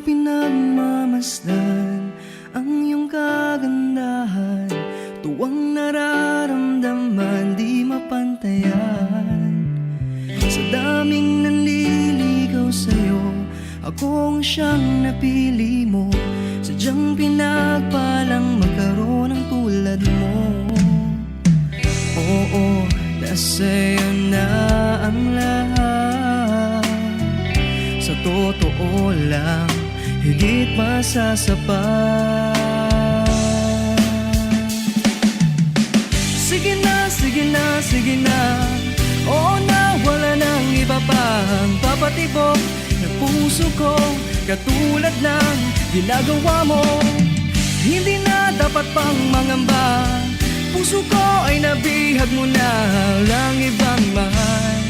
Kapag pinagmamasdan ang iyong kagandahan, tuwang nararamdaman di mapantayan. Sa daming nanliligaw sa'yo, akong siyang napili mo. Sadyang pinagpalang magkaroon ng tulad mo. Oo, nasa'yo na ang lahat. Sa totoo lang, higit masasapat. Sige na, sige na, sige na. Oo na, wala nang iba pang papatibok ng puso ko. Katulad ng ginagawa mo, hindi na dapat pang mangamba. Puso ko ay nabihag mo na lang ibang mahal,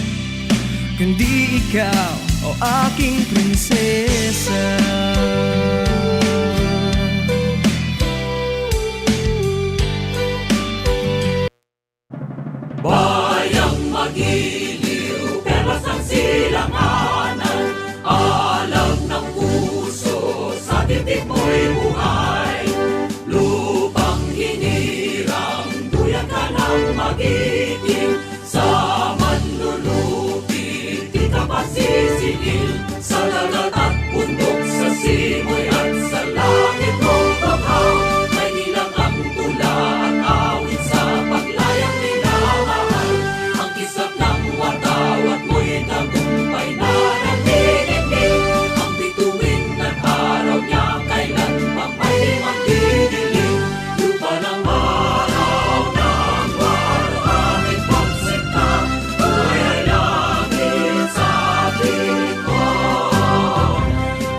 kundi ikaw o aking prinsesa. Bayang magiliw, perlas ng silanganan, alam ng puso, sa titik mo'y buhay. Lupang hinirang, duyan ka ng magiting, sa manlulupi, di ka pa sisingil. Sa dagat at bundok, sa simoy at sa langit mong bakaw, may nilang ang tula at awit sa paglayang minamahal. Ang kisap ng watawat mo'y tagumpay na nagdidikil. Ang bituin at araw niya kailan pa may magdidilim. Lupa ng araw ng waro aming pagsikta, buhay ay langit sa piling ko.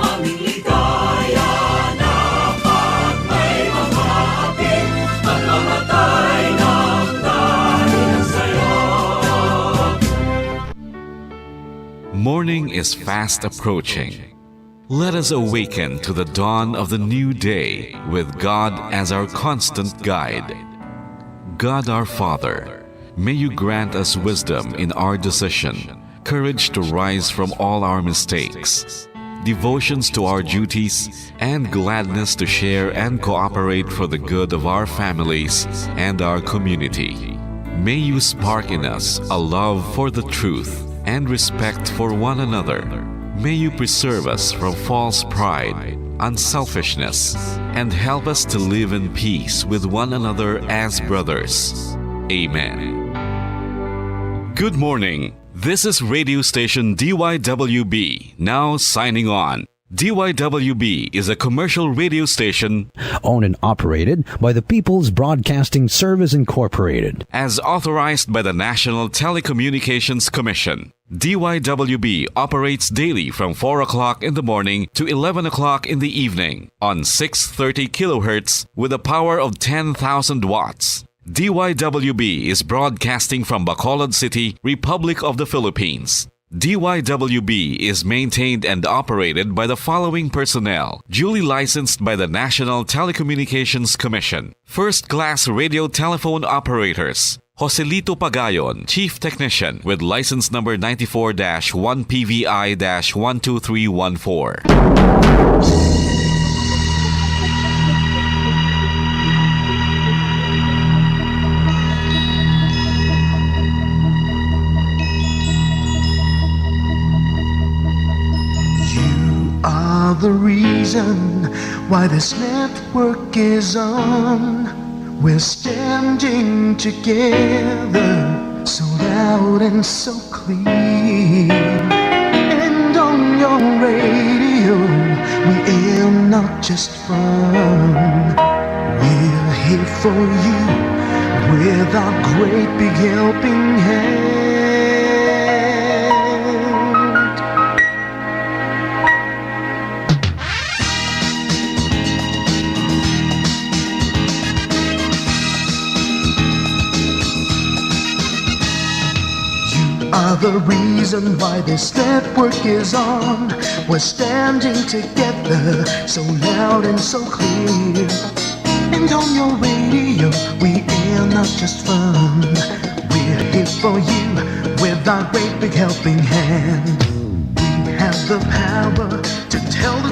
Aming ligaya na pag may mamapit, at mamatay ng dahil sa'yo. Morning is fast approaching. Let us awaken to the dawn of the new day with God as our constant guide. God our Father, may you grant us wisdom in our decision, courage to rise from all our mistakes, devotions to our duties, and gladness to share and cooperate for the good of our families and our community. May you spark in us a love for the truth and respect for one another. May you preserve us from false pride, unselfishness, and help us to live in peace with one another as brothers. Amen. Good morning. This is radio station DYWB, now signing on. DYWB is a commercial radio station owned and operated by the People's Broadcasting Service Incorporated. as authorized by the National Telecommunications Commission. DYWB operates daily from 4 o'clock in the morning to 11 o'clock in the evening on 630 kilohertz with a power of 10,000 watts. DYWB is broadcasting from Bacolod City, Republic of the Philippines. DYWB is maintained and operated by the following personnel, duly licensed by the National Telecommunications Commission. First-class radio telephone operators. Joselito Pagayon, Chief Technician with license number 94-1PVI-12314. Are the reason why this network is on. We're standing together, so loud and so clear. And on your radio, we air not just fun. We're here for you with our great big helping hand. Are the reason why this network is on. We're standing together, so loud and so clear. And on your radio, we air not just fun. We're here for you with our great big helping hand. We have the power to tell the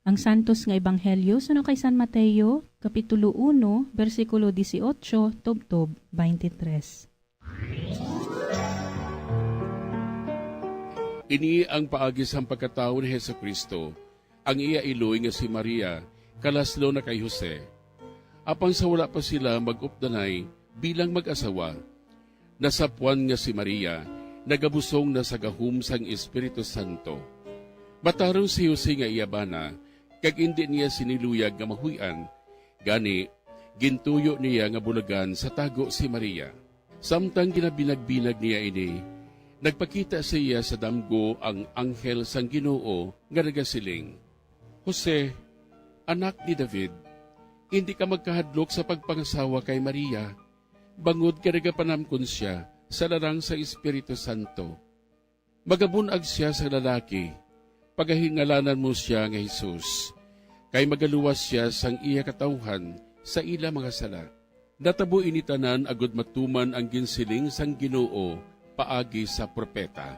Ang santos nga ebanghelyo suno kay San Mateo, Kapitulo 1, versikulo 18, tubtob 23. Ini ang paagi sang pagkatao ni Hesus Kristo, ang iya iloy nga si Maria, kalaslo na kay Jose. Apang sa wala pa sila mag-updanay bilang mag-asawa, nasapuan nga si Maria, nagabusong na sa gahum sang Espiritu Santo. Batarong si Jose nga iyabana, kag hindi niya siniluyag nga mahuyan, gani, gintuyo niya nga bulagan sa tago si Maria. Samtang ginabinag-binag niya ini, nagpakita sa iya sa damgo ang anghel sang Ginoo nga nagasiling, Jose, anak ni David, hindi ka magkahadlok sa pagpangasawa kay Maria, bangod ka nagapanamkon siya sa larang sa Espiritu Santo. Magabunag siya sa lalaki, pagahingalanan mo siya nga Jesus, kay magaluwas siya sang iya katawhan sa ila mga sala. Natabo initanan agud matuman ang ginsiling sang Ginoo paagi sa propeta.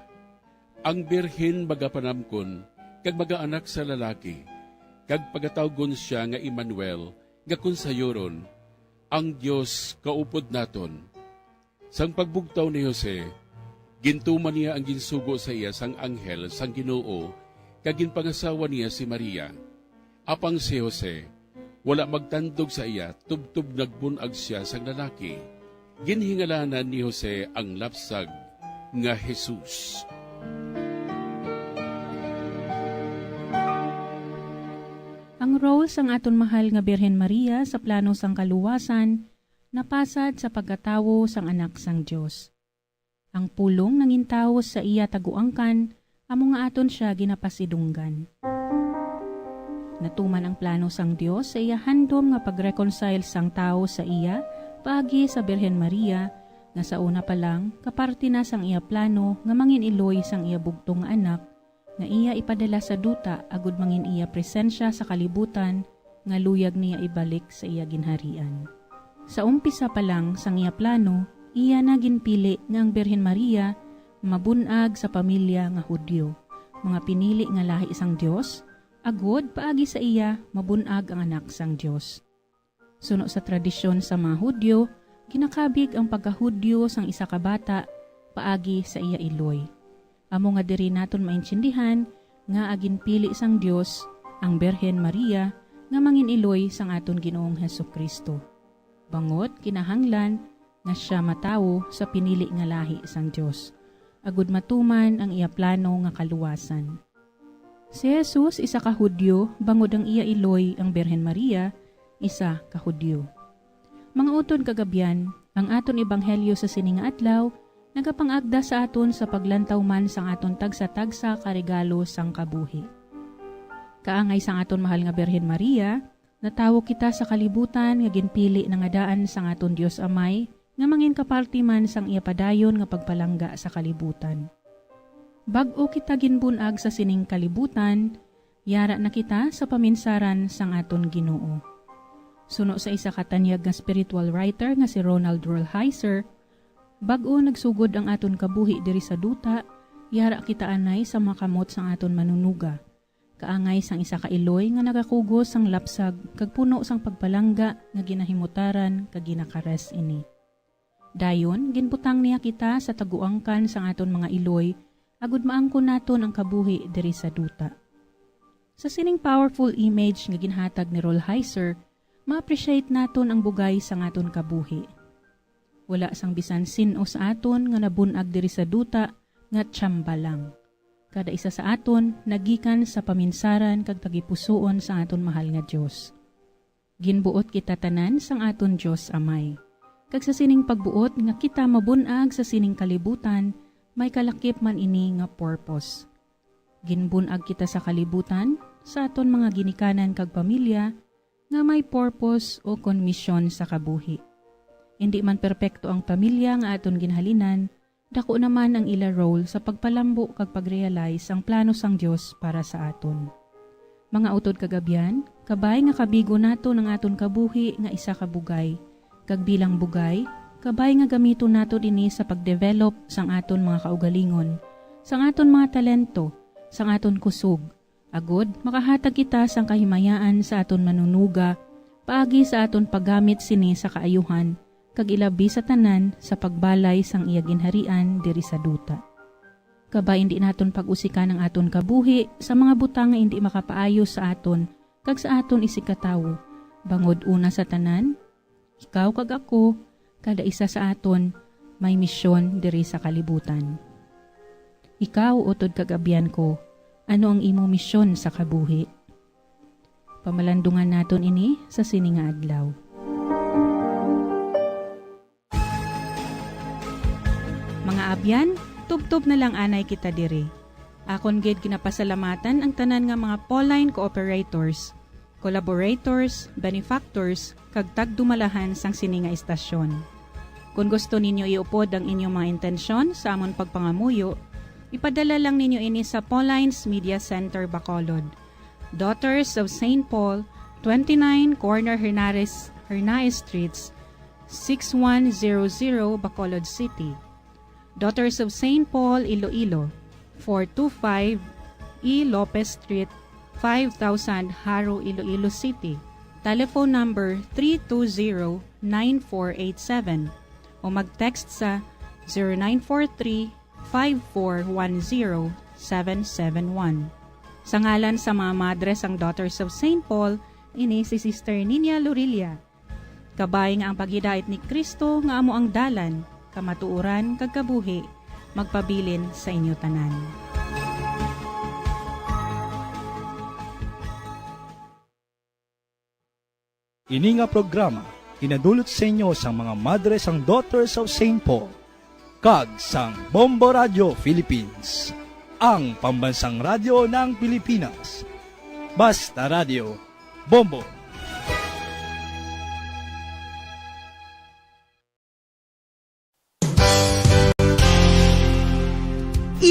Ang birhen magapanamkon, kag magaanak sa lalaki, kag pagatawgon siya nga Emmanuel, nga konsayoron, ang Dios kaupod naton. Sang pagbugtaw ni Jose, gintuman niya ang ginsugo sa iya sang anghel sang Ginoo, kag ginpangasawa niya si Maria. Apang si Jose, wala magtandog sa iya, tubtub nagbunag siya sang lalaki. Ginhingalanan ni Jose ang lapsag nga Jesus. Ang role sang aton mahal nga Birhen Maria sa plano sang kaluwasan, napasad sa pagkatawo sang anak sang Dios. Ang pulong nangintaos sa iya taguangkan, amo nga aton siya ginapasidunggan. Natuman ang plano sang Dios sa iya handom nga pagreconcile sang tao sa iya, paagi sa Birhen Maria, nga sa una pa lang, kaparti na sang iya plano nga mangin iloy sang iya bugtong nga anak, nga iya ipadala sa duta agud mangin iya presensya sa kalibutan, nga luyag niya ibalik sa iya ginharian. Sa umpisa pa lang sang iya plano, iya na ginpili nga ang Birhen Maria mabunag sa pamilya nga Hudyo, mga pinili nga lahi sang Dios, agud paagi sa iya mabunag ang anak sang Dios. Suno sa tradisyon sa mga Hudyo, ginakabig ang pagka-Hudyo sang isa ka bata paagi sa iya iloy. Amo nga diri naton maintindihan nga aginpili sang Dios ang Birhen Maria nga mangin iloy sang aton Ginoong Hesukristo. Bangot kinahanglan nga siya matawo sa pinili nga lahi sang Dios, agud matuman ang iya plano nga kaluwasan. Si Jesus isa ka Hudyo, bangod ang iya iloy ang Birhen Maria, isa ka Hudyo. Mga utod kagabyan, ang aton ebanghelyo sa sining nga adlaw, nagapangagda sa aton sa paglantaw man sang aton tagsa-tagsa karegalo sang kabuhi. Kaangay sang aton mahal nga Birhen Maria, natawo kita sa kalibutan nga ginpili nga daan sang aton Dios Amay, nga mangin kaparti man sang iya padayon nga pagpalangga sa kalibutan. Bag-o kita ginbunag sa sining kalibutan, yara na kita sa paminsaran sang aton Ginoo. Suno sa isa katanyag nga spiritual writer nga si Ronald Rolheiser, bag-o nagsugod ang aton kabuhi diri sa duta, yara kita anay sa makamot sang aton manunuga. Kaangay sang isa ka iloy nga nagakugos sang lapsag kag puno sang pagpalangga nga ginahimutaran kag ginakares ini. Dayon, ginbutang niya kita sa taguangkan sang aton mga iloy, agud maangkon naton ang kabuhi diri sa duta. Sa sining powerful image nga ginhatag ni Rolheiser, ma-appreciate naton ang bugay sang aton kabuhi. Wala sang bisan sin-o sa aton nga nabunag diri sa duta nga tsamba lang. Kada isa sa aton nagikan sa paminsaran kag tagipusoon sa aton mahal nga Dios. Ginbuot kita tanan sang aton Dios Amay. Kag sa sining pagbuot nga kita mabunag sa sining kalibutan, may kalakip man ini nga purpose. Ginbunag kita sa kalibutan, sa aton mga ginikanan kag pamilya, nga may purpose o komisyon sa kabuhi. Hindi man perpekto ang pamilya nga aton ginhalinan, dako naman ang ila role sa pagpalambo kag pagrealize ang plano sang Dios para sa aton. Mga utod kagabyan, kabay nga kabigo nato ng aton kabuhi nga isa ka bugay, kag bilang bugay, kabay nga gamito nato dinhi sa pagdevelop sang aton mga kaugalingon, sang aton mga talento, sang aton kusog, Agod, makahatag kita sang kahimayaan sa aton manunuga, paagi sa aton paggamit sini sa kaayuhan, kag ilabi sa tanan sa pagbalay sang iya ginharian diri sa duta. Kabay hindi naton pag-usikan ang aton kabuhi sa mga butang nga hindi makapaayo sa aton, kag sa aton isikatawo. Bangod una sa tanan, ikaw kag ako, kada isa sa aton, may misyon diri sa kalibutan. Ikaw, utod kagabian ko, ano ang imo misyon sa kabuhi? Pamalandungan naton ini sa sininga adlaw. Mga abyan, tubtob na lang anay kita diri. Akon gid kinapasalamatan ang tanan nga mga Pauline cooperators, collaborators, benefactors, kag tagdumalahan sang sininga istasyon. Kung gusto ninyo iupod ang inyong mga intensyon sa amon pagpangamuyo, ipadala lang ninyo ini sa Pauline's Media Center, Bacolod. Daughters of St. Paul, 29 Corner Hernaez Streets, 6100 Bacolod City. Daughters of St. Paul, Iloilo, 425 E. Lopez Street, 5000 Haro, Iloilo City. Telephone number 320-9487 o mag-text sa 0943-5410-771. Sa ngalan sa mga madres ang Daughters of St. Paul, ini si Sister Nina Lorilia. Kabay nga ang paghidait ni Kristo nga amo ang dalan, kamatuuran kag kabuhi, magpabilin sa inyo tanan. Ini nga programa hinadulot sa inyo sa mga madres ang Daughters of St. Paul kag sang Bombo Radio Philippines, ang pambansang radyo ng Pilipinas. Basta Radio, Bombo.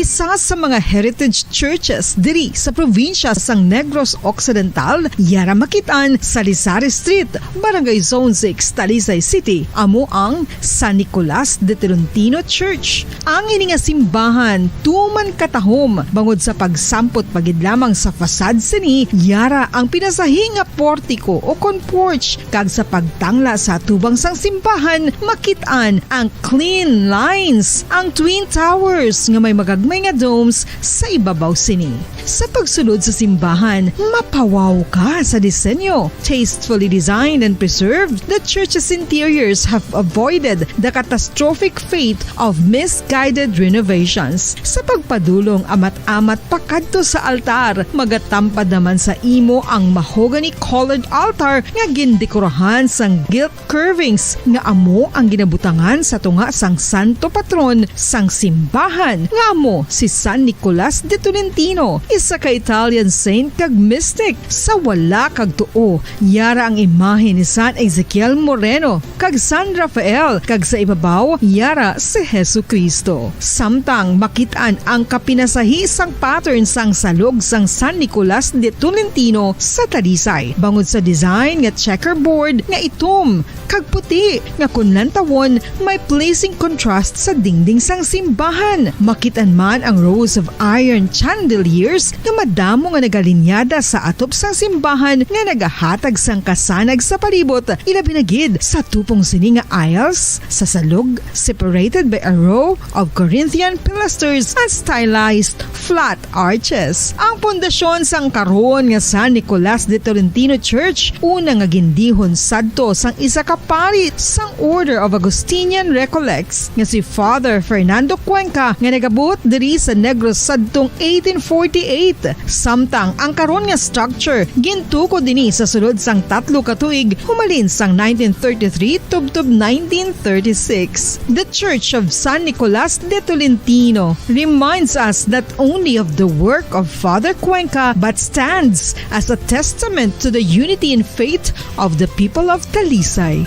Isa sa mga heritage churches diri sa probinsya sang Negros Occidental, yara makitaan sa Rizal Street, Barangay Zone 6, Talisay City, amo ang San Nicolas de Tolentino Church. Ang ini nga simbahan tuman katahom bangod sa pagsampot pagid lamang sa fasad sini, yara ang pinasahi nga portiko o porch, kag sa pagtangla sa tubang sang simbahan makitaan ang clean lines, ang twin towers nga may magagmay nga domes sa ibabaw sini. Sa pagsulod sa simbahan, mapawaw ka sa disenyo. Tastefully designed and preserved, the church's interiors have avoided the catastrophic fate of misguided renovations. Sa pagpadulong amat-amat pakadto sa altar, magatampad naman sa imo ang mahogany colored altar nga gindekorahan sang gilt curvings nga amo ang ginabutangan sa tunga sang santo patron sang simbahan nga amo si San Nicolas de Tolentino, isa ka Italian saint kag mystic. Sa wala kag tuo, yara ang imahe ni San Ezekiel Moreno kag San Rafael, kag sa ibabaw yara si Hesu Kristo. Samtang makitaan ang kapinasahi sang pattern sang salog sang San Nicolas de Tolentino sa Talisay, bangod sa design nga checkerboard nga itom kag puti nga kunlantawon may pleasing contrast sa dingding sang simbahan. Makitaan man ang rows of iron chandeliers nga madamo nga nagalinyada sa atop sang simbahan nga nagahatag sang kasanag sa palibot, ilabi na gid sa tupong sini nga aisles sa salog, separated by a row of Corinthian pilasters at stylized flat arches. Ang pundasyon sang karon nga San Nicolas de Tolentino Church una nga gindihon sadto sang isa ka pari sang Order of Augustinian Recollects nga si Father Fernando Cuenca nga nagabot diri sa Negros sadtong 1848. Samtang ang karon nga structure gintuko dinhi sa sulod sang 3 ka tuig humalin sang 1933 tubtob 1936. The Church of San Nicolas de Tolentino reminds us not only of the work of Father Cuenca but stands as a testament to the unity and faith of the people of Talisay.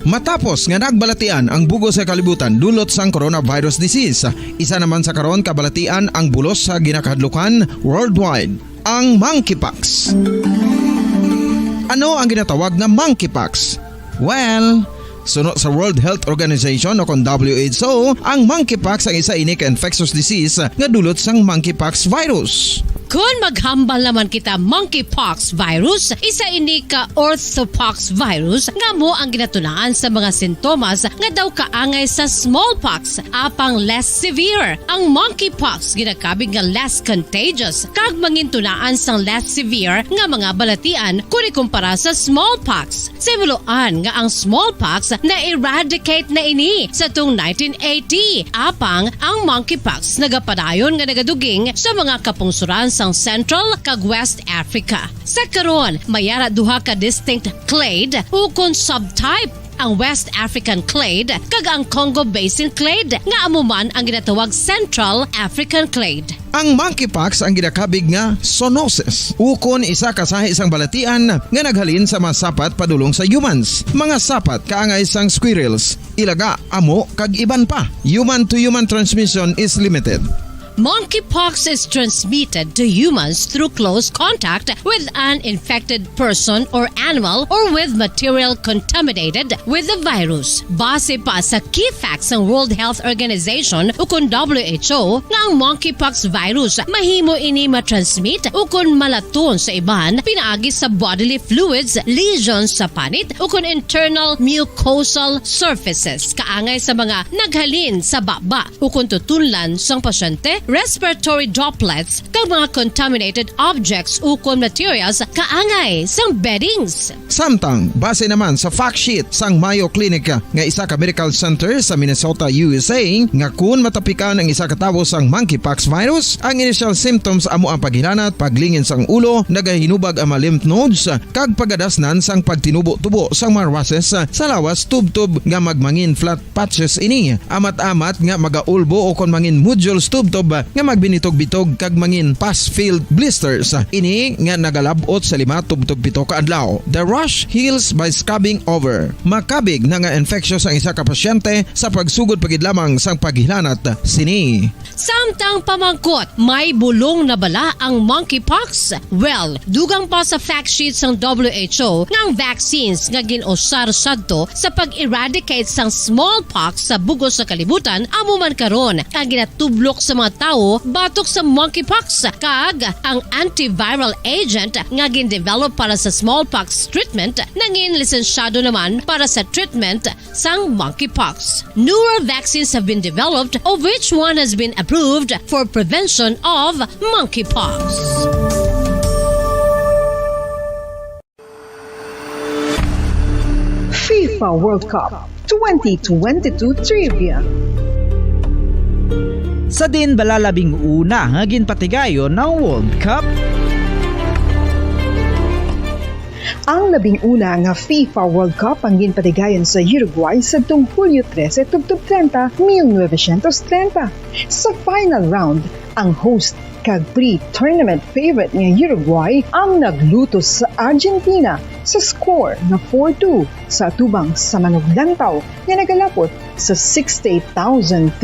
Matapos nga nagbalatian ang bugos sa kalibutan dulot sang coronavirus disease, isa naman sa karon kabalatian ang bulos sa ginakahadlukan worldwide, ang monkeypox. Ano ang ginatawag na monkeypox? Well, sunod sa World Health Organization o kon WHO, ang monkeypox ang isa ini ka infectious disease nga dulot sang monkeypox virus. Kung maghambal naman kita monkeypox virus, isa ini ka orthopox virus nga mo ang ginatunaan sa mga sintomas nga daw kaangay sa smallpox, apang less severe. Ang monkeypox ginakabig nga less contagious kag mangintunaan sang less severe nga mga balatian kung ikumpara sa smallpox. Simuloan nga ang smallpox na-eradicate na ini sa tung 1980, apang ang monkeypox nagapadayon nga nagaduging sa mga kapungsuran sang Central kag West Africa. Sa karon, mayara duha ka distinct clade ukon subtype, ang West African clade kag ang Congo Basin clade nga amuman ang ginatawag Central African clade. Ang monkeypox ang ginakabig nga zoonosis. Ukon isa kasahi isang balatian nga naghalin sa mga sapat padulong sa humans. Mga sapat kaangay sang squirrels, ilaga, amo kag iban pa. Human to human transmission is limited. Monkeypox is transmitted to humans through close contact with an infected person or animal or with material contaminated with the virus. Base pa sa key facts ng World Health Organization ukon WHO nga ang monkeypox virus mahimo ini matransmit ukon malaton sa iban pinaagi sa bodily fluids, lesions sa panit ukon internal mucosal surfaces kaangay sa mga naghalin sa baba ukon tutunlan sang pasyente, respiratory droplets kag mga contaminated objects ukon materials kaangay sang beddings. Samtang, base naman sa fact sheet sang Mayo Clinic nga isa ka medical center sa Minnesota, USA, nga kun matapikan ang isa ka tawo sang monkeypox virus, ang initial symptoms amo ang paghilanat, paglingin sang ulo, nagahinubag ang mga lymph nodes, kag pagadasnan sang pagtinubo-tubo sang mga rashes sa lawas tubtob nga magmangin flat patches ini. Amat-amat nga magaulbo o kon mangin nodules tubtob nga magbinitog-bitog kag mangin pus-filled blisters. Ini nga nagalabot sa 5 tubtob 7 ka adlaw. The rash heals by scabbing over. Makabig na nga infectious ang isa ka pasyente sa pagsugod pagid lamang sang paghilanat sini. Samtang pamangkot, may bulong na bala ang monkeypox? Well, dugang pa sa fact sheets ng WHO nga ang vaccines nga ginusar sadto sa pag-eradicate sang smallpox sa bugos sa kalibutan amo man karon ang ginatublok sa mga tao batok sa monkeypox kag ang antiviral agent nga gin-develop para sa smallpox treatment nangin lisensyado naman para sa treatment sang monkeypox. Newer vaccines have been developed of which one has been approved for prevention of monkeypox. FIFA World Cup 2022 Trivia. Sa din balalabing una nga ginpatigayon ng World Cup. Ang labing una nga FIFA World Cup ang ginpatigayon sa Uruguay sa tung Hulyo 13, 30, 1930. Sa final round, ang host kag pre-tournament favorite nga Uruguay ang naglutos sa Argentina sa score na 4-2 sa atubang sa manuglantaw nga nagalapot sa 68,346.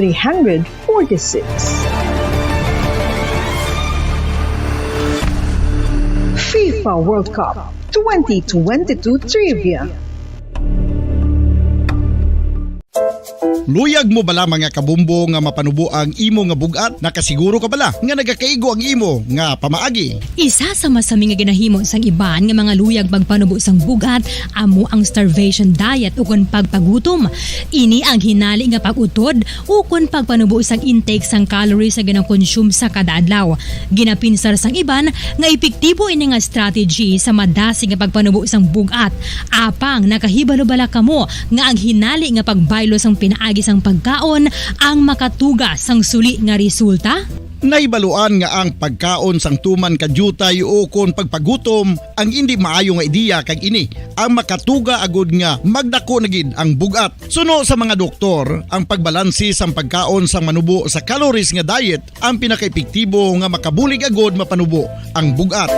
FIFA World Cup 2022 Trivia. Luyag mo bala mga kabumbo nga mapanubo ang imo nga bugat? Nakasiguro ka bala nga nagakaigo ang imo nga pamaagi? Isa sa masami nga ginahimo sang iban nga mga luyag pagpanubo sang bugat amo ang starvation diet ukon pagpagutom. Ini ang hinali nga pag-utod ukon pagpanubo sang intake sang calories sa gina-consume sa kada adlaw. Ginapinsar sang iban nga epektibo ini nga strategy sa madasi nga pagpanubo sang bugat. Apang nakahibalo bala kamo nga ang hinali nga pagbaylo sang pinaagi sang pagkaon ang makatuga sang suli nga resulta? Naibaluan nga ang pagkaon sang tuman kadyutay o kon pagpagutom ang hindi maayo nga ideya kag ini ang makatuga agud nga magdako na gid ang bugat. Suno sa mga doktor, ang pagbalansi sang pagkaon sang manubo sa calories nga diet ang pinakaepektibo nga makabulig agud mapanubo ang bugat.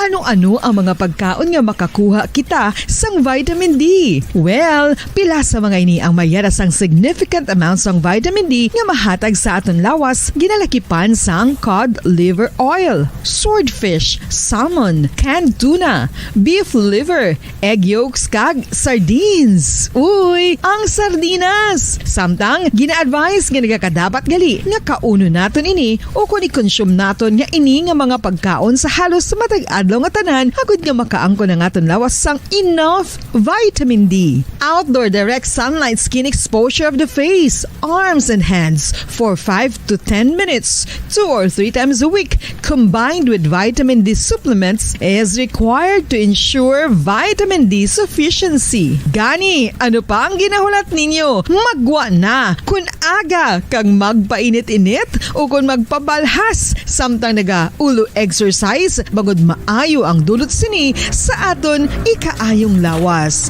Ano-ano ang mga pagkaon nga makakuha kita sang vitamin D? Well, pila sa mga ini ang mayara sang significant amounts sang vitamin D nga mahatag sa aton lawas ginalakipan sang cod liver oil, swordfish, salmon, canned tuna, beef liver, egg yolks kag sardines. Uy, ang sardinas! Samtang gina-advise nga nagakadapat gali nga kauno naton ini o kung i-consume naton nga ini nga mga pagkaon sa halos matag adlaw nga tanan hagud nga makaangko na ngaton lawas sang enough vitamin D. Outdoor direct sunlight skin exposure of the face, arms and hands for 5 to 10 minutes 2 or 3 times a week combined with vitamin D supplements is required to ensure vitamin D sufficiency. Gani, ano pa ang ginahulat ninyo? Magwa na kun aga kang magpainit-init o kung magpabalhas samtang naga ulo exercise bagod maayo ang dulot sini sa aton ikaayong lawas.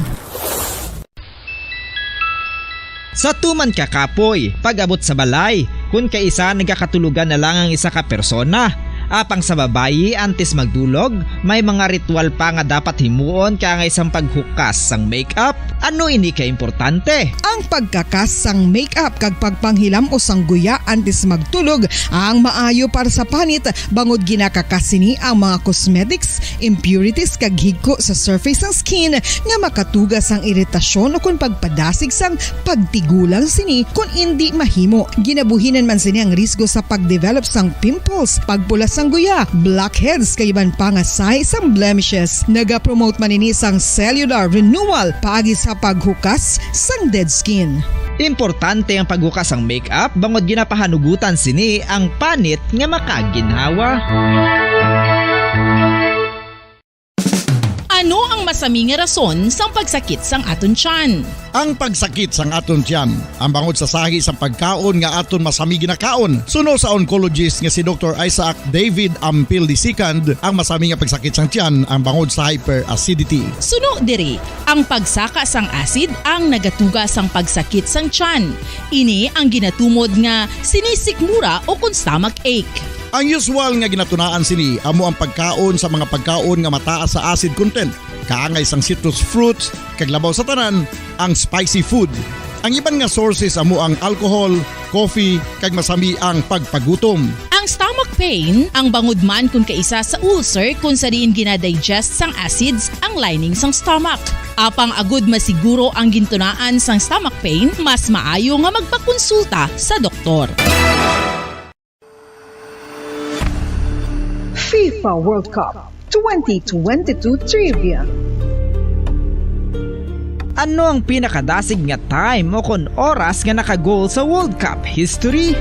Sa tuman ka kapoy, pag-abot sa balay, kung kaisa nagkakatulugan na lang ang isa ka persona. Apang sa babayi antes magdulog, may mga ritual pa nga dapat himuon kaya nga isang paghukas sang makeup. Ano ini ka importante? Ang pagkakas sang makeup kag pagpanghilam o sang guya antes magtulog ang maayo para sa panit bangod ginakakas sini ang mga cosmetics, impurities kag higko sa surface ng skin nga makatugas sang iritasyon o kung pagpadasig sang pagtigulang sini kung hindi mahimo. Ginabuhinan man sini ang risgo sa pagdevelop sang pimples, pagpula sang guya, blackheads kaiban pa nga say sang blemishes. Naga-promote man ini sang cellular renewal paagi sa paghukas sang dead skin. Importante ang paghukas ang makeup bangod ginapahanugutan sini ang panit nga makaginhawa. Ano ang masami nga rason sang pagsakit sang aton tiyan? Ang pagsakit sang aton tiyan, ang bangod sa sahi sang pagkaon nga aton masami ginakaon. Suno sa oncologist nga si Dr. Isaac David Ampil II, ang masami nga pagsakit sang tiyan ang bangod sa hyperacidity. Suno diri, ang pagsaka sang acid ang nagatuga sang pagsakit sang tiyan. Ini ang ginatumod nga sinisikmura o kung stomach ache. Ang usual nga ginatunaan sini amo ang pagkaon sa mga pagkaon nga mataas sa acid content, kaangay sang citrus fruits, kag labaw sa tanan ang spicy food. Ang iban nga sources amo ang alcohol, coffee, kag masami ang pagpagutom. Ang stomach pain ang bangod man kung kaisa sa ulcer kung sa diin ginadigest sang acids ang lining sang stomach. Apang agud masiguro ang gintunaan sang stomach pain, mas maayo nga magpakonsulta sa doktor. FIFA World Cup 2022 Trivia. Ano ang pinakadasig nga time o kon oras nga nakagol sa World Cup history?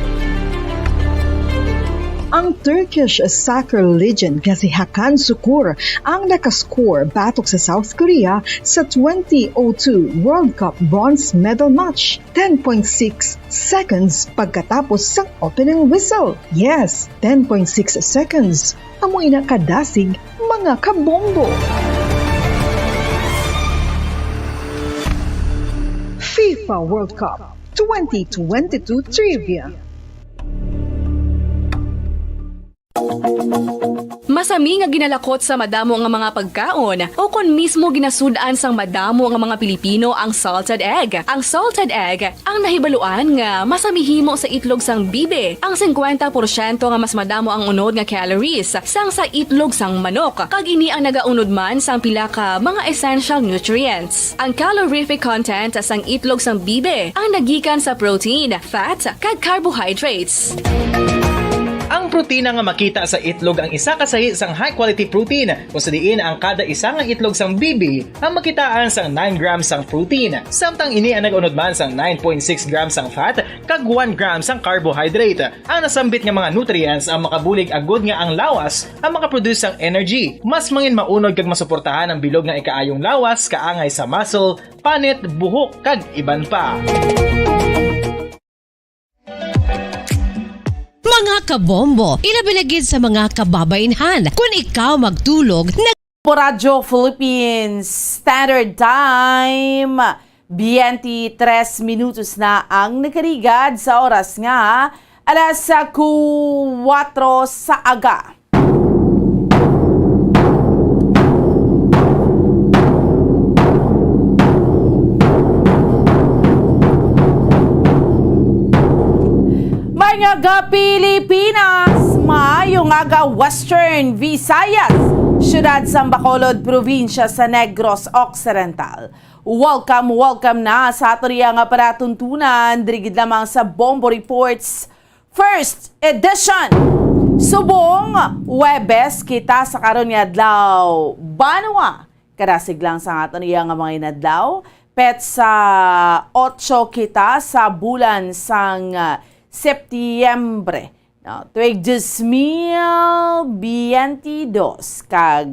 Ang Turkish soccer legend nga si Hakan Şükür ang nakascore batok sa South Korea sa 2002 World Cup bronze medal match 10.6 seconds pagkatapos sa opening whistle. Yes, 10.6 seconds. Amoy na kadasig mga kabombo. FIFA World Cup 2022 Trivia. Masami nga ginalakot sa madamo nga mga pagkaon o kon mismo ginasudaan sang madamo nga mga Pilipino ang salted egg. Ang salted egg ang nahibaluan nga masamihimo sa itlog sang bibe. Ang 50% nga mas madamo ang unod nga calories sang sa itlog sang manok. Kag ini ang nagaunod man sang pila ka mga essential nutrients. Ang calorific content sang itlog sang bibe ang nagikan sa protein, fat, kag carbohydrates. Ang protina nga makita sa itlog ang isa kasahi sang high quality protein kung sa diin ang kada isa nga itlog sang bibi ang makitaan sang 9 grams sang protein. Samtang ini ang nag-unod man sang 9.6 grams sang fat kag 1 gram sang carbohydrate. Ang nasambit nga mga nutrients ang makabulig agud nga ang lawas ang makaproduce sang energy. Mas mangin maunod kag masuportahan ang bilog nga ikaayong lawas kaangay sa muscle, panit, buhok kag iban pa. Mga kabombo, ilabilagid sa mga kababainhan. Kung ikaw magtulog, Radyo Philippines Standard Time. 23 minutos na ang nakarigad sa oras nga alas 4 sa aga. aga Pilipinas, maayong aga Western Visayas, siyudad sa Bacolod, probinsya sa Negros Occidental. Welcome na sa ato nga paratuntunan, dirigid lamang sa Bombo Reports First Edition. Subong Webes kita sa karon nga adlaw banwa karasig lang sa aton nga mga inadlaw pet sa 8 kita sa bulan sang Setyembre. No, tuig 2022 kag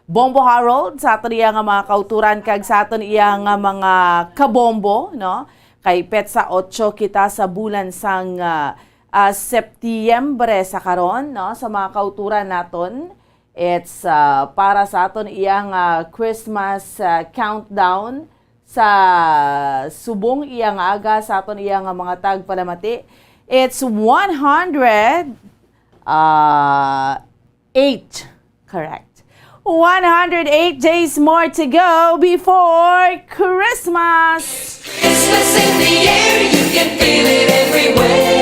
Bombo Harold sa aton nga mga kauturan kag sa aton nga mga kabombo, no? Kay pet sa 8 kita sa bulan sang Setyembre sa karon, no? Sa mga kauturan naton. It's para sa aton iyang Christmas countdown sa subong iyang aga sa aton iyang mga tagpalamati. It's 108. Correct. 108 days more to go before Christmas. Christmas in the air, you can feel it everywhere.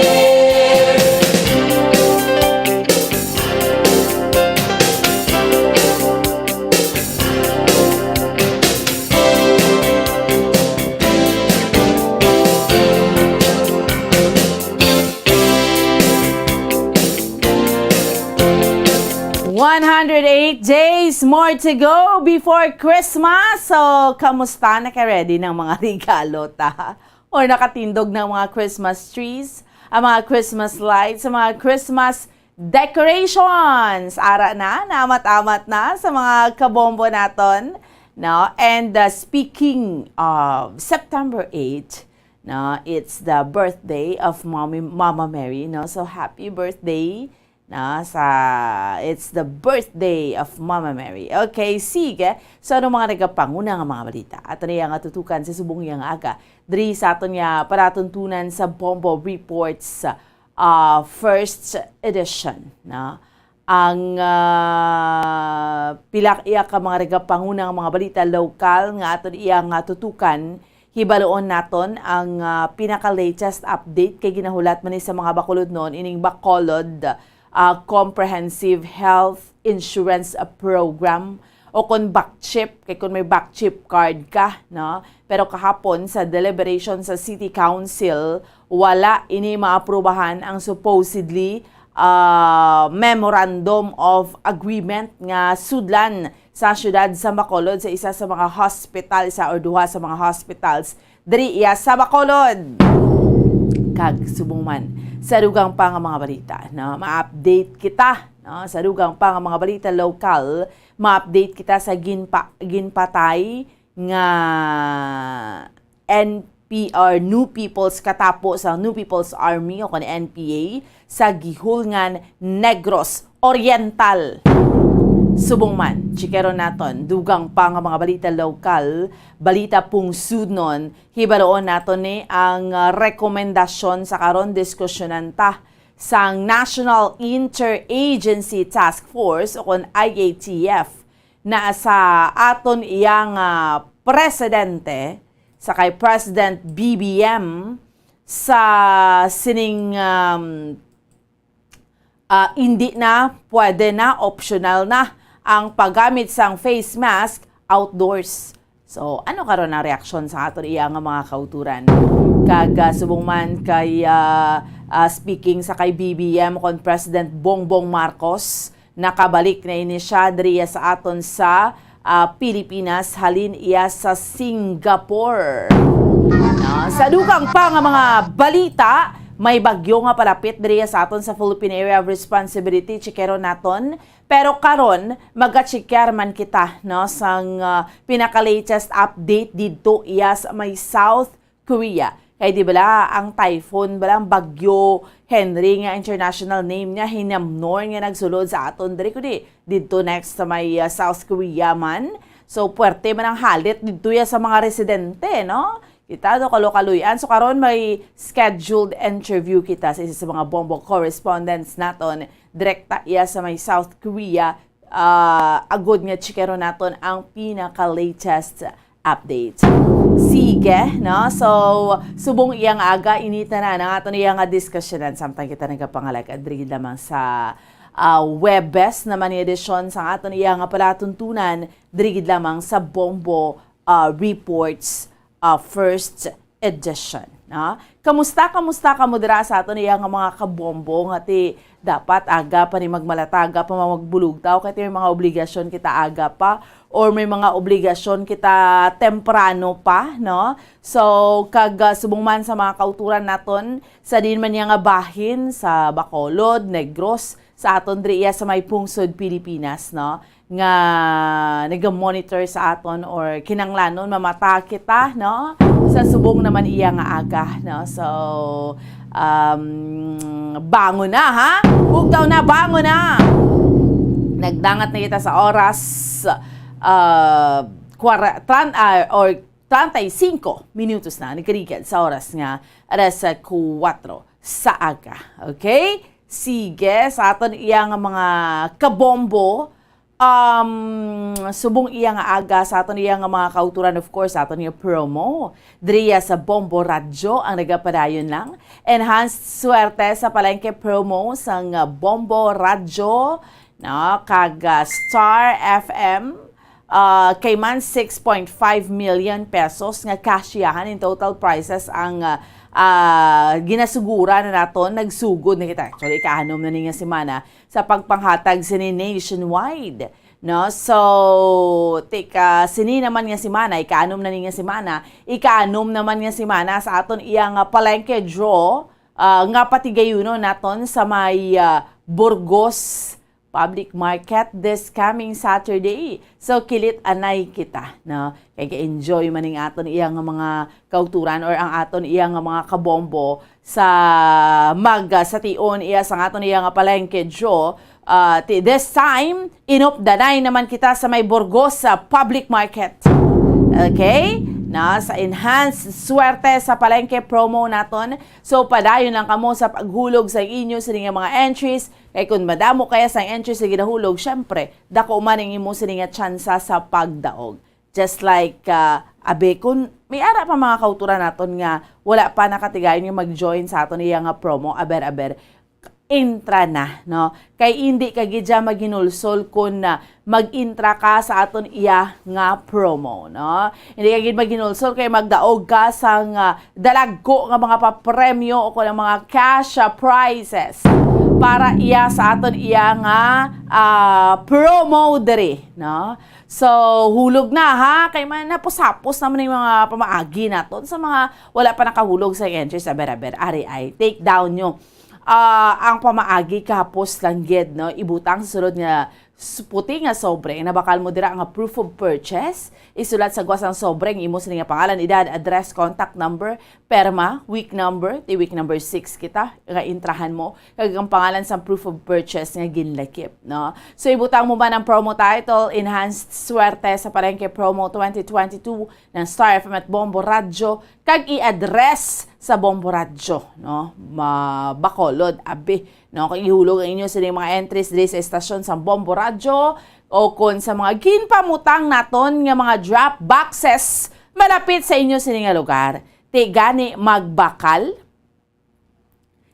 108 days more to go before Christmas. So, kamusta? Naka-ready ng mga regalo ta? Or nakatindog ng mga Christmas trees, ang mga Christmas lights, ang mga Christmas decorations. Ara na, namat-amat na sa mga kabombo naton. No? And speaking of September 8, no, it's the birthday of Mama Mary. No? So, happy birthday. It's the birthday of Mama Mary. Okay, sige. So, ano mga nagapanguna nga mga balita? At ano yung tutukan sa subong yung aga? Diri sa aton nga paratuntunan sa Bombo Reports First Edition. No? Ang pilak iya ka mga nagapanguna nga mga balita lokal nga aton iyang tutukan. Hibaloon naton ang pinaka-latest update kay ginahulat man sa mga Bacolod noon, ining Bacolod Comprehensive Health Insurance Program o kung backchip, kay kung may backchip card ka, no? Pero kahapon sa deliberation sa City Council, wala ini maaprubahan ang supposedly Memorandum of Agreement nga sudlan sa syudad sa Bacolod sa isa sa mga hospital, isa or duha sa mga hospitals diri iya sa Bacolod. Kag subong man sa dugang pa nga mga balita, no? Ma-update kita, no? Sa dugang pa nga mga balita lokal, ma-update kita sa ginpatay nga NPR, New People's Katapo sa New People's Army o kan NPA sa Gihulngan, Negros Oriental. Subong man, chikero naton, dugang pa nga mga balita lokal, balita pungsud nun, hibaloon naton ni ang rekomendasyon sa karon diskusyonan ta sang National Interagency Task Force o kon IATF na sa aton iyang presidente sa kay President BBM sa sining hindi na, pwede na, optional na ang paggamit sang face mask outdoors. So, ano karon na reaksyon sa aton iyang mga kauturan? Kag subong man kay speaking sa kay BBM kon President Bongbong Marcos, nakabalik na ini siya diriya sa aton sa Pilipinas, halin iya sa Singapore. Sa dugang pa nga mga balita, may bagyo nga palapit diriya sa aton sa Philippine Area of Responsibility, chikero naton. Pero karon maga-checker man kita, no, sang pinaka-latest update dito iya sa may South Korea. Kay di bala ang typhoon, bala ang bagyo Henry nga international name niya, Hinamnor nga nagsulod sa aton diri kundi dito next sa may South Korea man. So puwerte man ang halit dito ya sa mga residente, no? Kita do kalokaloyan. So karon may scheduled interview kita sa isa sa mga Bombo correspondents naton direkta iya sa may South Korea. Agod nga chikero naton ang pinaka-latest update. Sige. sige, no? So, subong iyang aga, inita na ato niya nga diskusyonan. Samtang kita nagkapangalagad, diri lamang sa Webes naman ni edisyon sa aton iya nga palatuntunan, diri lamang sa Bombo Reports first edition. No? Kamusta ka mo dira sa aton iya nga mga kabombo nga ti dapat aga pa ni magmalataga pa magbulog taw kay may mga obligasyon kita aga pa or may mga obligasyon kita temprano pa, no? So kag subong man sa mga kauturan naton sa din man nga bahin sa Bacolod, Negros sa aton diri sa may pungsod Pilipinas, no? Nga nag-monitor sa aton or kinanglanon mamata kita, no? Sa subong naman iya nga aga, no? So bango na, ha? Ugtaw na, bango na! Nagdangat na kita sa oras 35 minutos na. Nagkarigad sa oras nga alas 4 sa aga. Okay? Sige, sa aton iya nga mga kabombo, subong iya nga aga sa aton iya nga mga kauturan, of course, sa aton iya promo. Driya sa Bombo Radyo ang nagapadayon lang. Enhanced swerte sa palengke promo sang Bombo Radyo, no? Kag Star FM, kay man 6.5 million pesos nga kasyahan in total prices ang ginasugura na naton, nagsugod na kita. Actually, ikahanom na niya semana sa pagpanghatag sini nationwide. No? So, sini naman nga semana, ikaanom na niya semana, ikaanom naman nga semana sa aton iyang palengke draw, nga patigayuno naton sa may Burgos Public Market this coming Saturday. So, kilit anay kita. No? Kaya enjoy maning aton iyang mga kauturan or ang aton iyang mga kabombo sa sa tion iya sa aton iyang palengke draw. This time, inupdanay naman kita sa may Burgos Public Market. Okay? Na sa enhanced swerte sa palengke promo naton. So padayon lang kamo sa paghulog sa inyo sa mga entries. Kay kung madamo kaya sa entries sa ginahulog, syempre dako man ang imo sa tsansa sa pagdaog. Just like kung may ara pa mga kauturan naton nga wala pa nakatigayon nga mag-join sa aton iya nga promo, aber intra na, no? Kay hindi ka gidya maginulsol kung mag-intra ka sa aton iya nga promo, no? Hindi ka gid maginulsol kay magdaog ka sang dalagko nga mga papremyo o kung mga cash prizes para iya sa aton iya nga promo diri, no? So, hulog na, ha? Kay man napusapos naman yung mga pamaagi naton sa mga wala pa nakahulog sa entries sa beraber. Ari ay take down nyo ang pamaagi kapos lang gid, no? Ibutang sa sulod nga puti nga sobre na bakal mo dira nga proof of purchase, isulat sa gwasang sobre imo sa nga pangalan, edad, address, contact number, perma, week number 6 kita nga intrahan mo kag ang pangalan sa proof of purchase nga ginlakip, no? So ibutang mo man ang promo title, enhanced swerte sa palengke promo 2022 ng Star FM at Bombo Radyo, kag i-address sa Bombo Radyo, no? Bacolod, abi, no? Kung ihulog ang inyo sa mga entries diri sa estasyon sa Bombo Radyo o kung sa mga ginpamutang naton nga mga drop boxes malapit sa inyo sa nga lugar. Ti gani magbakal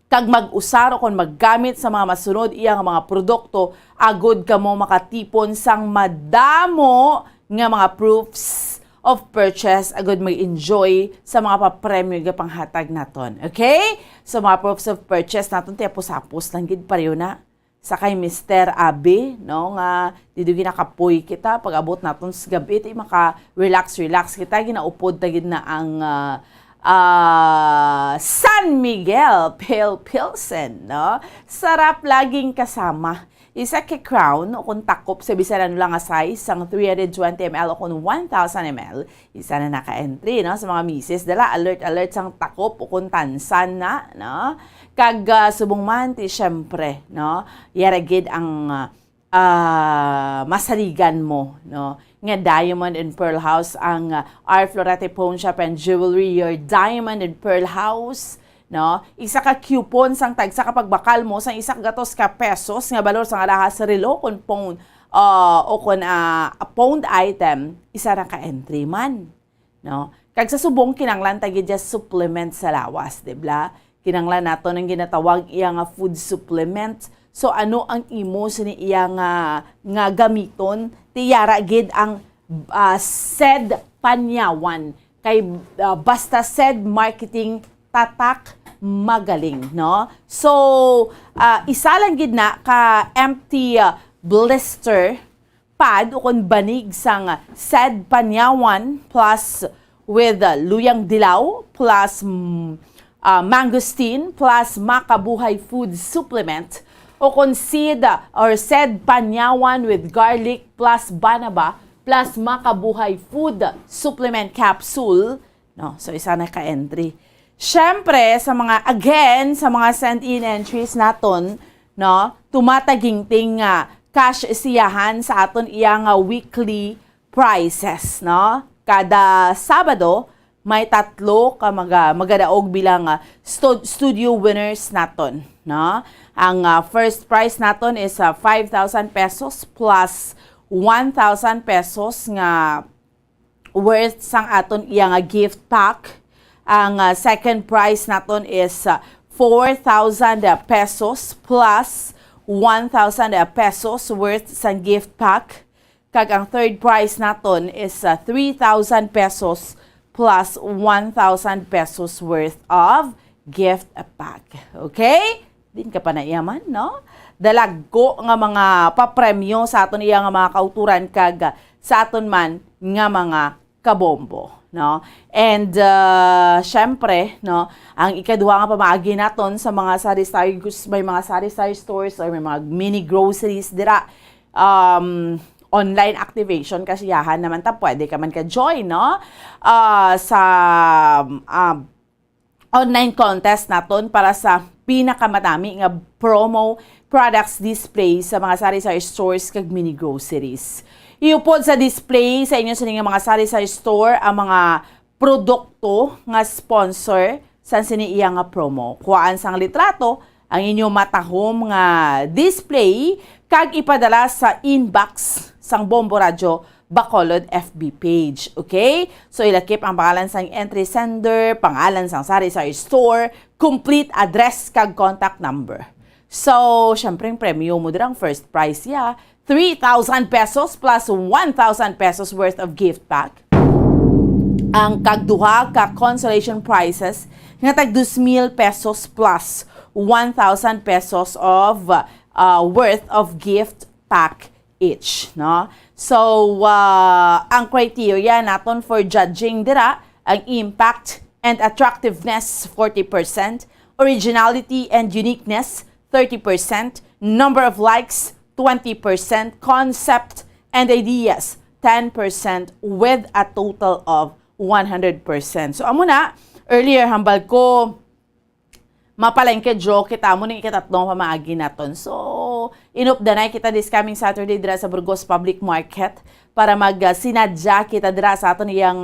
kag mag-usar o kung maggamit sa mga masunod iyang mga produkto, agud kamo makatipon sang madamo nga mga proofs of purchase, agud mag-enjoy sa mga papremyo nga panghatag naton. Okay? So mga proofs of purchase naton ti apos-apos lang gid pareho na sa kay Mr. Abi, no, nga dito ginakapoy kita pag abot naton sa gabi ti maka-relax kita, ginaupod ta gid na ang San Miguel Pale Pilsen, no? Sarap laging kasama. Isa kay Crown o kung takop sa bisan lang nga size sang 320 ml o kung 1,000 ml. Isa na naka-entry, no? Sa mga misis dala alert sang takop o kung tansan na, no? Kag subong man ti syempre, no? Yaragid ang masaligan mo, no? Nga Diamond and Pearl House ang R. Florete Pawn Shop and Jewelry, your Diamond and Pearl House, no? Isa ka coupon sang tagsa kapag bakal mo sang isak gatos ka pesos nga balor sang alahas sa relo kon phone o kon pawned item, isa ra ka entry man, no? Kag sa subong kinanglan tagi just supplement sa lawas, diba? Kinanglan nato ng ginatawag iya nga food supplement. So ano ang imo sini iya nga gamiton? Tiyara gid ang said panyawan kay basta said marketing tatak magaling, no? So isa lang gid na ka empty blister pad o kon banig sang said panyawan plus with luyang dilaw plus mangosteen plus makabuhay food supplement o kon seed or said panyawan with garlic plus banaba plus makabuhay food supplement capsule, no? So isa na ka-entry. Syempre sa mga send-in entries naton, no, tumatagingting cash siyahan sa aton iyang weekly prices, no? Kada Sabado may 3 ka magadaog bilang studio winners naton, no? Ang first prize naton is 5,000 pesos plus 1,000 pesos nga worth sang aton iyang gift pack. Ang second prize naton is 4,000 pesos plus 1,000 pesos worth sang gift pack. Kag ang third prize naton is 3,000 pesos plus 1,000 pesos worth of gift pack. Okay? Din ka pa naiyaman, no? Dalagko nga mga papremyo sa aton iya nga mga kauturan kag sa aton man nga mga kabombo, no? And syempre, no, ang ikaduha nga pamaagi naton sa mga sari-sari, may mga sari-sari stores or may mga mini groceries dira, online activation kasiyahan naman ta pwede ka man ka-join, no? Sa online contest naton para sa pinakamadami nga promo products display sa mga sari-sari stores kag mini groceries. Iupod sa display sa inyo sa mga sari-sari store ang mga produkto nga sponsor sa siniiya nga promo. Kuhaan sang litrato ang inyo matahom nga display kag ipadala sa inbox sang Bombo Radio Bacolod FB page. Okay? So ilakip ang pangalan sang entry sender, pangalan sang sari-sari store, complete address kag contact number. So, syempre, premium mo dirang first prize ya. 3,000 pesos plus 1,000 pesos worth of gift pack. Ang kagduha ka consolation prizes nga tag 2,000 pesos plus 1,000 pesos of worth of gift pack each, no? So, ang criteria naton for judging dira, ang impact and attractiveness 40%, originality and uniqueness 30%, number of likes 20%, concept and ideas 10% with a total of 100%. So amo na earlier hambal ko mapalengke joke kita mo ning ikatatlong pamaagi naton. So inupdanay kita this coming Saturday dira sa Burgos Public Market para sinadya kita dira sa aton iyang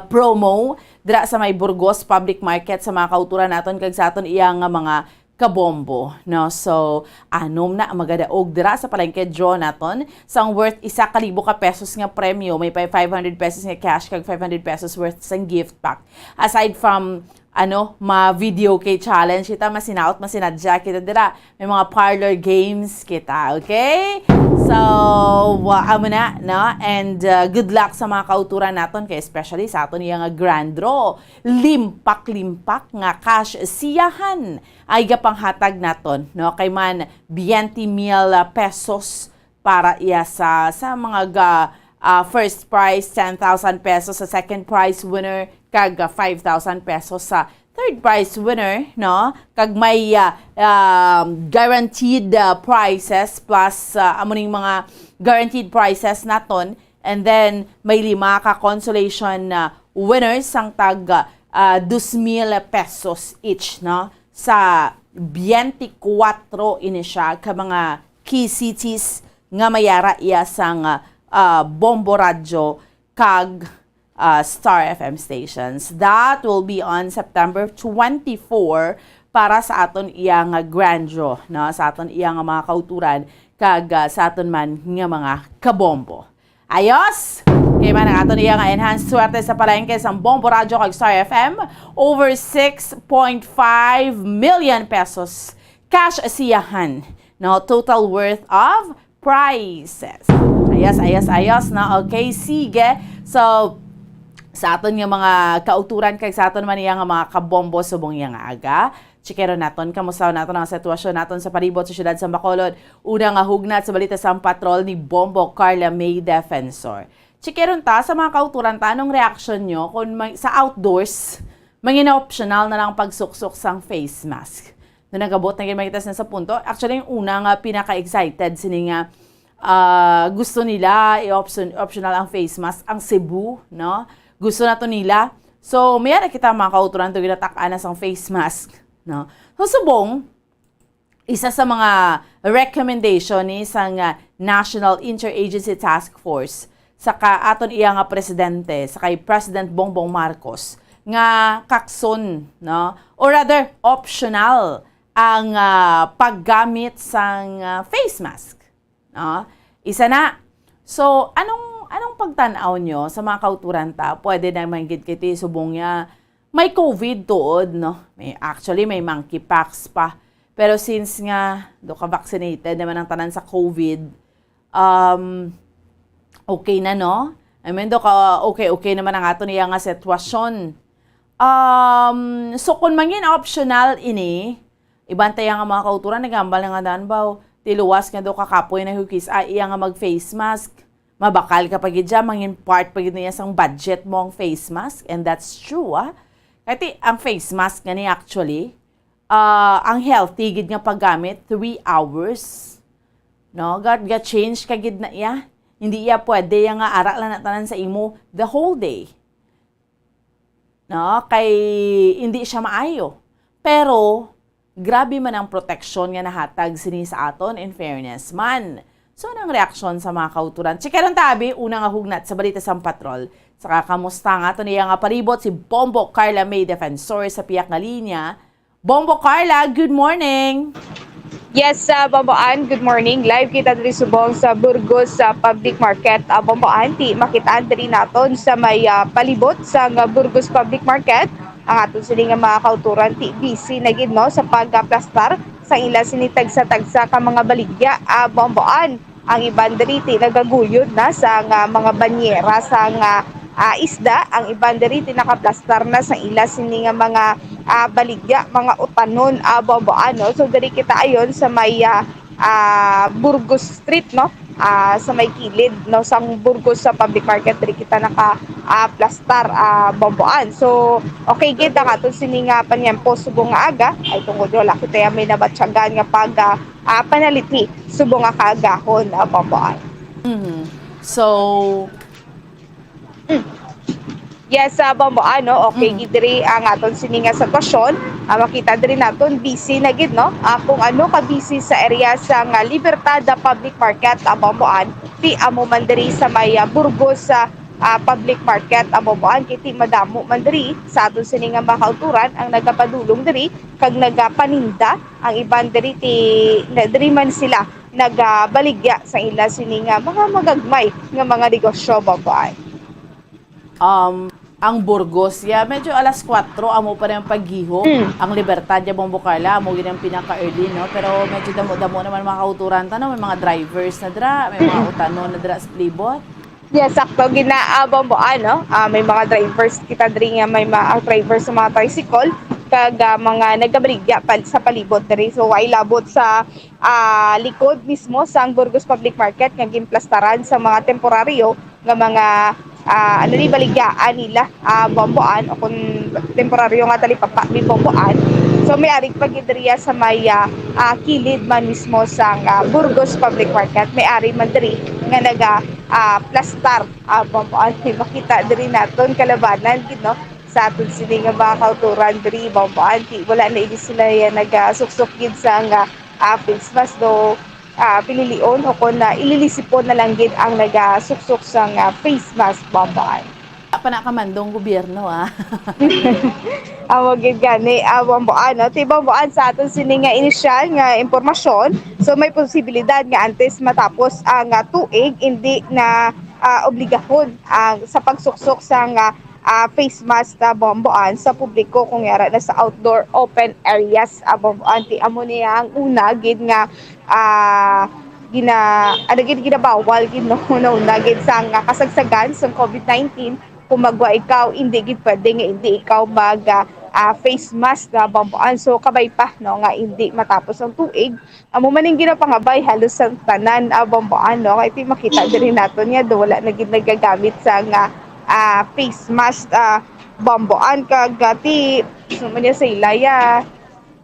promo dira sa may Burgos Public Market sa mga kauturan naton kag sa aton iyang mga kabombo, no? So, anom na magadaog dira sa palengke draw naton sang worth 1,000 ka pesos nga premyo, may 500 pesos nga cash kag 500 pesos worth sang gift pack. Aside from ma-video kay challenge kita, masinadya kita dira. May mga parlor games kita, okay? So, amo na, no? And good luck sa mga kauturan naton, kay especially sa aton yang grand draw. Limpak-limpak nga cash siyahan ay gapanghatag naton, no? Kay man 20,000 pesos para iya sa mga first prize 10,000 pesos sa second prize winner kag 5,000 pesos sa third prize winner, no? Kag may guaranteed prizes plus amuning mga guaranteed prizes naton, and then may 5 ka consolation winners sang tag 2,000 pesos each, no? Sa 24 ini siya ka mga key cities nga mayara iya sang Bombo Radio kag Star FM stations. That will be on September 24 para sa aton iyang grand draw, no? Sa aton iyang mga kauturan kag sa aton man nga mga kabombo. Ayos! Kaya man ang ato niya nga enhanced swerte sa palengke sa Bombo Radio kag Star FM, over 6.5 million pesos cash siyahan. No, total worth of prizes. Ayos na. Okay, sige. So, sa aton nga mga kauturan kay sa aton man iya nga mga kabombo subong iya nga aga. Chikero naton, kamusta naton ang sitwasyon naton sa palibot sa siyudad sa Bacolod. Una nga hugnat sa balita sa patrol ni Bombo Carla May Defensor. Chikeron ta sa mga kauturan ta, anong reaction nyo kung sa outdoors, mangina optional na lang pagsuksok sang face mask. Doon nagabot na makita na sa punto. Actually, yung una nga pinaka-excited, sini nga gusto nila i-optional ang face mask, ang Cebu, no? Gusto na to nila. So, mayroon kita mga kauturan to ginatak-an na sang face mask. No? So, subong, isa sa mga recommendation ni isang National Interagency Task Force sa aton iya nga presidente, sa kay President Bongbong Marcos, nga kakson, no? Or rather, optional ang paggamit sang face mask. No? Isa na. So, anong pagtanaw nyo sa mga kauturan ta? Pwede na manggit kiti subong niya may COVID tuod, no? Actually, may monkeypox pa. Pero since nga, do ka vaccinated naman ang tanan sa COVID, okay na, no? I mean, do ka okay naman ang ato niya nga sitwasyon. So, kung mangin optional ini, ibantay nga mga kauturan, nagambal nga danbaw, tiluwas nga do kakapoy na hukis, iya nga mag-face mask. Mabakal ka pagid dyan, mangin part pagid niya sang budget mo ang face mask. And that's true, Kasi ang face mask nga ni actually, ang healthy gid nga paggamit 3 hours. No, ga change ka gid na iya. Hindi iya pwede nga ara lang na tanan sa imo the whole day. No, kay hindi siya maayo. Pero grabe man ang protection nga nahatag sini sa aton, in fairness man. So, anong reaksyon sa mga kauturan? Chikeron tabi, una nga hugnat sa balita sa patrol. Saka kamusta nga ito niya nga palibot si Bombo Carla May Defensor sa piyak nga linya. Bombo Carla, good morning! Yes, Bomboan, good morning. Live kita diri subong sa Burgos sa Public Market. Bomboan, makitaan diri naton sa may palibot sa Burgos Public Market. Ang aton sini nga mga kauturan, busy na gid no sa pagplastar sa ila sinitag sa tagsa ka mga baligya. Bomboan, ang iban diri nagaguyod na sa mga banyera sa isda. Ang iban diri nakaplastar na sa ila sini nga mga baligya, mga utanon. Bomboan, no? So diri kita ayon sa may Burgos Street, no? Sa may kilid, no, sang Burgos sa Public Market, diri kita naka-plastar, Bomboan. So, okay gid ang aton sini nga panyempo subong nga aga, ay tungod wala kita may nabatsyagan nga pag panaliti subong nga kaagahon, Bomboan. So, yes, Bomboan, no? Okay gid diri ang aton sini nga sitwasyon. Makita diri naton busy na gid, no? Kung ano ka busy sa area sa Libertad Public Market, Bomboan, ti amo man diri sa may Burgos sa Public Market, Bomboan, kiti madamo man diri sa aton sini nga mga kauturan ang nagapadulong diri kag nagapaninda. Ang iban diri diri man sila nagabaligya sa ila sini nga mga magagmay nga mga negosyo, Bomboan. Ang Burgos, medyo alas 4, amo pa rin ang paghihok. Ang Libertad, Bombo Carla, amo yun ang pinaka-early, no? Pero medyo damo-damo naman mga kauturan, may mga drivers na dra, may mga utano na dra sa plibot. Yes, sakto, Bomboan, no? May mga drivers, kita diri nga may mga drivers sa mga tricycle, kag mga nagabaligya sa palibot diri. So, ay labot sa likod mismo sa Burgos Public Market, nga ginplastaran sa mga temporaryo, nga mga baligyaan nila, Bomboan, o kung temporaryo nga talipapa ni Bomboan. So may aring pagidriya sa may kilid man mismo sa Burgos Public Market, may ari man diri nga naga-plastar, Bomboan. Makita diri naton kalabanan gid, no, sa aton sini nga mga kauturan diri, Bomboan. Wala na ini sila nagasuksok gid sa face mask, do pililion o kung ililisipon na lang gid ang nagasuksok sa face mask, Bomboan. Panakamandong gobyerno, Amo gid gani, Bomboan, no? Ti Bomboan sa aton sini nga inisyal nga impormasyon. So may posibilidad nga antes matapos ang tuig, hindi na obligahon sa pagsuksok sa face mask na bomboan sa publiko kung yara na sa outdoor open areas bomboan. Ti amo niya ang una gid nga ginabawal gid no una gid sa kasagsagan sa COVID-19. Kung magwa ikaw, hindi gid pwede nga hindi ikaw mag face mask na bomboan. So kabay pa no nga hindi matapos ang tuig. Amo maning ginapangabay halos sa tanan bomboan no kay ti makita diri naton nga do wala na gid nagagamit sa face mask bomboan kagati so man sa Ilaya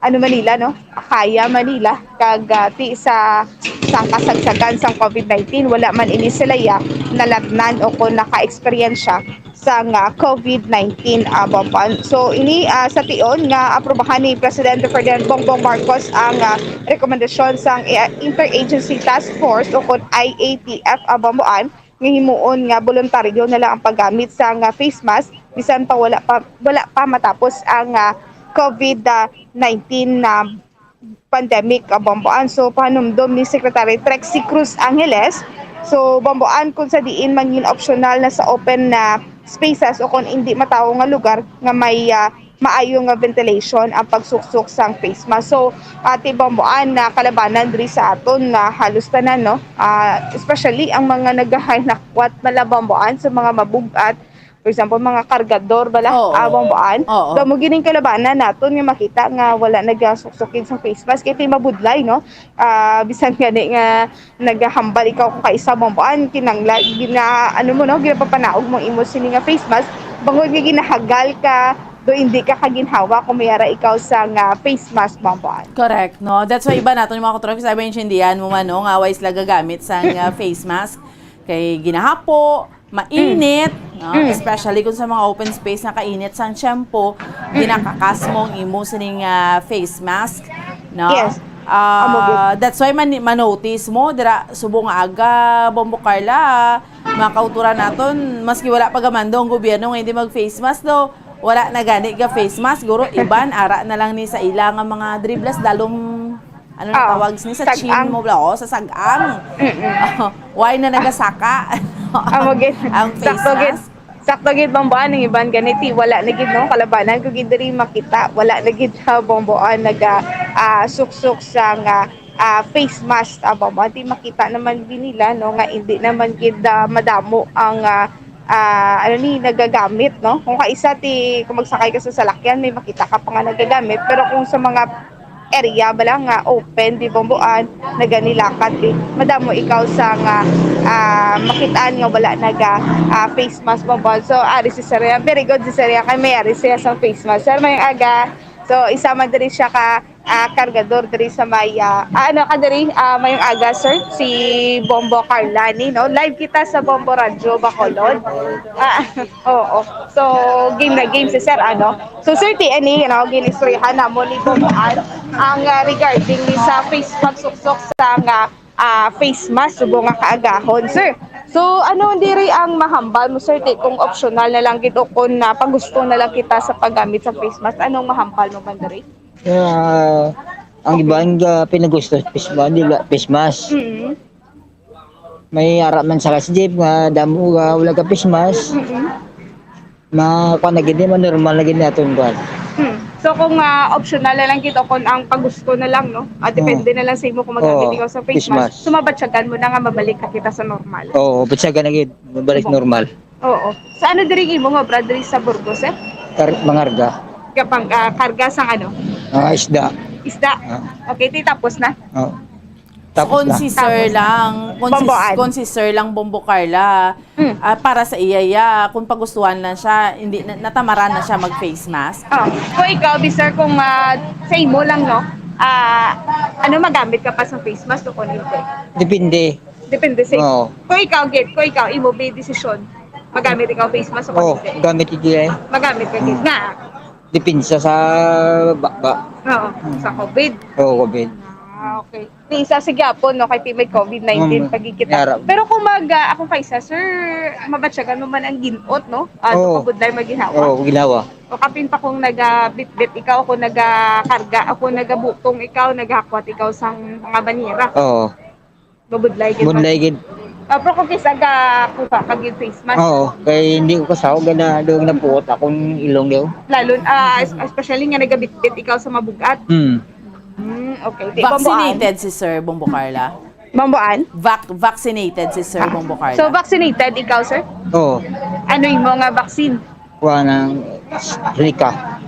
Manila no Akaya Manila kagati sa kasagsagan sa COVID-19 wala man ini sila nalatnan o kung naka-experience sa COVID-19 bomboan. So ini sa tion nga aprobahan ni Presidente Ferdinand Bongbong Marcos ang rekomendasyon sa Interagency Task Force o kung IATF bomboan nga himuon nga voluntaryo na lang ang paggamit sa face mask bisan pa wala pa matapos ang COVID-19 pandemic bomboan. So panumdom ni Secretary Trexie Cruz Angeles. So bomboan kung sa diin mangin optional na sa open spaces o kung hindi matawo nga lugar nga may maayo nga ventilation ang pagsuksok sa face mask. So ati bomboan na kalabanan diri sa aton nga halos tanan no. Especially ang mga nagahinakwat mala bomboan sa mga mabugat. For example, mga kargador bala bomboan. So mo gining kalabanan naton nga makita nga wala nagasuksokid sa face mask kay mabudlay no. Bisan gani nga nagahambal ikaw kung kaisa bomboan kinangla ginapapanaog mong imo sini nga face mask bangod nga ginahagal ka do hindi ka kaginhawa kung mayara ikaw sa face mask bomboan. Correct, no? That's why iba naton yung mga katropi sabi yung sindihan mo man no nga wise la gagamit sa face mask kay ginahapo mainit, no? Especially kung sa mga open space na kainit sang shampoo, ginakakas mong imo sining face mask, no? Yes. That's why manotice mo dira subong aga Bombo Carla mga kauturan naton maski wala pa gamando ang gobyerno nga hindi mag face mask do wala na gani ga face mask guro iban ara na lang ni sa ila nga mga dribbles dalom na tawag ni sa chin mo bla sa sagang. Why na nagasaka? Ang face mask. Sakto gid bomboan ng iban ganiti wala na gid no kalabanan kung gid diri makita wala na gid bomboan suksok sa face mask bomboan ti makita naman din nila no nga hindi naman gid madamo ang nagagamit no kung kaisa ti kung magsakay ka sa salakyan may makita ka pa nga nagagamit pero kung sa mga area bala nga open di bomboan naganilakat madamo ikaw sa makitaan nga wala naga face mask bomboan. So ari si Saria very good si Saria kay may ari siya sa face mask sir may aga so isama diri siya ka kargador diri sa may mayong aga sir si Bombo Carlani no live kita sa Bombo Radio Bacolod. So game na game si sir so sir ani ginistoryahan na mo ni Bomboan ang regarding ni sa face mask suksok sa face mask subo nga kaagahon sir. So diri ang mahambal mo sir kung optional na lang gid o kung pagusto na lang kita sa paggamit sa face mask anong mahambal mo man diri? Ang ibang pinagusto face mask. May arap man sa jeep nga damo wala ka face mask. Kuan na gid man normal na gid naton kuan. So kung optional na lang gito kung ang pagusto na lang no. Depende na lang sa imo kung magamit ikaw sa face mask. Sumabatsagan mo na nga mabalik ka kita sa normal. Oo, batsagan na gid mabalik normal. Oo. Sa diri imo nga brad diri sa Burgos Mangarga. Kapang karga sang isda. Okay, tapos na. Tapos kung si Sir lang Bombo Carla para sa iyaya kung pagustuhan na siya hindi natamaran na siya mag face mask. Kung ikaw sir kung sa imo lang no magamit ka pa sa face mask o kung hindi? Depende sa imo. Kung ikaw imo may desisyon magamit ikaw face mask o kung hindi? Gamit iti magamit ka gid nga depende sa baba. Sa COVID. COVID. Okay. Isa sa gyapon no kay may COVID-19 pagkikita. Pero kung ako kay sir, mabatsagan mo man ang ginot no? Pabudlay maginawa. Ginawa. O kapin pa kung naga-bit-bit ikaw ako naga-karga, ako naga-butong ikaw, nagahakwat ikaw sang mga banira. Mabudlay gid. Pero kung kisaga kuha kag yung face mask. Oo, kay hindi ko kasaw gana doon na puot akong ilong daw. Lalo, especially nga nagabitbit ikaw sa mabugat. Okay. Di, Vaccinated si Sir Bombo Carla? Bambuan? Vaccinated si Sir Bombo Carla. So, vaccinated ikaw, sir? Oo. Ano yung mga vaccine? Kuha ng Rika.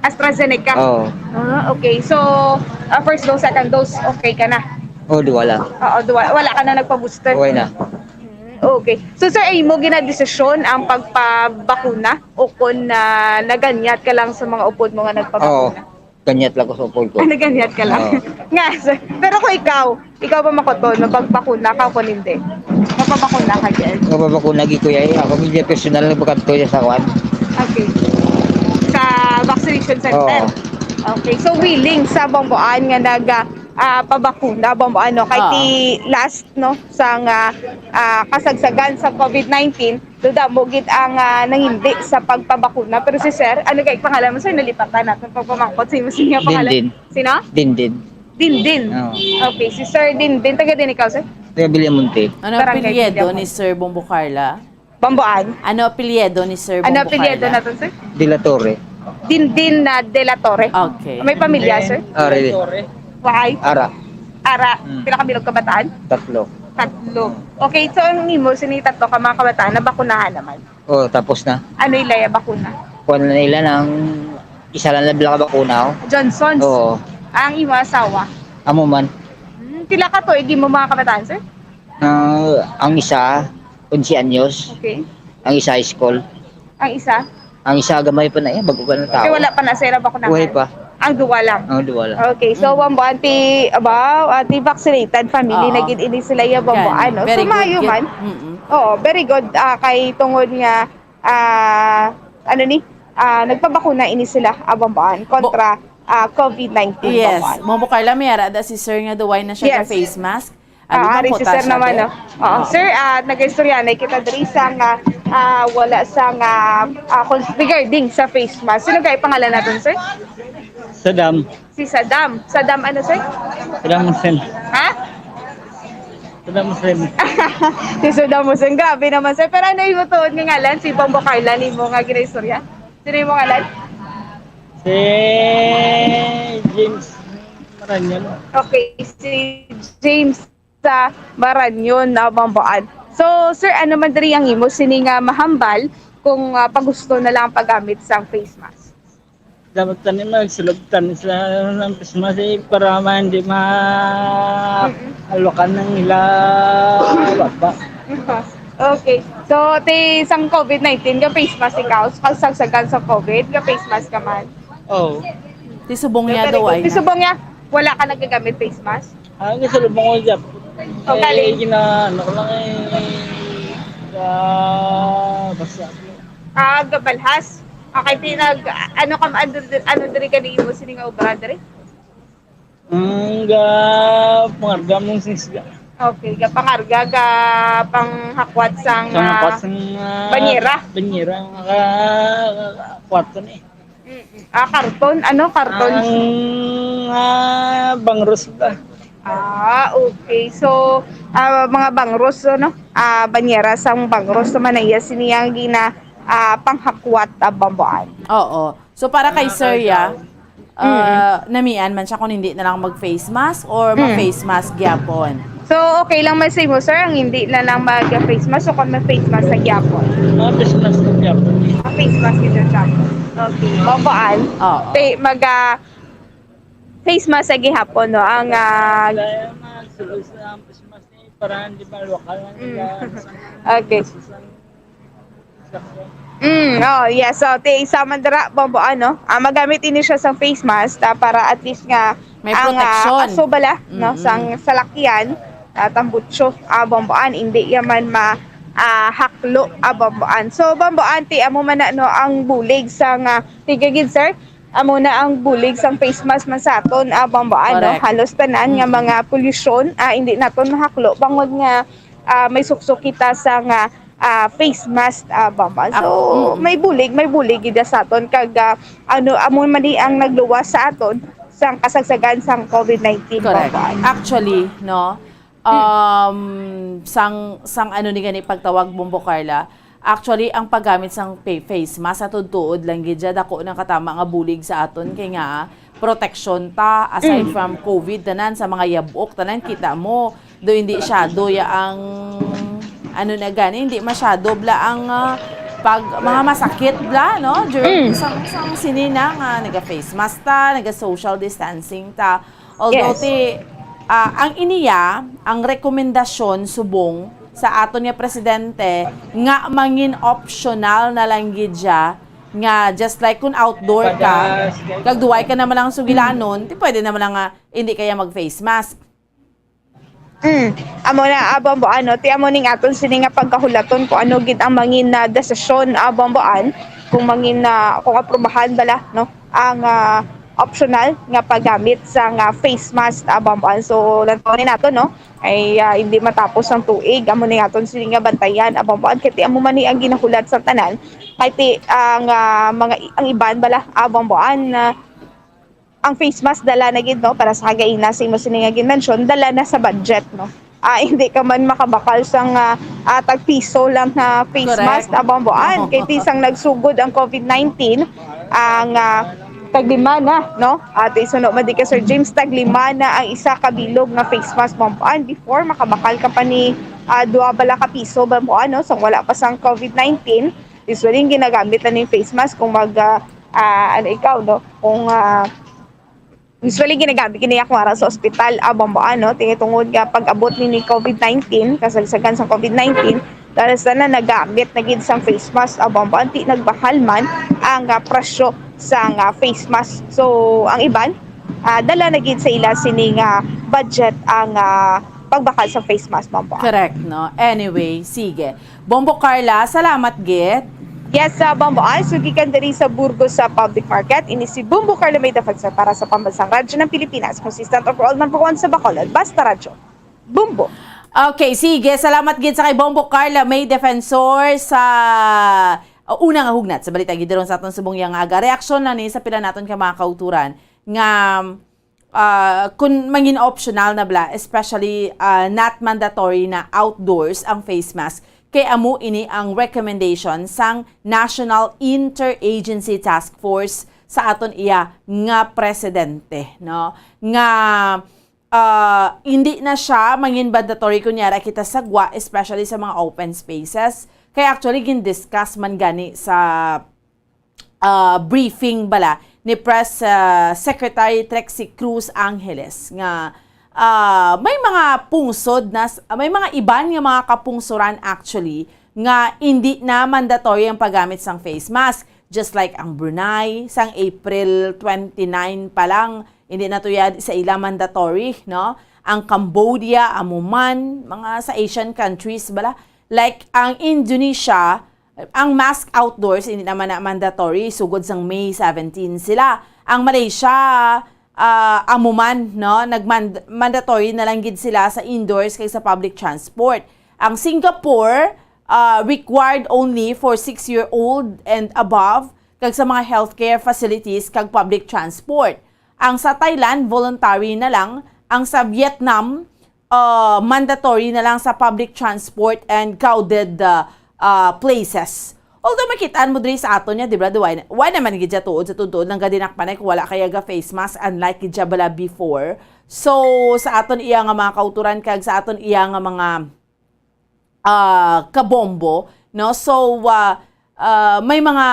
AstraZeneca? Oo. Okay. So, first dose, second dose, okay ka na? Oo, wala. Oo, wala ka na nagpa-booster? Okay na. Okay. So, sir, ay mo ginadesisyon ang pagpabakuna o kung naganyat ka lang sa mga upod mo nga nagpabakuna? Oo. Ganyat lang ko sa upod ko. Naganyat ka lang? Nga, sir. Pero kung ikaw ba makoton, magbakuna ka o kung hindi? Mapabakuna ka dyan? Mapabakuna gi kuya eh. Ako medyo personal na bakanto sa kwan. Okay. Sa vaccination center? Okay. So, willing sa Bambuan nga pabakuna Bambuan, no? Kahit last, no, sa kasagsagan sa COVID-19, duda mo gid ang nangindi sa pagpabakuna. Pero si sir, ano kay pangalan mo, sir? Nalipatan natin pagpamangkot sa imo siya pangalan. Dindin. Sino? Dindin. Dindin. Okay, si Sir Dindin. Taga din ikaw, sir? Taga Biliamonte. Ano apelyido ni Sir Bombo Carla? Bambuan. Ano apelyido ni Sir Bombo Carla? Ano apelyido natin, sir? De La Torre. Dindin na De La Torre. Okay. May pamilya, sir? Really. Why? Ara. Pila ka bilog kabataan? 3. Okay, so ang imo, sini 3 ka mga kabataan na bakunahan naman. Oh, tapos na. Ano ilaya bakuna? Kuha na nila ng isa lang na bilang bakuna. Johnson's? Oo. Ang imo asawa? Amo man. Pila ka to, mo mga kabataan, sir? Ang isa, 11 anyos. Okay. Ang isa high school. Ang isa? Ang isa gamay pa na yan, bago pa ng tao. Wala pa na, sir, bakunahan? Buhay pa. Ang duwa lang? Ang duwa lang. Okay, so anti-vaccinated family, naging ini sila yung bambuan, no? So, maayo man. Oo, very good. Kay tungod nga, nagpabakuna ini sila, bambuan, kontra COVID-19. Yes. Bambuan. Bombo Carla, may ara da si Sir nga duway na siya ka face mask. Ari si sir naman, no? Oo, sir, nag-istoryanay kita diri sa nga wala sa nga regarding sa face mask. Sino kay pangalan natin, sir? Saddam. Si Saddam. Saddam ano, sir? Saddam Hussein. Ha? Saddam Hussein. Si Saddam Hussein. Grabe naman, sir. Pero ano yung tuod nga ngalan? Si Bombo Carla, ni mo nga gina-istorya? Sino yung ngalan? Si James Maranyon. Okay, si James sa Maranyon na bambuan. So, sir, ano man diri ang imo sini nga mahambal kung pagusto na lang paggamit sa face mask? Dapat tanin magsulubtan sa ng Christmas para man hindi ma-alokan ng ila baba. Okay. So, sang COVID-19 nga face mask ikaw, kasagsagan sa COVID, nga face mask ka man. Oh. Tisubong niya daw ay. Tisubong niya, wala ka nagagamit face mask? Salubong ko dyan. Okay. Ano ko lang basta. Gabalhas. Okay, ano diri ka ni imo sini nga obra diri? Pangarga mong sisga. Okay, pangarga panghakwat sang banyera. Banyera kwarto ni. Karton, ano karton? Bangros ba? Okay. So, mga bangros, no? Banyera sang bangros naman na iya siniyang gina panghakwat bambuan. Oo. So, para kay Sir Ya, namian man siya kung hindi na lang mag-face mask or mag-face mask gyapon. So, okay lang man sa mo, sir, ang hindi na lang mag-face mask o kung mag-face mask sa gyapon? Face mask sa gyapon. Face mask sa gyapon. Okay. Bambuan. Face mask sa gihapon, no? Ang para hindi malwakal lang nila. Okay. Yes. So, isa man dira bambuan, no? Magamit ini siya sa face mask para at least nga may protection. Aso bala, no? Sang salakyan, tambutso, bambuan, hindi yaman haklo bambuan. So, bambuan, amo man na, no, ang bulig sang tigagid, sir. Amo na ang bulig sang face mask man sa aton bambuan, no? Halos tanan nga mga pollution hindi naton mahaklo bangod nga may suksok kita sa nga face mask bambuan. So may bulig gid sa aton kag amo man di ang nagluwas sa aton sang kasagsagan sang COVID-19 bambuan. Actually, no, sang ano ni gani pagtawag Bombo Carla. Actually, ang paggamit sang face mask sa tuod lang gid dako ng katama nga bulig sa aton kay nga protection ta aside from COVID tanan sa mga yabok tanan kita mo do hindi masyado ya ang ano na gani hindi masyado bla ang pag mga masakit bla no during sang sinina nga naga face mask ta naga social distancing ta although ang iniya ang rekomendasyon subong sa aton nga presidente nga mangin optional na lang gid siya nga just like kung outdoor ka kag duway ka naman lang sugilanon ti pwede naman lang nga hindi kaya mag face mask. Amo na abamboan no ti amo ning aton sini nga pagkahulaton kung ano gid ang mangin na desisyon abamboan kung mangin na kung aprobahan bala no ang optional nga paggamit sa face mask abamboan. So lantaw nato no ay hindi matapos ang tuig amo ning aton sini nga bantayan abamboan kay ti amo man ni ang ginahulat sa tanan kay ti ang ang iban bala abamboan ang face mask dala na gid no para sa kagaina sa imo sini nga ginmention dala na sa budget no. Hindi ka man makabakal sang tag-piso lang na face mask abamboan kay ti sang nagsugod ang COVID-19 ang taglima na no at isuno madi ka Sir James taglima na ang isa ka bilog nga face mask bamboan before makabakal ka pa ni 2 bala ka piso bamboan no so wala pa sang COVID-19 usually ginagamit na ning face mask kung mag ano ikaw no kung usually ginagamit kini ako ara sa ospital bamboan no tingitungod nga pag-abot ni COVID-19 kasalsagan sa COVID-19 dahil sana nagamit na gid sang face mask bamboan ti nagbahal man ang presyo sa face mask. So ang iban dala na gid sa ila sini nga budget ang pagbakal sa face mask bamboan. Correct no. Anyway, sige. Bombo Carla, salamat gid. Yes, bamboan sugikan diri sa Burgos sa Public Market ini si Bombo Carla may defensa para sa pambansang radyo ng Pilipinas, consistent overall number 1 sa Bacolod, basta radyo. Bumbo. Okay, sige. Salamat gid sa kay Bombo Carla may defensor sa una nga hugnat sa balita gideron sa aton subong yang aga reaksyon na ni sa pila naton ka mga kauturan nga kung mangin optional na bla especially not mandatory na outdoors ang face mask kay amo ini ang recommendation sang National Interagency Task Force sa aton iya nga presidente no nga hindi na siya mangin mandatory kunyara kita sagwa especially sa mga open spaces. Kaya actually, gin-discuss man gani sa briefing bala ni Press Secretary Trexie Cruz Angeles nga may mga pungsod na, may mga iban nga mga kapungsuran actually nga hindi na mandatory ang paggamit sang face mask. Just like ang Brunei, sang April 29 pa lang, hindi na to yan sa ilang mandatory, no? Ang Cambodia, Amuman, mga sa Asian countries bala. Like ang Indonesia, ang mask outdoors hindi naman na mandatory, sugod sang May 17 sila. Ang Malaysia, amuman no, mandatory na lang gid sila sa indoors kay sa public transport. Ang Singapore, required only for 6-year-old and above kag sa mga healthcare facilities kag public transport. Ang sa Thailand, voluntary na lang. Ang sa Vietnam, mandatory na lang sa public transport and crowded places. Although makitaan mo diri sa aton niya, di ba? Why naman gidya tuod sa tuod ng gadinak panay kung wala kaya ga face mask unlike gidya bala before. So sa aton iya nga mga kauturan kag sa aton iya nga mga kabombo, no? So may mga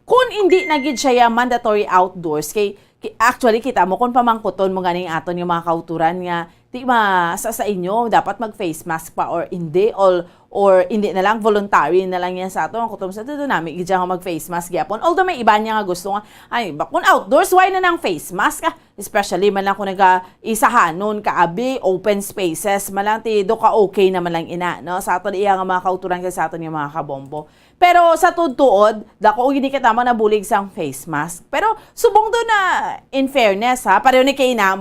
kung hindi na gid siya mandatory outdoors kay actually kita mo kung pamangkuton mo ganing aton yung mga kauturan nga di ba sa inyo dapat mag face mask pa or hindi or hindi na lang voluntary na lang yan sa ato ang kutom sa dito namin gidya nga mag face mask gyapon although may iba niya nga gusto nga ay bakun outdoors why na nang face mask especially man lang kung nag-isahanon kaabi open spaces man lang ti do ka okay naman lang ina no sa aton iya nga mga kauturan kay sa aton yung mga kabombo. Pero sa tuod dako gini katama na bulig sang face mask. Pero subong do na in fairness ha, pareho ni kay na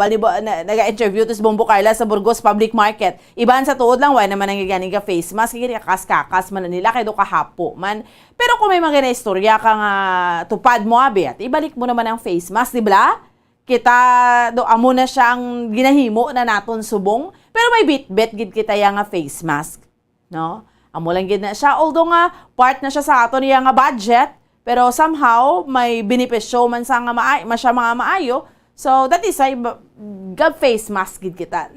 naga-interview tis Bombo Carla sa Burgos Public Market. Iban sa tuod lang why naman ang gani ka face mask gini kakas man nila kay do kahapo man. Pero kung may mga istorya ka nga tupad mo abi at ibalik mo naman ang face mask, di ba? Kita do amo na siyang ginahimo na naton subong Pero may bit-bit gid kita yang nga face mask, no? Amo lang gid na siya, although nga part na siya sa ato niya nga budget, pero somehow may benepisyo man sa nga masya mga maayo. So that is why gab face mask gid kita.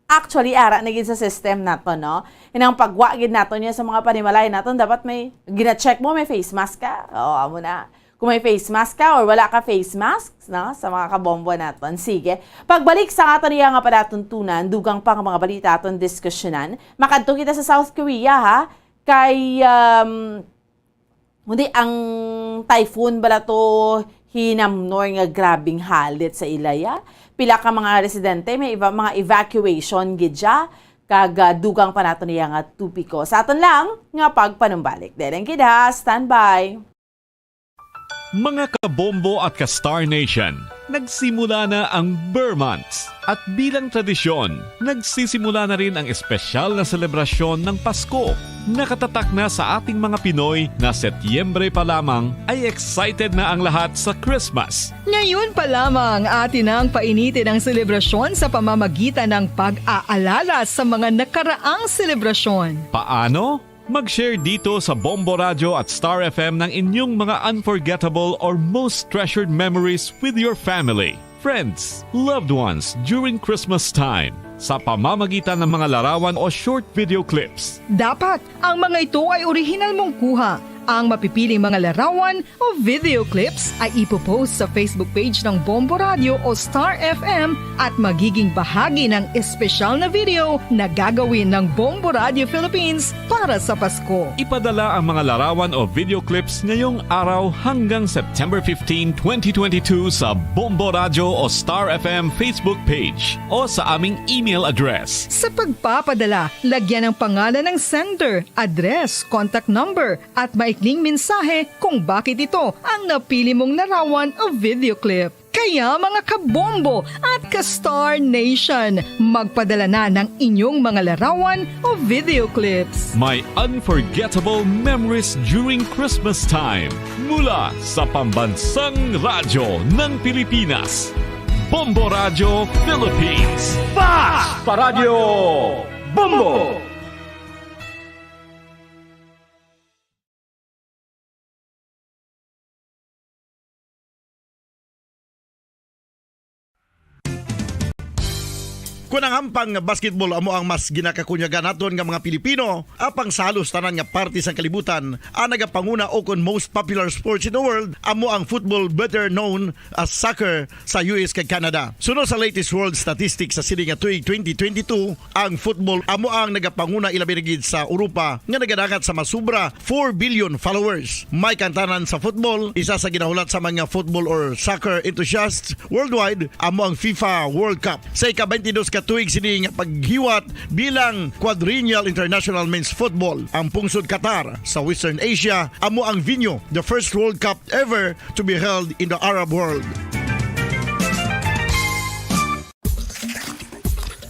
Actually ara na gid sa system nato, no? Inang pagwa gid nato niya sa mga panimalay naton, dapat may gina-check mo may face mask ka. Oo, amo na. Kung may face mask ka or wala ka face mask, no, sa mga kabombo naton. Sige. Pagbalik sa ato niya nga padatuntunan, dugang pa nga mga balita aton diskusyonan, makadto kita sa South Korea, ha? Kay hindi ang typhoon bala to hinamnor nga grabing halit sa ilaya. Pila ka mga residente may mga evacuation gidya kag dugang pa nato niya nga tupiko. Sa aton lang nga pagpanumbalik. Deren kida, standby. Mga kabombo at ka-Star Nation, nagsimula na ang Burr Months. At bilang tradisyon, nagsisimula na rin ang espesyal na selebrasyon ng Pasko. Nakatatak na sa ating mga Pinoy na Setyembre pa lamang ay excited na ang lahat sa Christmas. Ngayon pa lamang atin ang painitin ang selebrasyon sa pamamagitan ng pag-aalala sa mga nakaraang selebrasyon. Paano? Mag-share dito sa Bombo Radio at Star FM ng inyong mga unforgettable or most treasured memories with your family, friends, loved ones during Christmas time sa pamamagitan ng mga larawan o short video clips. Dapat ang mga ito ay original mong kuha. Ang mapipiling mga larawan o video clips ay ipopost sa Facebook page ng Bombo Radio o Star FM at magiging bahagi ng espesyal na video na gagawin ng Bombo Radio Philippines para sa Pasko. Ipadala ang mga larawan o video clips ngayong araw hanggang September 15, 2022 sa Bombo Radio o Star FM Facebook page o sa aming email address. Sa pagpapadala, lagyan ng pangalan ng sender, address, contact number at maikling mensahe kung bakit ito ang napili mong larawan o video clip. Kaya mga kabombo at ka-Star Nation, magpadala na ng inyong mga larawan o video clips. May unforgettable memories during Christmas time mula sa Pambansang Radyo ng Pilipinas. Bombo Radio Philippines. Fast Paradio Bombo! Kung ang hampang basketball amo ang mas ginakakunyagan naton nga mga Pilipino, apang sa halos tanan nga parte sang kalibutan, ang nagapanguna o kon most popular sports in the world, amo ang football, better known as soccer sa US kag Canada. Sunod sa latest world statistics sa sining nga tuig 2022, ang football amo ang nagapanguna ilabi na gid sa Europa nga nagadagat sa masubra 4 billion followers. May kantanan sa football, isa sa ginahulat sa mga football or soccer enthusiasts worldwide, amo ang FIFA World Cup. Sa ika-22 ka tuig sini nga paghiwat bilang Quadrennial International Men's Football. Ang pungsod Qatar sa Western Asia amo ang venue, the first World Cup ever to be held in the Arab world.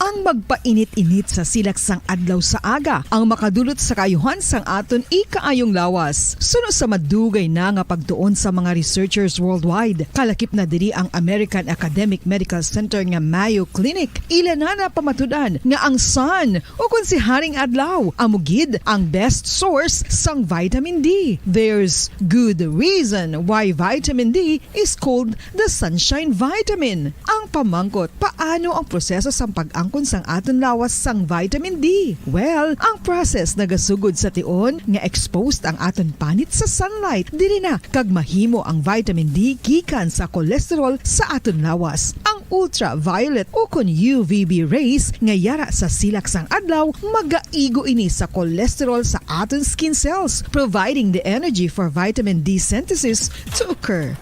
Ang magpainit-init sa silaksang adlaw sa aga ang makadulot sa kayuhan sang aton ikaayong lawas. Sunod sa madugay na nga pagtuon sa mga researchers worldwide, kalakip na diri ang American Academic Medical Center nga Mayo Clinic. Ila na pamatudan nga ang sun o kung si haring adlaw amugid ang best source sang vitamin D. There's good reason why vitamin D is called the sunshine vitamin. Ang pamangkot, paano ang proseso sang pag-angkon sang aton lawas sang vitamin D? Well, ang process nagasugod sa tion nga exposed ang aton panit sa sunlight dili na kag mahimo ang vitamin D gikan sa cholesterol sa aton lawas. Ang ultraviolet o kon UVB rays nga yara sa silak sang adlaw magaigo ini sa cholesterol sa aton skin cells, providing the energy for vitamin D synthesis to occur.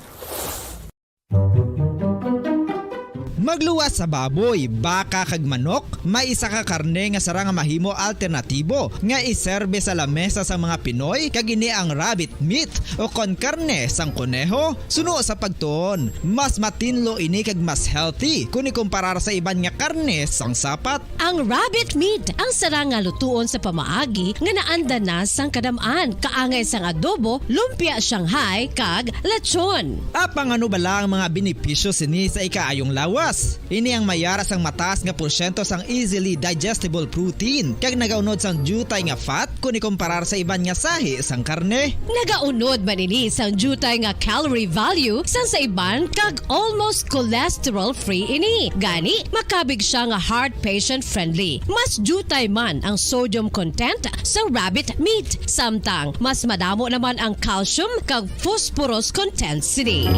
Magluwas sa baboy, baka kag manok, may isa ka karne nga sarang mahimo alternatibo nga iserbe sa lamesa sa mga Pinoy kag ini ang rabbit meat o kon karne sang kuneho. Suno sa pagtuon, mas matinlo ini kag mas healthy kung ikumparar sa iban nga karne sang sapat. Ang rabbit meat ang sarang nga lutuon sa pamaagi nga naanda na sang kadamaan, kaangay sang adobo, lumpia Shanghai kag lechon. Apang ano bala ang mga benepisyo sini sa ikaayong lawas? Plus, ini ang mayara sang mataas nga porsyento sang easily digestible protein kag nagaunod sang jutay nga fat kung ikumparar sa iban nga sahi sang karne. Nagaunod man ini sang jutay nga calorie value sang sa iban kag almost cholesterol-free ini. Gani, makabig siya nga heart patient friendly. Mas jutay man ang sodium content sa rabbit meat. Samtang, mas madamo naman ang calcium kag phosphorus content sini.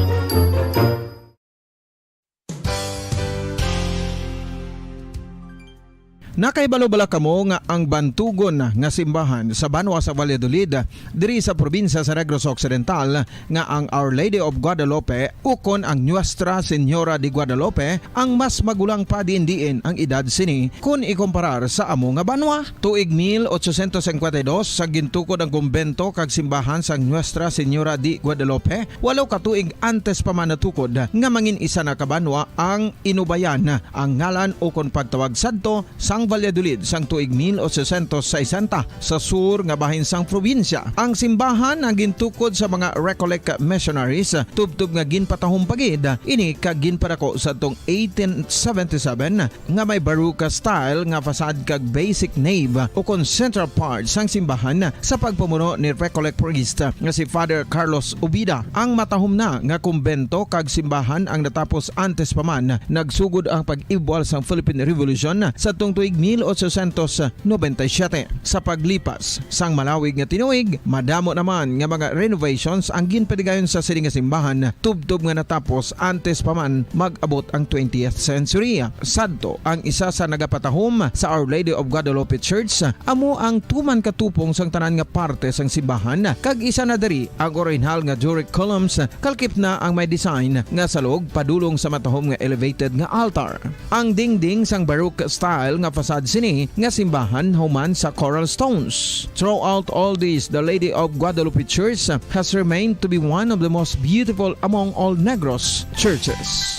Nakaibalo-bala kamo nga ang bantugon nga simbahan sa Banwa sa Valladolid diri sa probinsya sa Negros Occidental nga ang Our Lady of Guadalupe ukon ang Nuestra Señora de Guadalupe ang mas magulang pa diin ang edad sini kung ikumparar sa amo nga banwa. Tuig 1852 sa gintukod ang kumbento kag simbahan sa Nuestra Señora de Guadalupe, walo ka tuig antes pa man natukod nga mangin isa na kabanwa ang inubayan ang ngalan ukon pagtawag sadto sang Valladolid sang tuig 1860 sa sur nga bahin sang probinsya. Ang simbahan ang gintukod sa mga Recollect missionaries tubtub nga ginpatahong pagid ini kag ginpadako sa tong 1877 nga may baroque style nga fasad kag basic nave ukon central part sang simbahan sa pagpamuno ni Recollect priest nga si Father Carlos Ubida. Ang matahom na nga kumbento kag simbahan ang natapos antes pa man nagsugod ang pag-ibwal sang Philippine Revolution sa tong tuig 1897. Sa paglipas sang malawig nga tinuig, madamo naman nga mga renovations ang ginpadigayon sa sining nga simbahan tubtob nga natapos antes pa man mag-abot ang 20th century. Sadto ang isa sa nagapatahom sa Our Lady of Guadalupe Church amo ang tuman katupong sang tanan nga parte sang simbahan kag isa na diri ang original nga Doric columns kalkip na ang may design nga salog padulong sa matahom nga elevated nga altar. Ang dingding sang baroque style nga fasad sini nga simbahan human sa coral stones. Throughout all this, the Lady of Guadalupe Church has remained to be one of the most beautiful among all Negros churches.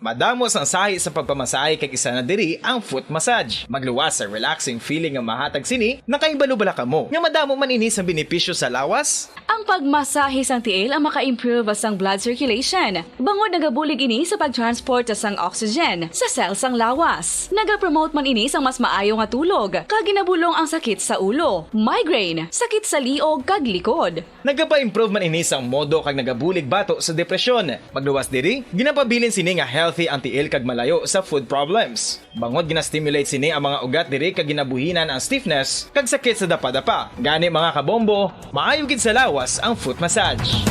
Madamo sang sahi sa pagpamasahe kag isa na diri ang foot massage. Magluwas sa relaxing feeling nga mahatag sini, nakaibalo-bala kamo. Nga madamo man ini sa benepisyo sa lawas. Ang pagmasahe sang tiil ang maka-improve sang blood circulation. Bangod nagabulig ini sa pagtransport sang oxygen sa cell sang lawas. Nagapromote man ini sang mas maayo nga tulog, kag ginabulong ang sakit sa ulo, migraine, sakit sa liog kag likod. Nagapa-improve man ini sang modo kag nagabulig bato sa depresyon. Magluwas diri, ginapabilin sini nga healthy ang tiil kag malayo sa food problems. Bangod gina-stimulate sini ang mga ugat diri kag ginabuhinan ang stiffness kag sakit sa dapa-dapa. Gani mga kabombo, maayo gid sa lawas ang foot massage.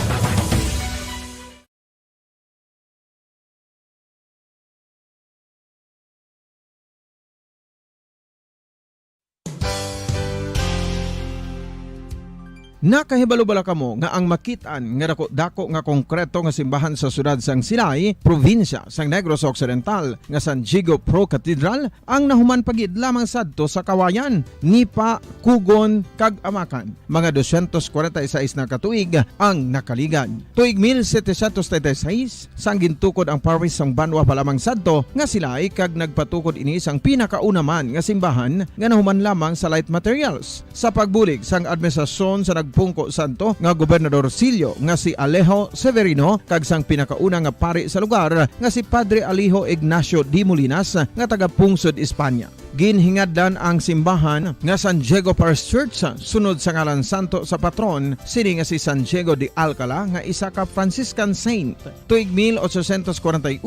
Nakahibalo-bala kamo nga ang makitaan nga dako nga konkreto nga simbahan sa sudad sang Silay, probinsya sang Negros Occidental nga San Diego Pro Cathedral ang nahuman pagid lamang sadto sa Kawayan, Nipa, Kugon kag Amakan. Mga 246 na katuig ang nakaligan. Tuig 1736 sang gintukod ang parish sang Banwa pa lamang sadto nga Silay kag nagpatukod ini sang pinakauna man nga simbahan nga nahuman lamang sa light materials. Sa pagbulig sang administrasyon sa Pungko Santo nga Gobernador Silio nga si Alejo Severino kag sang pinakauna nga pari sa lugar nga si Padre Alijo Ignacio de Molinas nga taga Pungsod, Espanya. Ginhingad-dan ang simbahan nga San Diego Parish Church sunod sa ngalan santo sa patron sini nga si San Diego de Alcala nga isa ka Franciscan saint. Tuig 1841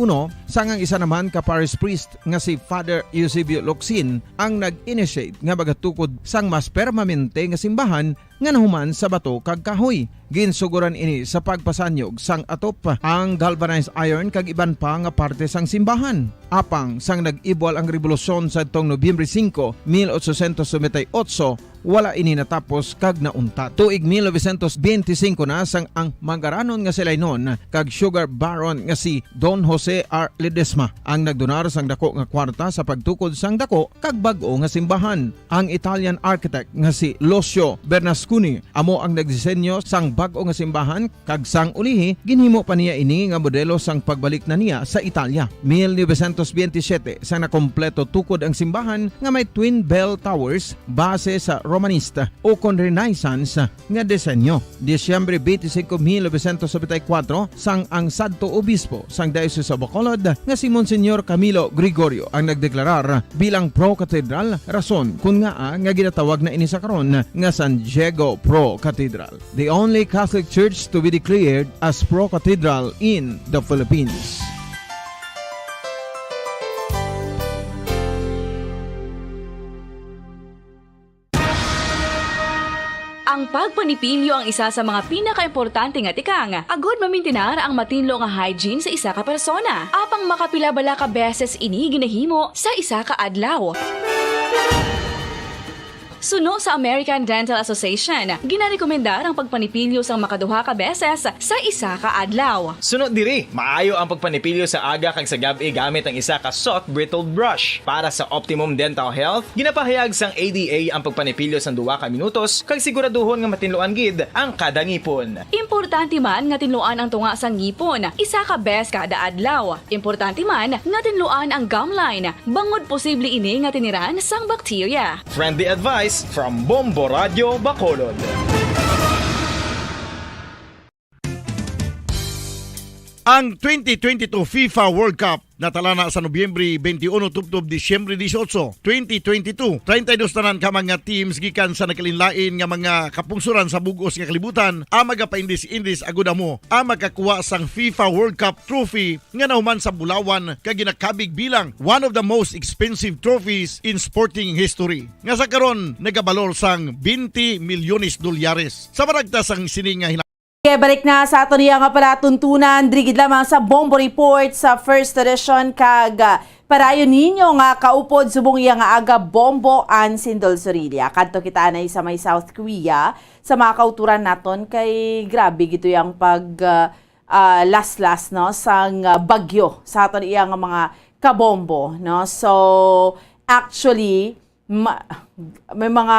sangang isa naman ka parish priest nga si Father Eusebio Locsin ang nag-initiate nga bagatukod sang mas permanente nga simbahan nga nahuman sa bato kag kahoy. Ginsuguran ini sa pagpasanyog sang atop ang galvanized iron kag iban pa nga parte sang simbahan. Apang sang nag-ibwal ang revolusyon sa tong Nobyembre 5, 1898, wala ini natapos kag naunta. Tuig 1925 na sang ang mangaranon nga silay noon kag sugar baron nga si Don Jose R. Ledesma ang nagdonar sang dako nga kwarta sa pagtukod sang dako kag bag-o nga simbahan. Ang Italian architect nga si Lucio Bernasconi amo ang nagdisenyo sang bag-o nga simbahan kag sang ulihi ginhimo pa niya ini nga modelo sang pagbalik na niya sa Italia. 1927 sang nakompleto tukod ang simbahan nga may twin bell towers base sa Romanista o kon Renaissance nga disenyo. Disyembre 25, 1974 sang ang sadto obispo sang Diocese of Bacolod nga si Monsignor Camilo Gregorio ang nagdeklarar bilang pro-cathedral, rason kung nga ginatawag na ini sa karon nga San Diego Pro-Cathedral, the only Catholic Church to be declared as pro-cathedral in the Philippines. Ang pagpanipilyo ang isa sa mga pinaka-importante nga tikang. Agod mamintinar ang matinlo nga hygiene sa isa ka persona. Apang makapilabala ka beses ini ginahimo sa isa ka adlaw. Suno sa American Dental Association, ginarekomendar ang pagpanipilyo sang makaduha ka beses sa isa ka adlaw. Sunod diri, maayo ang pagpanipilyo sa aga kag sa gabi gamit ang isa ka soft brittle brush. Para sa optimum dental health, ginapahayag sang ADA ang pagpanipilyo sang 2 ka minutos kag siguraduhon nga matinloan gid ang kada ngipon. Importante man nga tinluan ang tunga sang ngipon, isa ka bes kada adlaw. Importante man nga tinluan ang gum line, bangod posible ini nga tiniran sang bakterya. Friendly advice from Bombo Radio Bacolod. Ang 2022 FIFA World Cup natala na sa Nobyembre 21 tubtob Disyembre 18, 2022. 32 tanan ka mga teams gikan sa nakalinlain nga mga kapungsuran sa bugos nga kalibutan ang magapaindis-indis agud mo ang makakuha sang FIFA World Cup trophy nga nahuman sa Bulawan kag ginakabig bilang one of the most expensive trophies in sporting history. Nga sa karon nagabalor sang 20 milyones dolyares. Sa baragta sang sining nga Okay, balik na sa ato niya nga pala tuntunan, drigid lamang sa Bombo Report sa first edition kag parayon ninyo nga kaupod subong iya nga aga Bombo and Sindol Sorilla. Kadto kita anay sa may South Korea sa mga kauturan naton kay grabe gito yang pag last no sang bagyo sa aton iya nga mga kabombo no. So actually may mga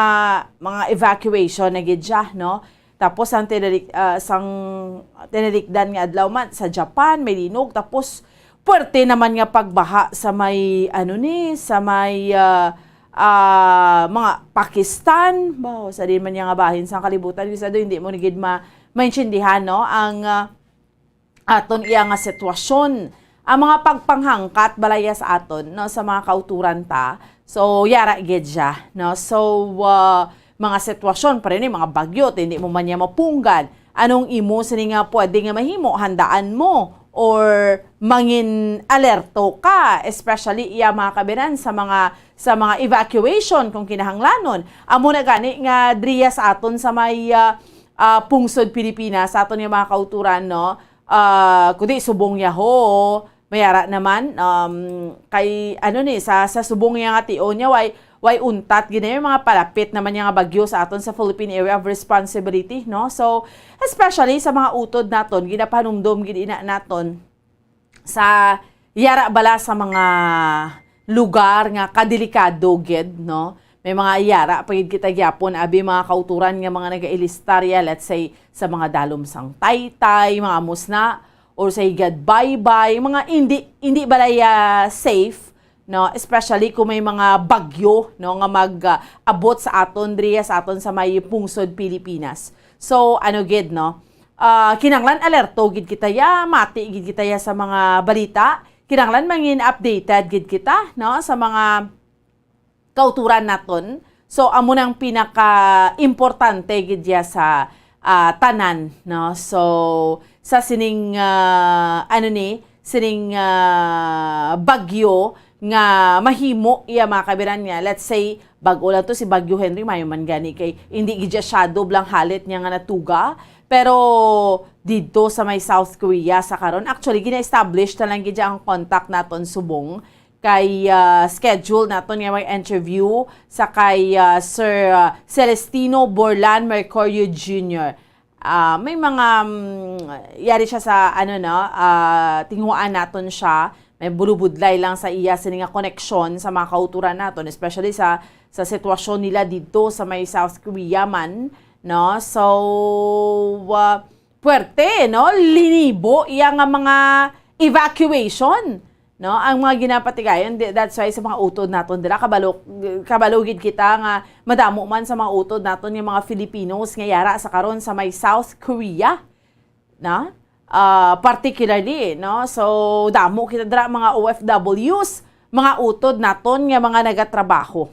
evacuation na gid siya no. Tapos ang tinirikdan nga adlaw man sa Japan may linog, tapos puwerte naman nga pagbaha sa may sa may mga Pakistan, sa din man nga bahin sa kalibutan bisa do hindi mo nigid maintindihan no ang aton iya nga sitwasyon, ang mga pagpanghangkat balaya sa aton no sa mga kauturan ta. So yara gid siya no. So mga sitwasyon pa rin, mga bagyo, hindi mo man niya mapunggan. Anong imo sini nga pwede nga mahimo, handaan mo or mangin alerto ka, especially iya mga kabiran sa mga evacuation kung kinahanglanon. Amo na gani nga driya sa aton sa may pungsod Pilipinas, sa aton yung mga kauturan no. Kundi subong yaho, mayara naman kay sa subong niya nga tio niya way untat gina yung mga palapit naman yung mga bagyo sa aton sa Philippine Area of Responsibility no. So especially sa mga utod naton ginapanumdom gid ina naton sa yara bala sa mga lugar nga kadelikado gid no. May mga yara pagid kita gyapon abi mga kauturan nga mga nagailistarya, let's say sa mga dalom sang Taytay, mga musna or sa higad baybay, mga hindi balaya safe no, especially kung may mga bagyo no nga mag-abot sa aton driya sa aton sa may pungsod Pilipinas. So gid no, kinanglan alerto gid kita ya, mati gid kita ya sa mga balita, kinanglan mangin updated gid kita no sa mga kauturan naton. So amo nang pinaka importante gid ya sa tanan no. So sa sining bagyo nga mahimo iya mga kabiran niya. Let's say bago lang to si Bagyo Henry, mayo man gani kay hindi gidya shadow blang halit niya nga natuga. Pero dito sa may South Korea sa karon actually gina-establish na lang gidya ang contact naton subong kay schedule naton nga may interview sa kay Sir Celestino Borlan Mercurio Jr. May mga yari siya sa tinguan naton siya. May bulubudlay lang sa iya sa nga connection sa mga kauturan naton, especially sa sitwasyon nila dito sa may South Korea man no. So puwerte no, linibo iya nga mga evacuation no, ang mga ginapatigayon, that's why sa mga utod naton dira kabalugid kita nga madamo man sa mga utod naton yung mga Filipinos nga yara sa karon sa may South Korea, na particularly, no, so damo kita dira mga OFWs, mga utod naton nga mga nagatrabaho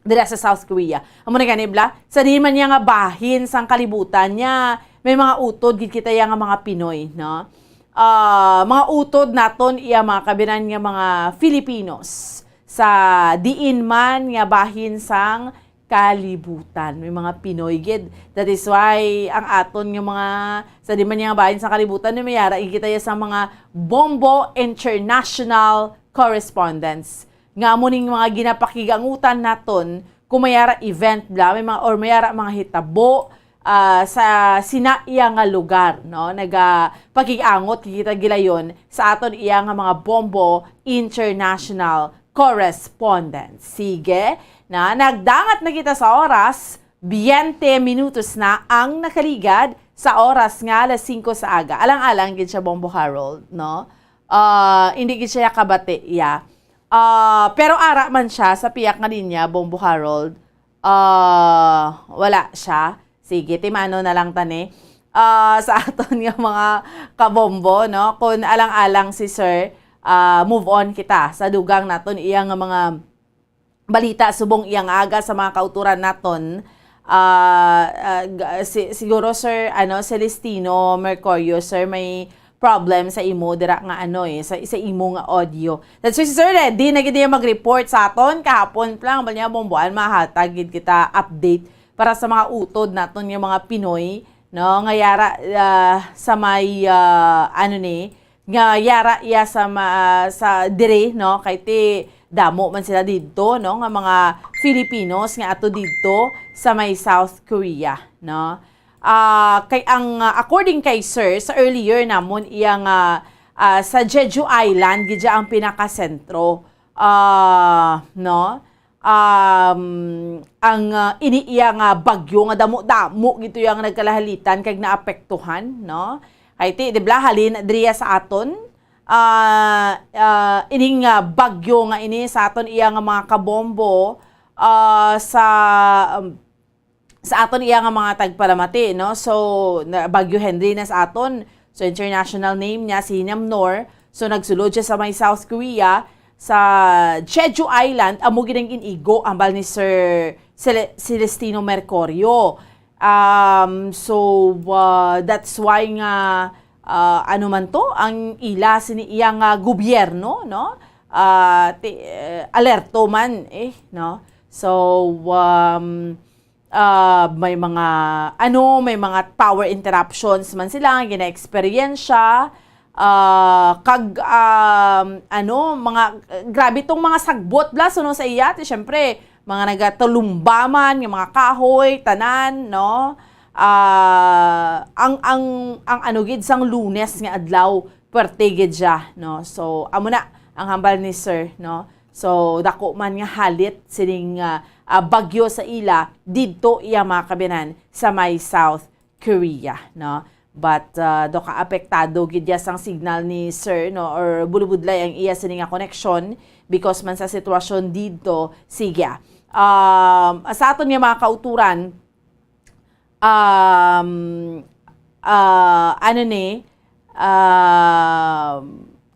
dira sa South Korea. Amo na ganibla, sa di man niya nga bahin sang kalibutan niya, may mga utod gid kita yang mga Pinoy, no. Mga utod naton iya mga kabinan nga mga Filipinos sa diin man nga bahin sang kalibutan. May mga Pinoy gid. That is why ang aton nga mga sa di man nga bahin sang kalibutan ni mayara ikita ya sa mga Bombo International Correspondents. Nga mo ning mga ginapakigangutan naton kung mayara event bla may mga or mayara mga hitabo sa sinaiya nga lugar, no, nagapag-iangot kita gilayon sa aton iya nga mga Bombo International Correspondents. Sige, na nagdangat na kita sa oras, 20 minutos na ang nakaligad sa oras nga alas 5 sa aga. Alang-alang gid siya Bombo Harold, no? Hindi gid siya kabate iya. Pero ara man siya sa piyak nga linya Bombo Harold. Wala siya. Sige, timano na lang tani. Sa aton yung mga kabombo, no? Kung alang-alang si Sir, move on kita sa dugang naton iyang mga balita subong iyang aga sa mga kauturan naton. Siguro Sir Celestino Mercurio, Sir, may problem sa imo dira nga sa imo nga audio. That's why si Sir ready na gid mag-report sa aton kahapon lang balnya bomboan mahatag gid kita update para sa mga utod naton yung mga Pinoy, no, nga yara sa may nga yara iya sa dire, no, kay ti damo man sila dito, no, nga mga Filipinos nga ato dito sa may South Korea, no. Kay ang according kay Sir sa earlier namon iyang sa Jeju Island gidya ang pinakasentro, no. Ang iniiya nga bagyo nga damo-damo gito yang nagkalahalitan kag naapektuhan, no. Kay ti dibla halin driya sa aton ining bagyo nga ini sa aton iya nga mga kabombo sa aton iya nga mga tagpalamati, no. So bagyo Henry na sa aton, so international name niya si Namnor. So nagsulod siya sa may South Korea sa Jeju Island, amo ginang inigo ambal ni Sir Celestino Mercurio. That's why nga man to ang ila siniyang gobyerno, no, alerto man no. So may mga power interruptions man sila gina-experiensya. Mga grabe tong mga sagbot bla suno sa iya, syempre mga nagatulumbaman yung mga kahoy tanan, no. Ang gid sang Lunes nga adlaw pertigid siya, no. So amo na ang hambal ni Sir, no. So dako man nga halit sining bagyo sa ila didto iya mga kabinan sa may South Korea, no. But do ka apektado gid sang signal ni Sir, no, or bulubudlay ang iya sining connection because man sa sitwasyon dito sige. Sa aton nga mga kauturan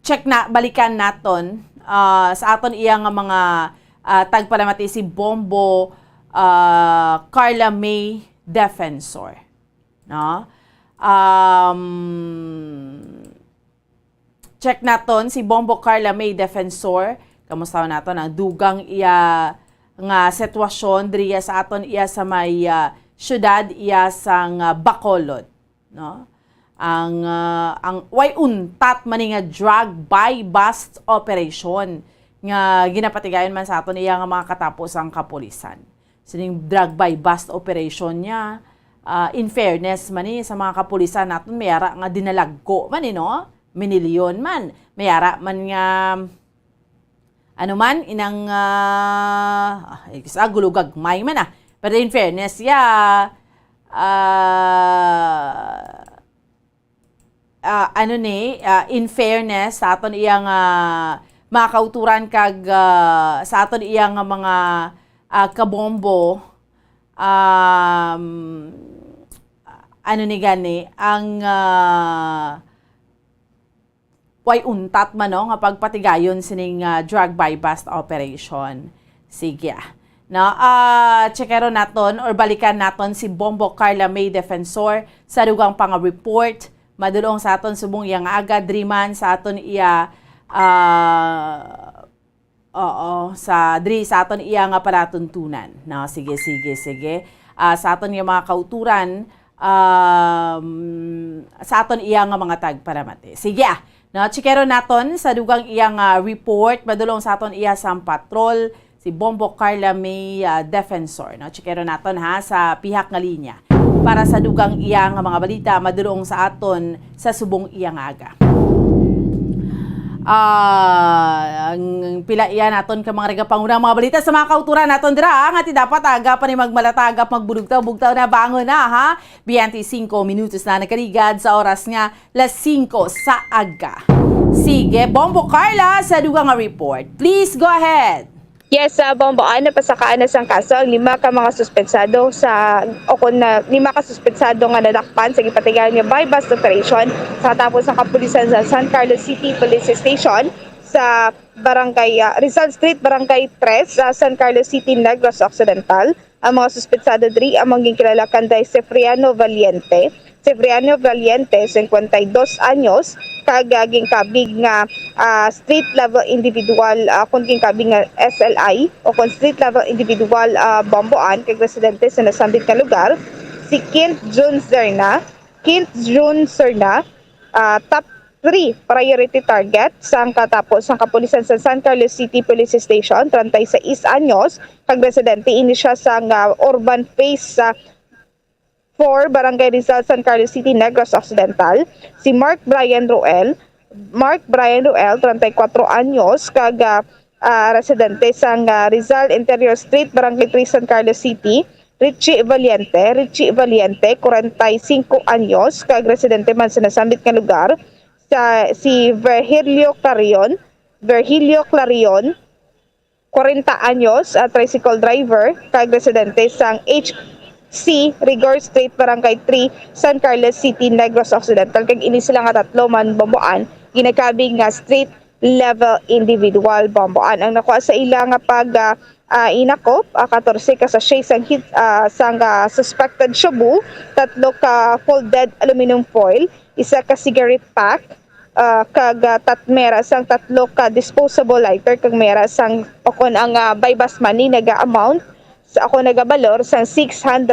check na balikan naton sa aton iya nga mga tagpalamati si Bombo Carla May Defensor, no. Check naton si Bombo Carla May Defensor, kamusta naton ang dugang iya nga sitwasyon driya sa aton iya sa may syudad iya sang Bacolod, no. Ang way untat man nga drug by bust operation nga ginapatigayon man sa aton iya nga mga katapos ang kapulisan. Sining drug by bust operation niya, in fairness man sa mga kapulisan naton mayara nga dinalagko man no, minilyon man, mayara man nga inang gulugagmay man pero in fairness in fairness sa aton iyang mga kauturan kag sa aton iyang mga kabombo, ang way untat man no, nga pagpatigayon sining drug buy-bust operation. Sige. No, checkero naton or balikan naton si Bombo Carla May Defensor sa dugang pang-report. Madulong sa aton subong iyang aga driman sa aton iya sa aton iya nga palatuntunan. No, sige. Sa aton yung mga kauturan, sa aton iya nga mga tagparamate. Sige. No, checkero naton sa dugang iyang report, madulong sa aton iya sa patrol si Bombo Carla May Defensor. No, checkero naton ha sa pihak nga linya para sa dugang iyang mga balita madulong sa aton sa subong iyang aga. Ang pila iya naton ka mga regapangunang mga balita sa mga kauturan naton dira nga ti dapat aga pa ni magmalatagap magbulugtaw na bangon na ha. 25 minutos na nakarigad sa oras nga 5 sa aga. Sige, Bombo Carla sa dugang nga report. Please go ahead. Yes, sa Bomboan, napasakaan na sang kaso ang 5 ka mga suspensado nga nadakpan sa gipatigayon nga buy-bust operation sa tapos sa kapulisan sa San Carlos City Police Station sa Barangay Rizal Street, Barangay 3 sa San Carlos City, Negros Occidental. Ang mga suspensado diri ang maging kilala kanday Cipriano Valiente. Cipriano Valiente, 52 anyos, kagaging kabig nga street level individual kung kabig nga SLI o kung street level individual Bomboan kag residente sa nasambit nga lugar. Si Kint June Serna, top 3 priority target sang katapos sang kapulisan sa San Carlos City Police Station, 36 anyos, kag residente ini siya sa urban phase sa 4 Barangay Rizal, San Carlos City, Negros Occidental. Si Mark Brian Roel, 34 anyos, kag residente sa Rizal Interior Street, Barangay 3, San Carlos City. Richie Valiente, 45 anyos, kag residente man sa nasambit nga lugar. Si Virgilio Clarion, 40 anyos, tricycle driver, kag residente sang HC Rigor Street, Barangay 3, San Carlos City, Negros Occidental. Kag ini sila nga tatlo man Bomboan, ginakabig nga street level individual Bomboan. Ang nakuha sa ila nga pag inakop, 14 ka sachet sang suspected shabu, 3 ka folded aluminum foil, 1 ka cigarette pack, kag mera sang 3 ka disposable lighter, kag mera sang okon ang buy-bust money naga-amount sa ako nagabalor sang 600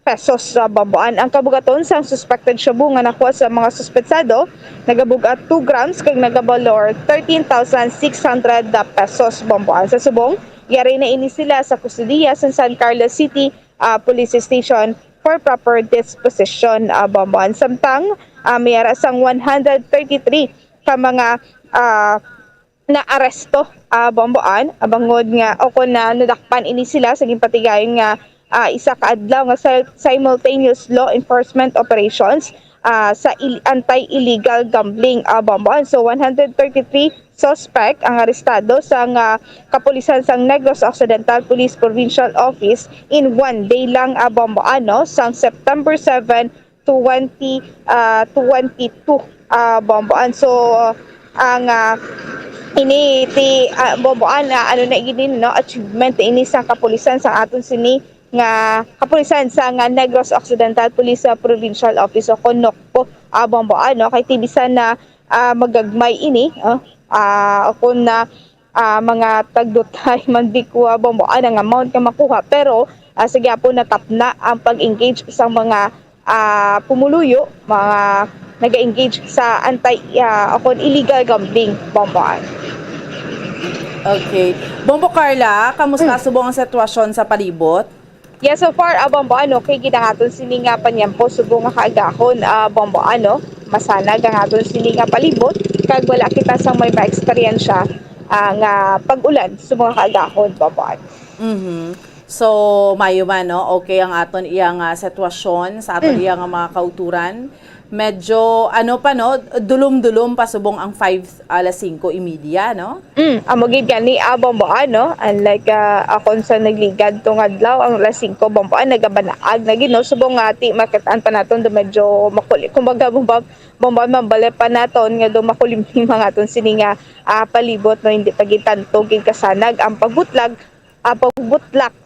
pesos sa Bomboan. Ang kabugaton sang suspected shabu nga nakuha sa mga suspetsado nagabugat 2 grams kag nagabalor 13,600 pesos Bomboan. Sa subong yari na ini sila sa kustudiya sa San Carlos City Police Station for proper disposition Bomboan. Samtang mayara sang 133 ka mga na-aresto Bomboan abangod nga o na nadakpan ini sila sa gimpatigayon nga isa ka adlaw nga simultaneous law enforcement operations sa anti-illegal gambling Bomboan. So 133 suspect ang arestado sa kapulisan sang Negros Occidental Police Provincial Office in 1 day lang Bomboan no sang September 7, 2022 Bomboan. So ang ini ti Bomboan ano na gini no achievement ini sa kapulisan sa aton sini nga kapulisan sa Negros Occidental Police Provincial Office o Konokpo Bomboan no kay tibisan na magagmay ini kung na mga tagdutay man bikwa Bomboan ang amount ka makuha pero sige po natap na ang pag-engage sa mga pumuluyo, mga nag-engage sa illegal gambling Bomboan. Okay. Bombo Carla, kamusta subong ang sitwasyon sa palibot? Yes, so far, Bomboan, okay, ginahaton sini nga panyampo subong nga kaagahon, Bomboan, masanag ang aton sini nga palibot, kag wala kita sang may ma-experiensya nga pag-ulan subong nga kaagahon, Bomboan. So, mayo man, no? Okay ang aton iyang sitwasyon sa aton iyang mga kauturan. Medyo, dulom-dulom pa subong ang 5:05, no? Amogid gani bomboan, no? Unlike akon sa nagligad tong adlaw, ang 5 bomboan nagabanaag na gino subong ati makitaan pa naton do medyo makulit. Kumbaga bomboan mambale pa naton nga do makuliming mga aton sini nga palibot no hindi pagitanto gid kasanag ang pagbutlak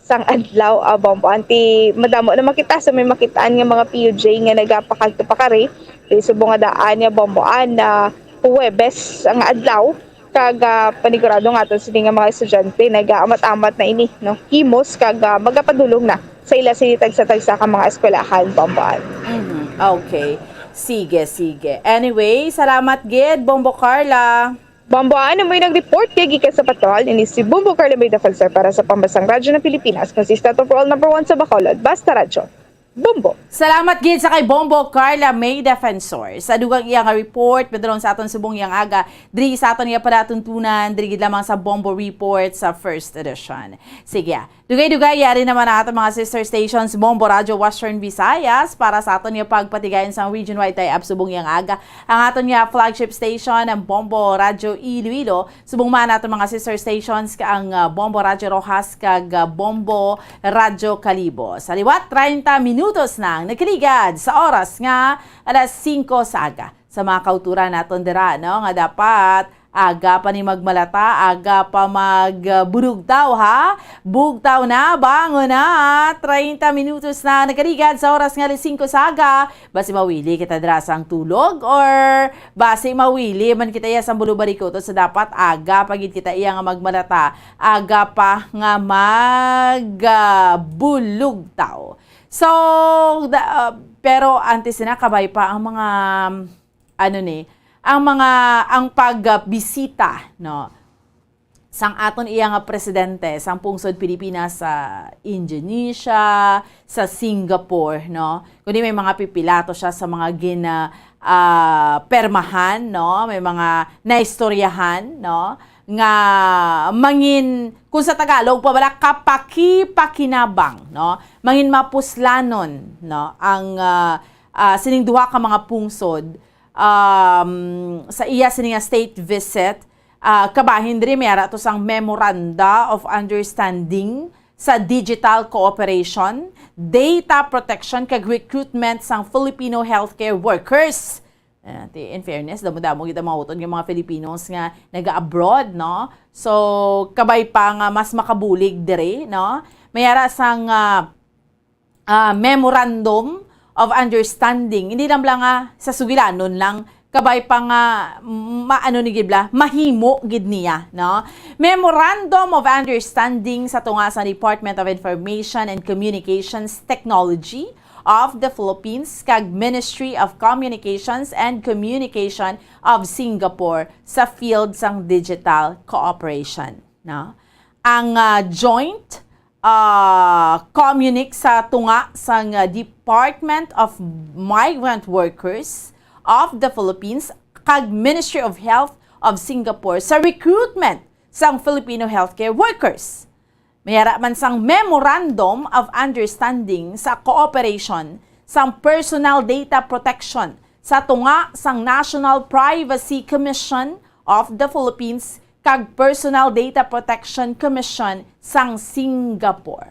sang adlaw bomboan ti madamo na makita sa may makitaan nga mga PUJ nga nagapakagto pa kari subong nga daan nga bomboan na Huwebes ang adlaw kag panigurado nga aton sini nga mga estudyante nagaamat-amat na ini no himos kag magapadulong na sa ila sini tagsa-tagsa ka mga eskwelahan bomboan. Okay. Sige. Anyway, salamat gid Bombo Carla. Bomboan na may nag-report kay gikan sa patrol ini si Bombo Carla May Defensor para sa Pambansang Radyo ng Pilipinas, consistent of all number 1 sa Bacolod, Basta Radyo. Bombo. Salamat gid sa kay Bombo Carla May Defensor. Sa dugang iyang report, pedron sa aton subong iyang aga, diri sa aton iya padatuntunan, diri gid lamang sa Bombo Report sa first edition. Sige, dugay-dugay yari naman na aton mga sister stations Bombo Radio Western Visayas para sa aton iya pagpatigayon sa region-wide tie-up subong iyang aga. Ang aton iya flagship station ang Bombo Radio Iloilo, subong man aton mga sister stations ka ang Bombo Radio Rojas kag Bombo Radio Calibo. Sa liwat 30 minutos nang nakiligad sa oras nga alas 5 sa aga. Sa mga kauturan naton dira no nga dapat aga pa ni magmalata, aga pa magbugtaw ha. Bugtaw na, bangon na. 30 minutos na nakaligad sa oras nga alas 5 sa aga. Basi mawili kita dira sang tulog or basi mawili man kita iya sang bulubariko to sa dapat aga pagid kita iya nga magmalata, aga pa nga magbulugtaw. So, pero antes na kabay pa ang mga ang pagbisita no sang aton iya nga presidente sang pungsod Pilipinas sa Indonesia, sa Singapore no. Kundi may mga pipilato siya sa mga permahan no, may mga naistoryahan no nga mangin kung sa Tagalog pa bala kapaki-pakinabang no, mangin mapuslanon no ang sining duha ka mga pungsod sa iya sining state visit kabahin diri mayara to sang memoranda of understanding sa digital cooperation, data protection kag recruitment sang Filipino healthcare workers. In fairness, damo-damo kita mautod ng mga Filipinos nga naga-abroad, no? So, kabay pa nga mas makabulig dire, no? Mayara sang memorandum of understanding. Hindi lang sa sugilanon lang, kabay pa nga mahimo gid niya, no? Memorandum of understanding sa tunga sa Department of Information and Communications Technology of the Philippines kag Ministry of Communications and Communication of Singapore sa field sang digital cooperation, no? Ang joint communique sa tunga sang Department of Migrant Workers of the Philippines kag Ministry of Health of Singapore sa recruitment sang Filipino healthcare workers. Mayara man sang Memorandum of Understanding sa cooperation sang personal data protection sa tunga sang National Privacy Commission of the Philippines kag Personal Data Protection Commission sang Singapore.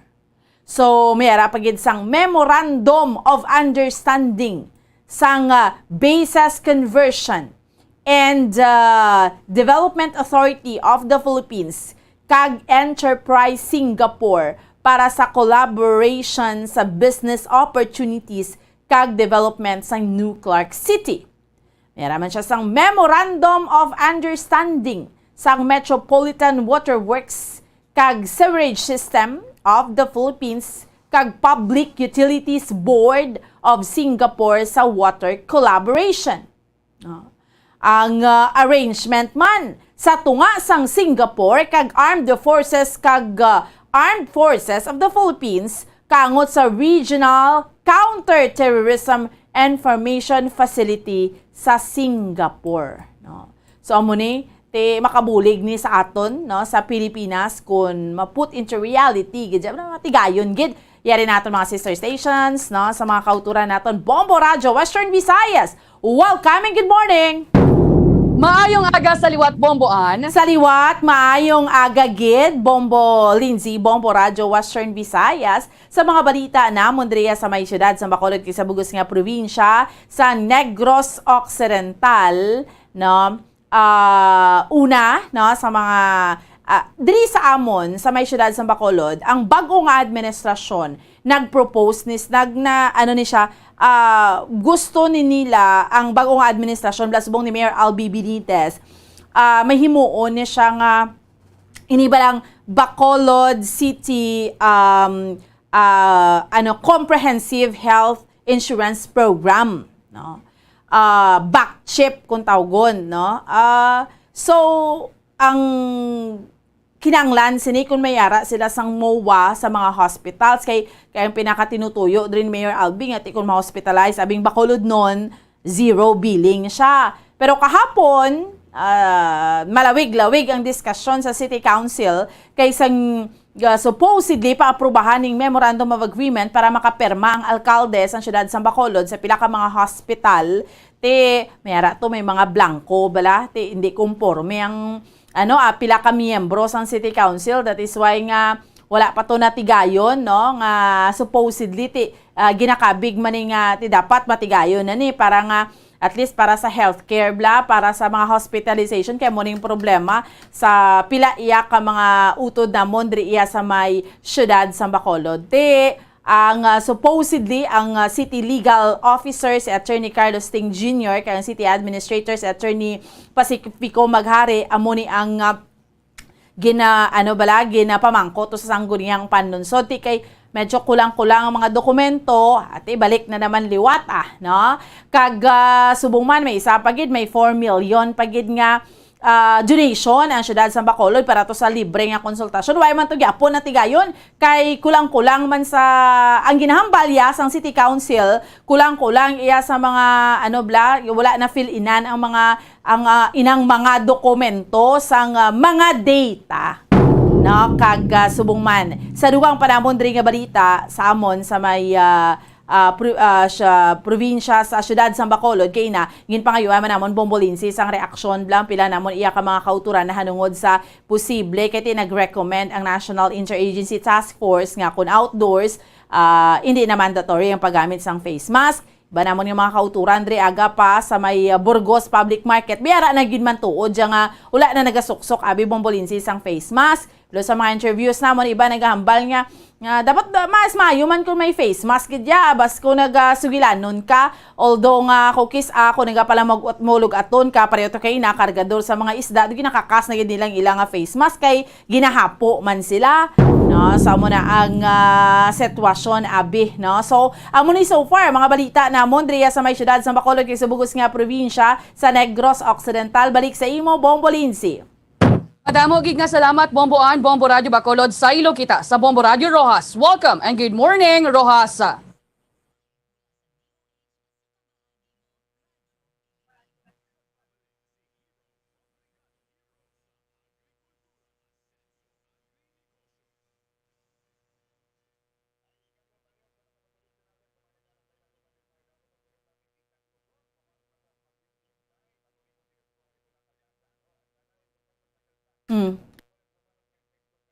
So, mayara pagid sang Memorandum of Understanding sang Basis Conversion and Development Authority of the Philippines kag Enterprise Singapore para sa collaboration sa business opportunities kag development sa New Clark City. Mayroon man siya sang Memorandum of Understanding sa Metropolitan Waterworks kag Sewerage System of the Philippines kag Public Utilities Board of Singapore sa water collaboration. Ang arrangement man sa tunga sang Singapore kag Armed Forces of the Philippines kangot sa Regional Counter-Terrorism Information Facility sa Singapore. No? So amo ni makabulig ni sa aton no sa Pilipinas kung ma-put into reality gid matigayon gid yari naton mga sister stations no sa mga kauturan naton Bombo Radio Western Visayas. Welcome and good morning. Maayong aga sa liwat Bomboan. Sa liwat, maayong aga gid, Bombo Lindsay, Bombo Radio Western Visayas. Sa mga balita namon diriya sa may syudad sa Bacolod sa bugos nga probinsya sa Negros Occidental, no? Una, no, sa mga diri sa amon sa may syudad sa Bacolod, ang bagong administrasyon nag-propose gusto ni nila ang bagong administrasyon blasbong ni Mayor Albi Benitez may himuon ni siya nga inibalang Bacolod City comprehensive health insurance program no backchip kung tawgon no so ang kinanglan sini kung mayara sila sang MOA sa mga hospitals kay ang pinakatinutuyo din Mayor Albi nga kung ma-hospitalize abing Bacolod non zero billing siya. Pero kahapon malawig-lawig ang diskusyon sa City Council kay sang supposedly paaprubahan ng Memorandum of Agreement para makapirma ang alkalde sa siyudad sa Bacolod sa pila ka mga hospital mayara to may mga blanco bala hindi kumporme ang pila ka miyembro sa City Council. That is why nga wala pa to natigayon no nga supposedly ginakabig man nga dapat matigayon na ni para nga at least para sa healthcare para sa mga hospitalization kay mo ning problema sa pila iya ka mga utod na mondri iya sa may syudad sa Bacolod. Ang supposedly ang City Legal Officer si Attorney Carlos Ting Jr. kay ang City Administrator si Attorney Pacifico Maghari amo ni ang ginapamangko to sa sangguniang panunsod kay medyo kulang-kulang ang mga dokumento at balik na naman liwat no kag subong man may isa pagid may 4 million pagid nga donation ang syudad sa Bacolod para to sa libre nga konsultasyon. Why man to gyapon na tigayon kay kulang-kulang man sa ang ginahambalya sang City Council, kulang-kulang iya sa mga wala na fill inan ang mga inang mga dokumento sang mga data. No kag subong man sa dugang panamon diri nga balita sa amon sa may probinsya sa syudad sa Bacolod kay na ngin pangayo man namon bombolinsi sang reaksyon blang pila namon iya ka mga kauturan na hanungod sa posible kay nag-recommend ang National Interagency Task Force nga kun outdoors hindi na mandatory ang paggamit sang face mask. Ba namon yung mga kauturan diri aga pa sa may Burgos Public Market biyara na gid man tuod nga wala na nagasuksok abi bombolinsi sang face mask. Lo sa mga interviews namon iba nagahambal nga dapat mas mayo man kung may face mask gid ya bas kung nagasugilanon ka although nga kukis ako nagapala magmulog aton ka pareho to kay nakargador sa mga isda di nakakas na gid nilang ilang face mask kay ginahapo man sila no sa mo na ang sitwasyon abi no so amo ni so far mga balita namon diri sa may syudad sa Bacolod kay sa bugos nga probinsya sa Negros Occidental. Balik sa imo Bombo Lindsay. Madamo gid nga salamat Bomboan, Bombo Radio Bacolod sa ilo kita sa Bombo Radio Rojas. Welcome and good morning Rojas.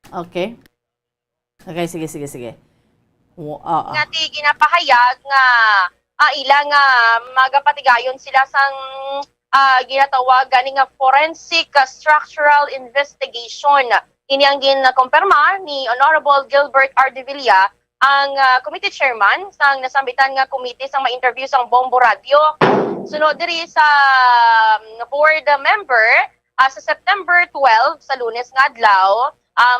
Okay. Okay, sige. Ngati ginapahayag nga ila nga magapatigayon sila sang ginatawag gani nga forensic structural investigation. Ini ang ginakumpirma ni Honorable Gilbert R. De Villa, ang committee chairman sang nasambitan nga committee sang ma-interview sang Bombo Radio. Sunod diri sa board member sa September 12 sa Lunes nga adlaw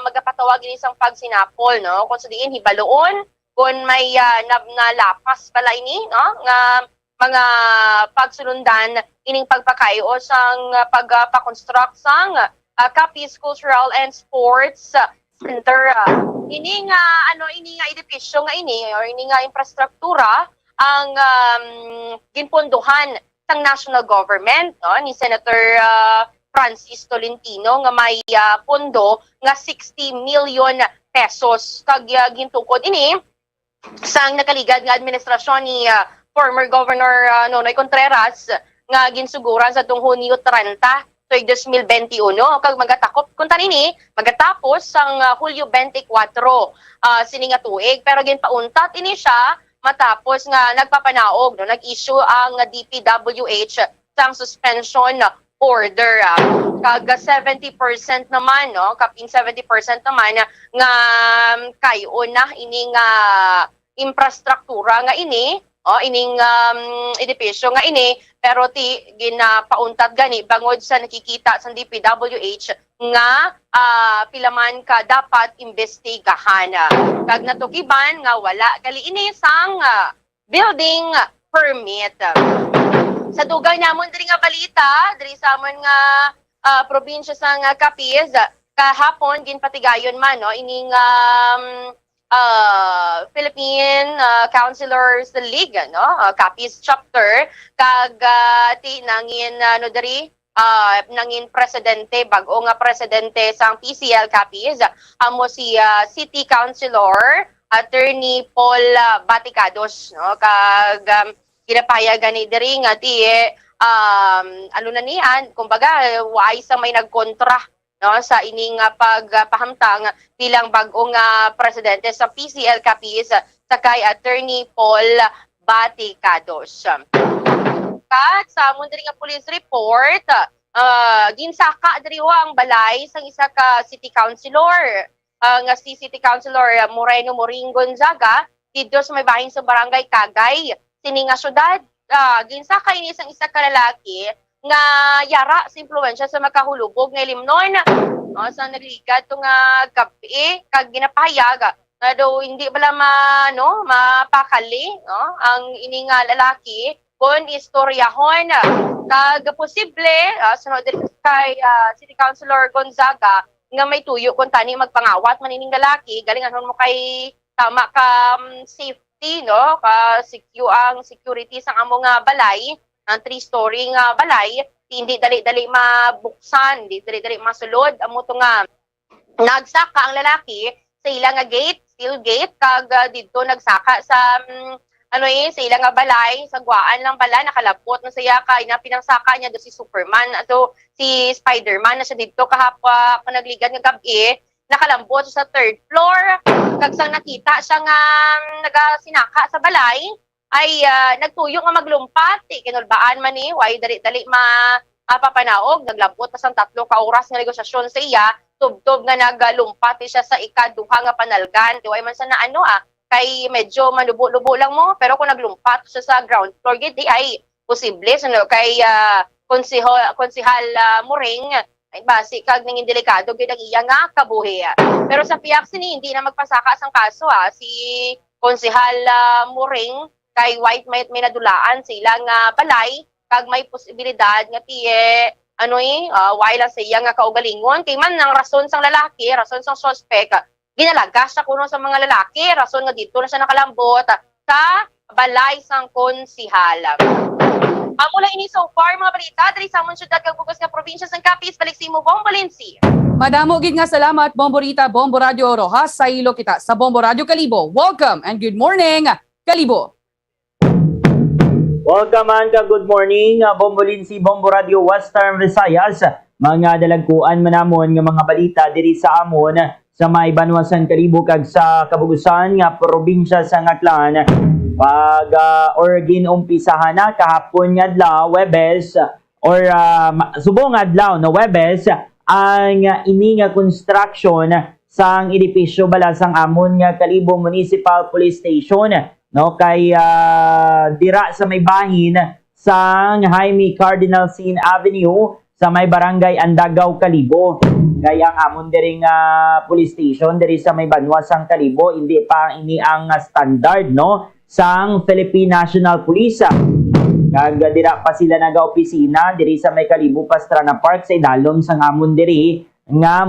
magapatawag ini sang pagsinapol no kung sa diin hibaloon kung may nalapas pala ini no nga mga pagsulundan ining pagpakayo sang pagpakonstruct sang Capiz Cultural and Sports Center. Ini nga edipisyo nga ini or ini nga infrastruktura ang ginpondohan sang national government no ni Senator Francis Tolentino nga may pondo nga 60 million pesos. Kag gintukod ini sang nakaligad nga administrasyon ni former Governor Nonoy Contreras nga ginsuguran sa tung Hunyo 30 tuig 2021 kag magatakop kun tanini magatapos sang Hulyo 24 sini nga tuig pero ginpauntat ini siya matapos nga nagpapanaog no nag-issue ang DPWH sang suspension order kag 70% naman no kapin 70% naman nga kayo na ining infrastruktura nga ini ining edipisyo nga ini pero ti ginapauntat gani bangod sa nakikita sa DPWH nga pilaman ka dapat imbestigahan kag natukiban nga wala gali ini sang building permit. Sa dugay namon diri nga balita diri sa amon nga probinsya sang Capiz kahapon ginpatigayon man no ining Philippine Councilors League no Capiz chapter kag ti nangin diri nangin presidente bag-o nga presidente sang PCL Capiz amo si City Councilor Attorney Paul Baticados no kag ginapayagan ni diri nga ti ano na niyan kumbaga way sa may nagkontra no sa ining pagpahamtang bilang bag-ong presidente sa PCL Capiz sa kay Attorney Paul Baticados. Kat sa amon diri nga police report ginsaka diri ang balay sang isa ka city councilor nga si City Councilor Moreno Moring Gonzaga dito sa may bahin sa barangay Kagay sini nga syudad. Ginsaka ini sang isa ka lalaki nga yara sa impluwensya sa makahulubog nga limnon sa nagligat to nga gabi kag ginapahayag na daw hindi bala mapakali ang ini nga lalaki kun istoryahon kag posible sunod kay City Councilor Gonzaga nga may tuyo kun tani magpangawat manining lalaki galingan mo kay tama ka safety no ka security sang amo nga balay ang 3-story nga balay hindi dali-dali mabuksan hindi dali-dali masulod amo to nga nagsaka ang lalaki sa ilang nga gate steel gate kag didto nagsaka sa sa ilang nga balay sa guwaan lang pala nakalapot na siya kay na pinangsaka niya do si Superman ato si Spider-Man na siya didto kahapwa kung nagligad nga gabi nakalambot sa 3rd floor kag sang nakita siya nga nagasinaka sa balay ay nagtuyo nga maglumpat kinulbaan man ni way dali-dali mapapanaog naglambot pa sang 3 ka oras nga negosasyon sa iya tubtob nga naglumpat siya sa ikaduha nga panalgan di way man sa na kay medyo malubo-lubo lang mo pero kung naglumpat siya sa ground floor gid ay posible kay konsihal Moring ay basi kag ningin delikado gid ang iya nga kabuhi pero sa piyak sini hindi na magpasaka sang kaso si konsihal Moring kay white may nadulaan sila nga balay kag may posibilidad nga tiye why lang sa iya nga kaugalingon kay man ang rason sang lalaki rason sang suspect ginalagas sa kuno sa mga lalaki rason nga dito na siya nakalambot sa balay sang konsihal. Mula ini so far mga balita diri sa amon syudad kag bugos nga probinsya sang Capiz balik si mo Bombo Lindsay. Madamo gid nga salamat Bomborita Bombo Radio Rojas sa ilo kita sa Bombo Radio Kalibo. Welcome and good morning Kalibo. Welcome and good morning, Bombo Lindsay, Bombo Radio Western Visayas. Mga dalagkuan manamon nga mga balita diri sa amon sa may Banwasan Kalibo kag sa kabugusan nga probinsya sa Aklan. Pag ginumpisahan na kahapon nga adlaw Webes or subong adlaw no Webes ang ini nga construction sang edipisyo bala sang amon nga Kalibo Municipal Police Station no kay dira sa may bahin sang Jaime Cardinal Sin Avenue sa may barangay Andagaw Kalibo. Kaya ang amon diri nga police station diri sa may Banwasang Kalibo hindi pa ini ang standard no sang Philippine National Police. Kag dira pa sila naga-opisina diri sa may Kalibo Pastrana Park sa idalom sang amon diri nga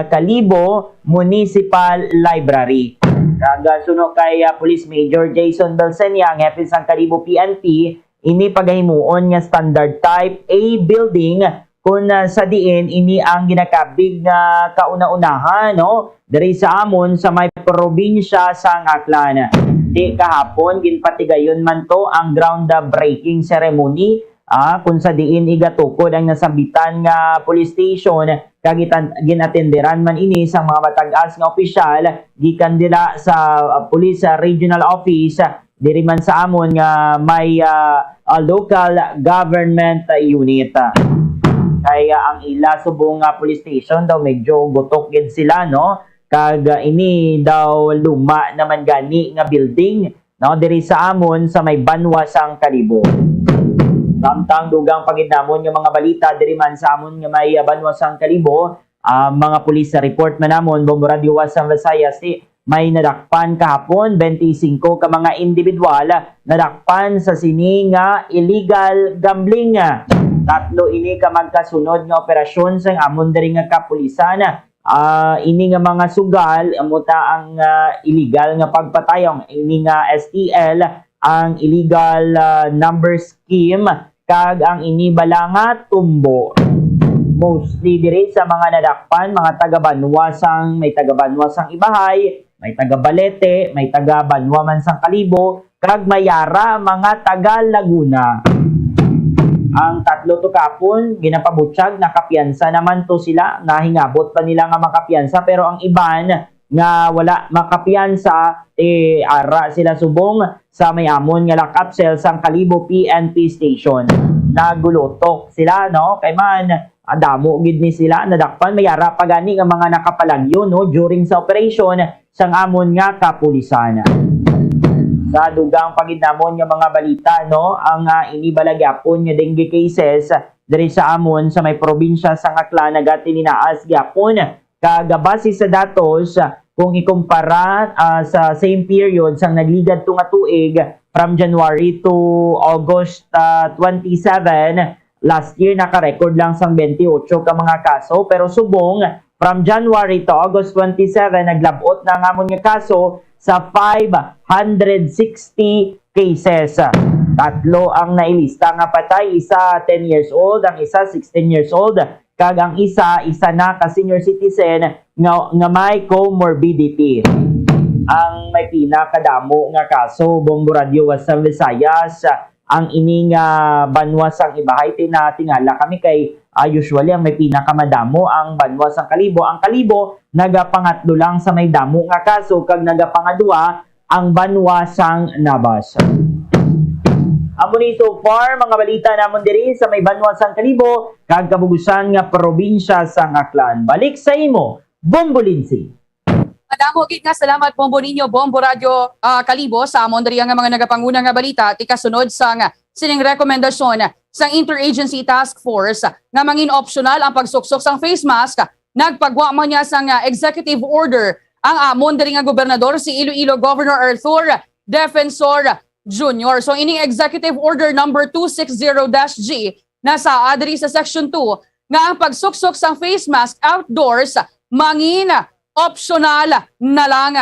Kalibo Municipal Library. Kag suno kay Police Major Jason Belsenyang hepe sang Kalibo PNP ini paghimuon nga standard type A building kung sa diin ini ang ginakabig nga kauna-unahan no diri sa amon sa may probinsya sang Aklan. Di kahapon ginpatigayon man to ang ground breaking ceremony kung sa diin igatukod ang nasambitan nga police station kag ginatenderan man ini sa mga matag-as nga opisyal gikan dila sa police regional office diri man sa amon nga may local government unit. Kaya ang ila subong police station daw medyo gutok gid sila no kag ini daw luma naman gani nga building no diri sa amon sa may Banwa sang Kalibo. Samtang dugang pagidnamon nga mga balita diri man sa amon nga may Banwa sang Kalibo, mga pulis report man namon Bombo Radio Wasam Visayas may nadakpan kahapon 25 ka mga individual nadakpan sa sini nga illegal gambling. Tatlo ini ka magkasunod nga operasyon sa amon diri nga kapulisan. Ini nga mga sugal amuta ang illegal nga pagpatayong ini nga STL ang illegal number scheme kag ang ini balanga tumbo. Mostly diri sa mga nadakpan mga taga Banwa sang may taga Banwa sang Ibahay, may taga Balete, may taga Banwa man sang Kalibo kag mayara mga taga Laguna. Ang tatlo to kapon ginapabutyag nakapiyansa naman to sila nahingabot pa nila nga makapiyansa pero ang iban nga wala makapiyansa ara sila subong sa may amon nga lock-up cell sang Kalibo PNP station. Nagulutok sila no kay man adamo gid ni sila nadakpan mayara pa gani nga mga nakapalagyo no during sa operation sang amon nga kapulisan. Sa dugang pagidnamon nga mga balita no ang inibalagapon nga dengue cases diri sa amon sa may probinsya sang Aklan nagatininaas gyapon kag base sa datos kung ikumpara sa same period sang nagligad nga tuig from January to August 27 last year naka-record lang sang 28 ka mga kaso pero subong from January to August 27 naglabot na nga amon nga kaso sa 560 cases. Tatlo ang nailista nga patay, isa 10 years old, ang isa 16 years old, kag ang isa na ka senior citizen nga may comorbidity. Ang may pinakadamo nga kaso Bombo Radio Wasam Visayas ang ining Banwa sang Ibahay tingala kami kay usually ang may pinakamadamo ang Banwa sang Kalibo. Ang Kalibo nagapangatlo lang sa may damo nga kaso kag nagapangadua ang Banwa sang Nabas. Amo ni so far mga balita namon diri sa may Banwa sang Kalibo kag kabugusan nga probinsya sang Aklan. Balik sa imo, Bombo Lindsay. Madamo gid nga salamat Bombo ninyo Bombo Radio Kalibo sa amon diri nga mga nagapanguna nga balita ti kasunod sang sining rekomendasyon sang Interagency Task Force nga mangin optional ang pagsuksok sang face mask. Nagpagwa man niya sang executive order ang amon diri nga gobernador si Iloilo Governor Arthur Defensor Jr. So ining executive order number 260-G nasa diri sa section 2 nga ang pagsuksok sang face mask outdoors mangin optional na lang.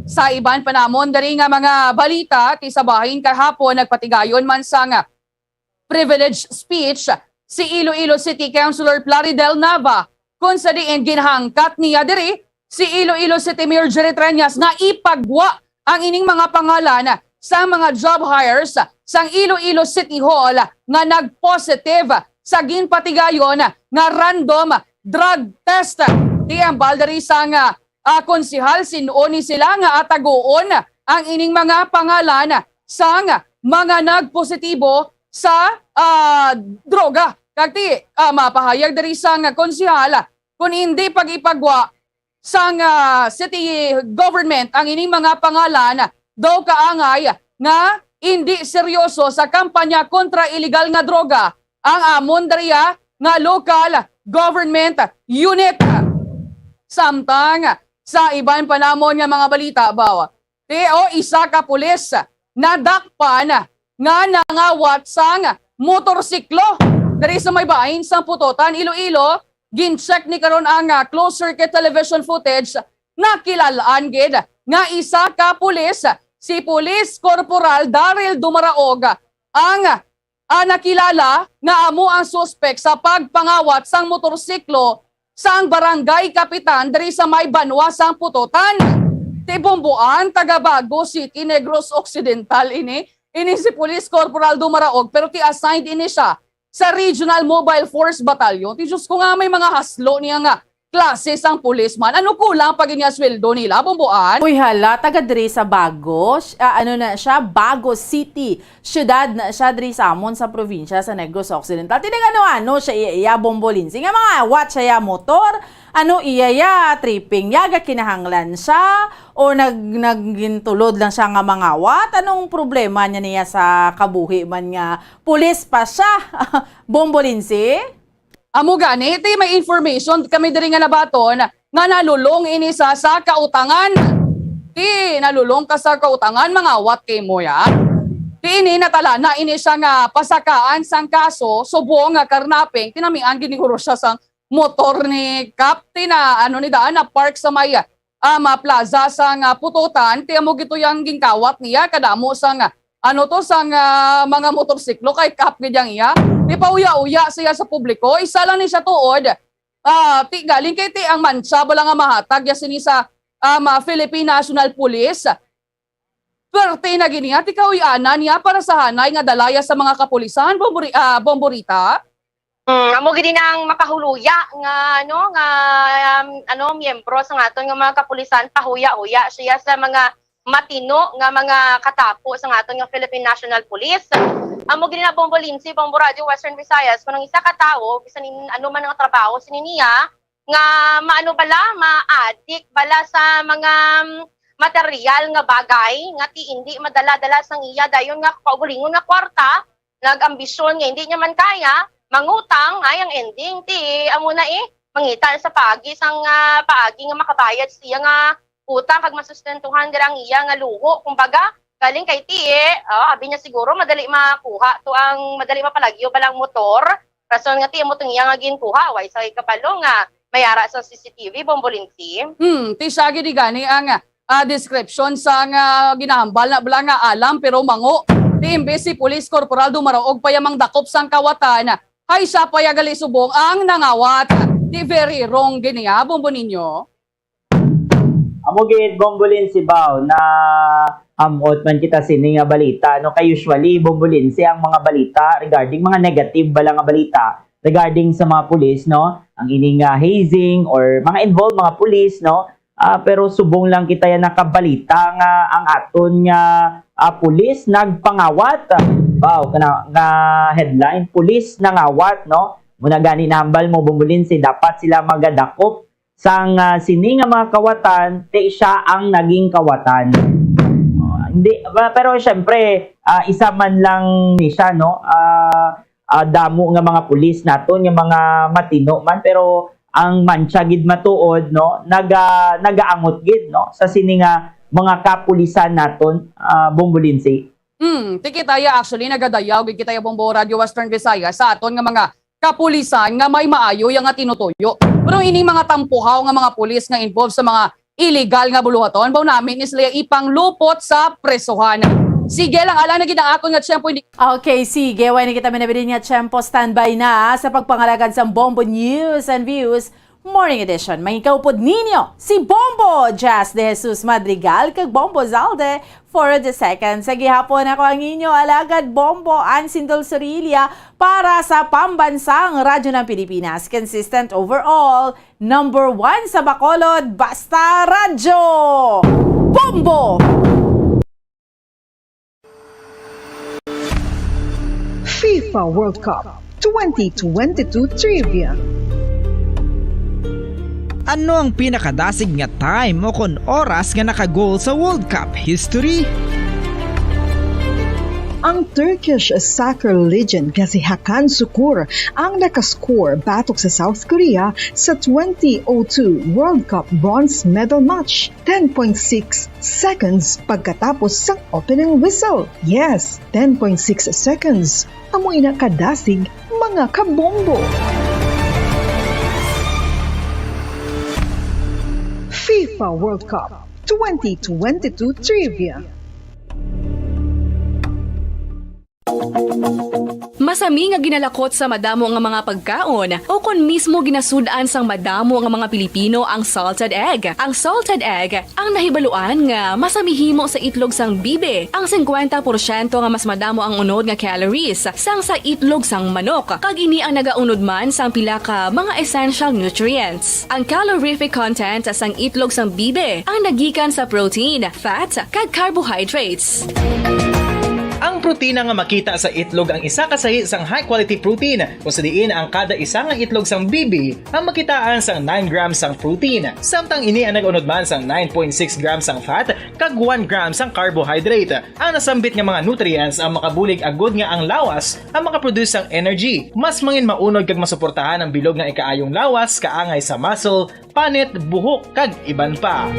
Sa iban pa namon diri nga mga balita ti sa bahin kahapon nagpatigayon man sang privilege speech si Iloilo City Councilor Plaridel Nava kung sa diin ginhangkat niya diri si Iloilo City Mayor Jerry Treñas nga ipagwa ang ining mga pangalan sa mga job hires sang Iloilo City Hall nga nagpositive sa ginpatigayon nga random drug test. Di ang baldari sang konsihal sinuoni sila nga atagoon ang ining mga pangalan sang mga nagpositibo sa droga. Kagti mapahayag dari sang konsihal kung hindi pag-ipagwa sang city government ang ining mga pangalan daw kaangay nga hindi seryoso sa kampanya kontra illegal nga droga ang amon dariya nga local government unit. Samtang sa iban pa namon nga mga balita bawa isa ka pulis nadakpan nga nangawat sang motorsiklo diri sa may bahin sa Putotan, Iloilo. Gin-check ni karon ang closed circuit television footage nakilalaan gid nga isa ka pulis si Police Corporal Daryl Dumaraog ang nakilala nga amo ang suspek sa pagpangawat sang motorsiklo sang barangay kapitan diri sa may Banwa sang Putotan. Ti Bomboan, taga Bago City, Negros Occidental ini si Police Corporal Dumaraog pero ti assigned ini siya sa Regional Mobile Force Battalion. Ti Diyos ko nga may mga haslo niya nga klase sang policeman. Ano kulang pag inya sweldo nila, Bomboan? Uy hala, taga diri sa Bago, na siya, Bago City. Syudad na siya diri sa amon sa probinsya sa Negros Occidental. Tinag ano siya iya Bombolinsi. Nga mga watch siya motor, iya tripping, yaga kinahanglan siya, o nagintulod lang siya nga mga wat. Anong problema niya sa kabuhi man nga? Pulis pa siya, Bombolinsi? Amo gani, iti may information kami diri nga nabaton nga nalulong ini sa kautangan. Ti nalulong ka sa kautangan mga wat kay mo ya. Ti ini natala na ini siya nga pasakaan sang kaso subong nga karnaping tinamian giniguro siya sang motor ni Captain na ni daan na park sa may plaza sang Putotan. Ti amo gito yang gingkawat niya kadamo sang sang mga motorsiklo kay Cap gidyang iya. Di pa uya-uya siya sa publiko. Isa lang ni siya tuod. Ti galing kay ti ang mansa bala nga mahatag ya sini sa Philippine National Police. Perte na gini ti kauyanan niya para sa hanay nga dalaya sa mga kapulisan, Bomborita. Amo gini nang makahuluya nga miyembro sa aton nga mga kapulisan pahuya-uya siya sa mga matino nga mga katapo sa aton nga Philippine National Police. Amo gini na Bombolinsi, Bombo Radio Western Visayas kunang isa ka tawo bisan man nga trabaho sininiya nga ma-addict bala sa mga material nga bagay nga ti hindi madala-dala sang iya dayon nga kaugulingon nga kwarta, nag-ambisyon nga hindi niya man kaya, mangutang ay ang ending ti amo na mangita sa paagi sang paagi nga makabayad siya nga utang kag masustentuhan dirang iya nga luho kumbaga galing kay ti abi niya siguro madali makuha to ang madali mapalagyo balang motor rason nga ti amo tong iya nga ginkuha way sa kapalo nga mayara sa CCTV Bombolinsi. Ti sagi di gani ang description sa nga ginahambal na bala nga alam pero mango. Ti imbes si Police Corporal Dumaraog payamang dakop sang kawatan hay siya payagali subong ang nangawat. Ti very wrong gini Bombo ninyo. Amo gid Bombolinsi baw na amot man kita sini nga balita kay usually Bombolinsi ang mga balita regarding mga negative bala nga balita regarding sa mga pulis ang ining hazing or mga involved mga pulis pero subong lang kita yan nakabalita nga ang aton nga pulis nagpangawat nga headline pulis nangawat muna gani nambal mo Bombolinsi dapat sila magadakop sang sini nga mga kawatan ti siya ang naging kawatan. Hindi pero syempre isa man lang ni siya damo nga mga pulis naton nga mga matino man pero ang mancha gid matuod nagaangot gid sa sini nga mga kapulisan naton Bombolinsi. Tikitaya actually nagadayaw gid kitaya Bombo Radio Western Visayas sa aton nga mga kapulisan nga may maayo yang nga tinutuyo. Pero ini mga tampuhaw nga mga pulis nga involved sa mga illegal nga buluhaton baw namin is sila ipanglupot sa presohan. Sige lang, ala na ginaakon nga tiyempo. Okay, sige. Why na kita minabilin nga tiyempo. Standby na sa pagpangalagad sa Bombo News and Views Morning Edition. Mangikaupod ninyo si Bombo Jazz de Jesus Madrigal kag Bombo Zalde for the second. Sa gihapon ako ang inyo alagad Bombo Ansindol Sorilia para sa pambansang radyo ng Pilipinas. Consistent overall, number 1 sa Bacolod, Basta Radyo! Bombo! FIFA World Cup 2022 Trivia. Ano ang pinakadasig nga time o kon oras nga naka-goal sa World Cup history? Ang Turkish soccer legend nga si Hakan Şükür ang nakascore batok sa South Korea sa 2002 World Cup bronze medal match. 10.6 seconds pagkatapos sa opening whistle. Yes, 10.6 seconds. Amoy na kadasig mga kabombo. FIFA World Cup 2022 Trivia. Masami nga ginalakot sa madamo nga mga pagkaon o kon mismo ginasudaan sang madamo nga mga Pilipino ang salted egg. Ang salted egg ang nahibaluan nga masamihimo sa itlog sang bibe. Ang 50% nga mas madamo ang unod nga calories sang sa itlog sang manok. Kag ini ang nagaunod man sang pila ka mga essential nutrients. Ang calorific content sang itlog sang bibe ang nagikan sa protein, fat, kag carbohydrates. Ang protina nga makita sa itlog ang isa kasahi sang high quality protein kung sa diin ang kada isa nga itlog sang bibi ang makitaan sang 9 grams sang protein. Samtang ini ang nag-unod man sang 9.6 grams sang fat kag 1 grams sang carbohydrate. Ang nasambit nga mga nutrients ang makabulig agud nga ang lawas ang makaproduce sang energy. Mas mangin maunod kag masuportahan ang bilog nga ikaayong lawas kaangay sa muscle, panit, buhok kag iban pa.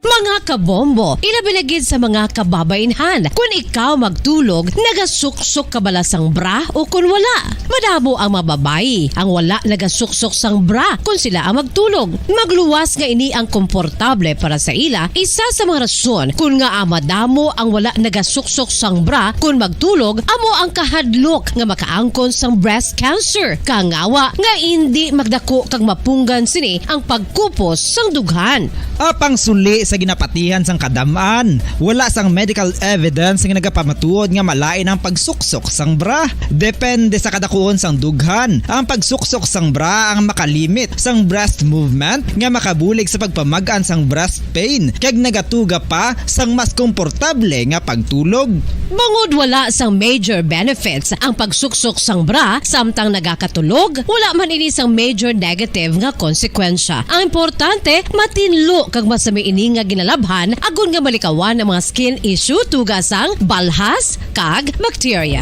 Mga kabombo, ilabilagid sa mga kababainhan. Kung ikaw magtulog, nagasuksok ka bala sang bra o kung wala. Madamo ang mababayi, ang wala nagasuksok sang bra kung sila ang magtulog. Magluwas nga ini ang komportable para sa ila, isa sa mga rason kung nga madamo ang wala nagasuksok sang bra kung magtulog, amo ang kahadlok nga makaangkon sang breast cancer. Kangawa nga hindi magdako kag mapunggan sini ang pagkupos sang dughan. Apang suli sa ginapatihan sang kadamaan, wala sang medical evidence nga nagapamatuod nga malain ang pagsuksok sang bra. Depende sa kadakuon sang dughan. Ang pagsuksok sang bra ang makalimit sang breast movement nga makabulig sa pagpamagan sang breast pain kag nagatuga pa sang mas komportable nga pagtulog. Bangod wala sang major benefits ang pagsuksok sang bra samtang nagakatulog, wala man ini sang major negative nga konsekwensya. Ang importante, matinlo kag masami ini nga ginalabhan agon nga malikawan ang mga skin issue tugas ang balhas kag bacteria.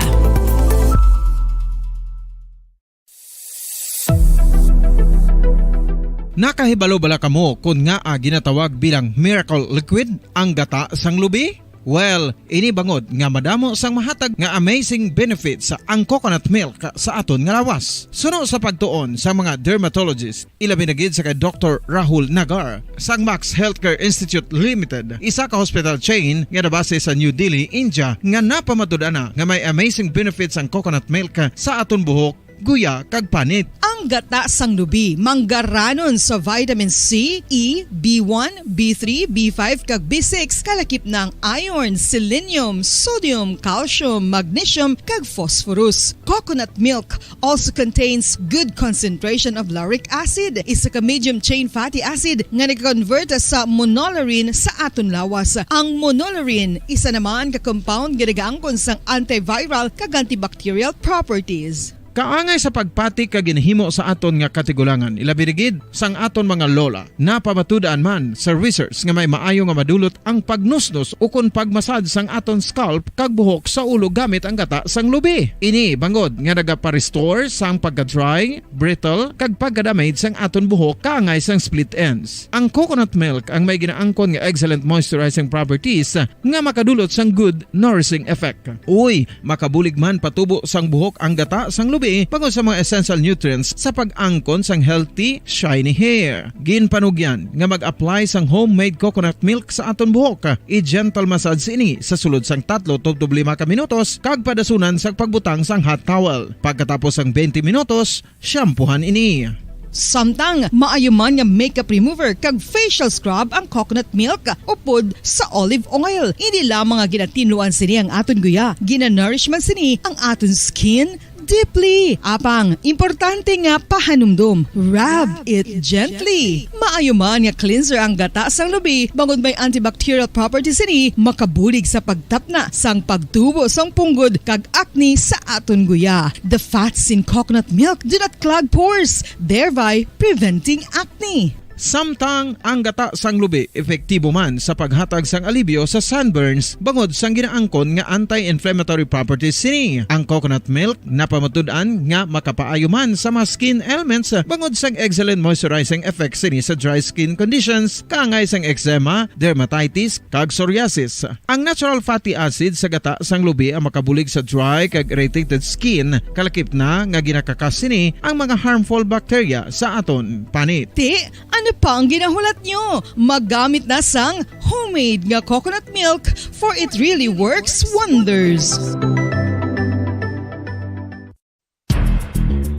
Nakahibalo bala kamo kung nga ginatawag bilang miracle liquid ang gata sang lubi? Well, ini bangod nga madamo sang mahatag nga amazing benefits sa ang coconut milk sa aton nga lawas. Suno sa pagtuon sa mga dermatologist, ilabi na gid sa kay Dr. Rahul Nagar sang Max Healthcare Institute Limited, isa ka hospital chain nga nabase sa New Delhi, India, nga napamatud-ana nga may amazing benefits ang coconut milk sa aton buhok, guya kag panit. Ang gata sang lubi manggaranon sa vitamin C, E, B1, B3, B5 kag B6 kalakip ng iron, selenium, sodium, calcium, magnesium kag phosphorus. Coconut milk also contains good concentration of lauric acid, isa ka medium chain fatty acid nga nag-convert sa monolarin sa aton lawas. Ang monolarin isa naman ka compound nga nagaangkon sang antiviral kag antibacterial properties. Kaangay sa pagpati kag ginhimo sa aton nga katigulangan, ilabirigid sang aton mga lola, napamatudan man sa research nga may maayo nga madulot ang pagnusnos o kun pagmasad sang aton scalp kag buhok sa ulo gamit ang gata sang lubi. Ini bangod nga nagapa-restore sang pagka-dry, brittle kag pagka-damage sang aton buhok kaangay sang split ends. Ang coconut milk ang may ginaangkon nga excellent moisturizing properties nga makadulot sang good nourishing effect. Uy, makabulig man patubo sang buhok ang gata sang lubi pagod sa mga essential nutrients sa pag-angkon sang healthy, shiny hair. Ginpanugyan nga mag-apply sang homemade coconut milk sa aton buhok. I-gentle massage ini sa sulod sang 3 to 5 ka minutos kag padasunan sang pagbutang sang hot towel. Pagkatapos sang 20 minutos, shampoohan ini. Samtang maayo man nga makeup remover kag facial scrub ang coconut milk upod sa olive oil. Hindi lamang nga ginatinluan sini ang aton guya, ginanourish man sini ang aton skin deeply. Apang, importante nga pahanumdum. Rub it gently. Maayo man nga cleanser ang gata sang lubi, bangod may antibacterial properties ini, makabulig sa pagtapna sang pagtubo sang punggod kag acne sa aton guya. The fats in coconut milk do not clog pores, thereby preventing acne. Samtang ang gata sang lubi epektibo man sa paghatag sang alibyo sa sunburns bangod sang ginaangkon nga anti-inflammatory properties sini. Ang coconut milk napamatud-an nga makapaayo man sa mga skin ailments bangod sang excellent moisturizing effect sini sa dry skin conditions kaangay sang eczema, dermatitis kag psoriasis. Ang natural fatty acid sa gata sang lubi ang makabulig sa dry kag irritated skin, kalakip na nga ginakakas sini ang mga harmful bacteria sa aton panit. Ti, ano Ano pa ang ginahulat nyo? Maggamit na sang homemade nga coconut milk for it really works wonders.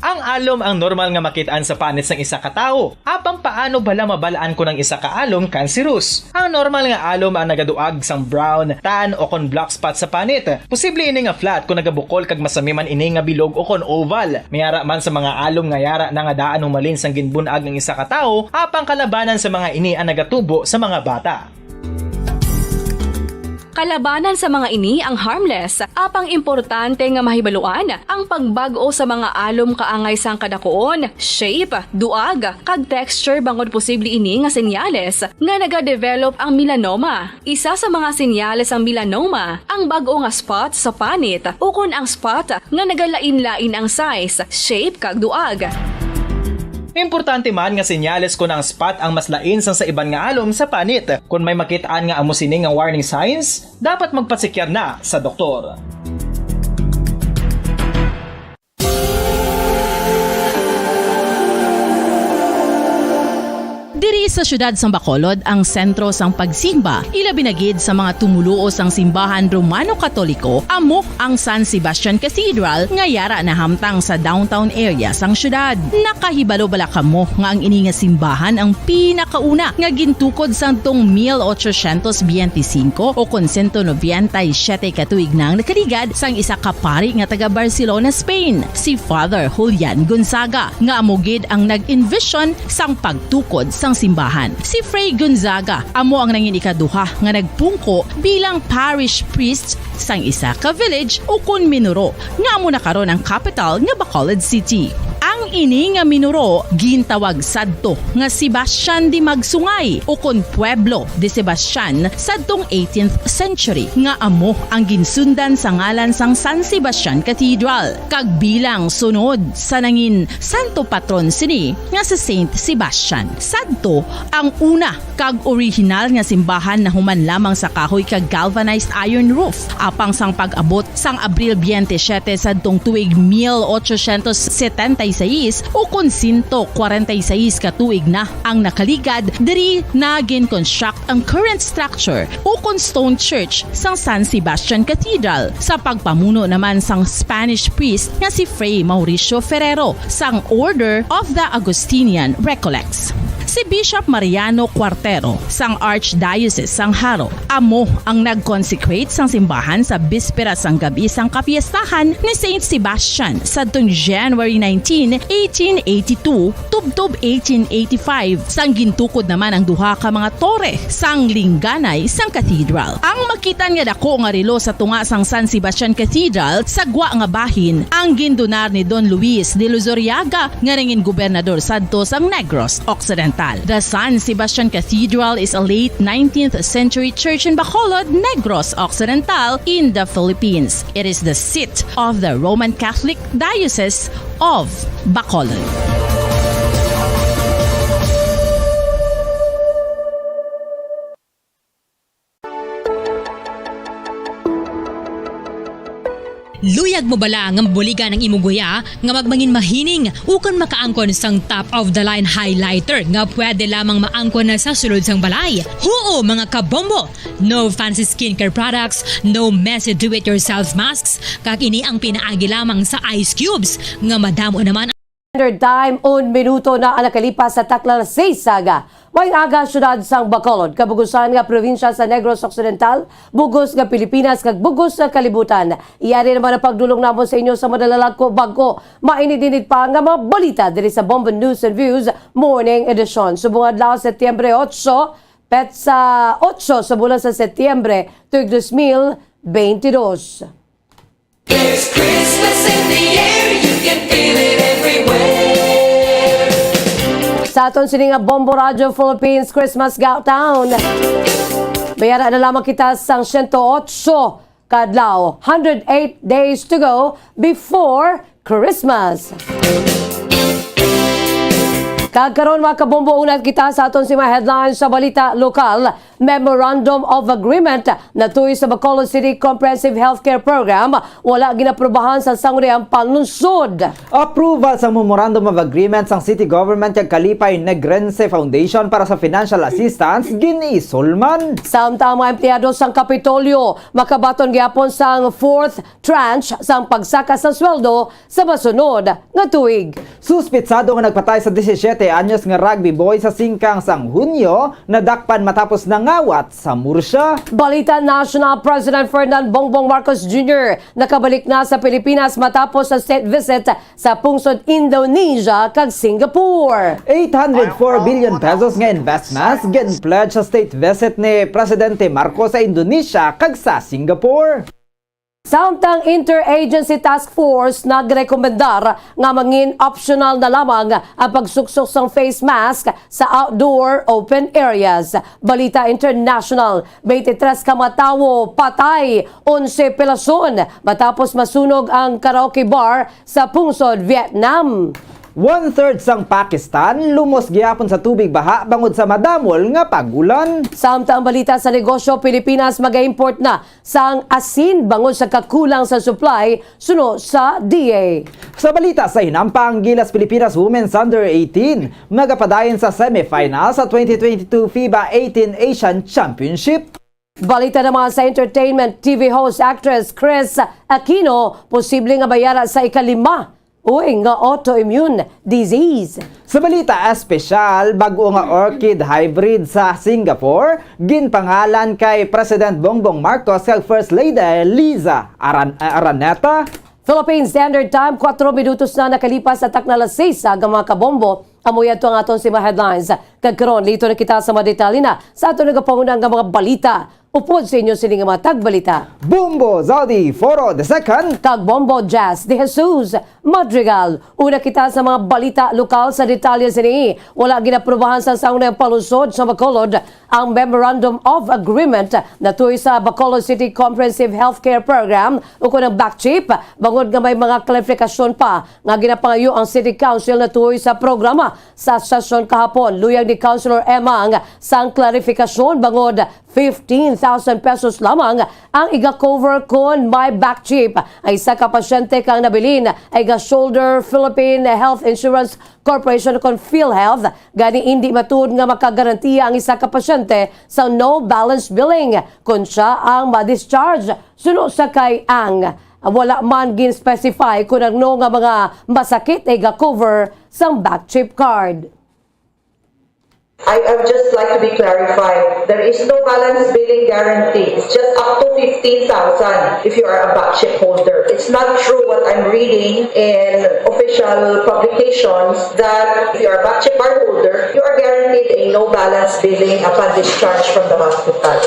Ang alom ang normal nga makitaan sa panit ng isa ka tao. Apang paano bala mabalaan ko ng isa ka alom cancerous? Ang normal nga alom ang nagaduag sang brown, tan o kon black spot sa panit. Posible ini nga flat kung nagabukol kag masami man ini nga bilog o kon oval. Mayara man sa mga alom nga yara na nga daan humalin sang ginbunag ng isa ka tao, apang kalabanan sa mga ini ang nagatubo sa mga bata. Kalabanan sa mga ini ang harmless, apang importante nga mahibaluan ang pagbago sa mga alom kaangay sang kadakuon, shape, duag, kag texture bangod posible ini nga senyales nga nagadevelop ang melanoma. Isa sa mga senyales ang melanoma, ang bago nga spot sa panit o kun ang spot nga nagalain-lain ang size, shape kag duag. Importante man nga senyales kung ang spot ang mas lain sang sa iban nga alom sa panit. Kung may makitaan nga amo sini nga warning signs, dapat magpasikyar na sa doktor. Diri sa syudad sang Bacolod ang sentro sang pagsimba, ilabi na gid sa mga tumuluo sang simbahan Romano-Katoliko, amo ang San Sebastian Cathedral nga yara na hamtang sa downtown area sang syudad. Nakahibalo bala kamo nga ang ini nga simbahan ang pinakauna nga gintukod sang tong 1825 o kon 197 katuig nang nakaligad sang isa ka pari nga taga Barcelona, Spain, si Father Julian Gonzaga, nga amo gid ang nag-envision sang pagtukod sang simbahan. Si Fray Gonzaga amo ang nangin ikaduha nga nagpungko bilang parish priest sang isa ka village o kun Minuro nga amo na karon ang capital nga Bacolod City. Ang ini nga Minuro gintawag sadto nga Sebastian de Magsungay o kon Pueblo de Sebastian sadtong 18th century nga amo ang ginsundan sa ngalan sang San Sebastian Cathedral kag bilang sunod sa nangin santo patron sini nga sa Saint Sebastian. Sadto ang una kag original nga simbahan na human lamang sa kahoy kag galvanized iron roof apang sang pag-abot sang Abril 27 sadtong tuig 1876 o kon 146 katuig na ang nakaligad diri na gin-construct ang current structure o kon stone church sang San Sebastian Cathedral sa pagpamuno naman sang Spanish priest nga si Fray Mauricio Ferrero sang Order of the Augustinian Recollects. Si Bishop Mariano Cuartero sang Archdiocese sang Haro amo ang nag-consecrate sang simbahan sa bispera sang gabi sang kapiestahan ni Saint Sebastian sadtong January 19, 1882 tubtob 1885 sang gintukod naman ang duha ka mga tore sang lingganay sang cathedral. Ang makitan nga dako nga relo sa tunga sang San Sebastian Cathedral sa gwa nga bahin ang gindonar ni Don Luis de Luzuriaga nga nangin gobernador sadto sang Negros Occidental. The San Sebastian Cathedral is a late 19th century church in Bacolod, Negros Occidental in the Philippines. It is the seat of the Roman Catholic Diocese of Bacolod. Luyag mo bala nga mabuligan ng imuguya nga magmangin mahining ukon makaangkon sang top of the line highlighter nga pwede lamang maangkon na sa sulod sang balay. Huo mga kabombo! No fancy skincare products, no messy do-it-yourself masks, kag ini ang pinaagi lamang sa ice cubes nga madamo naman. Standard time, 1 minuto na ang nakalipas sa Tacloban Saga. May aga syudad sang Bacolod, kabugusan nga probinsya sa Negros Occidental, bugos nga Pilipinas, kag bugos nga kalibutan. Iyari naman ang pagdulong namo sa inyo sa madalalad ko bago. Mainit-init pa nga mga balita diri sa Bombo News and Views Morning Edition. Subong adlaw Setyembre 8, petsa 8 sa bulan sa Setyembre, tuig 2022. There's Christmas in the air, you can feel it everywhere. Sa aton sini nga Bombo Radio Philippines Christmas Countdown. Bayara na lamang kita sang 108 kadlaw. 108 days to go before Christmas. Kagkaroon mga kabombo, unat kita sa aton si mga headlines sa balita lokal. Memorandum of Agreement na tuyo sa Bacolod City Comprehensive Healthcare Program wala ginaprubahan sa sangguniang panunsod. Approval sa Memorandum of Agreement sang City Government kag Kalipay Negrense Foundation para sa financial assistance giniisulman. Samtang mga empleyado sang Kapitolyo makabaton gyapon sang 4th tranche sang pagsaka sa sweldo sa masunod nga tuig. Suspitsado nga nagpatay sa 17 anyos nga rugby boy sa singkang sang Hunyo nadakpan matapos nangawat sa Murcia. Balita National President Ferdinand Bongbong Marcos Jr. nakabalik na sa Pilipinas matapos sa state visit sa pungsod Indonesia kag Singapore. 804 billion pesos nga investments gin-pledge sa state visit ni Presidente Marcos sa Indonesia kag sa Singapore. Samtang Interagency Task Force nagrekomendar nga mangin optional na lamang ang pagsuksok sang face mask sa outdoor open areas. Balita International, 23 kamatawo patay, 11 pelason matapos masunog ang karaoke bar sa pungsod Vietnam. 1/3 sang Pakistan lumos gyapon sa tubig baha bangod sa madamol nga pagulan. Samtang balita sa negosyo, Pilipinas mag-import na sang asin bangod sa kakulang sa supply suno sa DA. Sa balita sa hinampang, Gilas Pilipinas Women's Under 18 magapadayon sa semifinal sa 2022 FIBA 18 Asian Championship. Balita naman sa entertainment, TV host actress Chris Aquino posible nga bayara sa ikalima nga autoimmune disease. Sa balita espesyal, bago nga orchid hybrid sa Singapore, ginpangalan kay President Bongbong Marcos kag First Lady Liza Araneta. Philippine Standard Time, 4 minutos na nakalipas at taknalas 6 aga mga kabombo. Amoy ato ang aton si mga headlines. Kagkaroon, lito na kita sa mga detalye na sa ato nagapangunang mga balita. Upod sa inyo sining mga tagbalita. Bombo Zaldi Foro II kag Bombo Jazz de Jesus Madrigal. Una kita sa mga balita lokal sa detalye sini. Wala ginaprubahan sa sangunang palusod sa Bacolod ang Memorandum of Agreement na tuyo sa Bacolod City Comprehensive Healthcare Program o kunang backchip. Bangod nga may mga klarifikasyon pa nga ginapangayo ang City Council na tuyo sa programa sa sesyon kahapon. Luyag ni Councilor Emang sang klarifikasyon bangod 15,000 pesos lamang ang iga-cover kon may back chip. Ay isa ka pasyente kang nabilin ay ga-shoulder Philippine Health Insurance Corporation kon PhilHealth. Gani hindi matud nga makagarantiya ang isa ka pasyente sa no balance billing kung siya ang ma-discharge. Suno sa kay ang wala man gin-specify kung ano nga mga masakit ay ga-cover sa back chip card. I would just like to be clarified. There is no balance billing guarantee. It's just up to 15,000 if you are a back chip holder. It's not true what I'm reading in official publications that if you are a back chip card holder, you are guaranteed a no balance billing upon discharge from the hospital.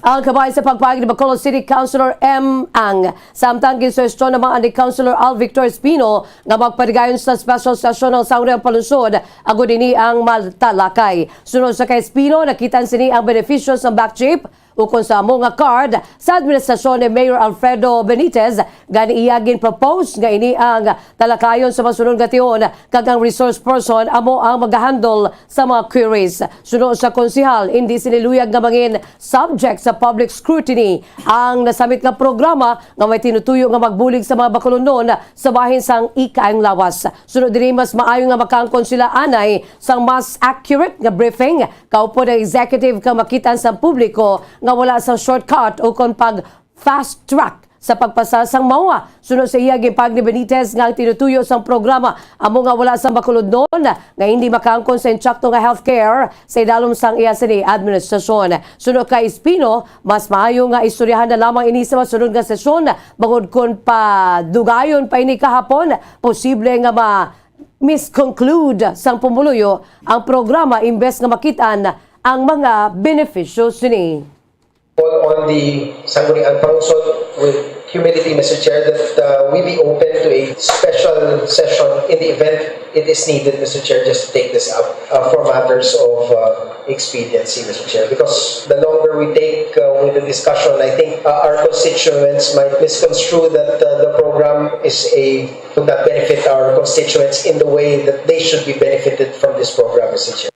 Ang kabay sa pagpahagi ni Bacolod City Councilor M. Ang. Samtang ginsuwestyon naman ni Councilor Al Victor Espino nga magpadigayon sa special session ng Sangguniang Palusod agud ini ang maltalakay. Sunod sa kay Espino, nakitan sini ang benepisyo sa back chip ukon sa mga card sa administrasyon ni Mayor Alfredo Benitez. Gani iyagin propose nga ini ang talakayon sa masunod nga tiyon kag ang resource person amo ang mag-handle sa mga queries. Sunod sa konsihal, hindi siniluyag nga mangin subject sa public scrutiny ang nasamit nga programa nga may tinutuyo nga magbulig sa mga Bacolonon sa bahin sang ikaang lawas. Sunod diri mas maayo nga makaangkon sila anay sang mas accurate nga briefing kaupo ng executive ka makitan sa publiko nga wala sa shortcut o kon pag fast track sa pagpasa sang mawa. Sunod sa iya gipag ni Benitez nga ang tinutuyo sang programa amo nga wala sa Bacolodnon nga hindi makaangkon sa insakto nga healthcare sa idalom sang iya sini administrasyon. Sunod kay Espino, mas maayo nga istoryahan na lamang ini sa masunod nga sesyon bangod kon pa dugayon pa ini kahapon posible nga misconclude sang pumuluyo ang programa imbes nga makitaan ang mga benepisyo sini. On the Sangguniang Palusod with humility, Mr. Chair, that we be open to a special session in the event it is needed, Mr. Chair, just to take this up for matters of expediency, Mr. Chair. Because the longer we take with the discussion, I think our constituents might misconstrue that the program is to not benefit our constituents in the way that they should be benefited from this program, Mr. Chair.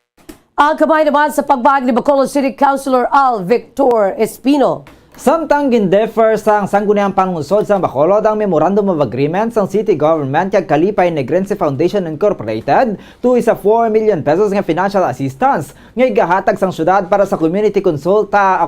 Ang kamay naman sa pagbahagi ni Bacolod City Councilor Al Victor Espino. Samtang gindefer sang sangguniang pangungsod sa Bacolod ang Memorandum of Agreement sa City Government kag Kalipay Negrense Foundation Incorporated to isa 4 million pesos nga financial assistance nga igahatag sang syudad para sa community konsulta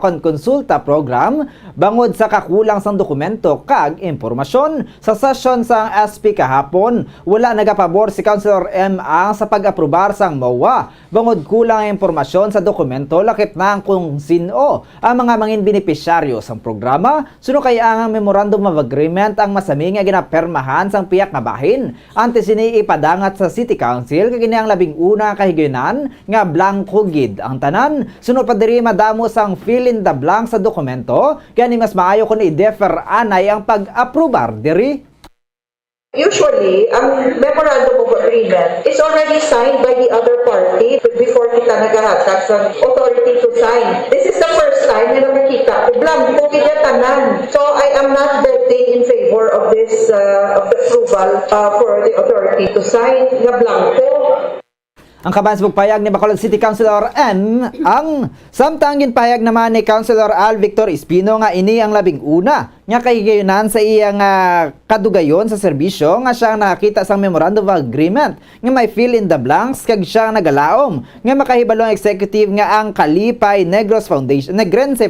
program bangod sa kakulang sang dokumento kag impormasyon. Sa session sang SP kahapon, wala nagapabor si Councilor M. Ang sa pag-aprobar sang MOA bangod kulang ang impormasyon sa dokumento lakip na kung sino ang mga mangin benepisyaryo sang programa. Suno kaya ang Memorandum of Agreement ang masami nga ginapermahan sang piyak nga bahin. Ante sini ipadangat sa City Council kag ang 11 kahigayonan nga blanco gid ang tanan. Suno pa diri madamo sang fill in the blank sa dokumento kaya ni mas maayo kun i-defer anay ang pag-aprobar diri. Usually, ang memorandum of agreement is already signed by the other party before kita naghahatag sa authority to sign. This is the first time na nakikita. Blanco tanan. So I am not voting in favor of this of the approval for the authority to sign nga blanco. Ang kaban sa pagpayag ni Bacolod City Councilor M. Ang samtang ginpayag naman ni Councilor Al Victor Espino nga ini ang 11 nga kahigayonan sa iyang kadugayon sa serbisyo nga siyang nakakita sa Memorandum of Agreement nga may fill in the blanks kag siyang nagalaom nga makahibalo ang executive nga ang Kalipay Negrense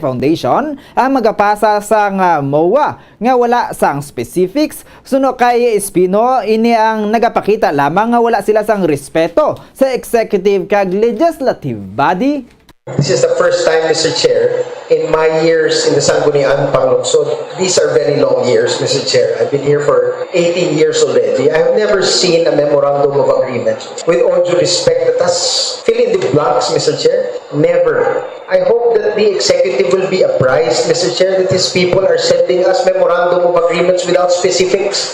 Foundation ang magapasa sa MOA nga wala sang specifics. Suno kay Espino, ini ang nagapakita lamang nga wala sila sang respeto sa executive kag legislative body. This is the first time, Mr. Chair, in my years in the Sangguniang Panglungsod. These are very long years, Mr. Chair. I've been here for 18 years already. I have never seen a memorandum of agreement. With all due respect, that has fill in the blanks, Mr. Chair. Never. I hope that the executive will be apprised, Mr. Chair, that these people are sending us memorandum of agreements without specifics.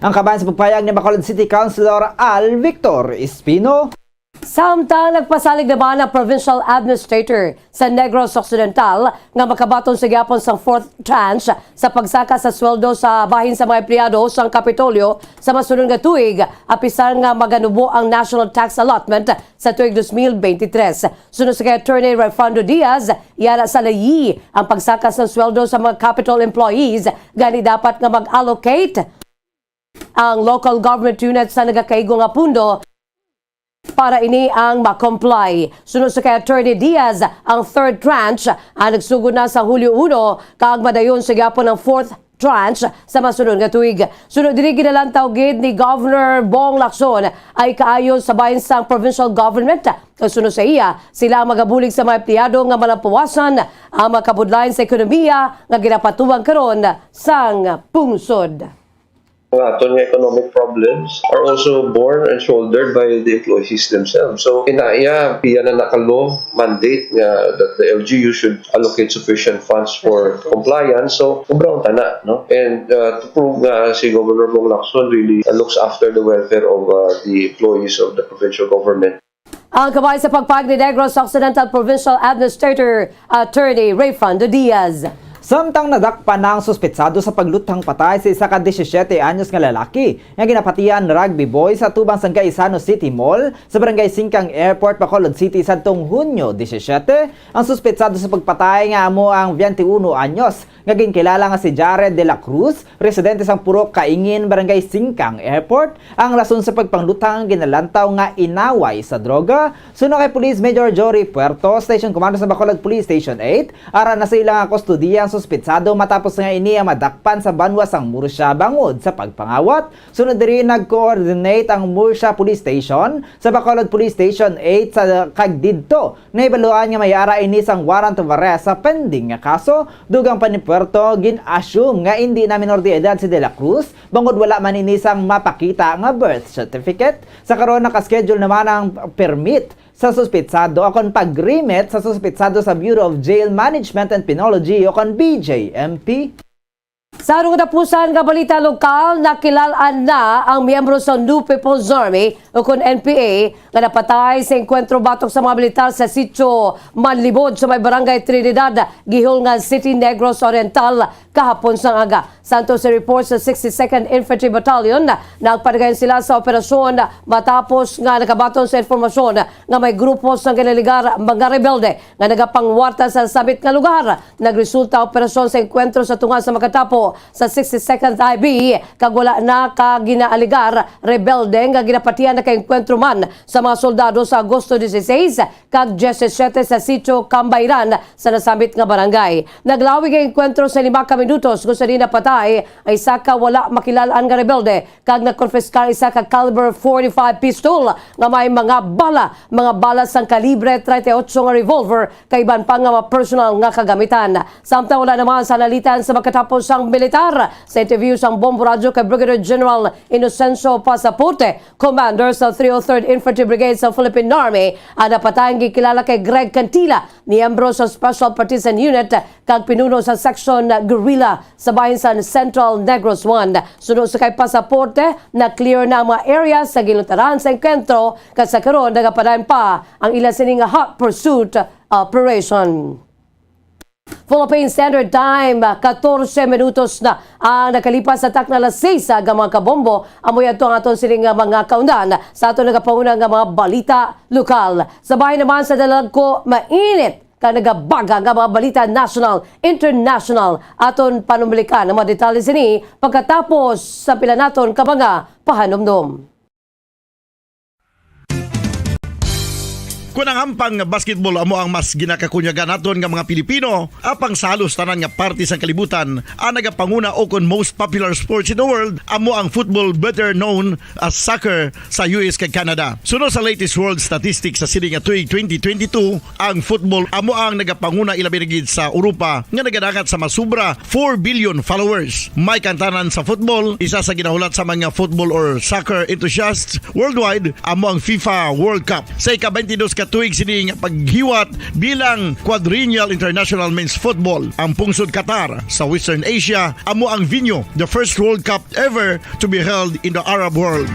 Ang kaban sa pagpayag ni Bacolod City Councilor Al Victor Espino. Samtang nagpasalig naman ang Provincial Administrator sa Negros Occidental nga makabaton sa gyapon sang 4th tranche sa pagsaka sa sweldo sa bahin sa mga empleyado sa Kapitolyo sa masunod nga tuig apisan nga maganubo ang National Tax Allotment sa tuig 2023. Sunod sa kay Attorney Raifundo Diaz, iyara sa layi ang pagsaka sa sweldo sa mga Capitol employees gani dapat nga mag-allocate ang local government units sa nagakaigo nga pundo para ini ang makomply. Sunod sa kay Attorney Diaz, ang 3rd tranche ang nagsugod na sa Hulyo 1 kag madayon sa gyapon ng 4th tranche sa masunod nga tuig. Sunod diri ginalantaw gid ni Governor Bong Lacson ay kaayo sa bahin sang provincial government. Sunod sa iya, sila magabulig sa mga empleyado nga malapawasan ang makabudlayan sa ekonomiya nga ginapatuwang karon sang pungsod. Aton nga economic problems are also borne and shouldered by the employees themselves. So, inaya, piya na nakalo mandate nga that the LGU should allocate sufficient funds for compliance. So, sobrang tana, no? And to prove nga si Governor Bong Lacson really looks after the welfare of the employees of the provincial government. Ang kabay sa pagpag ni Negros Occidental Provincial Administrator Attorney Raifundo Diaz. Samtang nadakpan na ang suspetsado sa paglutang patay sa isa ka 17 anyos nga lalaki nga ginapatian rugby boy sa tubang sang Gaisano City Mall sa Barangay Singkang Airport, Bacolod City sadtong Hunyo 17. Ang suspetsado sa pagpatay nga amo ang 21 anyos nga ginkilala nga si Jared de la Cruz, residente sang Purok Kaingin, Barangay Singkang Airport. Ang rason sa pagpanglutang ginalantaw nga inaway sa droga. Suno kay Police Major Jory Puerto, Station Commander sa Bacolod Police Station 8, ara na sa ilang kustodiya suspetsado matapos nga ini ang madakpan sa banwa sang Murcia bangod sa pagpangawat. Sunod diri nag-coordinate ang Murcia Police Station sa Bacolod Police Station 8 sa kagdidto na ibaluan nga mayara ini sang warrant of arrest sa pending nga kaso. Dugang pa ni Puerto gin-assume nga hindi na minor de edad si De La Cruz bangod wala man ini sang mapakita nga birth certificate. Sa karon naka-schedule naman ang permit sa suspetsado akon pag-remit sa suspetsado sa Bureau of Jail Management and Penology o kon BJMP. Sa arong katapusan nga balita lokal, nakilalaan na ang miyembro sa New People's Army ukon NPA nga napatay sa enkwentro batok sa mga militar sa sitio Manlibod sa may barangay Trinidad, Gihulngan City, Negros Oriental kahapon sang aga. Santo sa report sa 62nd Infantry Battalion, nagpadagan sila sa operasyon matapos nga nakabaton sa informasyon nga may grupo sa ginaligar mga rebelde nga nagapangwarta sa sabit nga lugar. Nagresulta operasyon sa enkwentro sa tunga sa Makatapo sa 62nd IB kag wala na ka ginaaligar rebelde nga ginapatian na ka-enkwentro man sa mga soldado sa Agosto 16 kag 17 sa sitio Cambayran sa nasabit nga barangay. Naglawig ang enkwentro sa 5 minutos kung sa di napatay ay isa ka wala makilalaan nga rebelde kag nakonfiskar isa ka caliber 45 pistol nga may mga bala sang kalibre 38 nga revolver kay iban pa nga mga personal nga kagamitan. Samtang wala naman sa nalitan sa makatapos ang militar. Sa interview sang Bombo Radio kay Brigadier General Inocencio Pasaporte, Commander sa 303rd Infantry Brigade sa Philippine Army, ang napatayang gikilala kay Greg Cantila, miyembro sa Special Partisan Unit kag pinuno sa Section Guerrilla sa bahin sa Central Negros 1. Sunod sa kay Pasaporte, na clear na ang mga areas sa gilutaran sa enkwentro kag sa karon nagapadayon pa ang ilang sining hot pursuit operation. Philippine Standard Time, 14 minutos na ang nakalipas sa takna alas 6 aga mga kabombo. Amoy ato ang aton siling mga kaundan sa aton nagapanguna nga mga balita lokal. Sa bahay naman sa Dalagko, mainit ka nagabaga nga mga balita national, international. Aton panumbalikan ang mga detalye sini pagkatapos sa pila naton ka mga pahanumdum. Kung ang ampang basketball amo ang mas ginakakunyagan naton nga mga Pilipino, apang salos tanan nga parte sang kalibutan, ang nagapanguna o kon most popular sports in the world, amo ang football, better known as soccer sa US kag Canada. Sunod sa latest world statistics sa sining nga tuig 2022, ang football amo ang nagapanguna ilabi gid sa Europa nga nagadagat sa masubra 4 billion followers. May kantanan sa football, isa sa ginahulat sa mga football or soccer enthusiasts worldwide, amo ang FIFA World Cup. Sa ika-22 tuig sining paghiwat bilang Quadrennial International Men's Football. Ang pungsod Qatar sa Western Asia amo ang venue, the first World Cup ever to be held in the Arab world.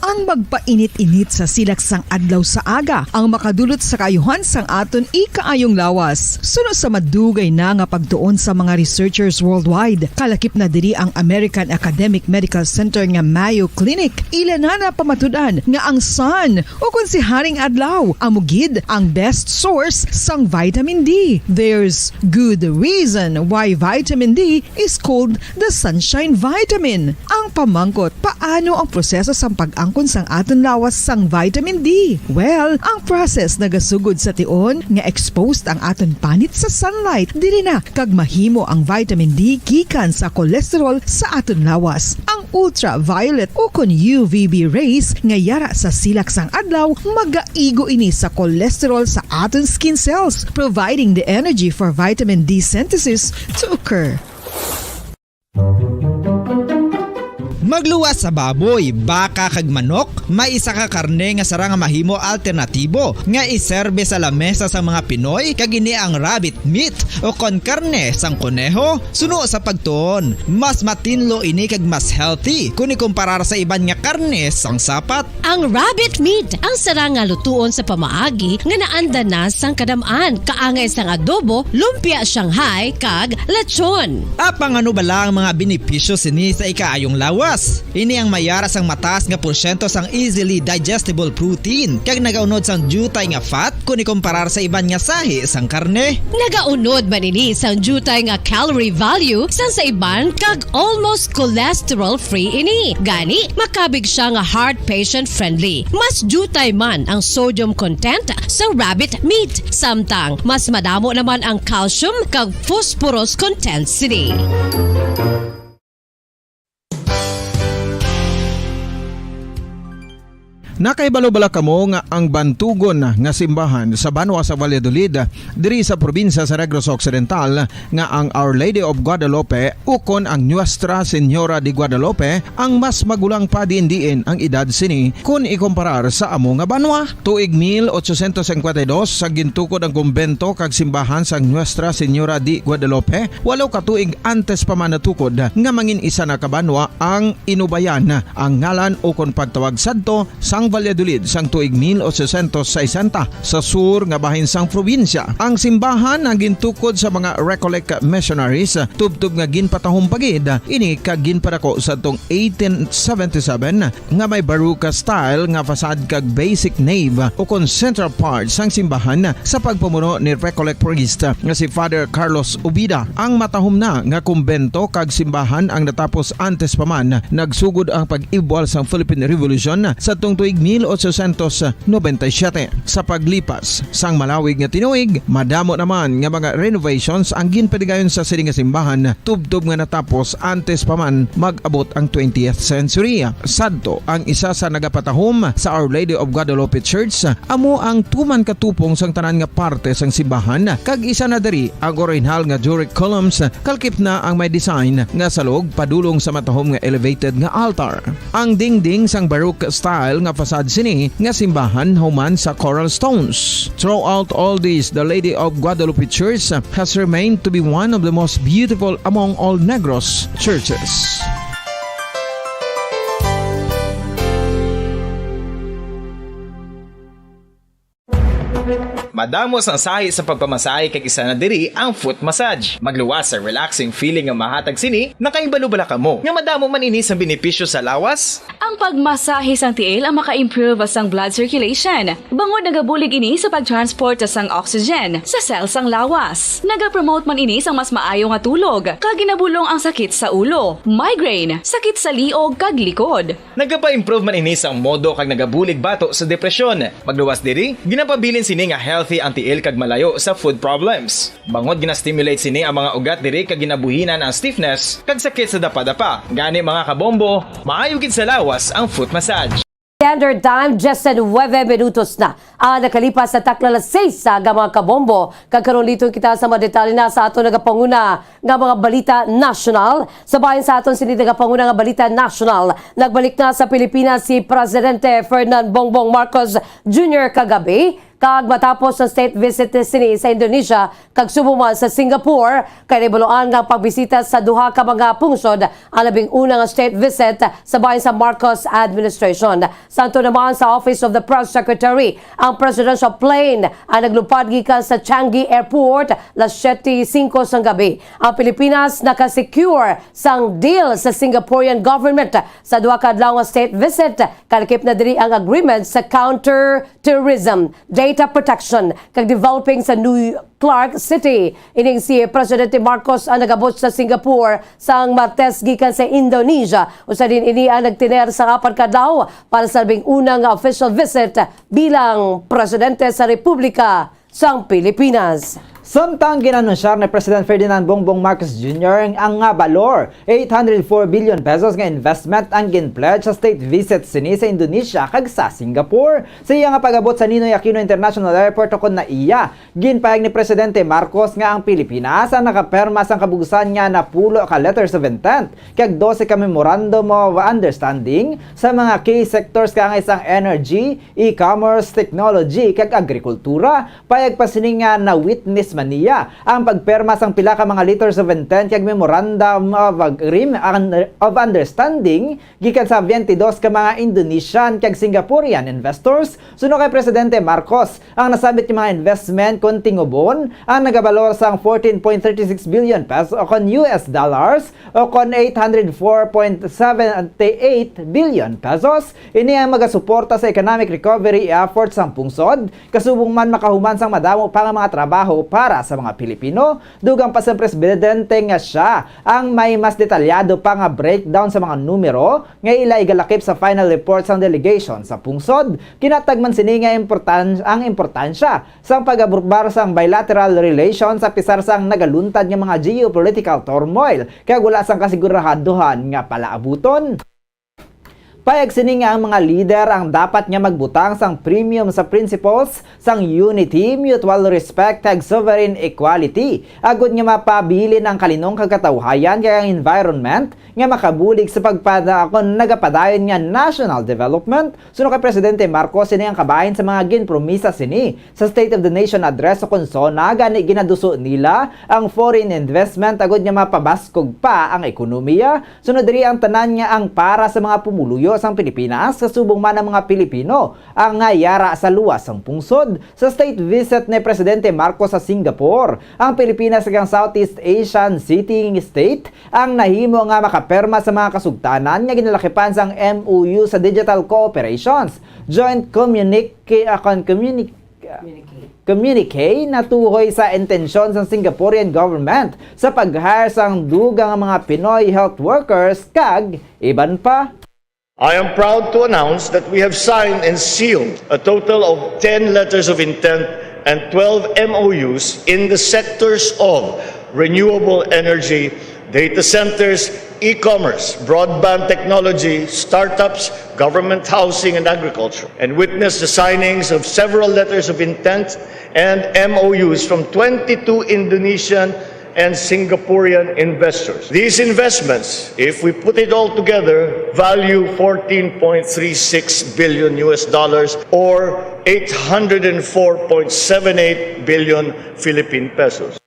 Ang magpainit-init sa silaksang adlaw sa aga ang makadulot sa kaayuhan sang aton ikaayong lawas. Sunod sa madugay na nga pagtuon sa mga researchers worldwide, kalakip na diri ang American Academic Medical Center nga Mayo Clinic. Ilan na pamatudan nga ang sun o kung si Haring Adlaw amugid ang best source sang vitamin D. There's good reason why vitamin D is called the sunshine vitamin. Ang pamangkot, paano ang proseso sang pag-angkon sang aton lawas sang vitamin D? Well, ang process nagasugod sa tion nga exposed ang aton panit sa sunlight. Dili na kag mahimo ang vitamin D gikan sa cholesterol sa aton lawas. Ang ultraviolet o kon UVB rays nga yara sa silak sang adlaw magaigo ini sa cholesterol sa aton skin cells, providing the energy for vitamin D synthesis to occur. Magluwas sa baboy, baka kag manok, may isa ka karne nga sara nga mahimo alternatibo nga iserbe sa lamesa sa mga Pinoy kag ini ang rabbit meat o kon karne sang kuneho. Suno sa pagtuon, mas matinlo ini kag mas healthy kung ikumparar sa iban nga karne sang sapat. Ang rabbit meat ang sara nga lutuon sa pamaagi nga naanda na sang kadamaan, kaangay sang adobo, lumpia Shanghai kag lechon. Apang ano bala ang mga benepisyo sini sa ikaayong lawas? Ini ang mayara sang mataas nga porsyento sang easily digestible protein kag nagaunod sang jutay nga fat kung ikumparar sa iban nga sahi sang karne. Nagaunod man ini sang jutay nga calorie value sang sa iban kag almost cholesterol free ini. Gani makabig siya nga heart patient friendly. Mas jutay man ang sodium content sa rabbit meat, samtang mas madamo naman ang calcium kag phosphorus content sini. Nakaibalo-bala kamo nga ang bantugon nga simbahan sa Banwa sa Valladolid diri sa probinsya sa Negros Occidental nga ang Our Lady of Guadalupe ukon ang Nuestra Señora de Guadalupe ang mas magulang pa diin ang edad sini kung ikomparar sa amo nga banwa. Tuig 1852 sa gintukod ang kumbento kag simbahan sa Nuestra Señora de Guadalupe, walo ka tuig antes pa man natukod nga mangin isa na kabanwa ang inubayan ang ngalan ukon pagtawag sadto sang Valladolid sang tuig 1860 sa sur nga bahin sang probinsya. Ang simbahan ang gintukod sa mga Recollect missionaries tubtub nga ginpatahong pagid ini kag ginpadako sa tong 1877 nga may baroque style nga fasad kag basic nave ukon central part sang simbahan sa pagpamuno ni Recollect priest nga si Father Carlos Ubida. Ang matahom na nga kumbento kag simbahan ang natapos antes pa man nagsugod ang pag-ibwal sang Philippine Revolution sa tong tuig 1897. Sa paglipas sang malawig nga tinuig, madamo naman nga mga renovations ang ginpadigayon sa sining nga simbahan tubtob nga natapos antes pa man mag-abot ang 20th century. Sadto ang isa sa nagapatahom sa Our Lady of Guadalupe Church amo ang tuman katupong sang tanan nga parte sang simbahan kag isa na diri ang original nga Doric columns kalkip na ang may design nga salog padulong sa matahom nga elevated nga altar. Ang dingding sang baroque style nga fasad sini nga simbahan human sa coral stones. Throughout all this, the Lady of Guadalupe Church has remained to be one of the most beautiful among all Negros churches. Madamos ang sahi sa pagpamasahe kag isa na diri ang foot massage. Magluwas sa relaxing feeling nga mahatag sini, nakaibalo-bala ka mo. Nga madamo man ini sa benepisyo sa lawas. Ang pagmasahe sang tiil ang maka-improve sang blood circulation. Bangod nagabulig ini sa pag-transport sang oxygen sa cells sang lawas. Nagapromote man ini sang mas maayo nga tulog, kag ginabulong ang sakit sa ulo, migraine, sakit sa liog kag likod. Nagapa-improve man ini sang modo kag nagabulig bato sa depresyon. Magluwas diri, ginapabilin sini nga healthy ang tiil kag malayo sa food problems. Bangod gina-stimulate sini ang mga ugat diri kag ginabuhinan ang stiffness kag sakit sa dapa-dapa. Gani mga kabombo, maayo gid sa lawas ang foot massage. Standard Time, just 9 minutos na ang nakalipas sa takla alas 6 sa mga kabombo. Kagkaroon dito kita sa mga detalye na sa ato nagapanguna nga mga balita national. Sabayan sa aton sini nagapanguna nga balita national. Nagbalik na sa Pilipinas si Presidente Ferdinand Bongbong Marcos Jr. kagabi. Kag matapos sa state visit sini sa Indonesia kag sumuman sa Singapore kay nibaloan nga pagbisita sa duha ka mga pungsod ang labing una nga state visit sa bahin sa Marcos administration. Santo naman sa Office of the Press Secretary ang presidential plane ang naglupad gikan sa Changi Airport las 7:05 sang gabi. Ang Pilipinas nakasecure sang deal sa Singaporean government sa duha ka adlaw nga state visit. Kalakip na diri ang agreement sa counter-terrorism, data protection kag developing sa New Clark City. Ining si Presidente Marcos ang nagabot sa Singapore sang Martes gikan sa Indonesia. Usa din ini ang nagtiner sa 4 ka adlaw para sa labing unang official visit bilang Presidente sa Republika sang Pilipinas. Samtang ginanunsyar ni President Ferdinand Bongbong Marcos Jr. ang nga balor 804 billion pesos nga investment ang ginpledge sa state visit sini sa Indonesia kag sa Singapore. Sa iya nga pag-abot sa Ninoy Aquino International Airport kon na iya, ginpayag ni Presidente Marcos nga ang Pilipinas ang nakaperma sang kabugusan nga na pulo ka letters of intent kag 12 ka memorandum of understanding sa mga key sectors kang isang energy, e-commerce, technology kag agrikultura. Payag pa sini nga na witness niya ang pagperma sang pila ka mga letters of intent kag memorandum of agreement of understanding gikan sa 22 ka mga Indonesian kag Singaporean investors. Suno kay Presidente Marcos ang nasabit nga mga investment kon tingubon ang nagabalor sang 14.36 billion pesos o kon US dollars o kon 804.78 billion pesos. Ini ang magasuporta sa economic recovery efforts sang pungsod kasubong man makahuman sang madamo pa nga mga trabaho para sa mga Pilipino. Dugang pa sa Presidente nga siya ang may mas detalyado pa nga breakdown sa mga numero nga ila igalakip sa final report sang delegation sa pungsod. Kinatagman sini nga ang importansya sang pag-aburbar sang bilateral relations sa pisar sang nagaluntad nga mga geopolitical turmoil kaya wala sang kasiguraduhan nga palaabuton. Payag sini nga ang mga leader ang dapat nga magbutang sang premium sa principles sang unity, mutual respect ag sovereign equality. Agud nga mapabilin ang kalinong kagkatawhayan kay ang environment nga makabulig sa pagpadakon nagapadayon nga national development. Suno kay Presidente Marcos sini ang kabahin sa mga ginpromisa sini sa State of the Nation address sa konsona gani ginaduso nila ang foreign investment agud nga mapabaskog pa ang ekonomiya. Sunod diri ang tanan nga ang para sa mga pumuluyo sang Pilipinas kasubong man ang mga Pilipino ang yara sa luwas sang pungsod. Sa state visit ni Presidente Marcos sa Singapore, ang Pilipinas kang Southeast Asian city state ang nahimo nga makaperma sa mga kasugtanan nga ginalakipan sang MOU sa digital cooperations, joint communique na tuhoy sa intensyon ng Singaporean government sa pag-hire sang dugang mga Pinoy health workers kag iban pa. I am proud to announce that we have signed and sealed a total of 10 letters of intent and 12 MOUs in the sectors of renewable energy, data centers, e-commerce, broadband technology, startups, government housing and agriculture, and witnessed the signings of several letters of intent and MOUs from 22 Indonesian and Singaporean investors. These investments, if we put it all together, value $14.36 billion or 804.78 billion Philippine pesos.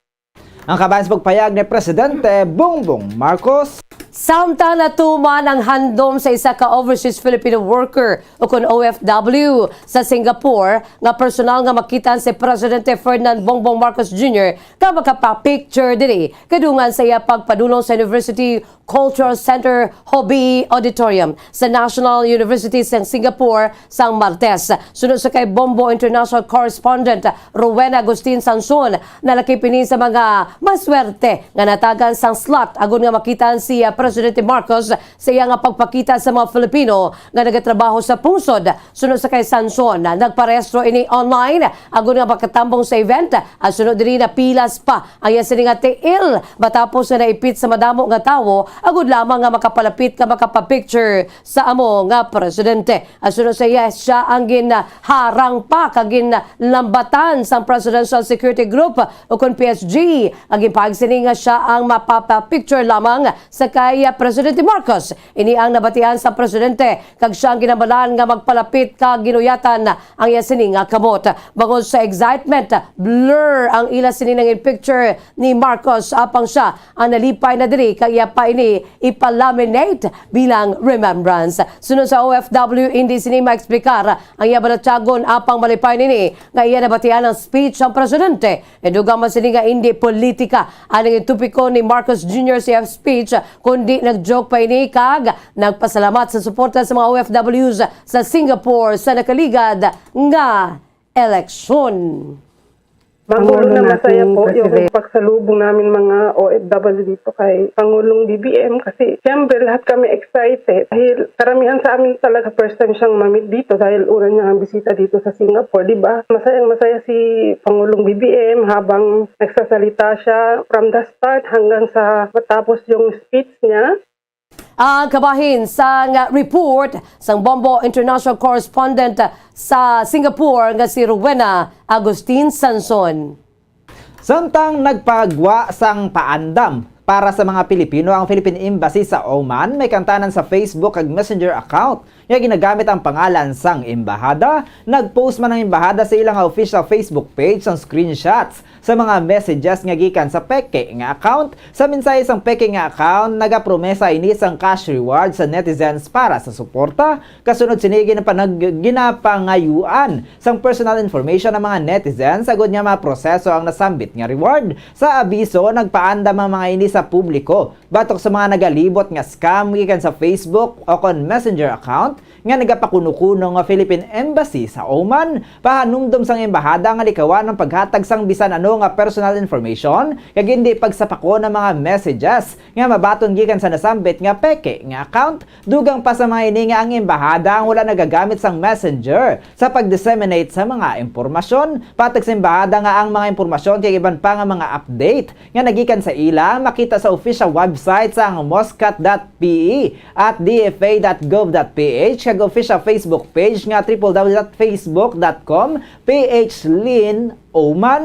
Ang kabayan sa pagpayag ni Presidente Bongbong Marcos. Samtang natuman ang handom sa isa ka overseas Filipino worker o kun OFW sa Singapore nga personal nga makitan si Presidente Ferdinand Bongbong Marcos Jr. ka makapapicture diri kadungan sa iya pagpadulong sa University Cultural Center Hobby Auditorium sa National University sa Singapore sang Martes. Sunod sa kay Bombo International Correspondent Rowena Agustin Sanson nalakipini sa mga maswerte nga natagan sang slot agon nga makitan si Presidente Marcos sa iya nga pagpakita sa mga Filipino nga nagatrabaho sa pungsod. Sunod sa kay Sanson nagparehistro ini online agon nga makatambong sa event at sunod diri na pilas pa ang iya sini nga tiil matapos na naipit sa madamo nga tawo agud lamang nga makapalapit ka makapapicture sa amo nga presidente. Asunod sa iya siya ang ginharang pa kagin lambatan sa Presidential Security Group o kun PSG agin pagsini nga siya ang mapapapicture lamang sa kay Presidente Marcos. Ini ang nabatian sa presidente kag siya ang ginabalaan nga magpalapit ka ginuyatan ang iya sini nga kamot. Bangod sa excitement, blur ang ila sini ng picture ni Marcos apang siya ang nalipay na diri kag iya pa ini ipalaminate bilang remembrance. Sunod sa OFW, hindi sini maeksplikar ang iya balatyagon apang malipay nini nga iya nabatian ang speech ang presidente. Edugang man sini nga hindi politika ang itupiko ni Marcos Jr. sa speech kundi nag-joke pa ini kag nagpasalamat sa suporta sa mga OFWs sa Singapore sa nakaligad nga eleksyon. Magulo na masaya po yung pagsalubong namin mga OFW dito kay Pangulong BBM kasi siyempre lahat kami excited dahil karamihan sa amin talaga first time siyang mamit dito dahil una niya ang bisita dito sa Singapore, di ba? Masayang masaya si Pangulong BBM habang nagsasalita siya from the start hanggang sa matapos yung speech niya. Ang kabahin sa report sang Bombo International Correspondent sa Singapore nga si Rowena Agustin Sanson. Samtang nagpagwa sang paandam para sa mga Pilipino ang Philippine Embassy sa Oman, may kantanan sa Facebook ag Messenger account nga ginagamit ang pangalan sang embahada. Nagpost man ang embahada sa ilang official Facebook page sang screenshots sa mga messages nga gikan sa peke nga account. Sa mensahe sang peke nga account, nagapromesa ini sang cash reward sa netizens para sa suporta. Kasunod sinigi na ginapangayuan sang personal information ng mga netizens agud nga maproseso ang nasambit nga reward. Sa abiso, nagpaandam ang mga ini sa publiko batok sa mga nagalibot nga scam gikan sa Facebook o kon Messenger account nga nagapakuno-kuno nga Philippine Embassy sa Oman pahanumdum sang embahada nga likawan ng paghatag sang bisan ano nga personal information kag hindi pagsapako ng mga messages nga mabaton gikan sa nasambit nga peke nga account dugang pa sa mga ini nga ang embahada ang wala nagagamit sang messenger sa pag-disseminate sa mga impormasyon. Patag sa embahada nga ang mga impormasyon kay iban pa nga mga update nga nagikan sa ila makita sa official website sa moscat.pe at dfa.gov.ph kag official Facebook page nga www.facebook.com/PHLin-Oman.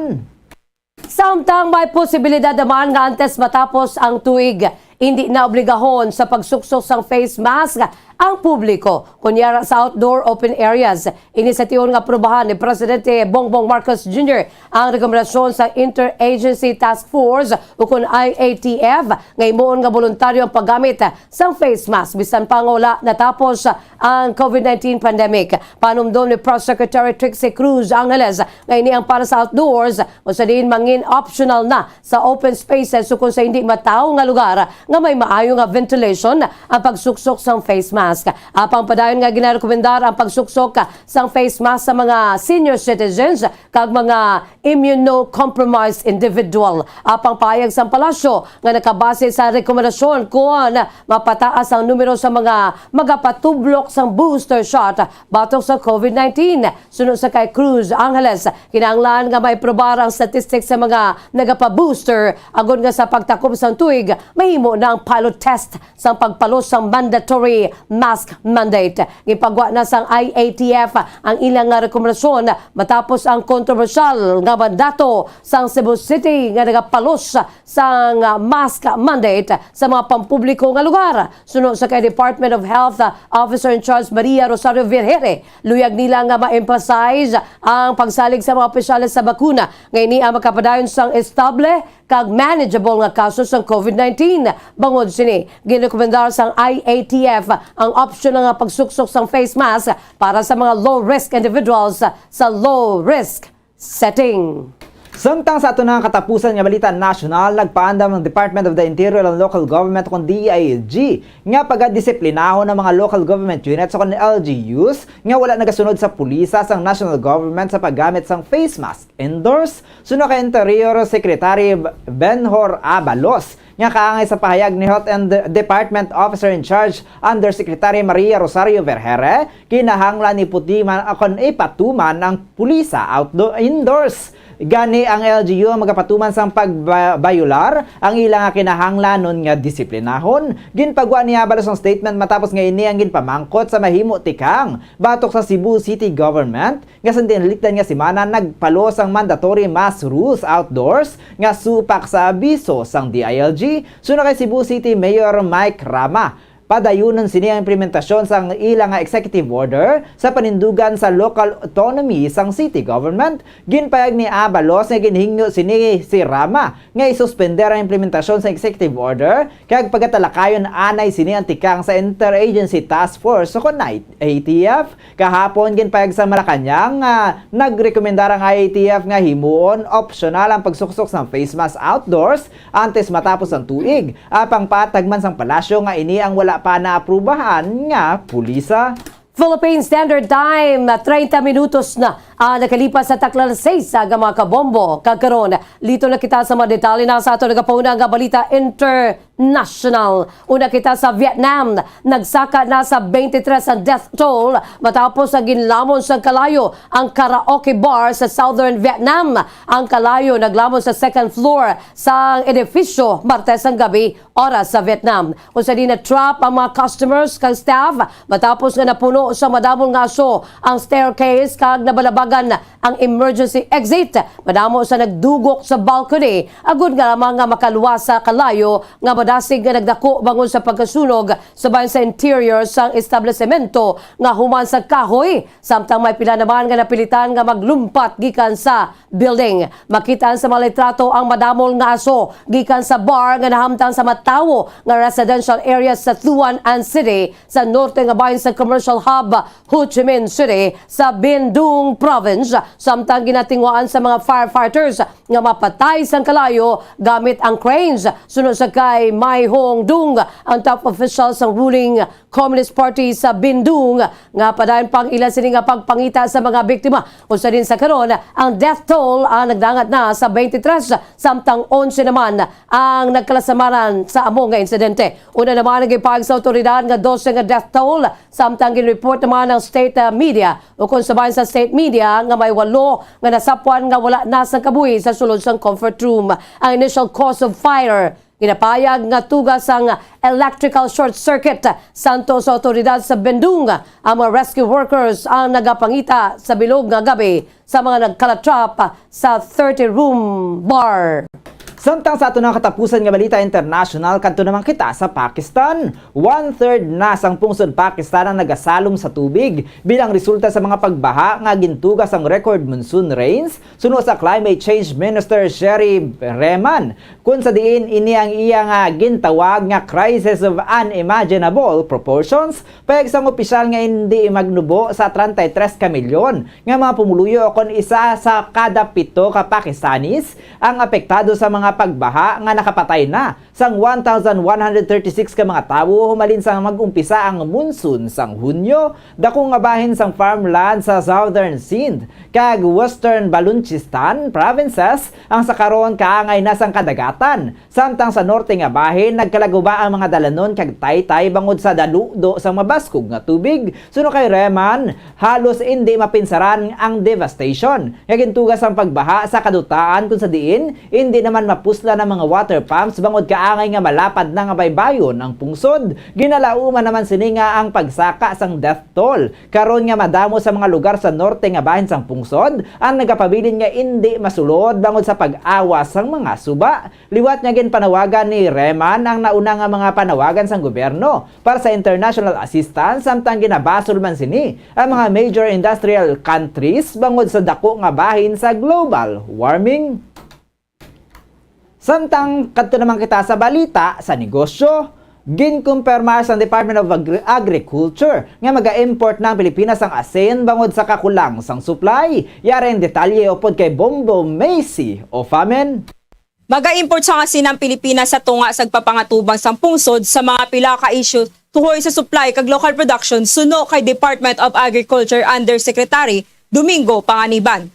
Samtang may posibilidad naman nga antes matapos ang tuig, hindi na obligahon sa pagsuksok sang face mask ang publiko kunyara sa outdoor open areas. Inisatiyon nga aprobahan ni Presidente Bongbong Marcos Jr. ang rekomendasyon sa Interagency Task Force o kun IATF nga imuon nga voluntaryo ang paggamit sang face mask bisan pa nga wala natapos ang COVID-19 pandemic. Panumdom ni Press Secretary Trixie Cruz Angeles nga ini ang para sa outdoors o sa diin mangin optional na sa open spaces o kung sa hindi mataw nga lugar nga may maayo nga ventilation ang pagsuksok sang face mask. Apang padayon nga ginarekomendar ang pagsuksok sang face mask sa mga senior citizens kag mga immunocompromised individual. Apang payag sang palasyo nga nakabase sa rekomendasyon kung mapataas ang numero sa mga magapatublok sang booster shot batok sa COVID-19. Sunod sa kay Cruz Angeles, kinahanglan nga may probar ang statistics sa mga nagapa-booster agud nga sa pagtakop sang tuig mahimo na ang pilot test sang pagpalos sang mandatory mask mandate. Gipagwa na sang IATF ang ilang nga rekomendasyon matapos ang kontrobersyal nga mandato sang Cebu City nga nagapalos sang mask mandate sa mga pampubliko nga lugar. Sunod sa kay Department of Health Officer in Charge Maria Rosario Vergere, luyag nila nga ma-emphasize ang pagsalig sa mga opisyales sa bakuna nga ini ang makapadayon sang estable kag manageable nga kaso sang COVID-19. Bangod sini, girekomendar sang IATF ang optional nga pagsuksok sang face mask para sa mga low-risk individuals sa low-risk setting. Samtang sa ato na katapusan nga balita national, nagpaandam ng Department of the Interior and Local Government kung DILG nga pagadisiplinahon ng mga local government units o kung LGUs nga wala nagasunod sa pulisa sang national government sa paggamit sang face mask indoors. Sunod kay Interior Secretary Benhor Abalos nga kaangay sa pahayag ni Health and Department Officer in Charge Undersecretary Maria Rosario Vergere, kinahanglan ni putiman akon ipatuman ang pulisa indoors. Gani ang LGU ang magapatuman sang pagbayular ang ilang nga kinahanglanon nga disiplinahon. Ginpagwa ni Abalos ang statement matapos nga ini ang ginpamangkot sa mahimo tikang batok sa Cebu City Government nga sa dinalitan nga simana nagpalos ang mandatory mask rules outdoors nga supak sa abiso sang DILG. Sunod kay Cebu City Mayor Mike Rama, padayunon sini ang implementasyon sang ilang nga executive order sa panindugan sa local autonomy sang city government. Ginpayag ni Abalos nga ginhingyo sini si Rama nga isuspender ang implementasyon sa executive order kag pagatalakayon anay sini ang tikang sa Interagency Task Force o kon IATF. Kahapon ginpayag sa Malacañang nagrekomendar ang IATF nga himuon optional ang pagsuksok sa face mask outdoors antes matapos ang tuig. Apang patagman sang palasyo nga ini ang wala pa naaprubahan nga pulisa. Philippine Standard Time, 30 minutos na nakalipas sa taklan 6 sa mga kabombo. Kagkaroon, lito na kita sa mga detalye na sa ato nagapauna nga balita international. Una kita sa Vietnam, nagsaka na sa 23 ang death toll matapos ang ginlamon sa kalayo ang karaoke bar sa southern Vietnam. Ang kalayo naglamon sa second floor sa edifisyo Martes ang gabi, oras sa Vietnam. Kung sa di na-trap ang mga customers kag staff matapos nga napuno sa madamong ngaso ang staircase kag nabalabagan ang emergency exit. Madamo sa nagdugok sa balcony agud nga lamang nga makaluwas sa kalayo nga madasig nga nagdako bangon sa pagkasunog sabay sa interior sang establishmento nga human sa kahoy. Samtang may pila naman nga napilitan nga maglumpat gikan sa building. Makitaan sa mga litrato ang madamol nga aso gikan sa bar nga nahamtang sa matawo nga residential area sa Thuan An City sa norte nga bahin sa commercial hub Ho Chi Minh City sa Bindung Province. Samtang ginatingwaan sa mga firefighters nga mapatay sang kalayo gamit ang cranes. Sunod sa kay Mai Hong-dong, ang top official sa ruling Communist Party sa Bindung, nga padayon pang ilan sini nga pagpangita sa mga biktima. Usa din sa karon, ang death toll ang nagdangat na sa 23, samtang 11 naman ang nagkalasamaran sa amo nga insidente. Una naman nagipahag sa otoridad nga 12 nga death toll, samtang ginreport naman ng state media o kung sabayan sa state media nga may 8 nga nasapwan nga wala na sa kabuhi sa sulod sang comfort room. Ang initial cause of fire ginapayag nga tugas ang electrical short circuit. Santo sa otoridad sa Bendung, ang mga rescue workers ang nagapangita sa bilog nga gabi sa mga nagkalatrap sa 30-room bar. Samtang sa ato ng katapusan nga balita international, kanto naman kita sa Pakistan. 1/3 na sang pungsod Pakistan ang nagasalom sa tubig bilang resulta sa mga pagbaha nga gintugas ang record monsoon rains suno sa Climate Change Minister Sherry Rehman. Kung sa diin ini ang iya nga gintawag nga crisis of unimaginable proportions, payag sang opisyal nga hindi magnubo sa 33 ka milyon nga mga pumuluyo kon isa sa kada 7 ka Pakistanis ang apektado sa mga pagbaha nga nakapatay na sang 1,136 ka mga tawo humalin sang mag-umpisa ang monsoon sang Hunyo. Dako nga bahin sang farmland sa Southern Sindh kag Western Baluchistan provinces ang sakaron kaangay na sang kadagatan. Samtang sa norte nga bahin nagkalaguba ang mga dalanon kag taytay bangod sa daludo sang mabaskog nga tubig. Suno kay Rehman, halos hindi mapinsaran ang devastation. Yagintugas ang pagbaha sa kadutaan kung sa diin hindi naman mapusla ng mga water pumps bangod kaangay nga malapad na nga baybayon ang pungsod. Ginalauman naman sini nga ang pagsaka sang death toll. Karon nga madamo sa mga lugar sa norte nga bahin sang pungsod ang nagapabilin nga hindi masulod bangod sa pag-awa sang mga suba. Liwat nga panawagan ni Rehman ang nauna nga mga panawagan sang gobyerno para sa international assistance samtang ginabasol man sini ang mga major industrial countries bangod sa dako nga bahin sa global warming. Samtang kadto naman kita sa balita sa negosyo, ginkumpirma sa Department of Agriculture nga maga-import ng Pilipinas ang asin bangod sa kakulang sang supply. Yari ang detalye upod kay Bombo Macy o Famen. Maga-import sa asin ng Pilipinas sa tunga sa papangatubang sang pungsod sa mga pila ka issue tuhoy sa supply kag local production suno kay Department of Agriculture Undersecretary Domingo Panganiban.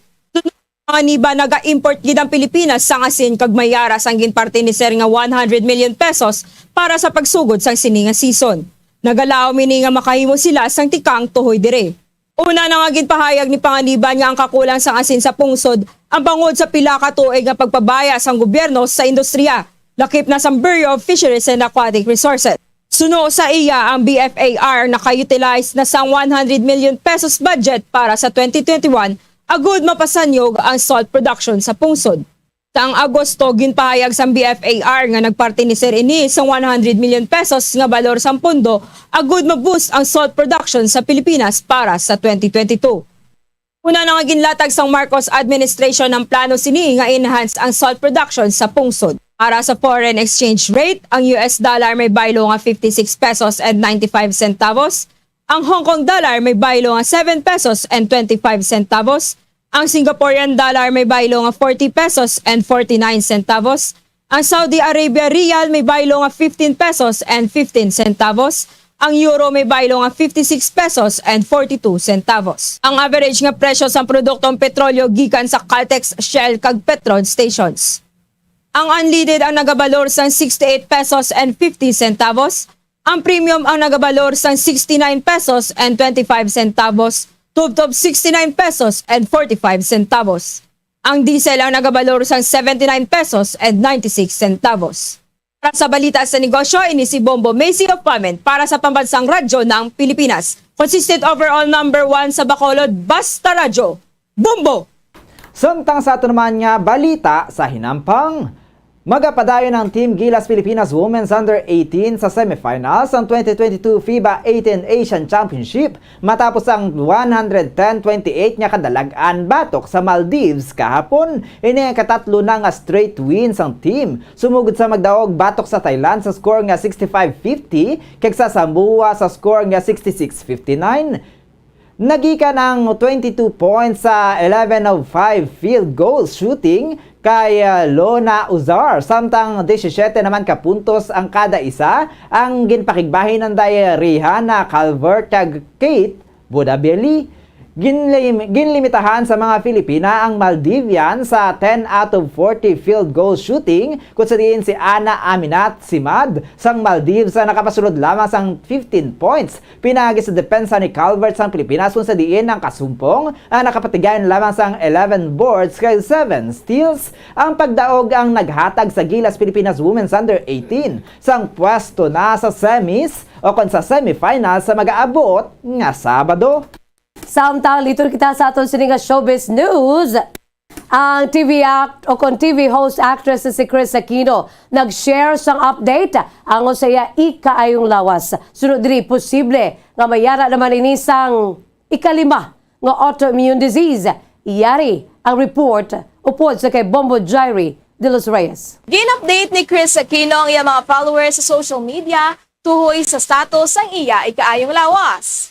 Panganiban naga-import gid ang Pilipinas sang asin kag mayara sang ginparte ni sir nga 100 million pesos para sa pagsugod sang sini nga season. Nagalaw mini nga makahimo sila sang tikang tuhoy dire. Una na nga ginpahayag ni Panganiban nga ang kakulang sang asin sa pungsod ang bangod sa pila ka tuig nga pagpabaya sang gobyerno sa industriya, lakip na sang Bureau of Fisheries and Aquatic Resources. Suno sa iya ang BFAR naka-utilize na sang 100 million pesos budget para sa 2021 agud mapasanyog ang salt production sa pungsod. Saang Agosto, ginpahayag sa BFAR nga nagparte ni Sir ini sa 100 million pesos nga balor sa pondo agud maboost ang salt production sa Pilipinas para sa 2022. Una na nga ginlatag sang Marcos administration ng plano sini nga enhance ang salt production sa pungsod. Para sa foreign exchange rate, ang US dollar may baylo nga 56 pesos and 95 centavos. Ang Hong Kong dollar may baylo nga 7 pesos and 25 centavos. Ang Singaporean dollar may baylo nga 40 pesos and 49 centavos. Ang Saudi Arabia Riyal may baylo nga 15 pesos and 15 centavos. Ang euro may baylo nga 56 pesos and 42 centavos. Ang average nga presyo sa produktong petrolyo gikan sa Caltex, Shell kag Petron stations. Ang unleaded ang nagabalor sang 68 pesos and 50 centavos. Ang premium ang nagabalor sang 69 pesos and 25 centavos, tubtob 69 pesos and 45 centavos. Ang diesel ang nagabalor sang 79 pesos and 96 centavos. Para sa balita sa negosyo, ini si Bombo Macy of Pamen para sa Pambansang Radyo ng Pilipinas. Consistent overall number 1 sa Bacolod, Basta Radyo. Bombo! Samtang sa ato naman nga balita sa hinampang, magapadayon ng Team Gilas Pilipinas Women's Under-18 sa semifinals ng 2022 FIBA 18 Asian Championship matapos ang 110-28 nga kadalagan batok sa Maldives kahapon. Ini ang katatlo na nga straight wins ang team. Sumugod sa magdaog batok sa Thailand sa score nga 65-50 kag sa Samoa sa score nga 66-59. Nagikan ang 22 points sa 11 of 5 field goal shooting kay Lona Uzar. Samtang 17 naman ka puntos ang kada isa ang ginpakigbahin ng Rihanna na Calvert kag Kate Budabeli. Ginlimitahan sa mga Filipina ang Maldivian sa 10 out of 40 field goal shooting kung sadiin si Ana Aminat Simad sang Maldives sa nakapasulod lamang sang 15 points. Pinagi sa depensa ni Calvert sang Pilipinas kung sadiin ang kasumpong nakapatigayan lamang sang 11 boards kay 7 steals. Ang pagdaog ang naghatag sa Gilas Pilipinas Women's Under 18 sang pwesto na sa semis o kon sa semifinals sa mag-aabot nga Sabado. Samtang litur kita sa aton sininga showbiz news. Ang TV host actress si Chris Aquino nag-share sang update ang usaya ikaayong lawas. Sunod diri posible nga mayara naman ini sang ikalima nga autoimmune disease. Iyari ang report upod sa kay Bombo Jairi de los Reyes. Gin-update ni Chris Aquino ang iyang mga followers sa social media tuhoy sa status ang iya ikaayong lawas.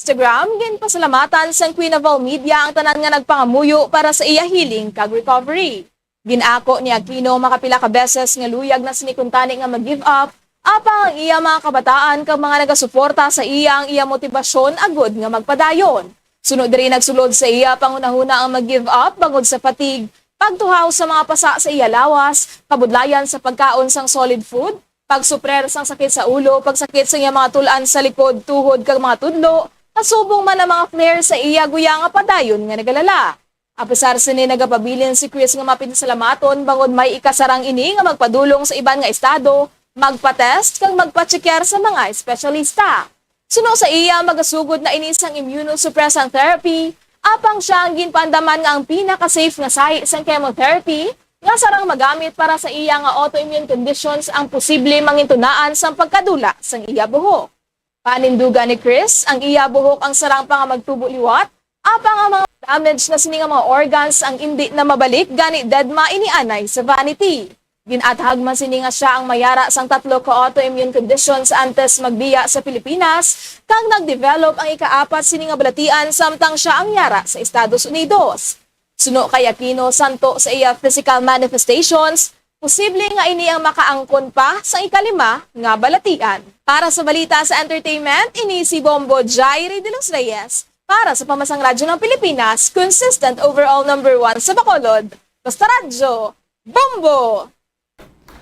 Instagram, ginpasalamatan sang Queen of All Media ang tanan nga nagpangamuyo para sa iya healing kag recovery. Ginako ni Aquino makapila ka beses nga luyag na sinikuntani nga mag-give up, apang ang iya mga kabataan kag mga nagasuporta sa iya ang iya motibasyon agud nga magpadayon. Sunod diri nagsulod sa iya pangunahuna ang mag-give up bangod sa fatigue, pagtuhaw sa mga pasa sa iya lawas, kabudlayan sa pagkaon sang solid food, pagsuprer sang sakit sa ulo, pagsakit sa iya mga tulan sa likod, tuhod kag mga tudlo, nasubong man ang mga flare sa iya guya nga padayon nga nagalala. Apesar sini nagapabilin si Chris nga mapinsalamaton bangod may ikasarang ini nga magpadulong sa iban nga estado, magpa-test kag magpa-checker sa mga espesyalista. Suno sa iya magasugod na inisang immunosuppressant therapy, apang siya ang ginpandaman nga ang pinaka-safe nga sahi sang chemotherapy nga sarang magamit para sa iya nga autoimmune conditions ang posible mangintunaan sang pagkadula sang iya buhok. Paninduga ni Chris, ang iya buhok ang sarang pa nga magtubo liwat, apang ang mga damage na sini nga mga organs ang hindi na mabalik gani dedma inianay sa vanity. Ginathag man sini nga siya ang mayara sang 3 ka autoimmune conditions antes magbiya sa Pilipinas, kang nagdevelop ang ika-4 sini nga balatian samtang siya ang yara sa Estados Unidos. Suno kay Aquino santo sa iya physical manifestations, posible nga ini ang makaangkon pa sa ikalima nga balatian. Para sa balita sa entertainment, ini si Bombo Jairi de los Reyes. Para sa Pamasang Radyo ng Pilipinas, consistent overall number 1 sa Bacolod. Basta Radyo, Bombo!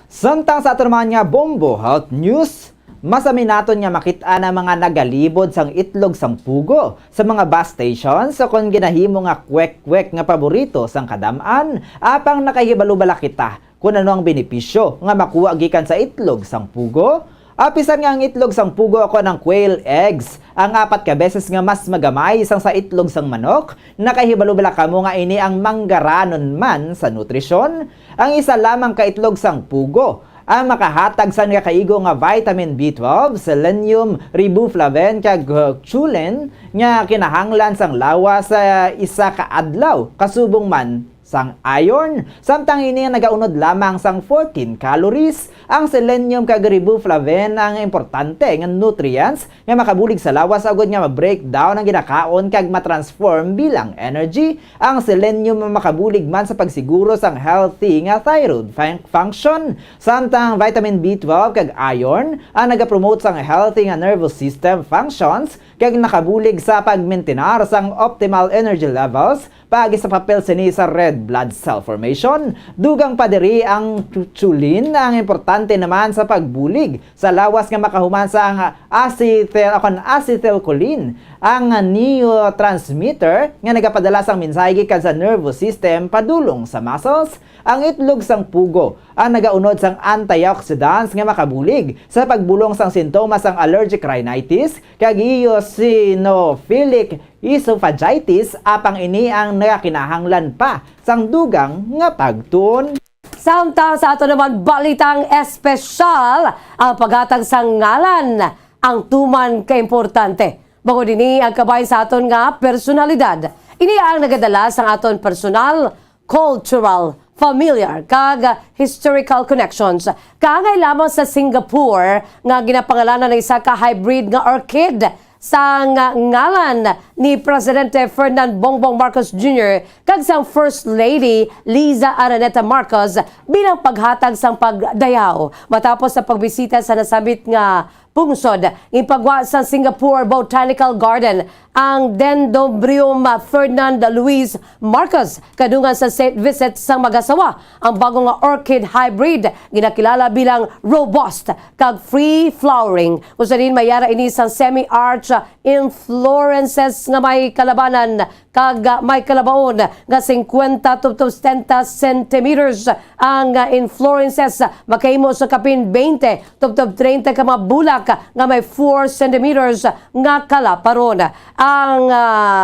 Samtang sa aton nga Bombo Health News, masami naton nga makita na mga nagalibod sang itlog sang pugo sa mga bus stations so kung ginahimo nga kwek-kwek nga paborito sang kadamaan, apang nakahibalo-bala kita kung ano ang benepisyo nga makuha gikan sa itlog sang pugo. Apisan nga ang itlog sang pugo ako ng quail eggs. Ang 4 ka beses nga mas magamay isang sa itlog sang manok. Nakahibalo-bala kamo nga ini ang manggaranon man sa nutrisyon. Ang isa lamang ka itlog sang pugo ang makahatag sa nga kaigo nga vitamin B12, selenium, riboflavin kag choline nga kinahanglan sang lawas sa isa ka adlaw kasubong man sang iron. Samtang ini nagaunod lamang sang 14 calories. Ang selenium kag riboflavin ang importante nga nutrients nga makabulig sa lawas agud nga ma-break down ang ginakaon kag ma-transform bilang energy. Ang selenium makabulig man sa pagsiguro sang healthy nga thyroid function. Samtang vitamin B12 kag iron ang nagapromote sang healthy nga nervous system functions kag nakabulig sa pagmaintenar sang optimal energy levels pagi sa papel sini sa red blood cell formation. Dugang pa diri ang choline ang importante naman sa pagbulig sa lawas nga makahuman sa acetylcholine, ang neurotransmitter nga nagapadala sang mensahe gikan sa nervous system padulong sa muscles. Ang itlog sang pugo ang nagaunod sang antioxidants nga makabulig sa pagbulong sang sintomas sang allergic rhinitis kag eosinophilic esophagitis, apang ini ang nakakinahanglan pa sang dugang nga pagtuon. Samtang sa ato naman balitang espesyal, ang paghatag sang ngalan ang tuman kaimportante. Bago dini ang kabay sa aton nga personalidad. Ini ang nagadala sa aton personal, cultural, familiar kag historical connections. Kaangay lamang sa Singapore nga ginapangalanan ng isa ka hybrid nga orchid sang ngalan ni Presidente Ferdinand Bongbong Marcos Jr. kag sang First Lady Liza Araneta Marcos bilang paghatag sang pagdayaw matapos sa pagbisita sa nasabit nga pungsod ipagwa sa Singapore Botanical Garden ang Dendrobium Ferdinand Luis Marcos kadungan sa state visit sang mag-asawa ang bagong orchid hybrid ginakilala bilang robust kag free flowering usa din mayara ini sang semi-arch inflorescences nga may kalabanan kag may kalabaon nga 50 to 70 centimeters ang inflorescences makahimo sa kapin 20 to 30 ka mga bulak nga may 4 centimeters nga kalaparon. Ang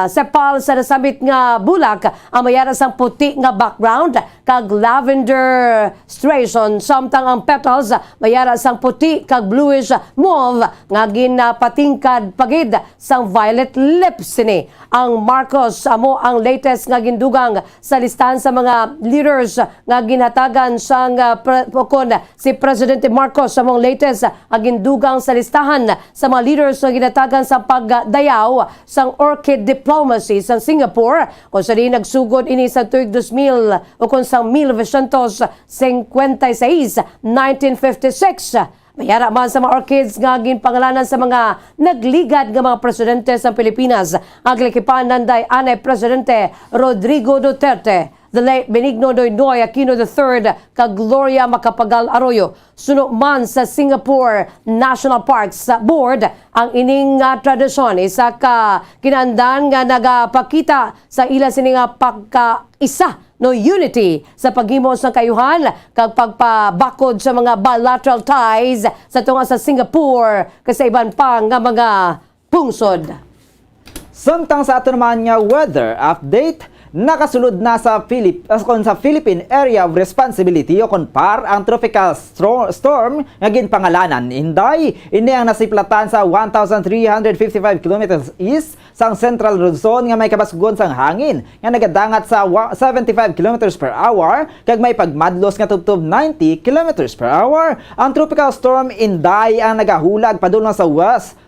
sepal sa nasabit nga bulak ang mayara sang puti nga background kag lavender striation samtang ang petals mayara sang puti kag bluish mauve nga ginapatingkad pagid sang violet lips ni. Ang Marcos amo ang latest nga gindugang sa listahan sa mga leaders nga ginhatagan sang si Presidente Marcos among latest nga gindugang sa listahan sa mga leaders nga ginhatagan sa pagdayaw sang orchid diplomacy sa Singapore kung sa rin nagsugod ini sa tuig 2000 o kung sa 1956 1956 mayara man sa mga orchids nga ginpangalanan sa mga nagligad nga mga presidente sa Pilipinas. Ang likipan nanday anay Presidente Rodrigo Duterte, the late Benigno Noynoy Aquino III, kag Gloria Macapagal Arroyo. Suno man sa Singapore National Parks Board ang ining tradisyon isa ka kinandan nga nagapakita sa ila sini nga pagkaisa no unity sa paghimo sa kayuhan kag pagpabakod sa mga bilateral ties sa tunga sa Singapore kasi iban pa nga mga pungsod. Samtang sa ato naman nga weather update, nakasulod na sa Philippine Area of Responsibility o KONPAR ang tropical storm nga ginpangalanan Inday. Ini ang nasiplatan sa 1,355 kilometers east sang Central Luzon nga may kabasgon sang hangin nga nagadangat sa 75 kilometers per hour kag may pagmadlos nga tubtob 90 kilometers per hour. Ang tropical storm Inday ang nagahulag padulong sa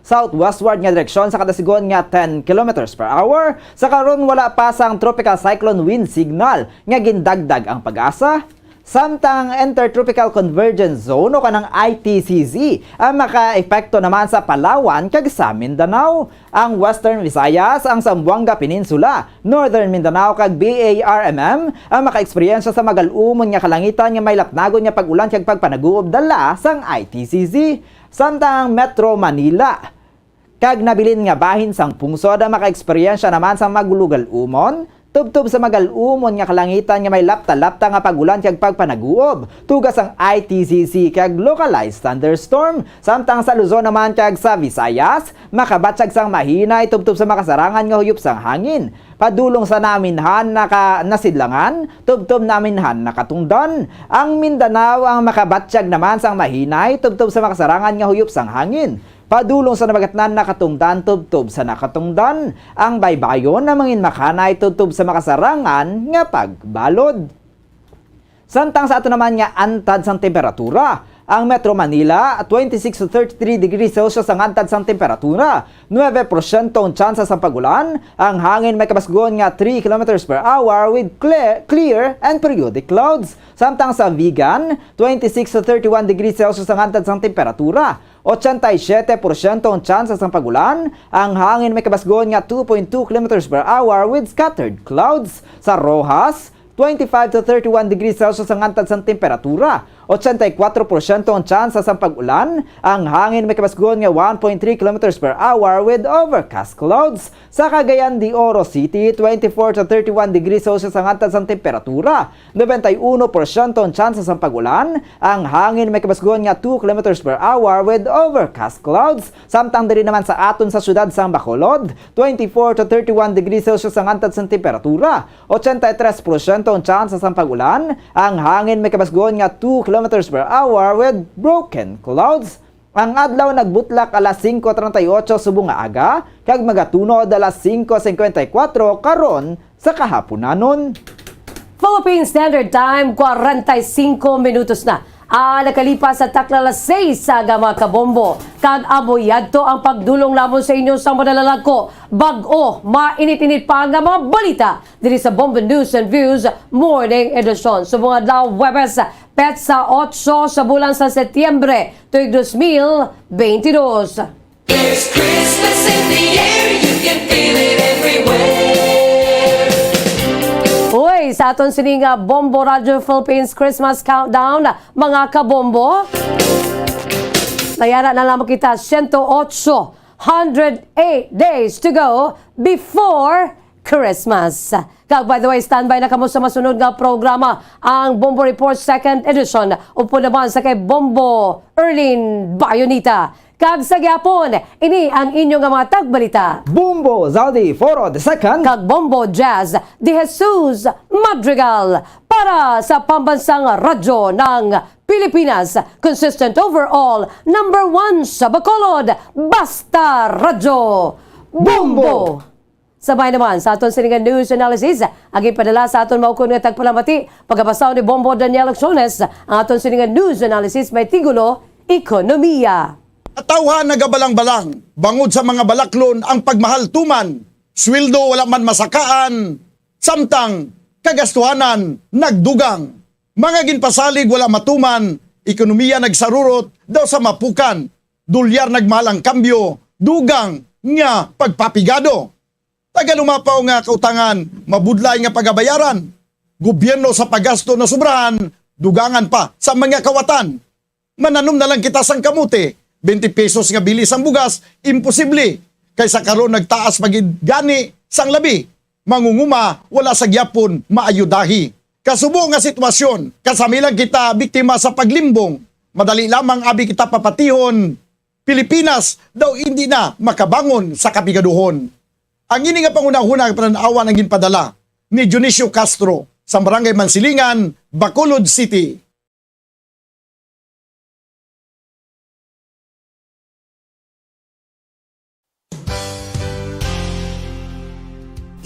southwestward nga direksyon sa kadasigon nga 10 kilometers per hour. Sa karon wala pa sang tropical cyclone wind signal nga gindagdag ang pag-asa. Samtang Intertropical Convergence Zone o kanang ITCZ ang maka-epekto naman sa Palawan kag sa Mindanao. Ang Western Visayas, ang Zamboanga Peninsula, Northern Mindanao kag BARMM ang maka-eksperyensya sa magalumon nga kalangitan nga may lapnagon nga pag-ulan kag pagpanaguob dala sang ITCZ. Samtang Metro Manila kag nabilin nga bahin sang pungsod ang maka-eksperyensya naman sa magulugal umon tubtob sa magalumon nga kalangitan nga may lapta-lapta nga pagulan kag pagpanaguob tugas ang ITCZ kag localized thunderstorm. Samtang sa Luzon naman kag sa Visayas makabatsag sang mahinay tubtob sa makasarangan nga huyop sang hangin padulong sa naminhan nasidlangan tubtob naminhan nakatungdan. Ang Mindanao ang makabatsag naman sang mahinay tubtob sa makasarangan nga huyop sang hangin padulong sa nabagatnan nakatungdan tubtob sa nakatungdan. Ang baybayon na mangin makanay tubtob sa makasarangan nga pagbalod. Samtang sa ato naman nga antad sang temperatura, ang Metro Manila 26 to 33 degrees Celsius ang antad sang temperatura, 9% ang tsansa sang pagulan, ang hangin may kabasgon nga 3 kilometers per hour with clear and periodic clouds. Samtang sa Vigan 26 to 31 degrees Celsius ang antad sang temperatura, 87% ang tsansa sang pagulan, ang hangin may kabasgon nga 2.2 kilometers per hour with scattered clouds. Sa Rojas 25 to 31 degrees Celsius ang antad sang temperatura, 84% ang tsansa sa pag-ulan, ang hangin may kabasgon nga 1.3 kilometers per hour with overcast clouds. Sa Cagayan de Oro City, 24 to 31 degrees Celsius ang antad sang temperatura, 91% ang tsansa sa pag-ulan, ang hangin may kabasgon nga 2 kilometers per hour with overcast clouds. Samtang diri naman sa aton sa syudad sang Bacolod, 24 to 31 degrees Celsius ang antad sang temperatura, 83% ang tsansa sa pag-ulan, ang hangin may kabasgon nga 2 kilometers per hour with broken clouds. Ang adlaw nagbutlak alas 5:38 subong nga aga kag magatunod alas 5:54 karon sa kahaponanon. Philippine Standard Time 45 minutos na Nakalipas sa taklalasay sa mga kabombo. Kag amoyad to ang pagdulong lamon sa inyo sa madalalagko. Bag-o, mainit-init pa ang mga balita. Diri sa Bombo News and Views Morning Edition. Sa mga daw Webes, petsa 8 sa bulan sa Setyembre, tuig 2022. There's Christmas in the air, you can feel it everywhere. Uy, sa aton sining Bombo Radio Philippines Christmas Countdown, mga kabombo. Nayara na lamang kita 108, 108 days to go before Christmas. Kag by the way, standby na kamo sa masunod nga programa, ang Bombo Report 2nd Edition. Upo naman sa kay Bombo Erlin Bayonita. Kag sa gyapon, ini ang inyong mga tagbalita. Bombo Zaldi Foro II. Kag Bombo Jazz de Jesus Madrigal para sa pambansang radyo ng Pilipinas. Consistent overall, #1 sa Bacolod, Basta Radyo. Bombo! Sabay naman sa aton siningan news analysis, agi padala sa aton maukon nga tagpalamati, pagabasaw ni Bombo Daniel Acciones, ang aton siningan news analysis may tigulo, Ekonomiya. Atawhan nagabalang-balang, bangod sa mga balaklon ang pagmahal tuman, sweldo wala man masakaan, samtang kagastuhanan nagdugang. Mga ginpasalig wala matuman, ekonomiya nagsarurot daw sa mapukan, dolyar nagmahal ang kambyo, dugang nga pagpapigado. Tagalumapaw nga kautangan, mabudlay nga pagabayaran, gobyerno sa paggasto na sobrahan, dugangan pa sa mga kawatan. Mananom na lang kita sang kamuti, 20 pesos nga bilis ang bugas, imposible. Kaysa karon nagtaas pagid gani sang labi. Mangunguma, wala sa gyapon maayudahi. Kasubo nga sitwasyon, kasamilang kita biktima sa paglimbong. Madali lamang abi kita papatihon. Pilipinas daw hindi na makabangon sa kapigaduhon. Ang ini nga pangunahuna pananawa ang ginpadala ni Dionisio Castro sa Barangay Mansilingan, Bacolod City.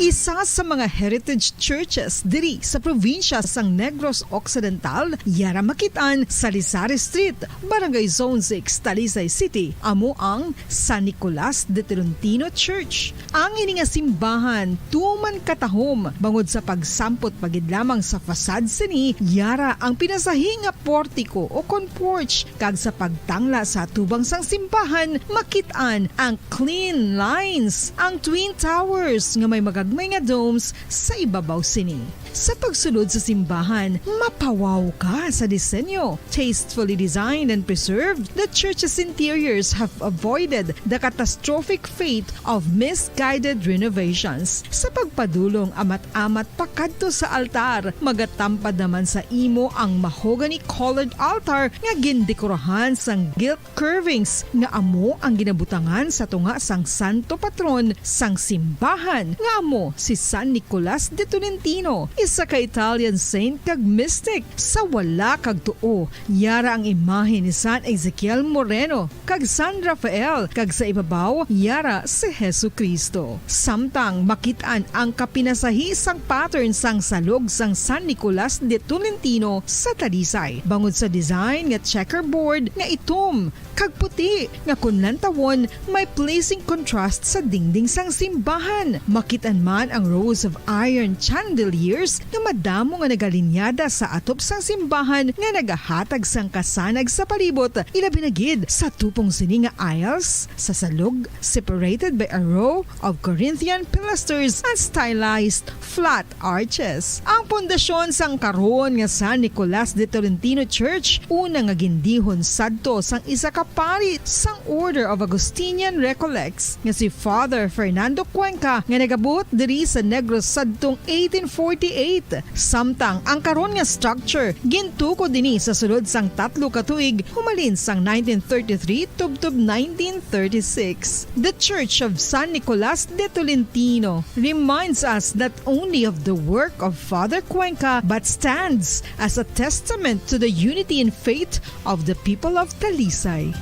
Isa sa mga heritage churches diri sa probinsya sang Negros Occidental, yara makitaan sa Lizari Street, Barangay Zone 6, Talisay City, amo ang San Nicolas de Tolentino Church. Ang ini nga simbahan tuman katahom bangod sa pagsampot pagid lamang sa fasad sini, yara ang pinasahi nga portiko o porch, kag sa pagtangla sa tubang sang simbahan makitaan ang clean lines, ang twin towers nga may magagmay nga domes sa ibabaw sini. Sa pagsulod sa simbahan, mapawaw ka sa disenyo. Tastefully designed and preserved, the church's interiors have avoided the catastrophic fate of misguided renovations. Sa pagpadulong amat-amat pakadto sa altar, magatampad naman sa imo ang mahogany colored altar nga gindekorahan sang gilt curvings nga amo ang ginabutangan sa tunga sang santo patron sang simbahan nga amo si San Nicolas de Tolentino, isa ka Italian saint kag mystic. Sa wala kag tuo, yara ang imahe ni San Ezekiel Moreno kag San Rafael, kag sa ibabaw yara si Jesucristo. Samtang makitaan ang kapinasahi sang pattern sang salog sang San Nicolas de Tolentino sa Talisay, bangod sa design nga checkerboard nga itom kag puti nga kunlantawon may pleasing contrast sa dingding sang simbahan. Makitaan man ang rows of iron chandeliers nga madamo nga nagalinyada sa atop sang simbahan nga nagahatag sang kasanag sa palibot, ilabi na gid sa tupong sini nga aisles sa salog, separated by a row of Corinthian pilasters and stylized flat arches. Ang pundasyon sang karon nga San Nicolas de Tolentino Church una nga gindihon sadto sang isa ka pari sang Order of Augustinian Recollects nga si Father Fernando Cuenca nga nagabot diri sa Negros sadtong 1848. Samtang ang karon nga structure gintuko dinhi sa sulod sang 3 ka tuig humalin sang 1933 tubtob 1936. The Church of San Nicolas de Tolentino reminds us not only of the work of Father Cuenca but stands as a testament to the unity and faith of the people of Talisay.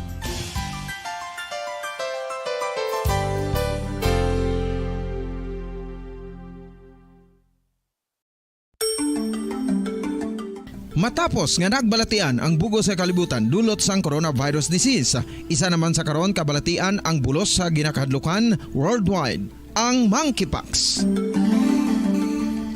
Matapos nga nagbalatian ang bugos sa kalibutan dulot sang coronavirus disease, isa naman sa karon kabalatian ang bulos sa ginakahadlukan worldwide, ang monkeypox.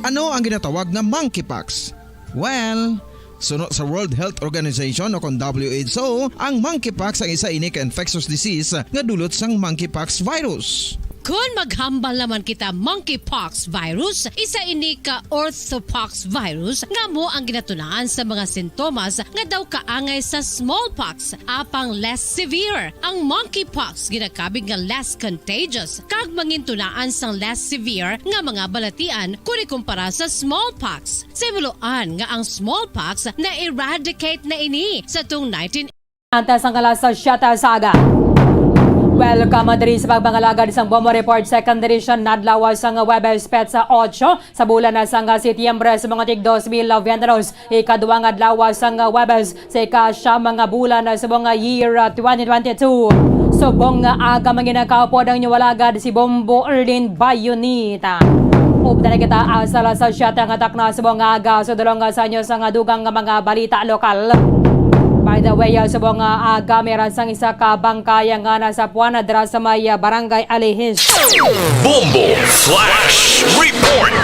Ano ang ginatawag na monkeypox? Well, sunod sa World Health Organization o kung WHO, ang monkeypox ang isa ini ka infectious disease nga dulot sang monkeypox virus. Kung maghambal naman kita monkeypox virus, isa ini ka orthopox virus nga mo ang ginatunaan sa mga sintomas nga daw kaangay sa smallpox, apang less severe. Ang monkeypox ginakabig nga less contagious, kag mangintunaan sang less severe nga mga balatian kung ikumpara sa smallpox. Simuloan nga ang smallpox na eradicate na ini sa tung 19 Antes ang kalas sa Shata Saga. Welcome diri sa pagbangalagad isang Bombo Report Second Edition nadlaw sang Webes Petsa 8 sa bulan na sang Setyembre sa mga tig 2022 ikaduwa nga adlaw sang Webes sa ikasya mga bulan sa mga year 2022. Subong nga aga manginakaupod ang nyawalagad si Bombo Erlin Bayonita. Upda na kita asala sa Shata nga takna subong aga sa dalong sa inyo sang dugang nga mga balita lokal. By the way, sa mga aga, meron sang isa ka bangkaya nga nasa Puana dra sa may Barangay Alihis. Bombo Flash Report!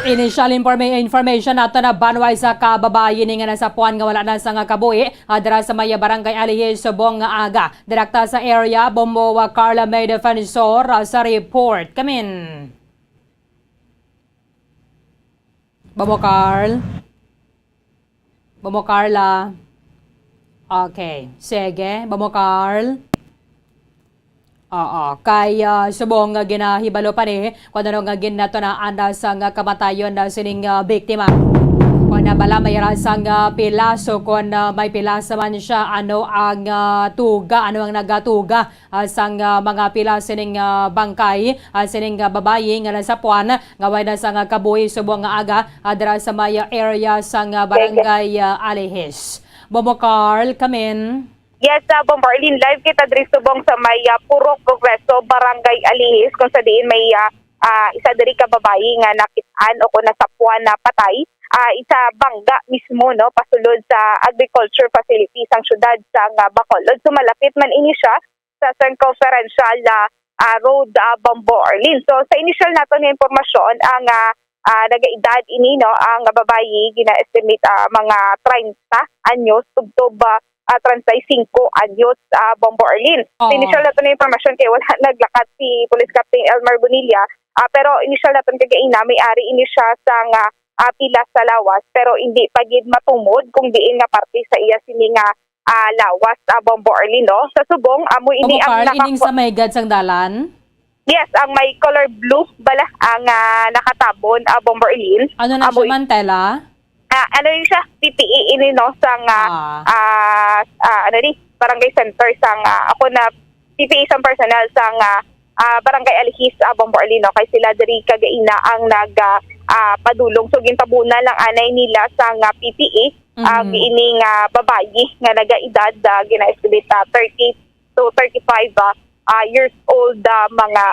Initial information nato na banway sa kababayan nga nasa Puan nga wala na sa nga kabuhi dra sa may Barangay Alihis subong nga aga. Direkta sa area, Bombo Carla May Defensor sa report. Kamin. Bombo Carl. Bomo Carla. Okay. Sige. Bomo Carl. Oo. Kaya subong nga ginahibalo pa ni kung ano nga ginato na anda sa nga kamatayon na sining biktima. Kung nabala may rasang pilaso kung may pilasa man siya ano ang tuga, ano ang nagatuga sang mga pilas sining bangkay, sining babayi nga nasa Puan, nga way na sang kabuhi subong nga aga dira sa may area sang Barangay Alihis. Bomo Carl, kamin. Yes, Bombo Arlene, live kita diri subong sa may Purok Progreso, Barangay Alihis, kung sa diin may isa diri ka babayi nga nakitaan o kung nasa Puan na patay. Isa bangga mismo no pasulod sa agriculture facility sang syudad sa Bacolod. So malapit man ini siya sa circumferential road Bombo Arlene. So sa initial nato nga impormasyon ang nagaedad ini no ang babayi gina-estimate mga 30 anyos tubtob 35 anyos Bombo Arlene. Sa initial nato nga impormasyon kay wala naglakat si Police Captain Elmer Bonilla pero initial nato kagaina may ari ini siya sang pila sa lawas pero hindi pagid matumod kung diin nga parte sa iya sini nga lawas Bombo Arlene no sa subong amo ini ang ining sa may gad sang dalan. Yes, ang may color blue bala ang nakatabon Bombo Arlene. Ano na siya Mantela? Ano yun siya PPE ini no sang ano ni barangay center sang ako na PPE sang personal sang Barangay Alihis Bombo Arlene no kay sila diri kagaina ang padulong so gintabuna lang anay nila sa PPE ang ining babayi nga nagaedad gina-estimate 30 to 35 years old mga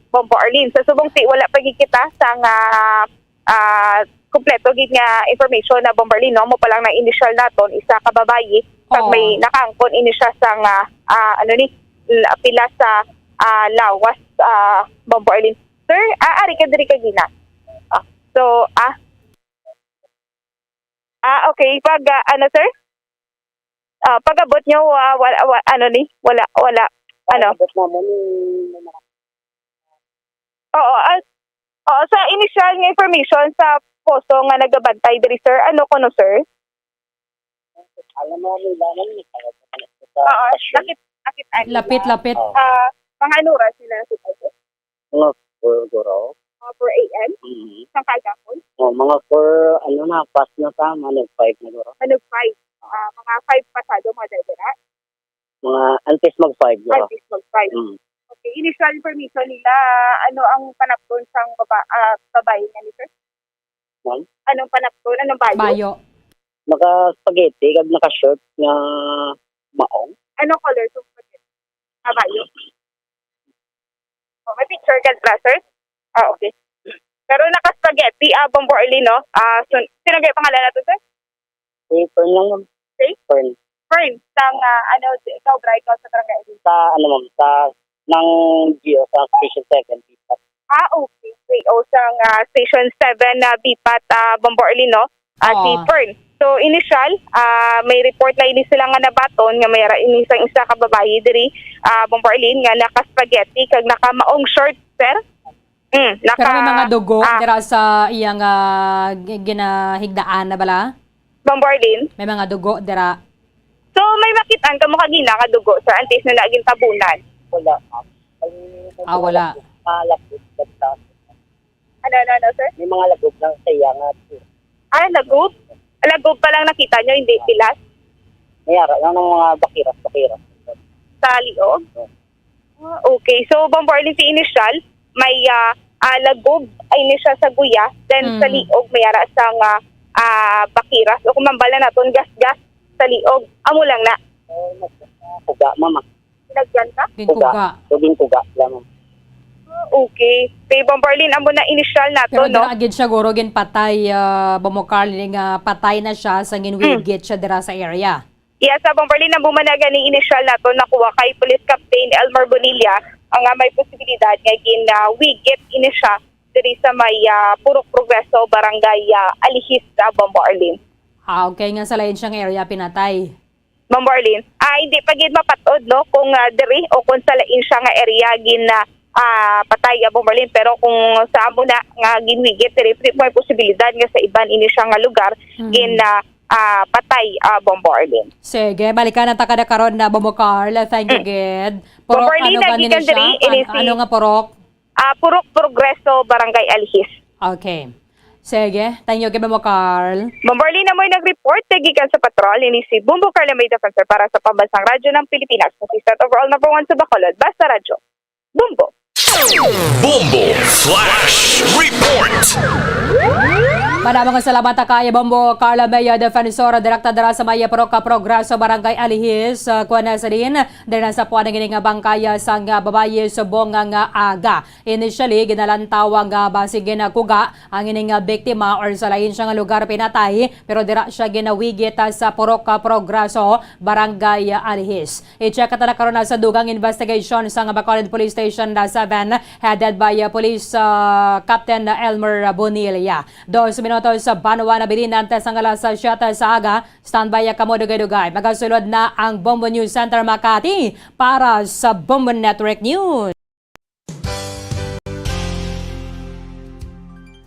Bombo Arlene sa subong si wala pagikita sa kompleto gid nga information na Bombo Arlene no mo pa lang na initial naton isa ka babayi kag may nakangkon ini siya sa ano ni pila sa lawas Bombo Arlene. Sir, ari ka diri kagina. So, okay. Pag, ano, sir? Pag-abot nyo, ano ni? Wala, ano? Oo, sa initial nga information sa posto nga nagabantay diri, sir, ano ko, no, sir? Alam mo, Lapit. Mga anura sila, sir? Mga guro. 4 a.m. Sa kagapon? Mga 4, pass na ta, mga 5 na guro. Mga 5. Mga 5 pasado, mga dahil Mga antes mag-5 guro. Antes mag-5. Okay, initial information nila, ano ang panapton sang babae nga ni sir? Anong panapton? Anong bayo? Naka-spaghetti, kag naka-shirt nga maong. Anong color itong spaghetti? Bayo? May picture ka, sir? Okay. Pero naka-spaghetti, Bomborlin, no? Sino kayo pangalan natin, sir? Fern lang ma'am. Okay? Fern. Fern, ikaw, ikaw sa barangay. Sa ng Gio sa Station 7. Okay. O sa Station 7 na Bipat, Bomborlin, no? Si Fern. So, initial, may report na ini sila nga nabaton, nga may inisang isa ka babae diri, Bomborlin, nga naka-spaghetti, kag naka-maong short, sir. Pero may mga dugo dira sa iyang ginahigdaan na bala? Bomborlin? May mga dugo dira. So, may makitaan ka mo kagina ka dugo, sir, antes na laging tabunan. Wala. Wala. Ano, sir? May mga lagog lang sa iya nga. Lagog? Lagog pa lang nakita nyo, hindi pilas? Mayara lang ng mga bakiras. Sa liog? Okay, so Bomborlin si initial, may lagog ay initial sa guya, then sa liog mayara sang bakiras. O kung mambala na ton gas-gas sa liog, amo lang na. Puga, mama. Nagyan ka? Puga lang. Okay. Kay Bomborlin, amo na initial na to, Pero no? dira agad siya guro gin patay Bomokar nga patay na siya sa ginwigit siya dira sa area. Iya, sa Bomborlin na bumanaga ni initial na to nakuha kay Police Captain Elmer Bonilla ang may posibilidad nga wigit ini siya diri sa may Purok Progreso, Barangay Alihis sa Bomborlin. Okay nga sa lain siyang area pinatay. Bomborlin, hindi pa gid mapatod, no, kung diri o kung sa lain siya nga area patay Bomborlin, pero kung sa amo na nga ginwigit diri may posibilidad nga sa iban ini siya nga lugar patay Bomborlin. Sige, balikan na ta kada karon na Bomokar. Thank you, Ged. Purok, Bomborlin, ano ba nila siya? Ano nga purok? Purok Progreso, Barangay Alihis. Okay. Sige, thank you, Bomokar. Bomborlin na mo'y nag-report gikan sa patrol ni si Bumbo Carla May Defensor para sa Pambansang Radyo ng Pilipinas. Assistant overall number 1 sa Bacolod, Basta Radyo. Bumbo. Bombo Flash Report. Maraming salamat kay Bombo Carla Maya Defensor, direkta dara sa Maya Proca Progreso, Barangay Alihis, kuana sa din dira sa puan ng bangkaya sang babaye subong nga aga. Initially ginalantawang basig kuga ang ining biktima or sa lain siyang lugar pinatay, pero dira siya ginawigit sa Proca Progreso, Barangay Alihis. I-check ta na karon sa dugang investigation sa Bacolod Police Station 7 headed by Police Captain Elmer Bonilla. 2 minutos sa Banwa na bilinantes ang alas 7 sa aga. Standby kamo dugay-dugay. Magasulod na ang Bombo News Center Makati para sa Bombo Network News.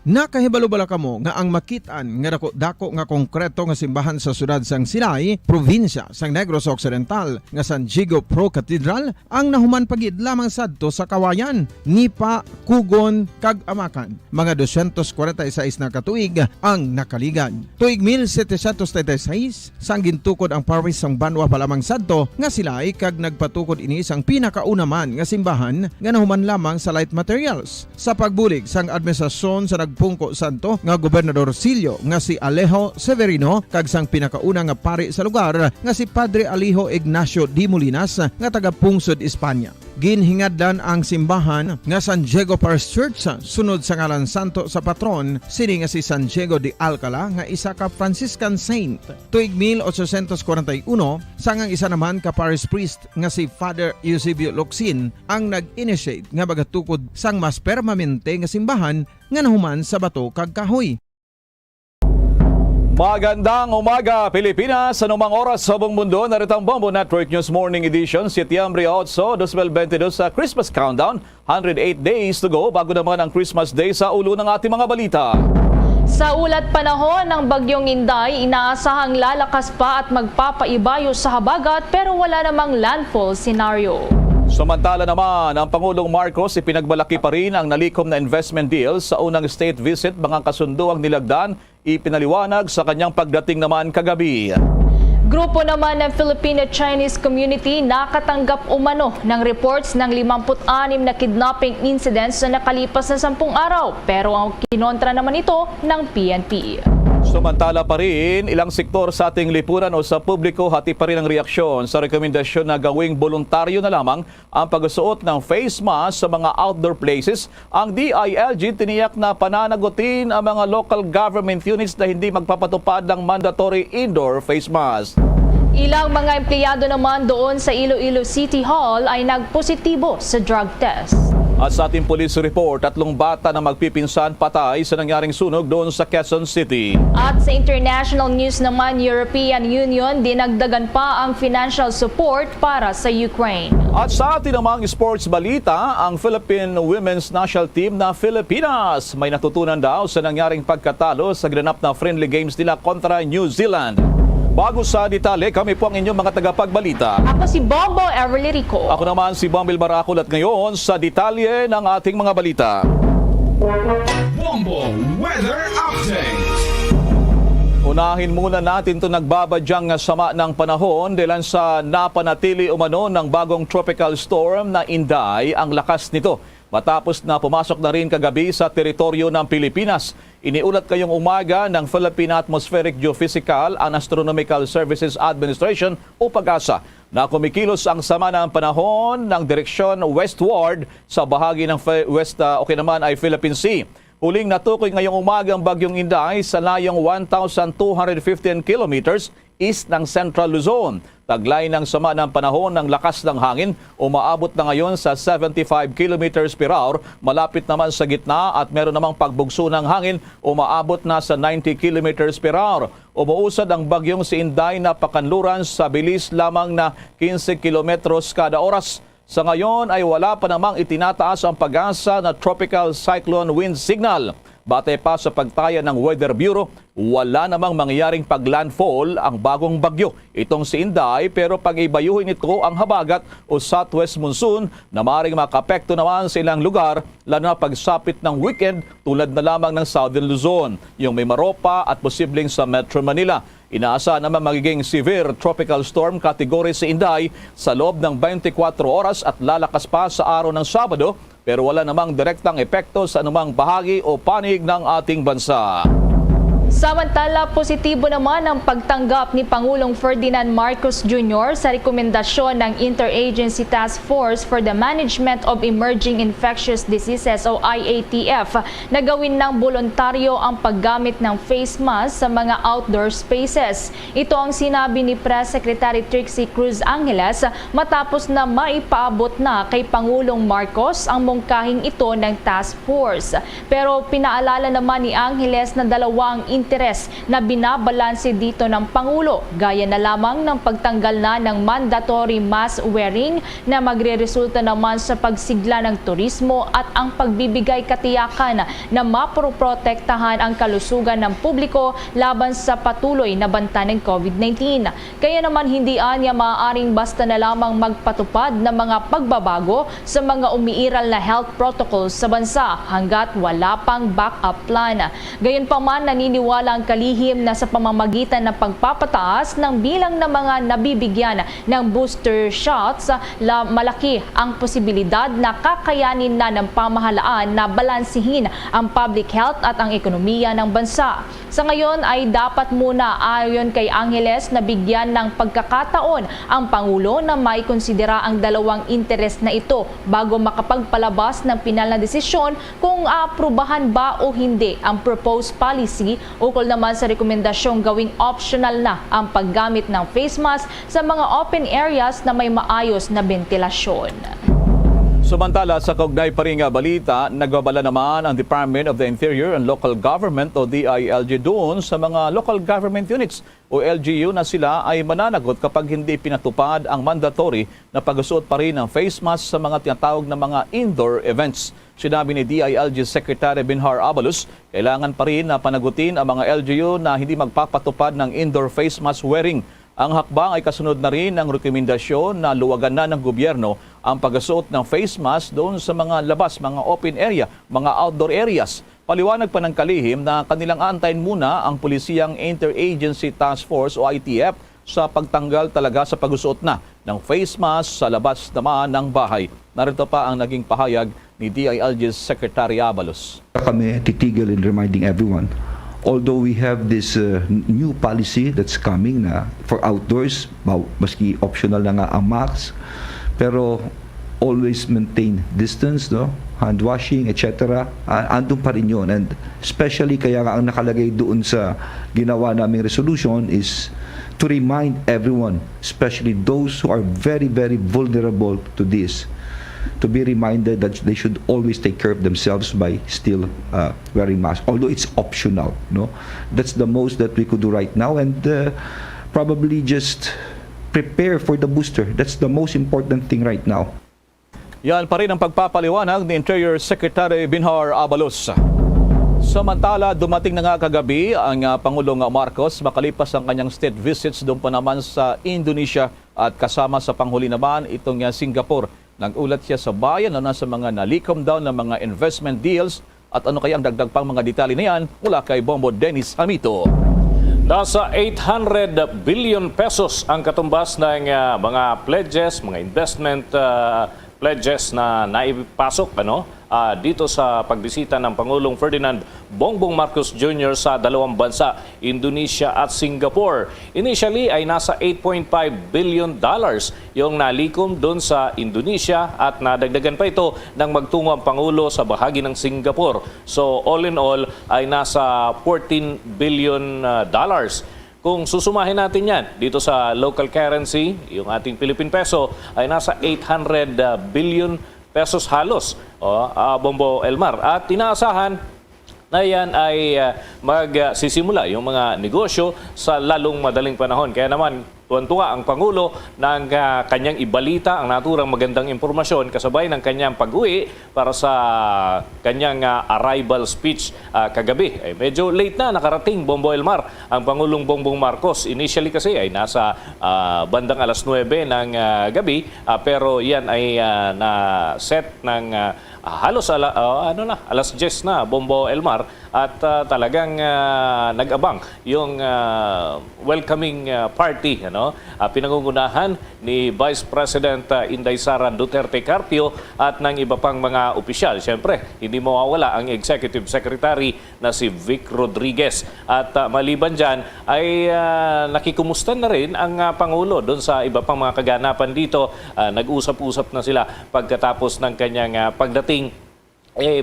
Nakahibalo-bala kamo nga ang makitaan nga dako nga konkreto nga simbahan sa sudad sang Sinay, probinsya sang Negros Occidental nga San Diego Pro Cathedral ang nahuman pagid lamang sadto sa Kawayan, Nipa, Kugon, kag Amakan. Mga 246 na katuig ang nakaligan. Tuig 1736 sang gintukod ang parish sang Banwa pa lamang sadto nga sila kag nagpatukod ini sang pinakauna man nga simbahan nga nahuman lamang sa light materials. Sa pagbulig sang administrasyon sa Pungko Santo nga Gobernador Silio nga si Alejo Severino kag sang pinakauna nga pari sa lugar nga si Padre Alijo Ignacio D. Molinas nga taga Pungsod, Espanya. Ginhingadlan ang simbahan nga San Diego Parish Church sunod sa ngalan santo sa patron sini nga si San Diego de Alcala nga isa ka Franciscan saint. Tuig 1841 sangang isa naman ka parish priest nga si Father Eusebio Locsin ang nag-initiate nga bagatukod sang mas permanente nga simbahan nga nahuman sa bato kag kahoy. Magandang umaga Pilipinas, anumang oras sa buong mundo. Narito ang Bombo Network News Morning Edition, Setyembre 8, 2022 sa Christmas Countdown. 108 days to go bago naman ang Christmas Day sa ulo ng ating mga balita. Sa ulat panahon ng Bagyong Inday, inaasahang lalakas pa at magpapaibayo sa habagat pero wala namang landfall scenario. Samantala naman, ang Pangulong Marcos ipinagmalaki pa rin ang nalikom na investment deal sa unang state visit. Mga kasundo ang nilagdan, ipinaliwanag sa kanyang pagdating naman kagabi. Grupo naman ng Filipino-Chinese community nakatanggap umano ng reports ng 56 na kidnapping incidents sa nakalipas na 10 araw. Pero ang kinontra naman ito ng PNP. Samantala pa rin, ilang sektor sa ating lipunan o sa publiko hati pa rin ang reaksyon sa rekomendasyon na gawing voluntaryo na lamang ang pagsuot ng face mask sa mga outdoor places. Ang DILG tiniyak na pananagutin ang mga local government units na hindi magpapatupad ng mandatory indoor face mask. Ilang mga empleyado naman doon sa Iloilo City Hall ay nagpositibo sa drug test. At sa ating police report, 3 bata na magpipinsan patay sa nangyaring sunog doon sa Quezon City. At sa international news naman, European Union dinagdagan pa ang financial support para sa Ukraine. At sa ating namang sports balita, ang Philippine Women's National Team na Filipinas may natutunan daw sa nangyaring pagkatalo sa ginanap na friendly games nila kontra New Zealand. Bago sa detalye, kami po ang inyong mga tagapagbalita. Ako si Bombo Everly Rico. Ako naman si Bombil Maracol at ngayon sa detalye ng ating mga balita. Bombo Weather Update. Unahin muna natin ito nagbabadyang sama ng panahon dahil sa napanatili umano ng bagong tropical storm na Inday ang lakas nito. Matapos na pumasok na rin kagabi sa teritoryo ng Pilipinas. Iniulat kayong umaga ng Philippine Atmospheric Geophysical and Astronomical Services Administration o PAGASA na kumikilos ang sama ng panahon ng direksyon westward sa bahagi ng west o naman ay Philippine Sea. Huling natukoy ngayong umaga ang bagyong Inday sa layong 1,215 kilometers east ng Central Luzon. Taglay ng sama ng panahon ng lakas ng hangin, umaabot na ngayon sa 75 kilometers per hour, malapit naman sa gitna at meron namang pagbugso ng hangin, umaabot na sa 90 kilometers per hour. Umuusad ang bagyong si Inday na pakanluran sa bilis lamang na 15 kilometros kada oras. Sa ngayon ay wala pa namang itinataas ang pag-asa na tropical cyclone wind signal. Batay pa sa pagtaya ng Weather Bureau, wala namang mangyayaring paglandfall ang bagong bagyo. Itong si Inday, pero pag-ibayuhin ito ang habagat o southwest monsoon na maaaring makapekto naman sa ilang lugar, lalo na pagsapit ng weekend tulad na lamang ng Southern Luzon, yung may Maropa at posibleng sa Metro Manila. Inaasa naman magiging severe tropical storm category si Inday sa loob ng 24 oras at lalakas pa sa araw ng Sabado, pero wala namang direktang epekto sa anumang bahagi o panig ng ating bansa. Samantala, positibo naman ang pagtanggap ni Pangulong Ferdinand Marcos Jr. sa rekomendasyon ng Interagency Task Force for the Management of Emerging Infectious Diseases o IATF na gawin ng voluntaryo ang paggamit ng face mask sa mga outdoor spaces. Ito ang sinabi ni Press Secretary Trixie Cruz Angeles matapos na maipaabot na kay Pangulong Marcos ang mungkahing ito ng task force. Pero pinaalala naman ni Angeles na dalawang interes na binabalanse dito ng Pangulo, gaya na lamang ng pagtanggal na ng mandatory mask wearing na magreresulta naman sa pagsigla ng turismo at ang pagbibigay katiyakan na maproprotektahan ang kalusugan ng publiko laban sa patuloy na banta ng COVID-19. Kaya naman hindi anya maaaring basta na lamang magpatupad ng mga pagbabago sa mga umiiral na health protocols sa bansa hanggat wala pang backup plan. Gayunpaman, naniniwala ang kalihim na sa pamamagitan ng pagpapataas ng bilang ng mga nabibigyan ng booster shots, malaki ang posibilidad na kakayanin na ng pamahalaan na balansihin ang public health at ang ekonomiya ng bansa. Sa ngayon ay dapat muna ayon kay Angeles na bigyan ng pagkakataon ang Pangulo na may konsidera ang dalawang interes na ito bago makapagpalabas ng pinal na desisyon kung aaprubahan ba o hindi ang proposed policy ukol naman sa rekomendasyong gawing optional na ang paggamit ng face mask sa mga open areas na may maayos na ventilasyon. Samantala, sa kaugnay pa rin balita, nagbabala naman ang Department of the Interior and Local Government o DILG doon sa mga local government units o LGU na sila ay mananagot kapag hindi pinatupad ang mandatory na pagsuot pa rin ng face mask sa mga tinatawag na mga indoor events. Sinabi ni DILG Secretary Binhar Abalos, kailangan pa rin na panagutin ang mga LGU na hindi magpapatupad ng indoor face mask wearing. Ang hakbang ay kasunod na rin ng rekomendasyon na luwagan na ng gobyerno ang pagsuot ng face mask doon sa mga labas, mga open area, mga outdoor areas. Paliwanag pa ng kalihim na kanilang aantayin muna ang pulisiyang Interagency Task Force o ITF sa pagtanggal talaga sa pagsuot na ng face mask sa labas naman ng bahay. Narito pa ang naging pahayag ni DILG Secretary Abalos. Kami titigil in reminding everyone Although we have this new policy that's coming na for outdoors, maski optional na nga ang mask, pero always maintain distance, no? Hand washing, etc. Andun pa rin yun. And especially kaya nga ang nakalagay doon sa ginawa naming resolution is to remind everyone, especially those who are very, very vulnerable to this, to be reminded that they should always take care of themselves by still wearing masks, although it's optional. No, that's the most that we could do right now, and probably just prepare for the booster. That's the most important thing right now. Yan pa rin ang pagpapaliwanag ni Interior Secretary Binhar Abalos. Samantala, dumating na nga kagabi ang Pangulong Marcos makalipas ang kanyang state visits doon pa naman sa Indonesia at kasama sa panghuli naman itong Singapore. Nag-ulat siya sa bayan na nasa mga nalikom daw ng mga investment deals at ano kaya ang dagdag pang mga detalye na yan mula kay Bombo Dennis Amito. Nasa 800 billion pesos ang katumbas ng mga pledges, mga investment pledges na naipasok dito sa pagbisita ng Pangulong Ferdinand Bongbong Marcos Jr. sa dalawang bansa, Indonesia at Singapore. Initially ay nasa $8.5 billion yung nalikom doon sa Indonesia at nadagdagan pa ito nang magtungo ang Pangulo sa bahagi ng Singapore. So all in all ay nasa $14 billion. Kung susumahin natin yan dito sa local currency, yung ating Philippine peso ay nasa 800 billion pesos halos, Bombo Elmar. At inaasahan na yan ay magsisimula yung mga negosyo sa lalong madaling panahon. Kaya naman, tuwan-tuwa ang Pangulo ng kanyang ibalita ang naturang magandang impormasyon kasabay ng kanyang pag-uwi para sa kanyang arrival speech kagabi. Medyo late na nakarating, Bombo Elmar, ang Pangulong Bongbong Marcos. Initially kasi ay nasa bandang alas 9 ng gabi, pero yan ay na-set ng halos alas 10 na, Bombo Elmar, at talagang nag-abang yung welcoming party, pinangungunahan ni Vice President Inday Sara Duterte Carpio at ng iba pang mga opisyal. Siyempre, hindi mawawala ang Executive Secretary na si Vic Rodriguez. At maliban dyan, ay nakikumusta na rin ang Pangulo doon sa iba pang mga kaganapan dito. Nag-usap-usap na sila pagkatapos ng kanyang pagdating.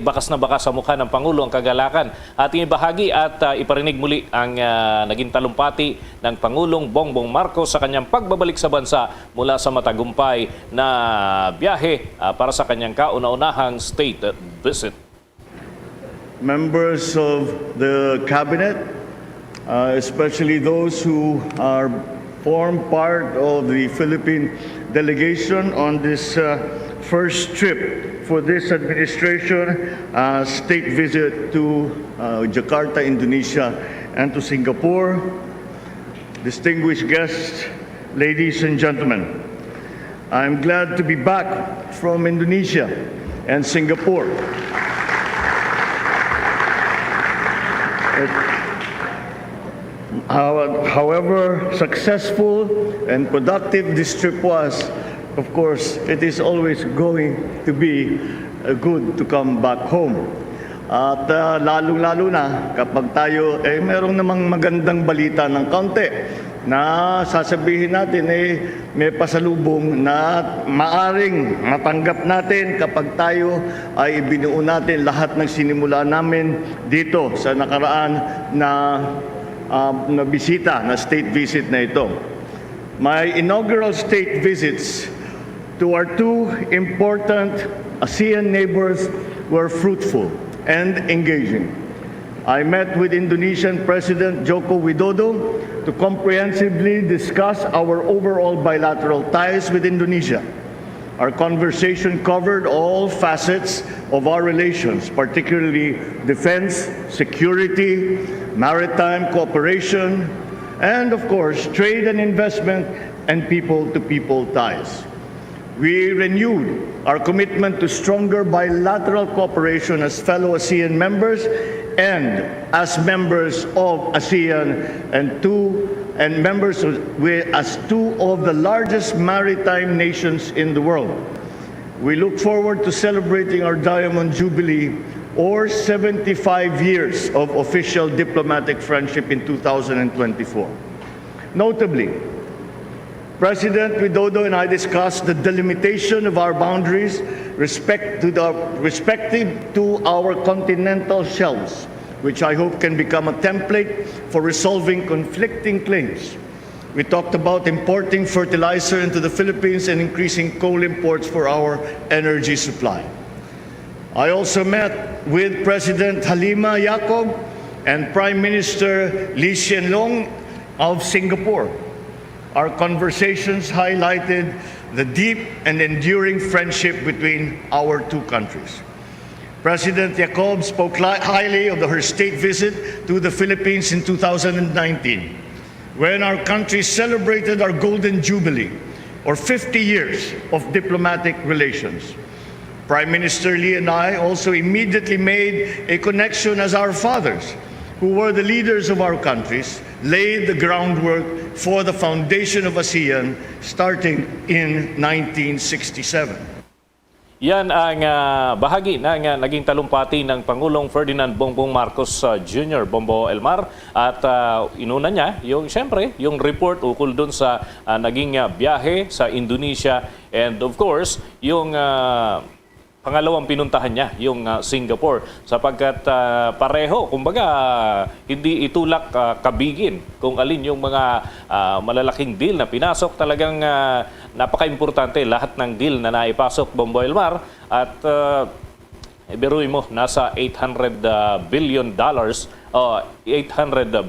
Bakas na bakas sa mukha ng Pangulo ang kagalakan. Ating ibahagi at iparinig muli ang naging talumpati ng Pangulong Bongbong Marcos sa kanyang pagbabalik sa bansa mula sa matagumpay na biyahe para sa kanyang kauna-unahang state visit. Members of the cabinet, especially those who form part of the Philippine delegation on this first trip for this administration, state visit to Jakarta, Indonesia, and to Singapore. Distinguished guests, ladies and gentlemen, I'm glad to be back from Indonesia and Singapore. However successful and productive this trip was, of course, it is always going to be good to come back home. At lalong-lalo na kapag tayo merong namang magandang balita ng kaunti na sasabihin natin may pasalubong na maaring matanggap natin kapag tayo ay ibinuo natin lahat ng sinimula namin dito sa nakaraan na bisita, na state visit na ito. My inaugural state visits to our two important ASEAN neighbors were fruitful and engaging. I met with Indonesian President Joko Widodo to comprehensively discuss our overall bilateral ties with Indonesia. Our conversation covered all facets of our relations, particularly defense, security, maritime cooperation, and of course, trade and investment and people-to-people ties. We renewed our commitment to stronger bilateral cooperation as fellow ASEAN members and as members of ASEAN as two of the largest maritime nations in the world. We look forward to celebrating our Diamond Jubilee or 75 years of official diplomatic friendship in 2024. Notably, President Widodo and I discussed the delimitation of our boundaries respective to our continental shelves, which I hope can become a template for resolving conflicting claims. We talked about importing fertilizer into the Philippines and increasing coal imports for our energy supply. I also met with President Halima Yacob and Prime Minister Lee Hsien Loong of Singapore. Our conversations highlighted the deep and enduring friendship between our two countries. President Yacob spoke highly of her state visit to the Philippines in 2019, when our countries celebrated our Golden Jubilee, or 50 years of diplomatic relations. Prime Minister Lee and I also immediately made a connection as our fathers, who were the leaders of our countries, laid the groundwork for the foundation of ASEAN starting in 1967. Yan ang bahagi ng naging talumpati ng Pangulong Ferdinand Bongbong Marcos Jr. Bombo Elmar, at inuna niya siyempre yung report ukol dun sa naging biyahe sa Indonesia, and of course yung pangalawang pinuntahan niya yung Singapore, sapagkat pareho, kumbaga hindi itulak kabigin kung alin yung mga malalaking deal na pinasok. Talagang napaka-importante lahat ng deal na naipasok, Bombo Elmar, at biruin mo, nasa $800 billion 800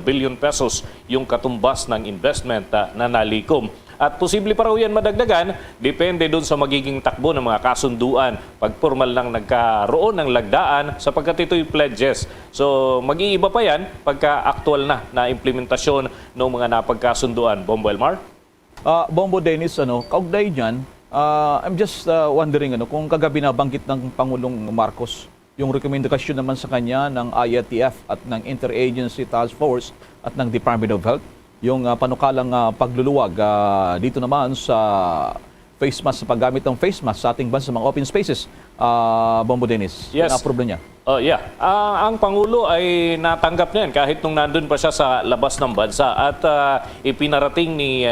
billion pesos yung katumbas ng investment na nalikom. At posible pa raw yan madagdagan, depende doon sa magiging takbo ng mga kasunduan pag formal lang nagkaroon ng lagdaan, sapagkat ito'y pledges. So mag-iiba pa yan pagka actual na implementasyon ng mga napagkasunduan. Bombo Elmar? Bombo Dennis, kaugnay niyan, I'm just wondering kung kagabi na banggit ng Pangulong Marcos yung rekomendasyon naman sa kanya ng IATF at ng Interagency Task Force at ng Department of Health, yung panukalang pagluluwag dito naman sa face mask, sa paggamit ng face mask sa ating bansa, mga open spaces. Bombo Dennis, yes. na-approve niya. Ang Pangulo ay natanggap niyan kahit nung nandun pa siya sa labas ng bansa, at ipinarating ni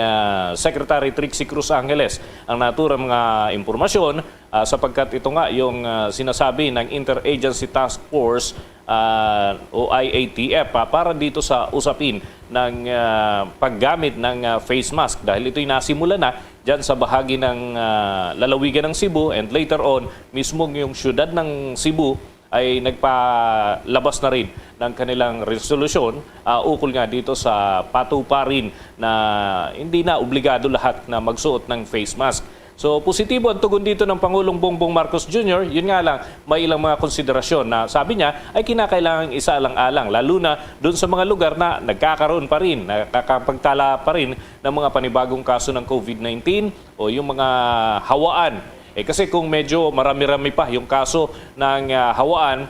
Secretary Trixie Cruz Angeles ang naturang mga impormasyon, sapagkat ito nga yung sinasabi ng Interagency Task Force o IATF para dito sa usapin ng paggamit ng face mask, dahil ito'y nasimula na dyan sa bahagi ng lalawigan ng Cebu, and later on mismo yung syudad ng Cebu ay nagpalabas na rin ng kanilang resolusyon ukol nga dito sa patuparin na hindi na obligado lahat na magsuot ng face mask. So positibo ang tugon dito ng Pangulong Bongbong Marcos Jr. Yun nga lang, may ilang mga konsiderasyon na sabi niya ay kinakailangang isaalang-alang, lalo na doon sa mga lugar na nagkakaroon pa rin, nakakapagtala pa rin ng mga panibagong kaso ng COVID-19 o yung mga hawaan. Kasi kung medyo marami-rami pa yung kaso ng hawaan,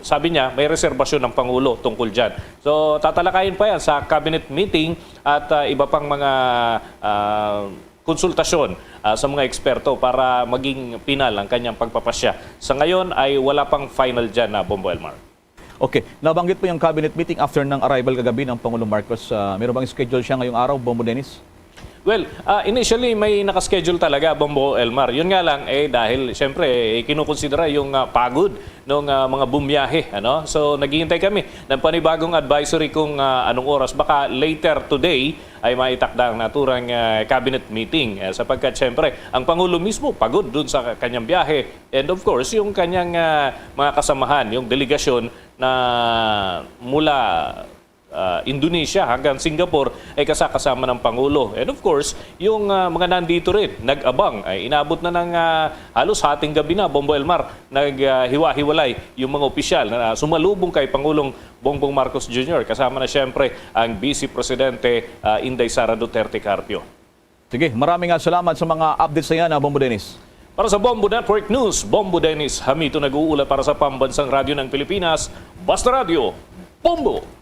sabi niya may reserbasyon ng Pangulo tungkol dyan. So tatalakayin pa yan sa cabinet meeting at iba pang mga konsultasyon sa mga eksperto para maging pinal ang kanyang pagpapasya. Sa ngayon ay wala pang final dyan na Bombo Elmar. Okay, nabanggit po yung cabinet meeting after ng arrival kagabi ng Pangulong Marcos. Meron bang schedule siya ngayong araw, Bombo Dennis? Well, initially may nakaschedule talaga, Bombo Elmar. Yun nga lang, dahil siyempre kinukonsidera yung pagod ng mga bumiyahe. So naghihintay kami ng panibagong advisory kung anong oras. Baka later today ay maitakda ang naturang cabinet meeting. Sapagkat siyempre, ang Pangulo mismo pagod dun sa kanyang biyahe. And of course, yung kanyang mga kasamahan, yung delegasyon na mula Indonesia hanggang Singapore ay kasama ng Pangulo. And of course, yung mga nandito rin, nag-abang, ay inabot na ng halos hating gabi na, Bombo Elmar, naghiwa-hiwalay yung mga opisyal na sumalubong kay Pangulong Bongbong Marcos Jr. Kasama na siyempre ang Vice Presidente Inday Sara Duterte Carpio. Sige, maraming salamat sa mga updates na yan, Bombo Dennis. Para sa Bombo Network News, Bombo Dennis Hamito nag-uulat para sa Pambansang Radyo ng Pilipinas, Basta Radio, Bombo!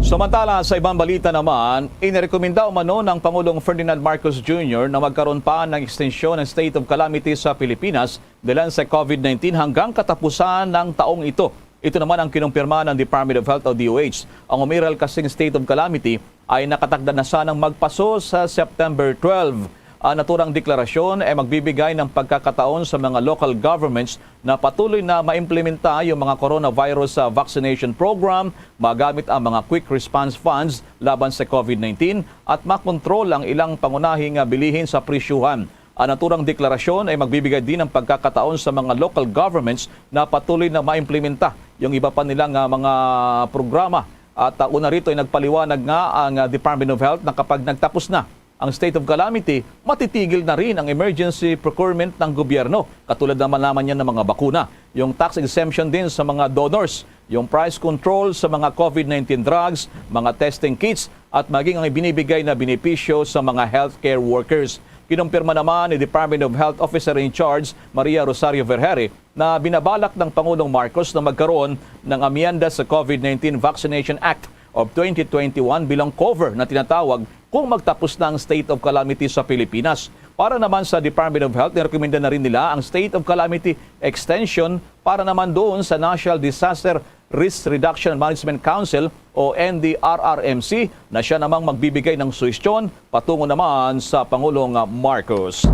Samantala, sa ibang balita naman, inirekomenda umano ng Pangulong Ferdinand Marcos Jr. na magkaroon pa ng ekstensyon ng state of calamity sa Pilipinas dahil sa COVID-19 hanggang katapusan ng taong ito. Ito naman ang kinumpirma ng Department of Health o DOH. Ang umiral kasing state of calamity ay nakatakda na sanang magpaso sa September 12. Ang naturang deklarasyon ay magbibigay ng pagkakataon sa mga local governments na patuloy na maimplementa yung mga coronavirus vaccination program, magamit ang mga quick response funds laban sa COVID-19 at makontrol ang ilang pangunahing bilihin sa presyuhan. Ang naturang deklarasyon ay magbibigay din ng pagkakataon sa mga local governments na patuloy na maimplementa yung iba pa nilang mga programa. At una rito ay nagpaliwanag nga ang Department of Health na kapag nagtapos na ang state of calamity, matitigil na rin ang emergency procurement ng gobyerno. Katulad naman yan ng mga bakuna. Yung tax exemption din sa mga donors, yung price control sa mga COVID-19 drugs, mga testing kits, at maging ang binibigay na benepisyo sa mga healthcare workers. Kinumpirma naman ni Department of Health Officer in Charge, Maria Rosario Vergere, na binabalak ng Pangulong Marcos na magkaroon ng amyenda sa COVID-19 Vaccination Act of 2021 bilang cover na tinatawag kung magtapos na ang state of calamity sa Pilipinas. Para naman sa Department of Health, nirekomenda na rin nila ang state of calamity extension para naman doon sa National Disaster Risk Reduction and Management Council o NDRRMC na siya namang magbibigay ng suhestyon patungo naman sa Pangulong Marcos.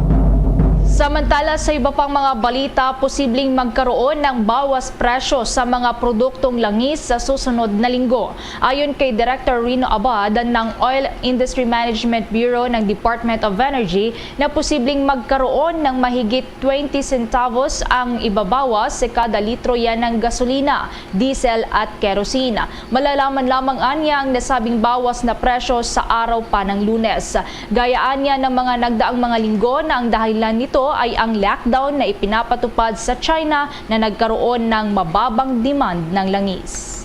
Samantala sa iba pang mga balita, posibleng magkaroon ng bawas presyo sa mga produktong langis sa susunod na linggo. Ayon kay Director Rino Abad ng Oil Industry Management Bureau ng Department of Energy na posibleng magkaroon ng mahigit 20 centavos ang ibabawas sa kada litro yan ng gasolina, diesel at kerosene. Malalaman lamang anya ang nasabing bawas na presyo sa araw pa ng Lunes. Gayaan niya ng mga nagdaang mga linggo na ang dahilan nito ay ang lockdown na ipinapatupad sa China na nagkaroon ng mababang demand ng langis.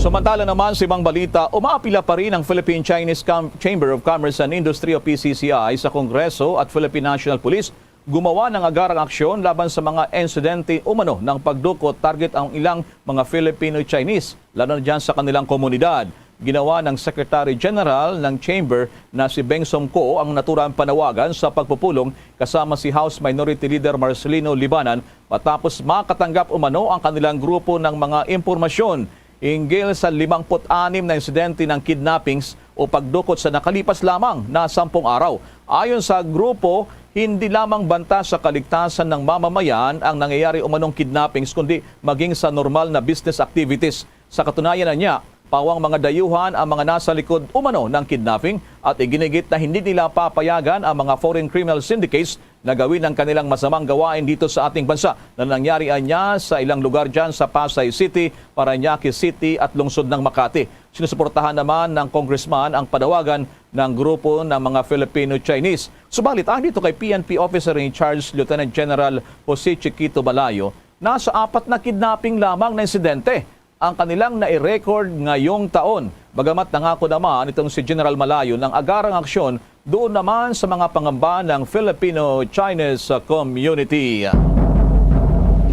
Samantala naman sa ibang balita, umaapila pa rin ang Philippine-Chinese Chamber of Commerce and Industry o PCCI sa Kongreso at Philippine National Police gumawa ng agarang aksyon laban sa mga insidente umano ng pagdukot target ang ilang mga Filipino-Chinese, lalo na dyan sa kanilang komunidad. Ginawa ng Secretary General ng Chamber na si Beng Somco ang naturang panawagan sa pagpupulong kasama si House Minority Leader Marcelino Libanan matapos makatanggap umano ang kanilang grupo ng mga impormasyon hinggil sa 56 na insidente ng kidnappings o pagdukot sa nakalipas lamang na 10 araw. Ayon sa grupo, hindi lamang banta sa kaligtasan ng mamamayan ang nangyayari umanong kidnappings kundi maging sa normal na business activities. Sa katunayan na niya, pawang mga dayuhan ang mga nasa likod umano ng kidnapping at iginigit na hindi nila papayagan ang mga foreign criminal syndicates na gawin ang kanilang masamang gawain dito sa ating bansa na nangyari niya sa ilang lugar dyan sa Pasay City, Parañaque City at lungsod ng Makati. Sinusuportahan naman ng congressman ang panawagan ng grupo ng mga Filipino-Chinese. Subalit, dito kay PNP Officer in Charge Lieutenant General Jose Chiquito Balayo, nasa 4 na kidnapping lamang na insidente ang kanilang nai-record ngayong taon. Bagamat nangako naman itong si General Malayo ng agarang aksyon doon naman sa mga pangamba ng Filipino-Chinese community.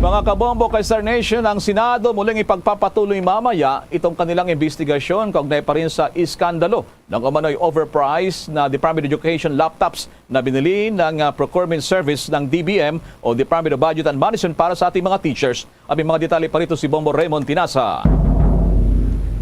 Mga kabombo kay Star Nation, ang Senado muling ipagpapatuloy mamaya itong kanilang investigasyon kaugnay pa rin sa iskandalo ng umano'y overpriced na Department of Education laptops na binili ng procurement service ng DBM o Department of Budget and Management para sa ating mga teachers. Aming mga detalye pa rito si Bombo Raymond Tinasa.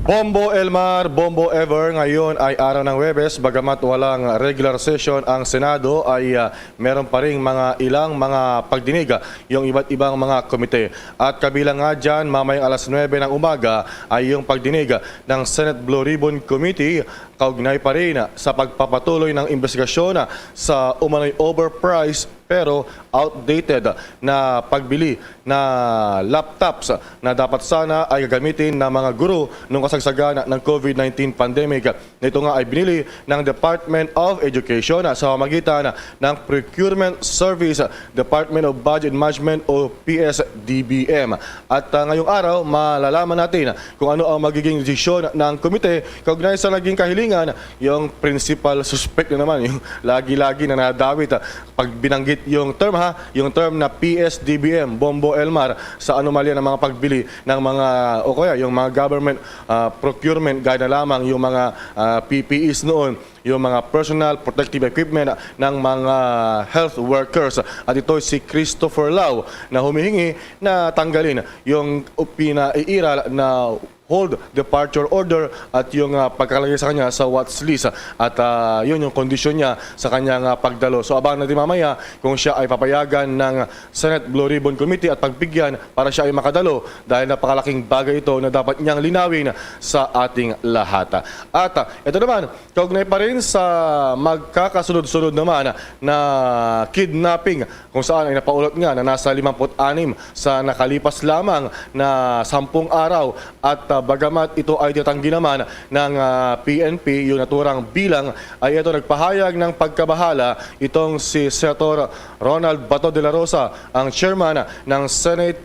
Bombo Elmar, Bombo Ever, ngayon ay araw ng Huwebes, bagamat walang regular session ang Senado ay meron pa rin ilang mga pagdinig yung iba't ibang mga komite. At kabilang nga dyan, mamayang alas 9 ng umaga ay yung pagdinig ng Senate Blue Ribbon Committee kaugnay pa rin sa pagpapatuloy ng investigasyon sa umano'y overpriced pero outdated na pagbili na laptops na dapat sana ay gagamitin ng mga guro nung kasagsagan ng COVID-19 pandemic. Ito nga ay binili ng Department of Education sa pamamagitan ng Procurement Service, Department of Budget Management o PSDBM. At ngayong araw, malalaman natin kung ano ang magiging desisyon ng komite kaugnay sa naging kahilingan kinahilingan, yung principal suspect na naman, yung lagi-lagi na nadawit. Pag binanggit yung term yung term na PSDBM, Bombo Elmar, sa anomalya ng mga pagbili ng mga, o kaya yung mga government procurement, gaya na lamang yung mga PPEs noon, yung mga personal protective equipment ng mga health workers. At ito si Christopher Lau na humihingi na tanggalin yung pinaiiral na hold departure order at yung pagkalagay sa kanya sa watch list at yun yung kondisyon niya sa kanyang pagdalo. So abangan natin mamaya kung siya ay papayagan ng Senate Blue Ribbon Committee at pagbigyan para siya ay makadalo dahil napakalaking bagay ito na dapat niyang linawin sa ating lahat. At ito naman, kaugnay pa rin sa magkakasunod-sunod naman na kidnapping kung saan ay napaulot nga na nasa 56 sa nakalipas lamang na 10 araw at bagamat ito ay tinatanggi naman ng PNP, yung naturang bilang, ay ito nagpahayag ng pagkabahala itong si Senator Ronald Bato de la Rosa, ang chairman ng Senate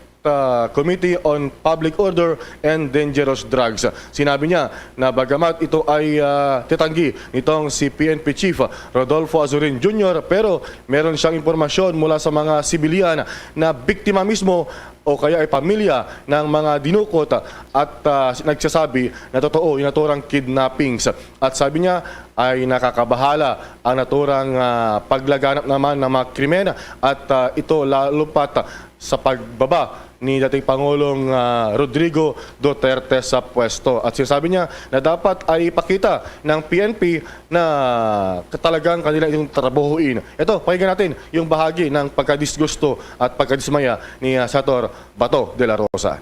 Committee on Public Order and Dangerous Drugs. Sinabi niya na bagamat ito ay titanggi nitong si PNP Chief Rodolfo Azurin Jr., pero meron siyang impormasyon mula sa mga sibilyan na biktima mismo o kaya ay pamilya ng mga dinukot at nagsasabi na totoo yung naturang kidnappings. At sabi niya ay nakakabahala ang naturang paglaganap naman ng mga krimen at ito lalo pat sa pagbaba ni dating Pangulong Rodrigo Duterte sa pwesto. At sinasabi niya na dapat ay ipakita ng PNP na talagang kanila yung trabahuin. Ito, pakinggan natin yung bahagi ng pagkadisgusto at pagkadismaya ni Senator Bato de la Rosa.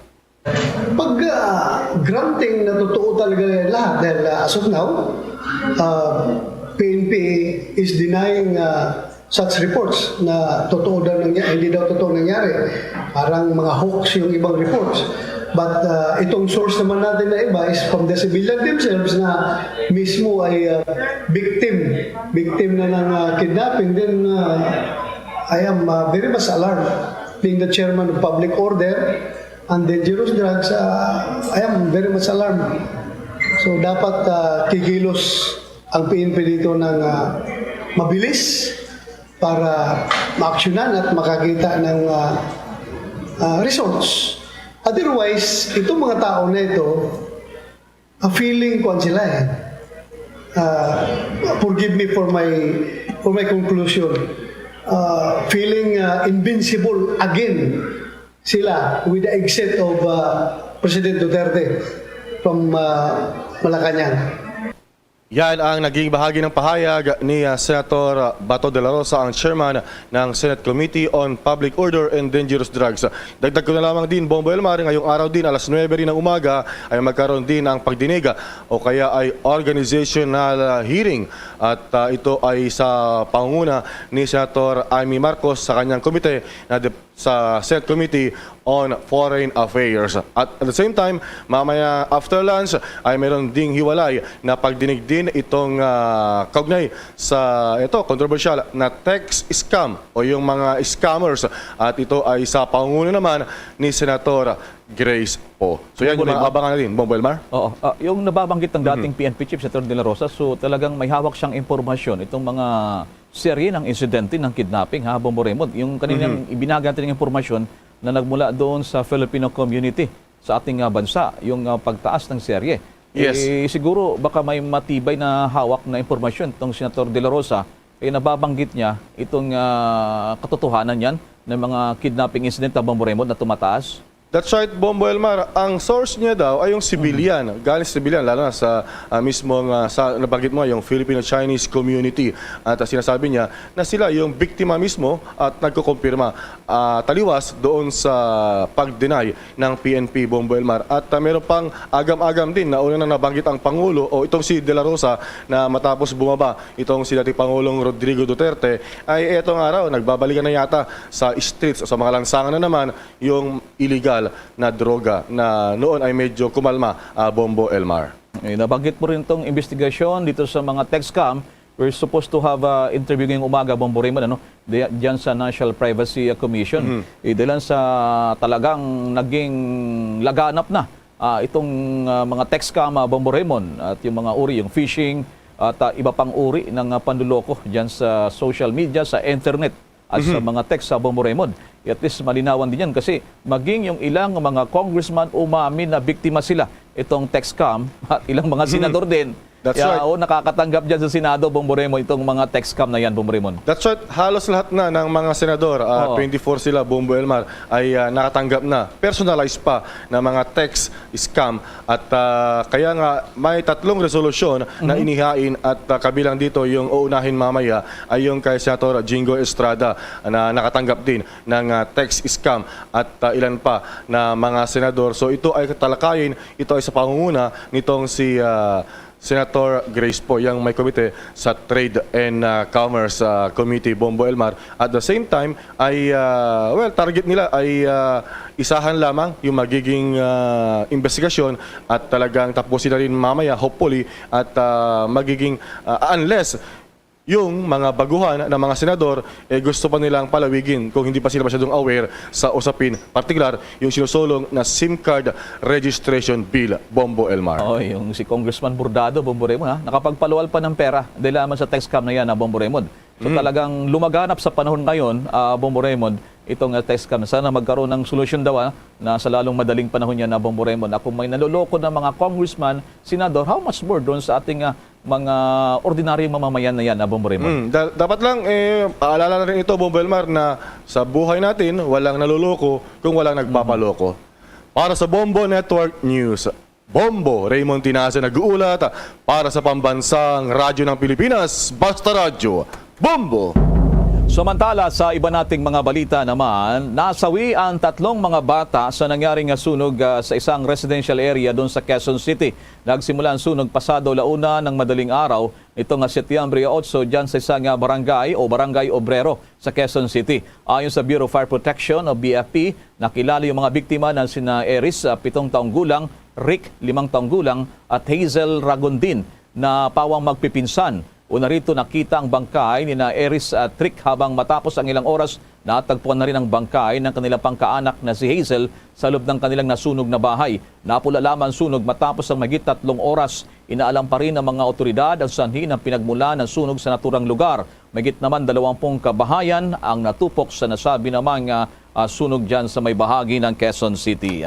Pag granting na totoo talaga lahat dahil as of now, PNP is denying such reports na totoo daw nangyari, hindi daw totoo nangyari. Parang mga hoax yung ibang reports. But itong source naman natin na iba is from the civilian themselves na mismo ay victim na ng kidnapping. Then I am very much alarmed. Being the chairman of Public Order and Dangerous Drugs, I am very much alarmed. So dapat kikilos ang PNP dito ng mabilis para maaksyonan at makakita ng results. Otherwise, itong mga tao na ito, feeling ko sila forgive me for my conclusion, feeling invincible again sila with the exit of President Duterte from Malacanang. Yan ang naging bahagi ng pahayag ni Senator Bato de la Rosa, ang chairman ng Senate Committee on Public Order and Dangerous Drugs. Dagdag ko na lamang din, Bombo Elmar, ngayong araw din, alas 9 rin ng umaga, ay magkaroon din ang pagdinig o kaya ay organizational hearing. At ito ay sa pangunguna ni Senator Amy Marcos sa kanyang komite na sa Senate Committee on Foreign Affairs. At the same time, mamaya after lunch ay meron ding hiwalay na pagdinig din itong kaugnay sa controversial na text scam o yung mga scammers. At ito ay sa pangunguna naman ni Senator Grace Poe. So yan yung mga abangan natin, Bombo Elmar. Oo. Yung nababanggit ng dating PNP Chief, Senator De La Rosa, so talagang may hawak siyang impormasyon itong mga serye ng insidente ng kidnapping, Bombo Raymond. Yung kanilang ibinagay natin ng impormasyon na nagmula doon sa Filipino community sa ating bansa, yung pagtaas ng serye. Yes. Siguro baka may matibay na hawak na impormasyon itong Senator De La Rosa, nababanggit niya itong katotohanan yan ng mga kidnapping incident na Bombo Raymond na tumataas. That's right, Bombo Elmar. Ang source niya daw ay yung civilian. Galing sa civilian, lalo na sa mismong, sa nabanggit mo, yung Filipino-Chinese community. At sinasabi niya na sila yung biktima mismo at nagkukumpirma taliwas doon sa pag-deny ng PNP, Bombo Elmar. At meron pang agam-agam din na una na nabanggit ang Pangulo o itong si De La Rosa na matapos bumaba itong si dating Pangulong Rodrigo Duterte ay etong araw, nagbabalikan na yata sa streets o sa mga lansangan na naman yung illegal na droga na noon ay medyo kumalma, Bombo Elmar. Nabanggit mo rin itong investigasyon dito sa mga text scam. We're supposed to have interview ngayong umaga, Bombo Raymond, diyan sa National Privacy Commission. Dahil sa talagang naging laganap na itong mga text scam, Bombo Raymond, at yung mga uri, yung phishing, at iba pang uri ng panluloko dyan sa social media, sa internet, at sa mga text sa Bombo Raymond. At least malinawan din yan kasi maging yung ilang mga congressman umamin na biktima sila itong text scam at ilang mga senador din. That's right. Nakakatanggap dyan sa Senado, Bombo Raymond, itong mga text scam na yan, Bombo Raymond. That's right. Halos lahat na ng mga senador, 24 sila, Bombo Elmar, ay nakatanggap na, personalized pa na mga text scam. At kaya nga may 3 resolusyon na inihain at kabilang dito yung uunahin mamaya ay yung kay Senator Jingo Estrada na nakatanggap din ng text scam at ilan pa na mga senador. So ito ay talakayin, ito ay sa pangunguna nitong si Senator Grace po, yung may komite sa Trade and Commerce Committee, Bombo Elmar. At the same time, ay, target nila ay isahan lamang yung magiging investigasyon at talagang tapusin na rin mamaya, hopefully, at magiging, unless yung mga baguhan ng mga senador gusto pa nilang palawigin kung hindi pa sila masyadong aware sa usapin, partikular yung sinusulong na SIM card registration bill, Bombo Elmar. Yung si Congressman Burdado, Bombo Raymond, nakapagpaluwal pa ng pera dahil lamang sa text scam na yan, Bombo Raymond. So talagang lumaganap sa panahon ngayon, Bombo Raymond, itong text scam. Sana magkaroon ng solusyon daw na sa lalong madaling panahon yan, Bombo Raymond. Kung may naloloko ng mga congressman, senador, how much more doon sa ating mga ordinaryong mamamayan na yan, Bombo Raymond? Dapat lang, paalala na rin ito, Bombo Elmar, na sa buhay natin, walang naloloko kung walang nagpapaloko. Para sa Bombo Network News, Bombo Raymond Tinasa nag-uulat para sa pambansang radyo ng Pilipinas, Basta Radyo, Bombo! Samantala, sa iba nating mga balita naman, nasawi ang 3 mga bata sa nangyaring sunog sa isang residential area doon sa Quezon City. Nagsimula ang sunog pasado launa ng madaling araw nitong Setyembre 8 dyan sa isang barangay o Barangay Obrero sa Quezon City. Ayon sa Bureau of Fire Protection o BFP, nakilala yung mga biktima na sina Eris, 7 taong gulang, Rick, 5 taong gulang, at Hazel Ragondin na pawang magpipinsan. Una rito nakita ang bangkay ni na Eris at Rick habang matapos ang ilang oras natagpuan na rin ang bangkay ng kanilang pangkaanak na si Hazel sa loob ng kanilang nasunog na bahay. Napula lamang sunog matapos ang mahigit 3 oras. Inaalam pa rin ng mga otoridad ang sanhi ng pinagmula ng sunog sa naturang lugar. Mahigit naman 20 kabahayan ang natupok sa nasabi namang sunog dyan sa may bahagi ng Quezon City.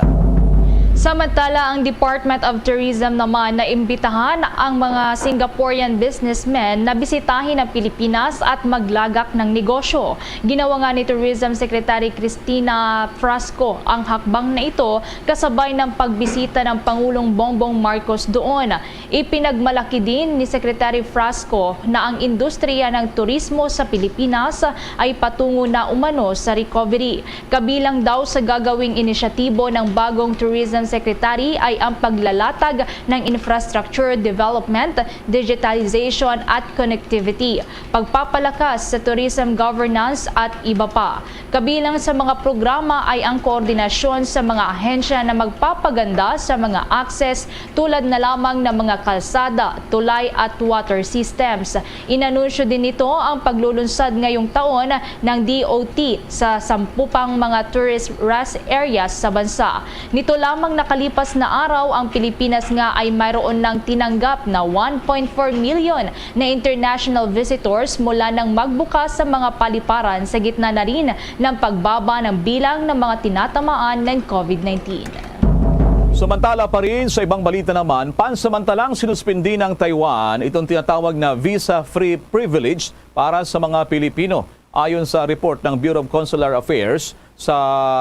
Samantala, ang Department of Tourism naman na imbitahan ang mga Singaporean businessmen na bisitahin ang Pilipinas at maglagak ng negosyo. Ginawa nga ni Tourism Secretary Cristina Frasco ang hakbang na ito kasabay ng pagbisita ng Pangulong Bongbong Marcos doon. Ipinagmalaki din ni Secretary Frasco na ang industriya ng turismo sa Pilipinas ay patungo na umano sa recovery. Kabilang daw sa gagawing inisyatibo ng bagong Tourism Secretary ay ang paglalatag ng infrastructure development, digitalization at connectivity, pagpapalakas sa tourism governance at iba pa. Kabilang sa mga programa ay ang koordinasyon sa mga ahensya na magpapaganda sa mga access tulad na lamang ng mga kalsada, tulay at water systems. Inanunsyo din nito ang paglulunsad ngayong taon ng DOT sa 10 pang mga tourist rest areas sa bansa. Nito lamang nakalipas na araw, ang Pilipinas nga ay mayroon ng tinanggap na 1.4 million na international visitors mula nang magbukas sa mga paliparan sa gitna na rin ng pagbaba ng bilang ng mga tinatamaan ng COVID-19. Samantala pa rin sa ibang balita naman, pansamantalang sinuspindi ng Taiwan itong tinatawag na visa-free privilege para sa mga Pilipino. Ayon sa report ng Bureau of Consular Affairs sa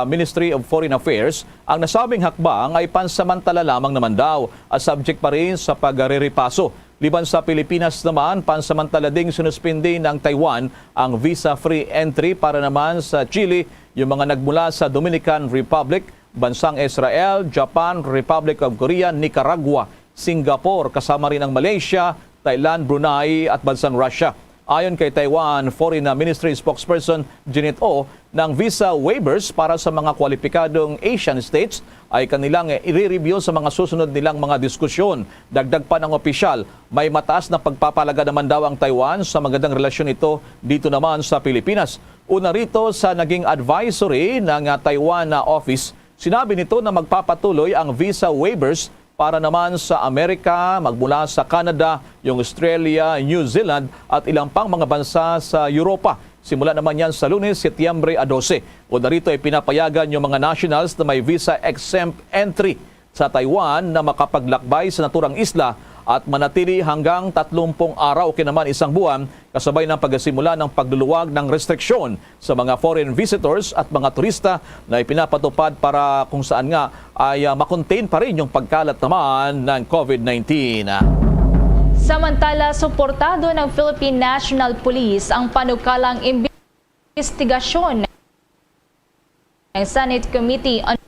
Ministry of Foreign Affairs, ang nasabing hakbang ay pansamantala lamang naman daw at subject pa rin sa pagre-repaso. Liban sa Pilipinas naman, pansamantala ding sinuspindi ng Taiwan ang visa-free entry para naman sa Chile, yung mga nagmula sa Dominican Republic, bansang Israel, Japan, Republic of Korea, Nicaragua, Singapore, kasama rin ang Malaysia, Thailand, Brunei at bansang Russia. Ayon kay Taiwan Foreign Ministry spokesperson Janet O, ng visa waivers para sa mga kwalipikadong Asian states ay kanilang i-review sa mga susunod nilang mga diskusyon. Dagdag pa ng opisyal, may mataas na pagpapalaga naman daw ang Taiwan sa magandang relasyon ito dito naman sa Pilipinas. Una rito sa naging advisory ng Taiwan office Sinabi nito na magpapatuloy ang visa waivers para naman sa Amerika, magmula sa Canada, yung Australia, New Zealand at ilang pang mga bansa sa Europa. Simula naman yan sa Lunes, Setyembre 12. O narito ay pinapayagan yung mga nationals na may visa exempt entry sa Taiwan na makapaglakbay sa naturang isla at manatili hanggang 30 araw o kinaman isang buwan kasabay ng pagsimula ng pagluluwag ng restriksyon sa mga foreign visitors at mga turista na ipinapatupad para kung saan nga ay makontain pa rin yung pagkalat naman ng COVID-19. Samantala, suportado ng Philippine National Police ang panukalang investigasyon ng Senate Committee on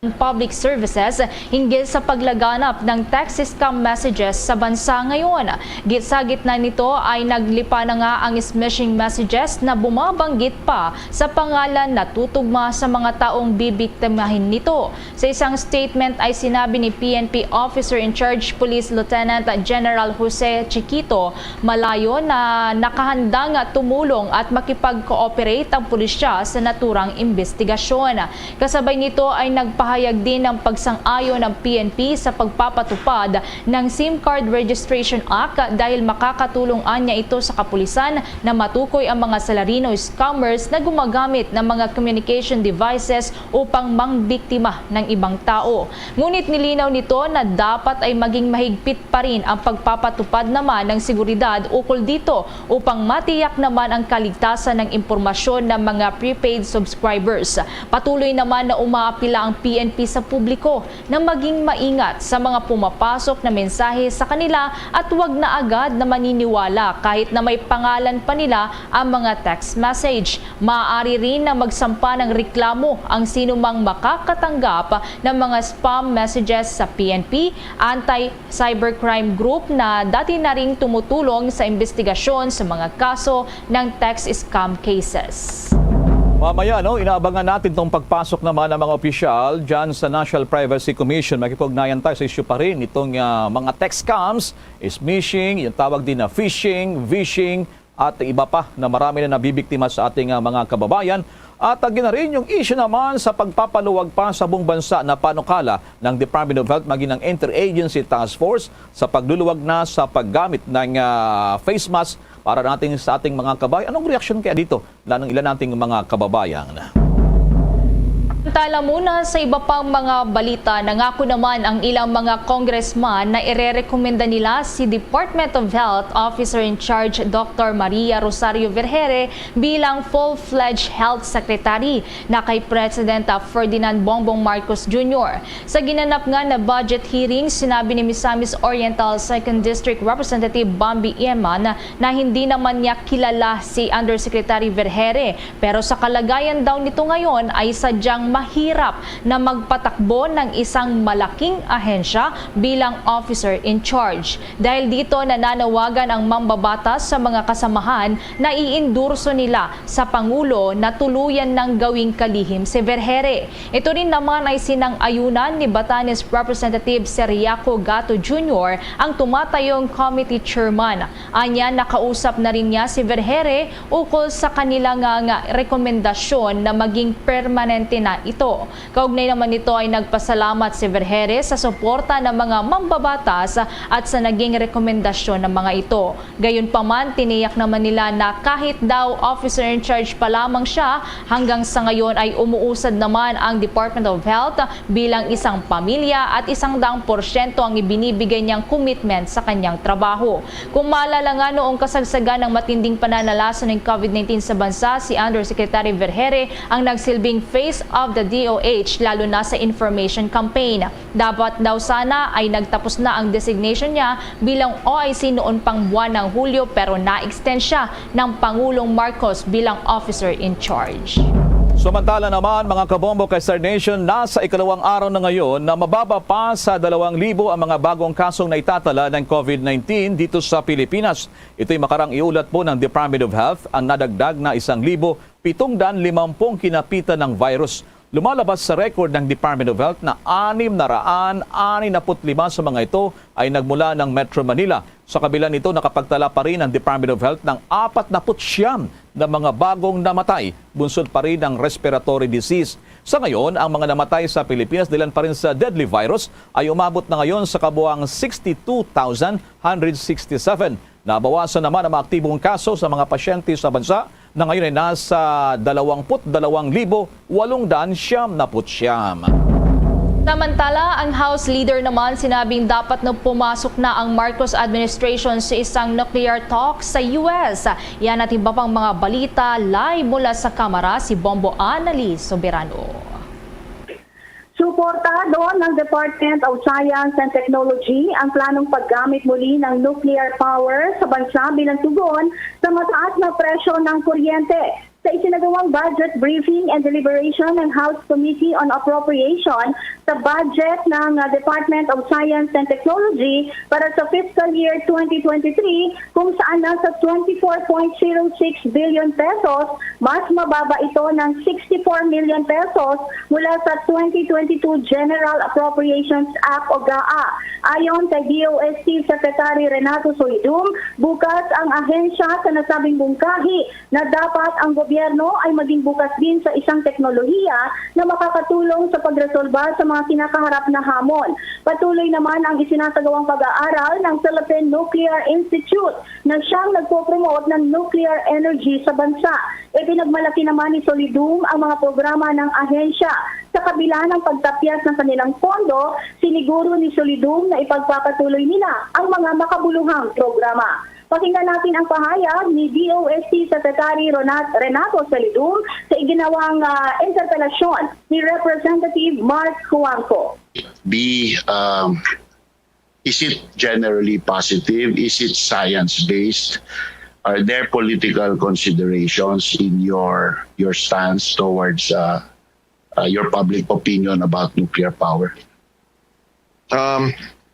Public Services hinggil sa paglaganap ng tax scam messages sa bansa ngayon. Sa gitna nito ay naglipa na nga ang smishing messages na bumabanggit pa sa pangalan na tutugma sa mga taong bibiktimahin nito. Sa isang statement ay sinabi ni PNP Officer in Charge Police Lieutenant General Jose Chiquito Malayo na nakahandang tumulong at makipag-cooperate ang pulisya sa naturang investigasyon. Kasabay nito ay nagpahayag din ng pagsang-ayon ng PNP sa pagpapatupad ng SIM Card Registration Act dahil makakatulong niya ito sa kapulisan na matukoy ang mga Salarino scammers na gumagamit ng mga communication devices upang mangbiktima ng ibang tao. Ngunit nilinaw nito na dapat ay maging mahigpit pa rin ang pagpapatupad naman ng seguridad ukol dito upang matiyak naman ang kaligtasan ng impormasyon ng mga prepaid subscribers. Patuloy naman na umaapila ang PNP sa publiko na maging maingat sa mga pumapasok na mensahe sa kanila at huwag na agad na maniniwala kahit na may pangalan pa nila ang mga text message. Maaari rin na magsampa ng reklamo ang sinumang makakatanggap ng mga spam messages sa PNP, Anti-Cybercrime Group na dati na ring tumutulong sa investigasyon sa mga kaso ng text scam cases. Mamaya, inaabangan natin itong pagpasok naman ng mga opisyal dyan sa National Privacy Commission. Makipugnayan tayo sa issue pa rin itong mga text scams, smishing, yung tawag din na phishing, vishing, at iba pa na marami na nabibiktima sa ating mga kababayan. At na rin yung issue naman sa pagpapaluwag pa sa buong bansa na panukala ng Department of Health maging ng Interagency Task Force sa pagluluwag na sa paggamit ng face mask para natin sa ating mga kababayan. Anong reaksyon kaya dito? Ng ilan nating mga kababayan. Samantala muna sa iba pang mga balita, nangako naman ang ilang mga congressman na irerekomenda nila si Department of Health Officer in Charge Dr. Maria Rosario Vergere bilang full-fledged health secretary na kay President Ferdinand Bongbong Marcos Jr. Sa ginanap nga na budget hearing, sinabi ni Misamis Oriental 2nd District Representative Bambi Eman na hindi naman niya kilala si Undersecretary Vergere, pero sa kalagayan daw nito ngayon ay sadyang mahirap na magpatakbo ng isang malaking ahensya bilang officer in charge. Dahil dito nananawagan ang mambabatas sa mga kasamahan na iindurso nila sa Pangulo na tuluyan ng gawing kalihim si Vergere. Ito rin naman ay sinang-ayunan ni Batanes Representative Seriaco Gato Jr. ang tumatayong committee chairman. Anya, nakausap na rin niya si Vergere ukol sa kanilang rekomendasyon na maging permanente na ito. Kaugnay naman nito ay nagpasalamat si Vergere sa suporta ng mga mambabatas at sa naging rekomendasyon ng mga ito. Gayunpaman, tiniyak naman nila na kahit daw officer in charge pa lamang siya, hanggang sa ngayon ay umuusad naman ang Department of Health bilang isang pamilya at 100% ang ibinibigay niyang commitment sa kanyang trabaho. Kung maalala nga noong kasagsagan ng matinding pananalasan ng COVID-19 sa bansa, si Undersecretary Vergere ang nagsilbing face of the DOH lalo na sa information campaign. Dapat daw sana ay nagtapos na ang designation niya bilang OIC noon pang buwan ng Hulyo pero na-extend siya ng Pangulong Marcos bilang officer in charge. Samantala naman mga kabombo kay Star Nation, nasa ikalawang araw na ngayon na mababa pa sa 2,000 ang mga bagong kasong naitatala ng COVID-19 dito sa Pilipinas. Ito'y makarang iulat po ng Department of Health ang nadagdag na 1,750 kinapitan ng virus. Lumalabas sa record ng Department of Health na 665 sa mga ito ay nagmula ng Metro Manila. Sa kabila nito, nakapagtala pa rin ang Department of Health ng 49 na mga bagong namatay, bunsod pa rin ng respiratory disease. Sa ngayon, ang mga namatay sa Pilipinas dilan pa rin sa deadly virus ay umabot na ngayon sa kabuang 62,167. Nabawasan naman ang mga aktibong kaso sa mga pasyente sa bansa na ngayon ay nasa 22,879. Samantala, ang House Leader naman sinabing dapat na pumasok na ang Marcos administration sa isang nuclear talk sa US. Yan at iba pang mga balita live mula sa Kamara, si Bombo Annalise Soberano. Suportado ng Department of Science and Technology ang planong paggamit muli ng nuclear power sa bansa bilang tugon sa mataas na presyo ng kuryente. Sa isinagawang budget briefing and deliberation ng House Committee on Appropriation sa budget ng Department of Science and Technology para sa fiscal year 2023 kung saan nasa 24.06 billion pesos, mas mababa ito ng 64 million pesos mula sa 2022 General Appropriations Act o GAA. Ayon kay DOST Secretary Renato Solidum, bukas ang ahensya sa nasabing bungkahi na dapat ang gobyerno ay maging bukas din sa isang teknolohiya na makakatulong sa pagresolba sa mga kinakaharap na hamon. Patuloy naman ang isinasagawang pag-aaral ng Philippine Nuclear Institute na siyang nagpo-promote ng nuclear energy sa bansa. Ipinagmalaki naman ni Solidum ang mga programa ng ahensya. Sa kabila ng pagtapyas ng kanilang pondo, siniguro ni Solidum na ipagpapatuloy nila ang mga makabuluhang programa. Pakinggan natin ang pahayag ni DOST Secretary Renato Solidum sa iginawang interpelasyon ni Representative Mark Juanco. Is it generally positive? Is it science-based? Are there political considerations in your stance towards your public opinion about nuclear power?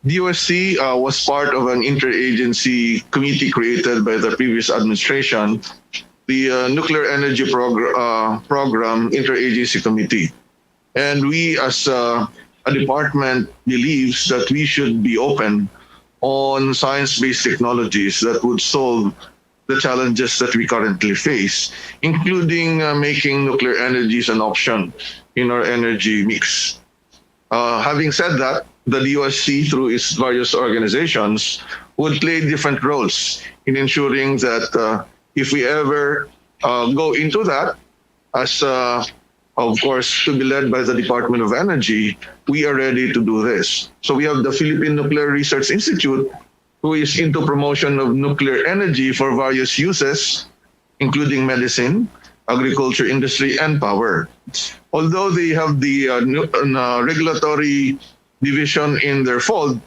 DOST was part of an interagency committee created by the previous administration, the Nuclear Energy Program Interagency Committee. And we as a department believes that we should be open on science-based technologies that would solve the challenges that we currently face, including making nuclear energy an option in our energy mix. Having said that, the DOST, through its various organizations, would play different roles in ensuring that if we ever go into that, as of course to be led by the Department of Energy, we are ready to do this. So we have the Philippine Nuclear Research Institute, who is into promotion of nuclear energy for various uses, including medicine, agriculture, industry, and power. Although they have the regulatory division in their fold,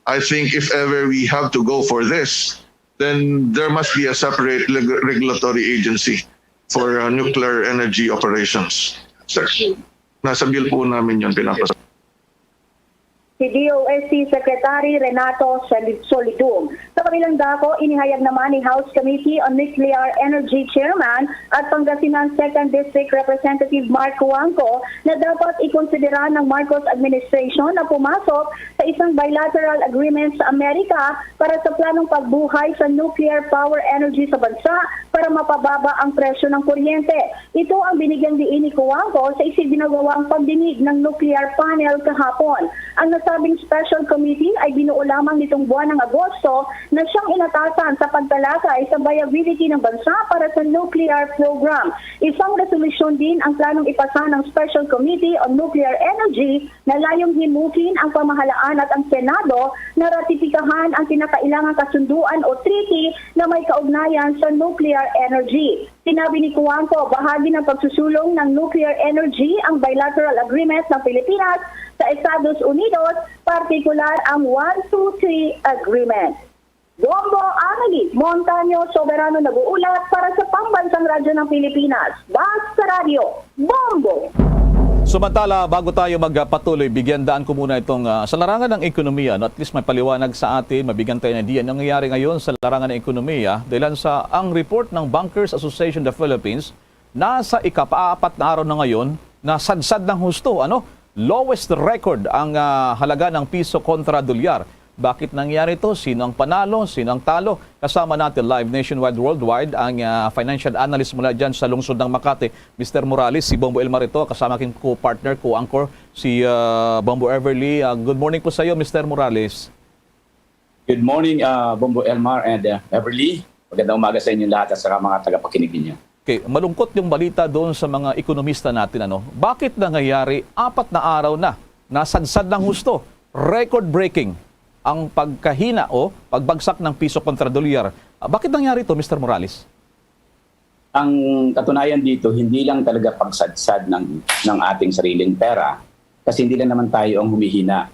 I think if ever we have to go for this, then there must be a separate regulatory agency for nuclear energy operations. Sir, nasa bill po namin yun pinapasok. Si DOST Secretary Renato Solidum. Sa kabilang dako, inihayag naman ni House Committee on Nuclear Energy Chairman at Pangasinan 2nd District Representative Mark Juanco na dapat ikonsidera ng Marcos administration na pumasok sa isang bilateral agreement sa Amerika para sa planong pagbuhay sa nuclear power energy sa bansa para mapababa ang presyo ng kuryente. Ito ang binigyang diin ni Juanco sa isinagawang pagdinig ng nuclear panel kahapon. Ang nasabing special committee ay binuo lamang nitong buwan ng Agosto na siyang inatasan sa pagtalakay sa viability ng bansa para sa nuclear program. Isang resolusyon din ang planong ipasa ng Special Committee on Nuclear Energy na layong himukin ang pamahalaan at ang Senado na ratifikahan ang kinakailangang kasunduan o treaty na may kaugnayan sa nuclear energy. Sinabi ni Juanco, bahagi ng pagsusulong ng nuclear energy ang bilateral agreement ng Pilipinas sa Estados Unidos, partikular ang 123 Agreement. Bombo Annalise Montaño Soberano nag-uulat para sa Pambansang Radyo ng Pilipinas. Basta Radio, Bombo! Samantala, bago tayo magpatuloy, bigyan daan ko muna itong sa larangan ng ekonomiya. No, at least may paliwanag sa atin, mabigyan tayo ng diyan. Ang nangyayari ngayon sa larangan ng ekonomiya, dahil sa ang report ng Bankers Association of the Philippines, nasa ika-4 na araw na ngayon nasadsad ng husto. Lowest record ang halaga ng piso kontra dolyar. Bakit nangyari ito? Sino ang panalo? Sino ang talo? Kasama natin live nationwide worldwide ang financial analyst mula dyan sa lungsod ng Makati, Mr. Morales, si Bombo Elmar ito. Kasama aking co-partner, co-anchor, si Bombo Everly. Good morning po sa iyo, Mr. Morales. Good morning, Bombo Elmar and Everly. Magandang umaga sa inyo lahat at sa mga tagapakinig niyo. Okay, malungkot yung balita doon sa mga ekonomista natin. Bakit nangyayari 4 na araw na nasadsad ng husto, record-breaking ang pagkahina o pagbagsak ng piso kontra dolyar? Bakit nangyari ito, Mr. Morales? Ang katunayan dito, hindi lang talaga pagsadsad ng ating sariling pera kasi hindi lang naman tayo ang humihina.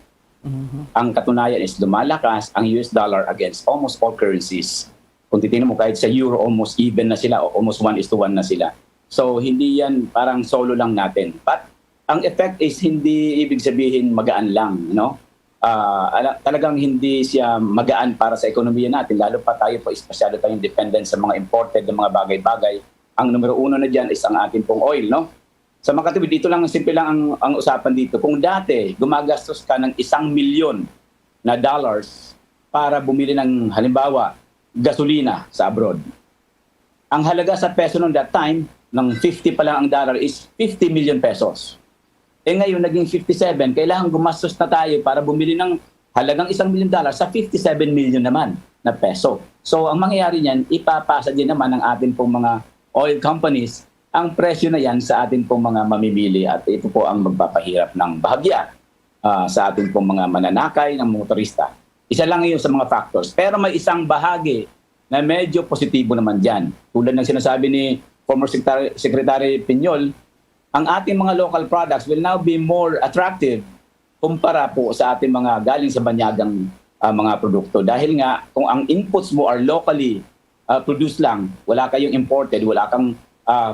Ang katunayan is lumalakas ang US dollar against almost all currencies. Kung titingnan mo, kahit sa euro, almost even na sila, o almost 1:1 na sila. So, hindi yan parang solo lang natin. But, ang effect is hindi ibig sabihin magaan lang, no? Talagang hindi siya magaan para sa ekonomiya natin, lalo pa tayo po, espesyalo tayong dependent sa mga imported na mga bagay-bagay. Ang numero 1 na dyan is ang ating pong oil, no? Sa makatibid, dito lang, simple lang ang usapan dito. Kung dati, gumagastos ka ng $1 million para bumili ng, halimbawa, gasolina sa abroad. Ang halaga sa peso noong that time, ng 50 pa lang ang dollar is 50 million pesos. Ngayon, naging 57, kailangan gumastos na tayo para bumili ng halagang $1 million sa 57 million naman na peso. So, ang mangyayari niyan, ipapasa din naman ng ating pong mga oil companies ang presyo na yan sa ating pong mga mamimili at ito po ang magpapahirap ng bahagya sa ating pong mga mananakay ng motorista. Isa lang yun sa mga factors. Pero may isang bahagi na medyo positibo naman dyan. Tulad ng sinasabi ni former Secretary Piñol, ang ating mga local products will now be more attractive kumpara po sa ating mga galing sa banyagang mga produkto. Dahil nga, kung ang inputs mo are locally produced lang, wala kayong imported, wala kang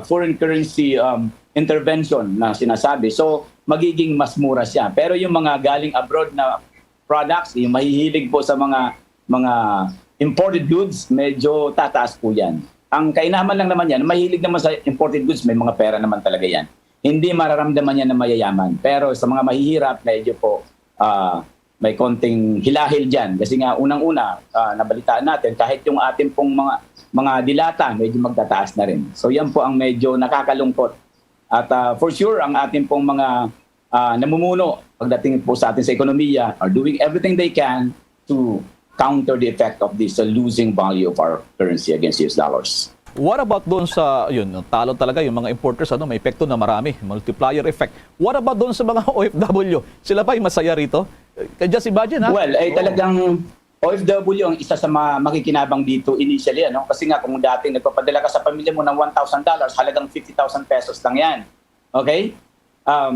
foreign currency intervention na sinasabi. So, magiging mas mura siya. Pero yung mga galing abroad na products, yung mahihilig po sa mga imported goods, medyo tataas po yan. Ang kainaman lang naman yan, mahilig naman sa imported goods, may mga pera naman talaga yan. Hindi mararamdaman yan na mayayaman. Pero sa mga mahihirap, medyo po may konting hilahil dyan. Kasi nga, unang-una, nabalitaan natin, kahit yung ating pong mga dilata, medyo magtataas na rin. So yan po ang medyo nakakalungkot. At for sure, ang ating pong mga namumuno pagdating po sa atin sa ekonomiya are doing everything they can to counter the effect of this losing value of our currency against US dollars. What about doon sa, talo talaga yung mga importers, may epekto na marami, multiplier effect. What about doon sa mga OFW? Sila ba ay masaya rito? Just imagine, ha? Well, talagang OFW ang isa sa makikinabang dito initially, Kasi nga kung dating nagpapadala ka sa pamilya mo ng $1,000, halagang 50,000 pesos lang yan. Okay?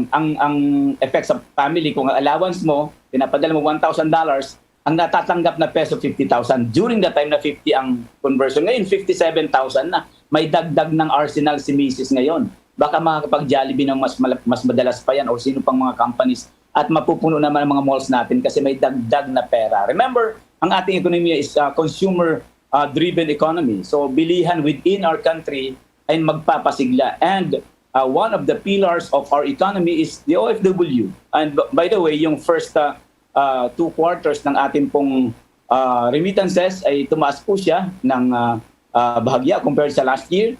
Ang effect sa family, kung ang allowance mo, pinapadala mo $1,000, ang natatanggap na peso 50,000. During the time na 50 ang conversion. Ngayon, 57,000 na. May dagdag ng arsenal si Mrs. ngayon. Baka makakapag-Jollibee ng mas madalas pa yan o sino pang mga companies at mapupuno naman ang mga malls natin kasi may dagdag na pera. Remember, ang ating ekonomiya is consumer-driven economy. So, bilihan within our country ay magpapasigla. And one of the pillars of our economy is the OFW. And by the way, yung first 2 quarters ng ating pong remittances ay tumaas po siya ng bahagya compared sa last year,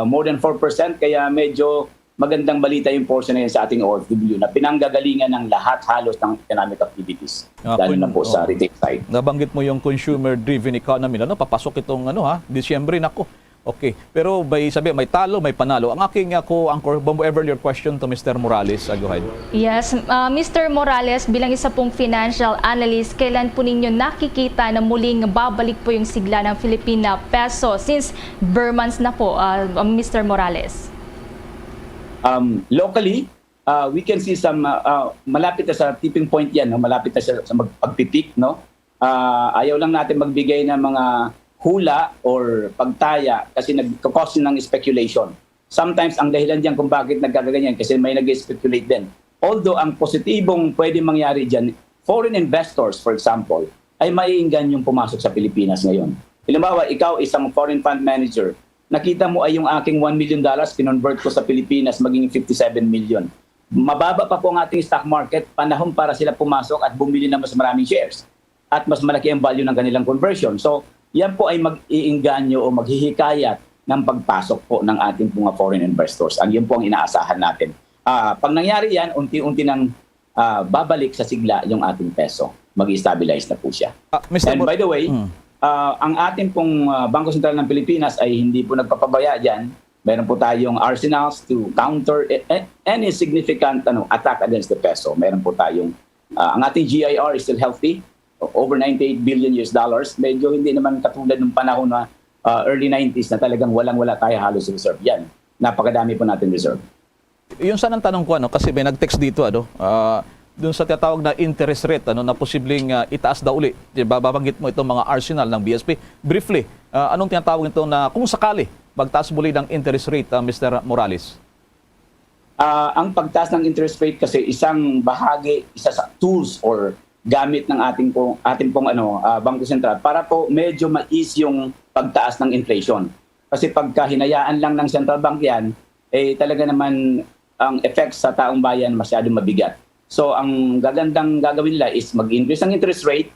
more than 4%. Kaya medyo magandang balita yung portion na yun sa ating OFW na pinanggagalingan ng lahat halos ng economic activities. Lalo na po sa retail side. Nabanggit mo yung consumer-driven economy. Papasok itong Disyembre, nako. Okay. Pero may talo, may panalo. Ang aking co-anchor, Bombo Everly, your question to Mr. Morales. Go ahead. Yes, Mr. Morales, bilang isa pong financial analyst, kailan po ninyo nakikita na muling babalik po yung sigla ng Filipina peso since bare months na po, Mr. Morales? Locally, we can see some malapit na sa tipping point yan, malapit na sa magpipik. Ayaw lang natin magbigay ng mga hula or pagtaya kasi nagkakos ng speculation. Sometimes ang dahilan diyan kung bakit nagkakaganyan kasi may nag-speculate din. Although ang positibong pwede mangyari diyan, foreign investors for example, ay maiinggan yung pumasok sa Pilipinas ngayon. Halimbawa, ikaw isang foreign fund manager nakita mo ay yung aking $1 million, kinonvert ko sa Pilipinas maging 57 million. Mababa pa po ang ating stock market, panahon para sila pumasok at bumili ng mas maraming shares. At mas malaki ang value ng kanilang conversion. So, yan po ay mag-iinganyo o maghihikayat ng pagpasok po ng ating mga foreign investors. Yun po ang inaasahan natin. Pag nangyari yan, unti-unti nang babalik sa sigla yung ating peso. Mag-stabilize na po siya. And by the way, ang ating pong Bangko Sentral ng Pilipinas ay hindi po nagpapabaya dyan. Meron po tayong arsenals to counter any significant attack against the peso. Meron po tayong, ang ating GIR is still healthy, over $98 billion. Medyo hindi naman katulad ng panahon na early 90s na talagang walang-wala tayo halos reserve. Yan, napakadami po natin reserve. Yung sana ang tanong ko, kasi may nag-text dito, dun sa tinatawag na interest rate, na posibleng itaas daw uli. Babanggit mo itong mga arsenal ng BSP. Briefly, anong tinatawag ito na kung sakali magtaas muli ng interest rate, Mr. Morales? Ang pagtaas ng interest rate kasi isang bahagi, isa sa tools or gamit ng ating pong Bangko Sentral para po medyo mais yung pagtaas ng inflation. Kasi pagka hinayaan lang ng central bank yan, talaga naman ang effects sa taong bayan masyadong mabigat. So ang gagandang gagawin nila is mag-increase ng interest rate.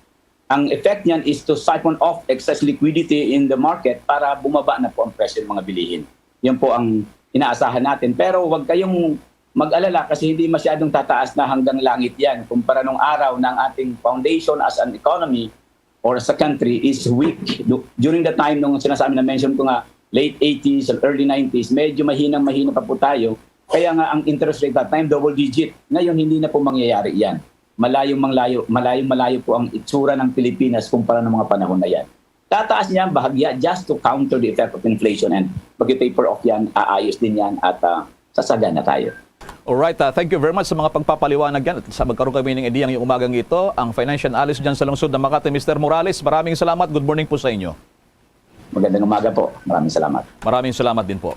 Ang effect niyan is to siphon off excess liquidity in the market para bumaba na po ang presyo ng mga bilihin. Yan po ang inaasahan natin. Pero huwag kayong mag-alala kasi hindi masyadong tataas na hanggang langit yan. Kumpara nung araw ng ating foundation as an economy or as a country is weak. During the time nung sinasabi na mention ko nga, late 80s and early 90s, medyo mahina pa po tayo. Kaya nga ang interest rate that time, double digit. Ngayon hindi na po mangyayari yan. Malayo po ang itsura ng Pilipinas kumpara ng mga panahon na yan. Tataas niya bahagya just to counter the effect of inflation and pag-taper off yan, aayos din yan at sasagana tayo. Alright, thank you very much sa mga pagpapaliwanag yan. At sa magkaroon kami ng idea ngayong umagang ito, ang financial analyst dyan sa lungsod ng Makati, Mr. Morales. Maraming salamat. Good morning po sa inyo. Magandang umaga po. Maraming salamat. Maraming salamat din po.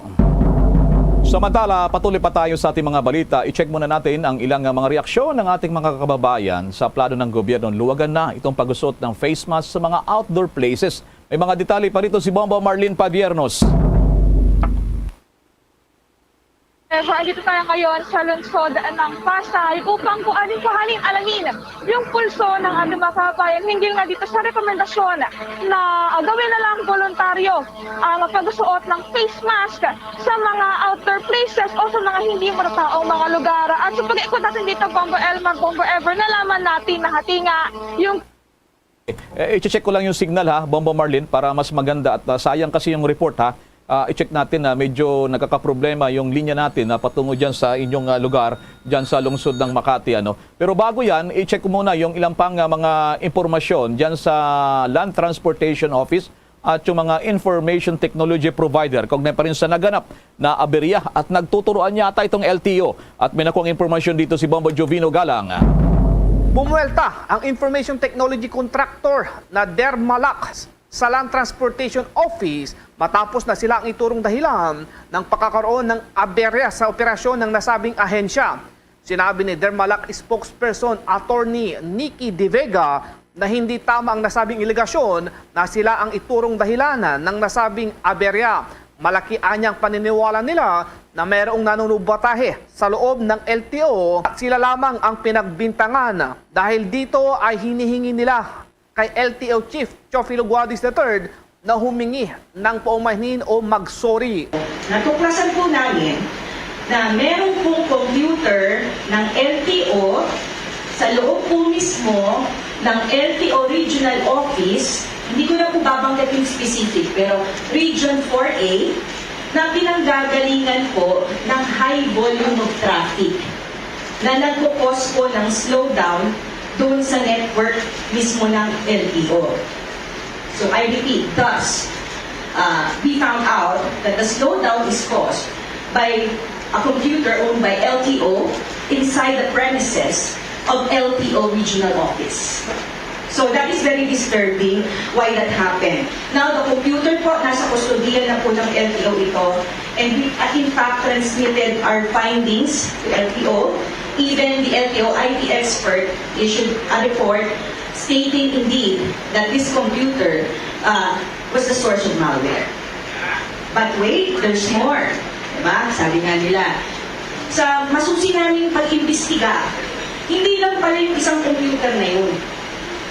Samantala, patuloy pa tayo sa ating mga balita. I-check muna natin ang ilang mga reaksyon ng ating mga kababayan sa plano ng gobyerno. Luwagan na itong pag-usot ng face mask sa mga outdoor places. May mga detalye pa rito si Bombo Marlene Padiernos. Dito tayo ngayon sa lungsod ng Pasay upang kung alin alamin yung pulso ng ating mga kababayan hinggil nga dito sa rekomendasyon na gawin na lang voluntaryo ang pagsuot ng face mask sa mga outdoor places o sa mga hindi matataong mga lugar. At sa pag-ikot natin dito, Bombo Elmar, Bombo Ever, nalaman natin na hati nga yung I-check ko lang yung signal Bombo Marlene, para mas maganda at sayang kasi yung report i-check natin na medyo nagkakaproblema yung linya natin na patungo dyan sa inyong lugar, dyan sa lungsod ng Makati. Pero bago yan, i-check ko muna yung ilang pang mga impormasyon dyan sa Land Transportation Office at yung mga information technology provider. Kaugnay pa rin sa naganap na aberya at nagtuturuan yata itong LTO. At may nakuang impormasyon dito si Bombo Jovino Galang. Bumuelta ang information technology contractor na Dermalak sa Land Transportation Office matapos na sila ang iturong dahilan ng pagkakaroon ng aberya sa operasyon ng nasabing ahensya. Sinabi ni Dermalak spokesperson Attorney Nikki De Vega na hindi tama ang nasabing alegasyon na sila ang iturong dahilanan ng nasabing aberya. Malaki anyang paniniwala nila na mayroong nanunubatahe sa loob ng LTO at sila lamang ang pinagbintangan. Dahil dito ay hinihingi nila kay LTO Chief Chofilo Guadis III na humingi ng paumanhin o mag-sorry. Natuklasan po namin na meron pong computer ng LTO sa loob po mismo ng LTO Regional Office, hindi ko na po babanggit yung specific, pero Region 4A, na pinanggagalingan po ng high volume of traffic na nagpo-cause po ng slowdown doon sa network mismo ng LTO. So I repeat, thus, we found out that the slowdown is caused by a computer owned by LTO inside the premises of LTO Regional Office. So that is very disturbing why that happened. Now, the computer po, nasa kustodiyan na po ng LTO ito, and we in fact transmitted our findings to LTO. Even the LTO IT expert issued a report stating indeed that this computer was the source of malware. But wait, there's more. Diba? Sabi nga nila, sa masusi naming pag-imbestiga, hindi lang pala yung isang computer na yun.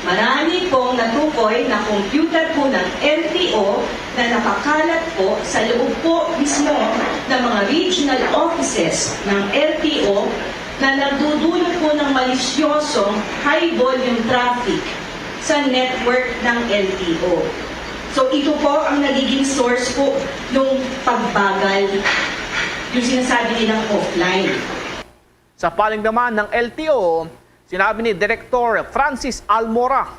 Marami pong natukoy na computer po ng LTO na nakakalat po sa loob po mismo ng mga regional offices ng LTO na nagdudulot po ng malisyosong high volume traffic sa network ng LTO. So ito po ang nagiging source po ng pagbagal, yung sinasabi nilang offline. Sa paling naman ng LTO, sinabi ni Director Francis Almora,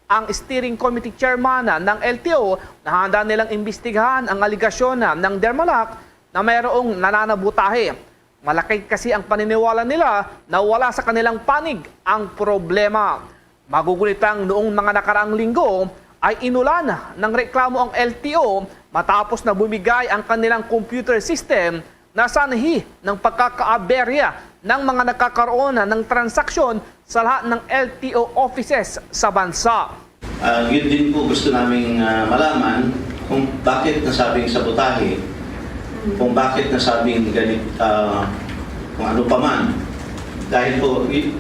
ang steering committee chairman ng LTO, na handa nilang imbestigahan ang aligasyon ng Dermalak na mayroong nananabutahe. Malaki kasi ang paniniwala nila na wala sa kanilang panig ang problema. Magugulitang noong mga nakaraang linggo ay inulan ng reklamo ang LTO matapos na bumigay ang kanilang computer system na sanhi ng pagkakaaberya ng mga nakakaroon ng transaksyon sa lahat ng LTO offices sa bansa. Yun din po gusto naming malaman kung bakit nasabing sabotahe, kung bakit nasabing ganit, kung ano pa man. Dahil po, we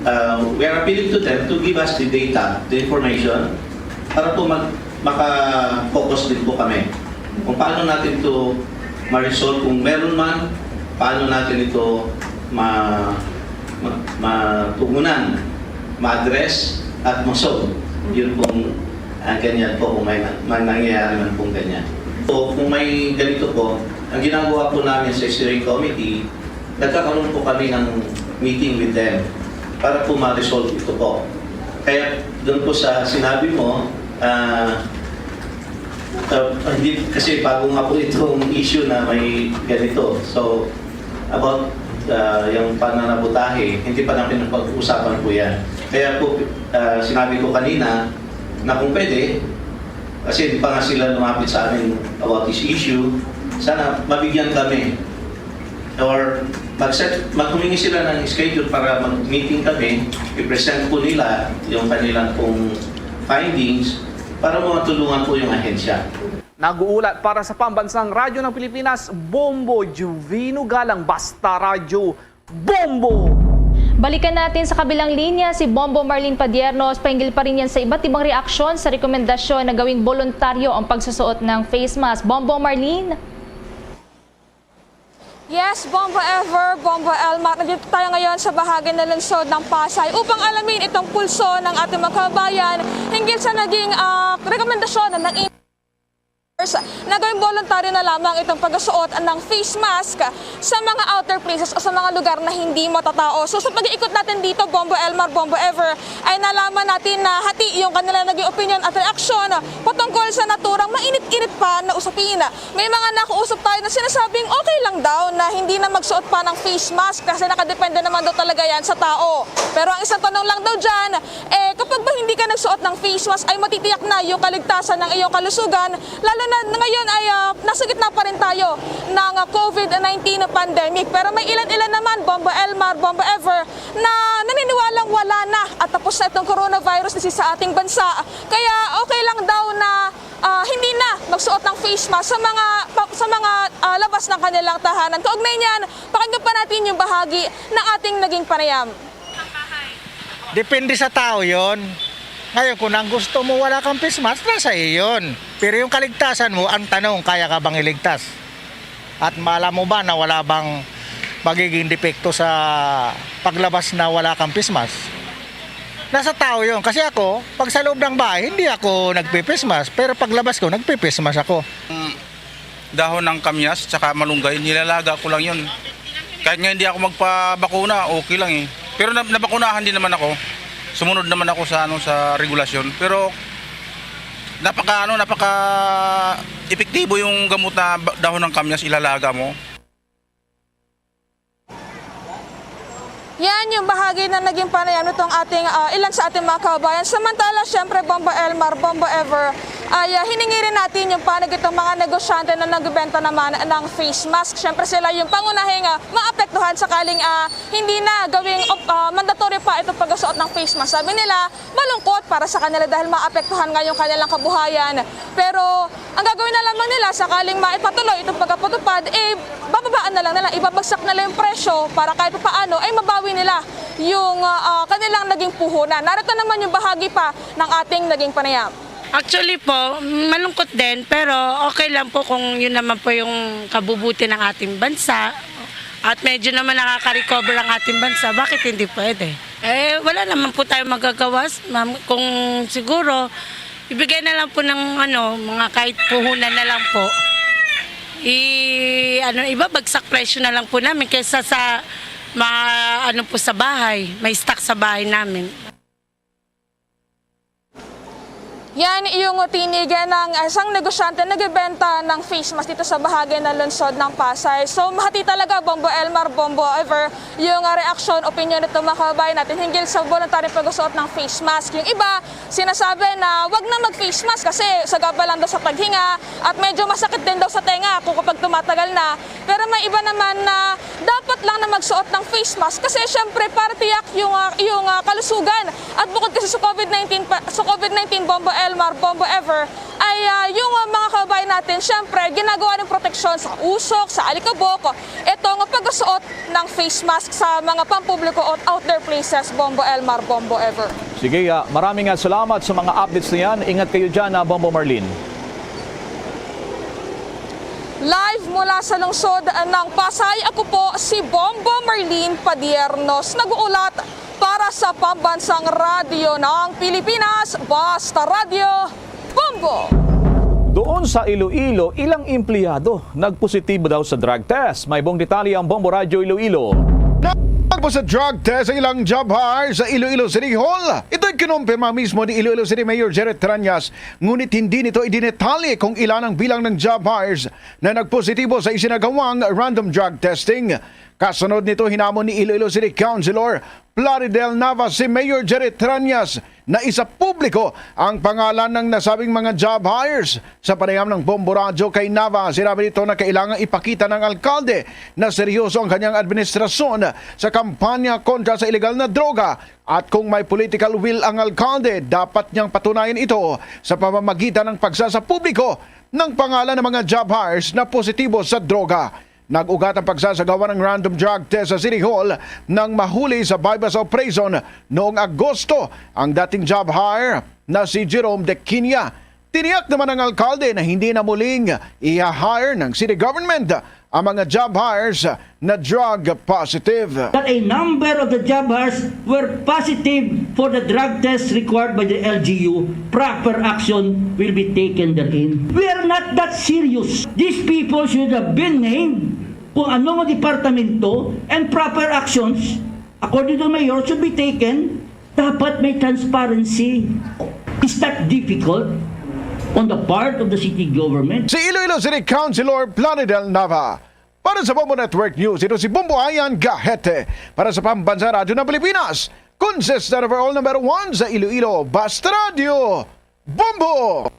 are appealing to them to give us the data, the information, para po maka-focus din po kami kung paano natin ito ma-resolve, kung meron man, paano natin ito matugunan, ma-address at ma-solve. Yun pong ganyan po kung may nangyayari man pong ganyan. So, kung may ganito po, ang ginagawa po namin sa steering committee, nagkakaroon po kami ng meeting with them para po ma-resolve ito po. Kaya doon po sa sinabi mo, hindi, kasi bago nga po itong issue na may ganito. So, about yung pananabutahe, hindi pa namin pag-uusapan po yan. Kaya po, sinabi ko kanina na kung pwede, kasi hindi pa nga sila lumapit sa amin about this issue, sana mabigyan kami or maghumingi sila ng schedule para mag-meeting kami, i-present po nila yung kanilang pong findings para matulungan po yung ahensya. Nag-uulat para sa Pambansang Radyo ng Pilipinas, Bombo Juvino Galang, Basta Radyo, Bombo! Balikan natin sa kabilang linya si Bombo Marlene Padiernos. Pahinggil pa rin yan sa iba't ibang reaksyon sa rekomendasyon na gawing voluntaryo ang pagsusuot ng face mask. Bombo Marlene? Yes, Bombo Ever, Bombo Elmar. Nandito tayo ngayon sa bahagi ng lungsod ng Pasay upang alamin itong pulso ng ating mga kabayan hinggil sa naging rekomendasyon ng na gawing voluntaryo na lamang itong pagsusuot ng face mask sa mga outer places o sa mga lugar na hindi matatao. So sa pag-iikot natin dito, Bombo Elmar, Bombo Ever, ay nalaman natin na hati yung kanila naging opinion at reaksyon patungkol sa naturang mainit-init pa na usapin. May mga nakuusap tayo na sinasabing okay lang daw na hindi na magsuot pa ng face mask kasi nakadepende naman daw talaga yan sa tao. Pero ang isang tanong lang daw dyan, kapag ba hindi ka nagsuot ng face mask ay matitiyak na yung kaligtasan ng iyong kalusugan, lalo na ngayon ay nasa gitna pa rin tayo ng COVID-19 pandemic. Pero may ilan-ilan naman, Bombo Elmar, Bombo Ever, na naniniwalang wala na at tapos na itong coronavirus disease sa ating bansa. Kaya okay lang daw na hindi na magsuot ng face mask sa mga labas ng kanilang tahanan. Kaugnay niyan, pakinggan pa natin yung bahagi ng ating naging panayam. Depende sa tao yon. Ngayon, kung ang gusto mo wala kang face mask, nasa iyo yun. Pero yung kaligtasan mo, ang tanong, kaya ka bang iligtas? At malam mo ba na wala bang magiging depekto sa paglabas na wala kang face mask? Nasa tao yun. Kasi ako, pag sa loob ng bahay, hindi ako nagpe-face mask. Pero paglabas ko, nagpe-face mask ako. Dahon ng kamyas, tsaka malunggay, nilalaga ko lang yun. Kahit nga hindi ako magpabakuna, okay lang eh. Pero nabakunahan din naman ako. Sumunod naman ako sa sa regulasyon, pero napaka epektibo yung gamot na dahon ng kamyas, ilalaga mo. Yan yung bahagi na naging panayam nitong ating ilan sa ating mga kababayan. Samantala, syempre, Bombo Elmar, Bombo Ever, ay hiningi rin natin yung panig itong mga negosyante na nagbebenta naman ng face mask. Syempre sila yung pangunahing maapektuhan sakaling hindi na gawing mandatory pa itong pagsuot ng face mask. Sabi nila, malungkot para sa kanila dahil maapektuhan nga yung kanilang kabuhayan. Pero ang gagawin na lamang nila sakaling maipatuloy itong pagkapatupad, bababaan na lang nila, ibabagsak nila yung presyo para kahit paano ay mabawi nila yung kanilang naging puhunan. Narito naman yung bahagi pa ng ating naging panayam. Actually po, malungkot din pero okay lang po kung yun naman po yung kabubuti ng ating bansa at medyo naman nakaka-recover ang ating bansa. Bakit hindi pwede? Wala naman po tayo magagawa, ma'am. Kung siguro, ibigay na lang po ng mga kahit puhunan na lang po. Ibabagsak presyo na lang po namin kaysa sa po sa bahay, may stock sa bahay namin. Yan yung tinigan ng isang negosyante nagbebenta ng face mask dito sa bahagi ng lungsod ng Pasay. So mahati talaga, Bombo Elmar, Bombo Ever, yung reaction, opinion nito mga kababayan natin hinggil sa voluntaryong pagsuot ng face mask. Yung iba, sinasabi na wag na mag-face mask kasi sagaba lang daw sa paghinga at medyo masakit din daw sa tenga kung kapag tumatagal na. Pero may iba naman na dapat lang na magsuot ng face mask kasi syempre para tiyak yung kalusugan. At bukod kasi sa COVID-19 Bombo Elmar, Bombo Ever, ay yung mga kababayan natin, syempre, ginagawa ng proteksyon sa usok, sa alikabok, itong pagsuot ng face mask sa mga pampubliko at outdoor places, Bombo Elmar, Bombo Ever. Sige, maraming salamat sa mga updates na yan. Ingat kayo dyan, Bombo Marlene. Live mula sa lungsod ng Pasay, ako po si Bombo Marlene Padiernos, nag-uulat para sa Pambansang Radyo ng Pilipinas, Basta Radio, Bombo! Doon sa Iloilo, ilang empleyado nagpositibo daw sa drug test. May buong detalye ang Bombo Radio Iloilo. Nagpo sa drug test sa ilang job hire sa Iloilo City Hall. Ito'y kinumpirma mismo ni Iloilo City Mayor Jerry Tranyas. Ngunit hindi nito idinetalye kung ilan ang bilang ng job hires na nagpositibo sa isinagawang random drug testing. Kasunod nito, hinamon ni Iloilo City Councilor Plaridel Navas si Mayor Jerry Tranyas na isa publiko ang pangalan ng nasabing mga job hires. Sa panayam ng Bombo Radio kay Navas, sinabi nito na kailangan ipakita ng alkalde na seryoso ang kanyang administrasyon sa kampanya kontra sa ilegal na droga at kung may political will ang alkalde, dapat niyang patunayan ito sa pamamagitan ng pagsasapubliko ng pangalan ng mga job hires na positibo sa droga. Nag-ugat ang pagsasagawa ng random drug test sa City Hall nang mahuli sa bypass operation noong Agosto ang dating job hire na si Jerome De Quinia. Tiniyak naman ng alkalde na hindi na muling i-hire ng city government ang mga job hires na drug positive. That a number of the job hires were positive for the drug test required by the LGU, proper action will be taken therein. We are not that serious. These people should have been named kung anong departamento and proper actions, according to the mayor, should be taken. Dapat may transparency. Is that difficult on the part of the city government? Si Iloilo City Councilor Plaridel Nava. Para sa Bombo Network News, ito si Bombo Ayan Gahete. Para sa Pambansa Radio ng Pilipinas, consistent overall number 1 sa Iloilo, Basta Radio, Bombo!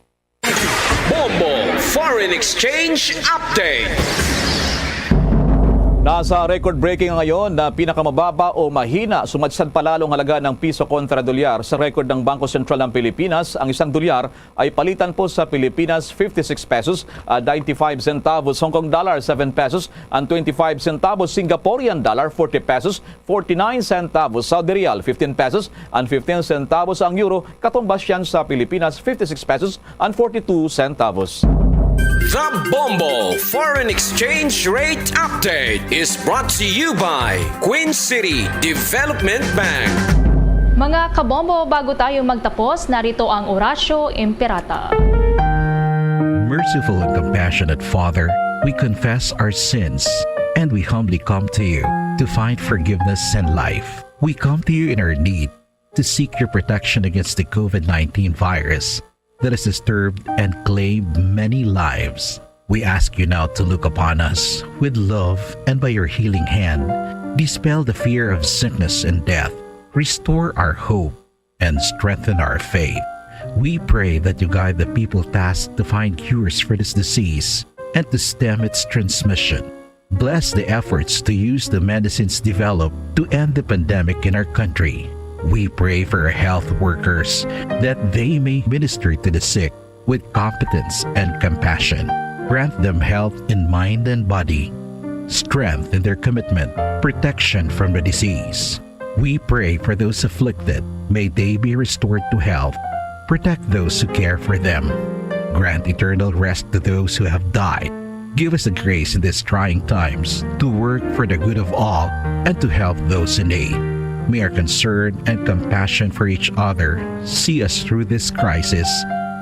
Bombo Foreign Exchange Update. Nasa record-breaking ngayon na pinakamababa o mahina sumadsad palalong halaga ng piso kontra dolyar. Sa record ng Bangko Sentral ng Pilipinas, ang isang dolyar ay palitan po sa Pilipinas 56 pesos, 95 centavos Hong Kong dollar, 7 pesos, and 25 centavos Singaporean dollar, 40 pesos, 49 centavos Saudi Riyal, 15 pesos, and 15 centavos ang euro. Katumbas yan sa Pilipinas, 56 pesos and 42 centavos. The Bombo Foreign Exchange Rate Update is brought to you by Queen City Development Bank. Mga kabombo, bago tayo magtapos, narito ang Orasyo Imperata. Merciful and compassionate Father, we confess our sins and we humbly come to you to find forgiveness and life. We come to you in our need to seek your protection against the COVID-19 virus that has disturbed and claimed many lives. We ask you now to look upon us with love and by your healing hand, dispel the fear of sickness and death, restore our hope, and strengthen our faith. We pray that you guide the people tasked to find cures for this disease and to stem its transmission. Bless the efforts to use the medicines developed to end the pandemic in our country. We pray for our health workers that they may minister to the sick with competence and compassion. Grant them health in mind and body, strength in their commitment, protection from the disease. We pray for those afflicted. May they be restored to health. Protect those who care for them. Grant eternal rest to those who have died. Give us the grace in these trying times to work for the good of all and to help those in need. May our concern and compassion for each other see us through this crisis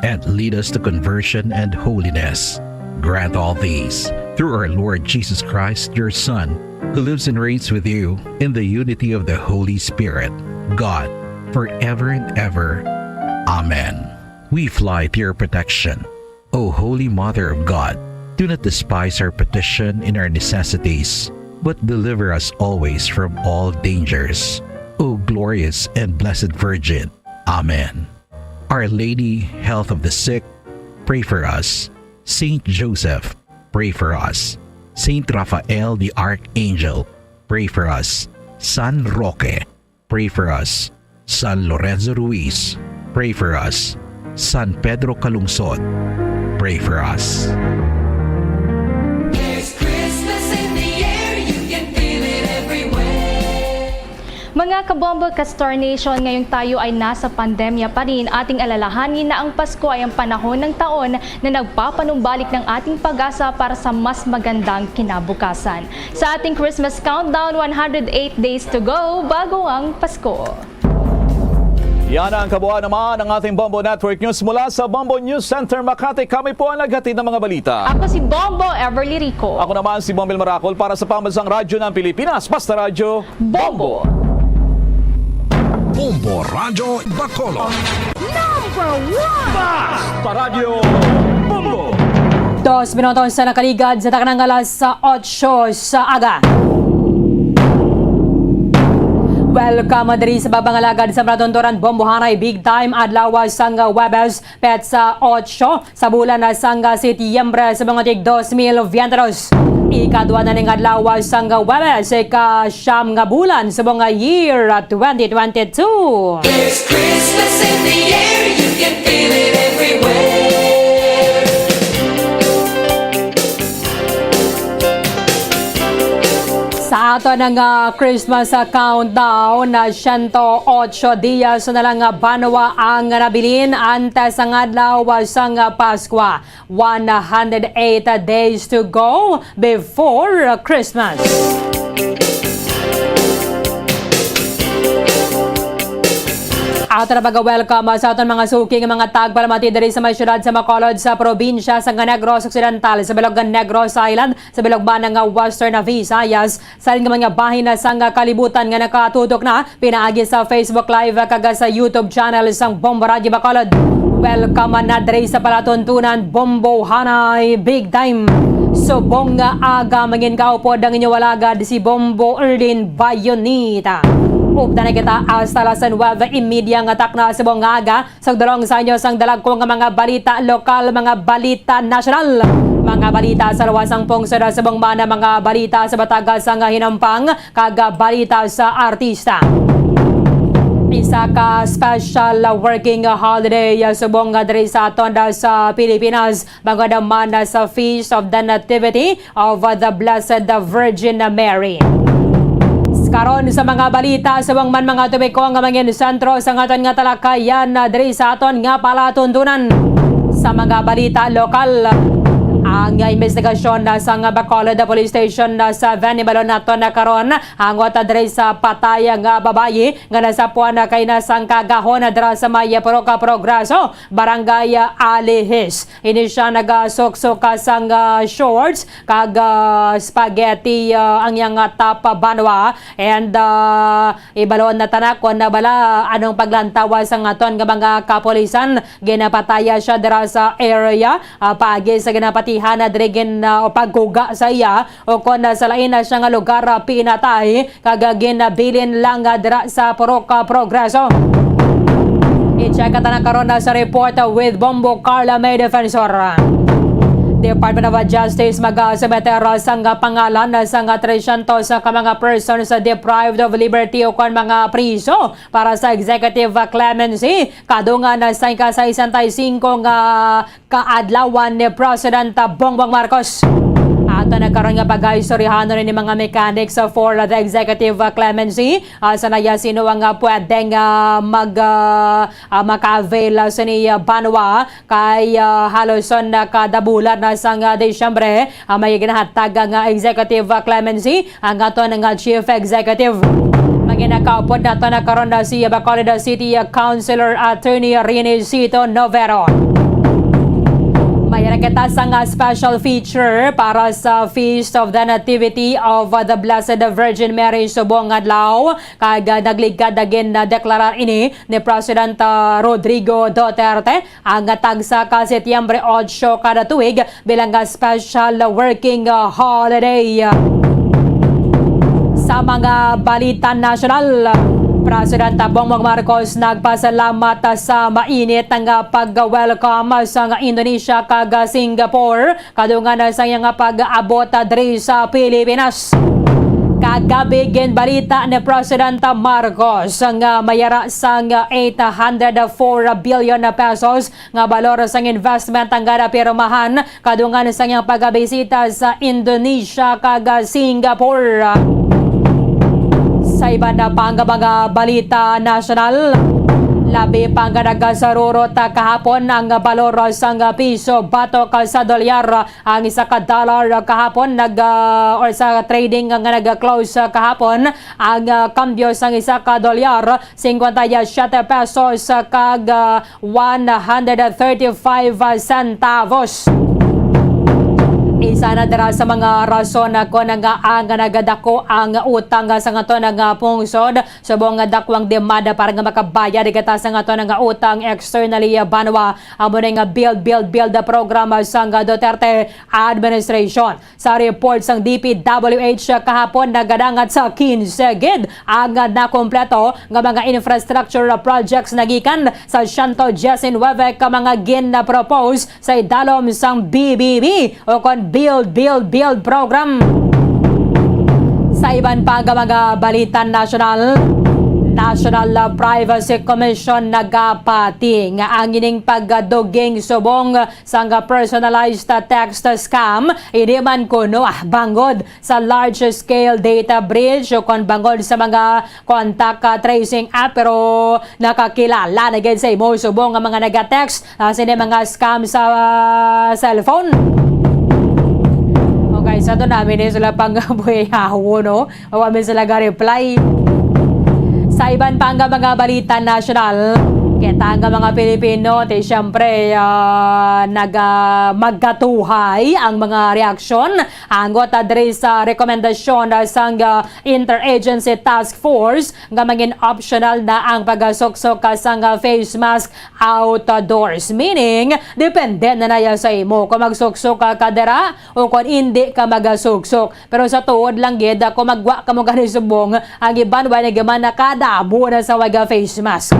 and lead us to conversion and holiness. Grant all these through our Lord Jesus Christ, your Son, who lives and reigns with you in the unity of the Holy Spirit, God, forever and ever. Amen. We fly to your protection. O Holy Mother of God, do not despise our petition in our necessities, but deliver us always from all dangers. O glorious and blessed Virgin. Amen. Our Lady, health of the sick, pray for us. Saint Joseph, pray for us. Saint Raphael the Archangel, pray for us. San Roque, pray for us. San Lorenzo Ruiz, pray for us. San Pedro Calungsod, pray for us. Mga kabombo ka-Star Nation, ngayong tayo ay nasa pandemya pa rin, ating alalahanin na ang Pasko ay ang panahon ng taon na nagpapanumbalik ng ating pag-asa para sa mas magandang kinabukasan. Sa ating Christmas countdown, 108 days to go bago ang Pasko. Yan ang kabuuan naman ng ating Bombo Network News mula sa Bombo News Center, Makati. Kami po ang naghatid ng mga balita. Ako si Bombo Everly Rico. Ako naman si Bombel Maracol para sa Pambansang Radyo ng Pilipinas. Basta Radyo, Bombo! Bombo Radyo Bacolod. Number 1! Basta Radyo, Bombo! 2 minutos sa nakaligad sa takanang alas sa 8 sa aga. Welcome diri sa babangalagad sa Bratontoran Bombohanay Big Time adlaw sang Webes pet sa 8 sa bulan na sang Setyembre sa mga tig 2022. Ikadwa na ning adlaw sang Webes ika-siyam nga bulan sa mga year 2022. There's Christmas in the air, you can feel it everywhere. Sa ato ng Christmas countdown na 108 dias na lang banwa ang nabilin antes ang adlaw sang Pasko. 108 days to go before Christmas. Ato na welcome sa aton mga suking mga tagpalamati diri sa may syudad sa Bacolod sa probinsya sa Negros Occidental, sa bilog ng Negros Island, sa bilog ba ng Western Visayas, sa rin mga bahin na sang kalibutan nga nakatutok na pinaagi sa Facebook Live kaga sa YouTube channel sang Bombo Radio Bacolod. Welcome na diri sa palatuntunan Bombohanay Big Time. Subong nga aga mangin kaupod ang inyo walagad si Bombo Erlin Bayonita. Upda na kita hasta las 9:30 nga takna sa buong aga. Sa dalawang sa inyo sang dalag ko nga mga balita lokal, mga balita nasyonal, mga balita sa lawasang pungsod sa buong mana, mga balita sa batagas sa hinampang, kaga balita sa artista. Isa ka special working holiday sa buong diri sa aton sa Pilipinas, bago naman sa Feast of the Nativity of the Blessed Virgin Mary. Karon sa mga balita sa buong man mga tubiko nga mangin sentro sa aton nga talakayan diri sa aton nga palatuntunan. Sa mga balita lokal, ang investigasyon sa Bacolod Police Station sa Venibalon nato na karon hangot diri sa patay nga babayi nga nasapuan na kay nasang kagahon dira sa may Proca Progreso, Barangay Alihis. Ini siya nagasok-sok sang shorts kag spaghetti ang yang top banwa and ibalon na tanakon na bala anong paglantawa sang aton nga mga kapolisan ginapataya siya dira sa area paagi sa ginapati nabatihan na drigin o pagkuga sa iya o kon sa lain na siya nga lugar pinatay kagagin na bilin lang dira sa Purok Progreso. I-check na karon sa report with Bombo Carla May Defensor. Department of Justice mag-sumeter sang pangalan sang 300 sa mga persons deprived of liberty o kon mga priso para sa executive clemency kadungan sa ika-65 nga kaadlawan ni President Bongbong Marcos. Ato nagkaroon nga pag-istoryahan ni mga mechanics for the executive clemency. Sa naya sino ang pwedeng maka-avail sa ni Banwa kay haloson na kadabulan na sang Desyembre. May ginahatag nga executive clemency ang ato ng chief executive. Maginakaupod na ito nagkaroon na si Bacolod City Councilor Attorney Rene Cito Novero. May nakita sang special feature para sa Feast of the Nativity of the Blessed Virgin Mary subong adlaw kag nagligad again na deklarar ini ni President Rodrigo Duterte ang tagsa ka Setyembre 8 kada tuig bilang special working holiday. Sa mga balita nasyonal, President Bongbong Marcos nagpasalamat sa mainit nga pag-welcome sa Indonesia kag Singapore kadungan sa iyang pag-abot diri sa Pilipinas. Kagabi gin balita ni President Marcos nga mayara sang 804 billion pesos nga balor sang investment ang pirmahan kadungan sa iyang pagbisita sa Indonesia kag Singapore. Sa iba na pang mga balita nasyonal, labi pang nagasarurot kahapon ang balor sang piso batok sa dolyar. Ang isa ka dollar kahapon or sa trading nga nag-close kahapon ang kambyo sang isa ka dolyar 57 pesos kag 135 centavos. Isa na dara sa mga rason ko nga ang nagadako ang utang sa ngato nga pungsod subong nga dakwang demanda para nga makabayad gata sa ngato nga utang externally Banwa amo nga build program sa Duterte administration. Sa report sang DPWH kahapon nagadangat sa 15 gid ang nakompleto nga mga infrastructure projects nagikan sa 119 ka mga gin-propose sa idalom sang BBB o kon build program. Sa iban pa mga balita nasyonal, National Privacy Commission nagapati nga ang ining pagduging subong sa personalized text scam hindi man kuno bangod sa large scale data breach o kon bangod sa mga contact tracing app pero nakakilala na gid sa imo subong nga mga nagatext sini mga scam sa cellphone. Okay, sa ito namin sila pang buhayawo, no? Awamin sila ga-reply. Sa iban pang mga balita nasyonal, kita ang mga Pilipino, siyempre magkatuhay ang mga reaksyon. Angot diri sa rekomendasyon sang Interagency Task Force nga maging optional na ang pagsuksok sang face mask outdoors. Meaning, depende na naya sa imo kung magsuksok ka dira o kung hindi ka magsuksok. Pero sa tuod lang gid kung magwa ka mo gani subong ang iban way na gaman nakadabo na sa waga face mask.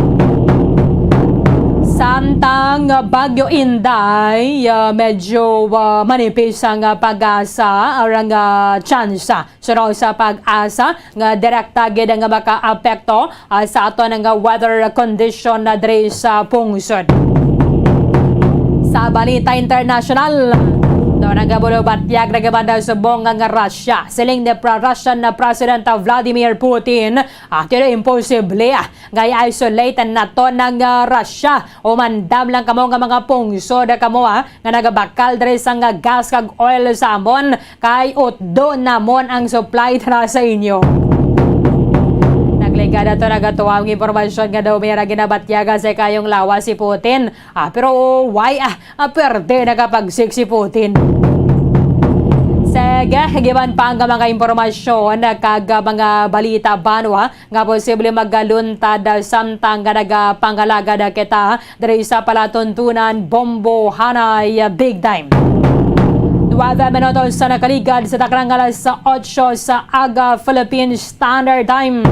Samtang Bagyo Inday, medyo manipis ang pag-asa or ang tsansa. So sa pag-asa, nga direkta gid nga maka-apekto sa ato ng weather condition na diri sa pungsod. Sa balita international, doon nagabulo-batyag nagamanda subong nga Russia. Siling ni Russian President Vladimir Putin, kaya imposible nga i-isolate na to ng Russia. O mandam lang kamo nga mga pungsod kamo nga nagabakal diri sa nga gas kag oil sa amon kay utdo namon ang supply tara sa inyo. Nagligada to nagatuwang impormasyon nga daw may ginabatyaga sa kayong lawas si Putin. Pero why perde nakapagsik si Putin? Sige, giban pa ang mga impormasyon kag mga balita Banwa nga posible magaluntad samtang nga nagapangalagad kita diri sa palatuntunan Bombo Hanay Big Time. 4 minutos sa nakaligad sa takrang alas 8 sa aga Philippine Standard Time.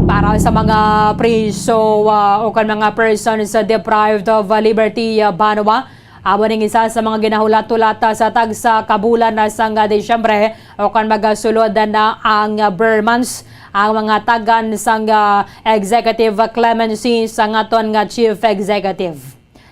Para sa mga preso o kan mga persons deprived of liberty Banwa, amo ning isa sa mga ginahulat-tulata sa tagsa kabulan na sang Disyembre o kan magasulod na ang Burmans ang mga tagan sang executive clemency sa ngaton nga chief executive.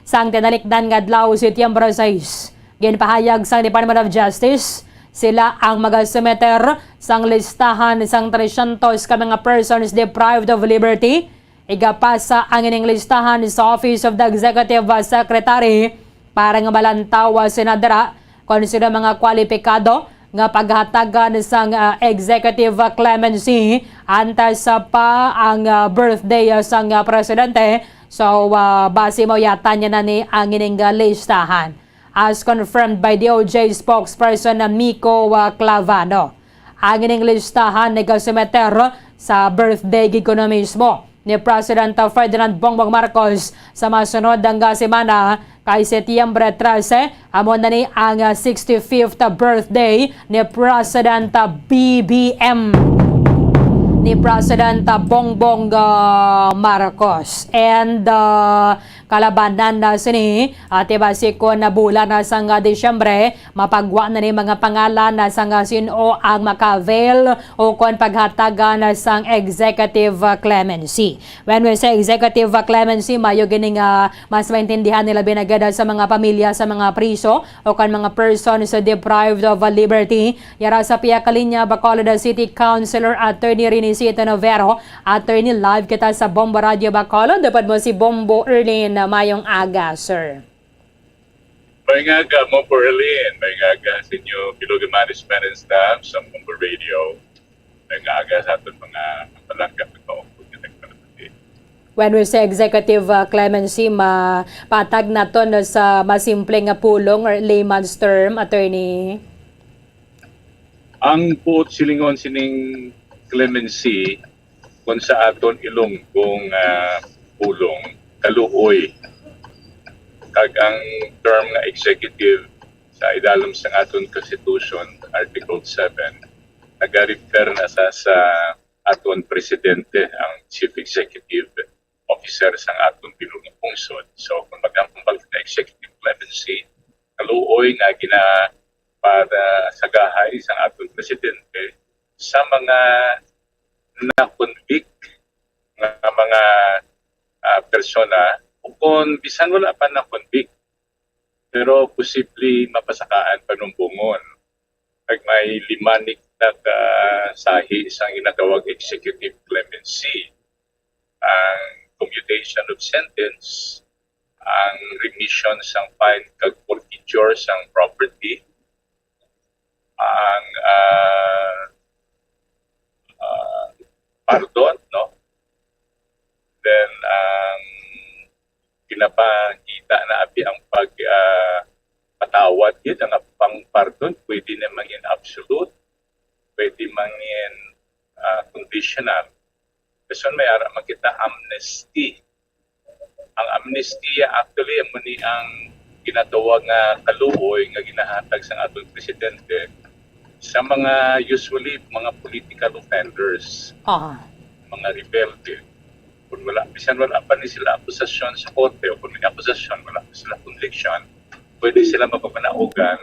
Sang tinalikdan nga adlaw Setyembre 6, ginpahayag sang Department of Justice sila ang mag-sumeter sang listahan sang 300 ka mga persons deprived of liberty. Igapasa ang ining listahan sa Office of the Executive Secretary para nga malantaw senadra kung sino mga kwalipikado nga paghatagan sang executive clemency antas sa pa ang birthday sang presidente. So base mo yata niya na ni ang ining listahan. As confirmed by DOJ spokesperson na Miko Clavano. Ang ining listahan nagasumeter sa birthday gig ko na mismo ni President Ferdinand Bongbong Marcos sa masunod ang semana kay Setyembre 13, amon na ni ang 65th birthday ni President BBM ni President Bongbong Marcos. And kalabanan na sini at ibasiko na bulan na sang Disyembre, mapagwa na ni mga pangalan na sang sino ang makavel o kon paghatagan na sang executive clemency. When we say executive clemency, mayo gining mas maintindihan nila binagada sa mga pamilya sa mga priso o kan mga persons deprived of liberty. Yara sa piya kalinya Bacolod City Councilor Attorney Renisito Novero, attorney live kita sa Bombo Radio Bacolod. Dapat mo si Bombo Erlin na mayong aga, sir. May aga mo po, Erlin. May aga sa inyo, Biloga Management and Staff sa Bombo Radio. May aga sa ating mga palangkat na kaupod na nagpalapati. When we say executive clemency, mapatag na to sa masimpleng pulong or layman's term, attorney? Ang puot silingon sining clemency kung sa aton ilong kung pulong kaluoy kag ang term na executive sa idalom sa aton Constitution Article 7 nag-refer na sa aton presidente ang chief executive officer sa aton pinulong pungsod. So kung magambal na executive clemency kaluoy nga gina para sagahay sa aton presidente sa mga na-convict nga mga persona o kung bisan wala pa na-convict pero posibleng mapasakaan panumbungon. Pag may limanik na sahi isang ginatawag executive clemency, ang commutation of sentence, ang remission sang fine kag forfeiture sang property, ang pardon, no? Then ang pinapakita na abi ang patawad yun, ang pang-pardon, pwede na mangin absolute, pwede mangin conditional. Kasi may ara makita amnesty. Ang amnesty actually ang ginatawag nga kaluoy nga ginahatag sa atong presidente sa mga usually mga political offenders, mga rebelde. Kung bisan wala pa ni sila akusasyon sa korte o kung may akusasyon, wala pa sila conviction, pwede sila mapapanaugan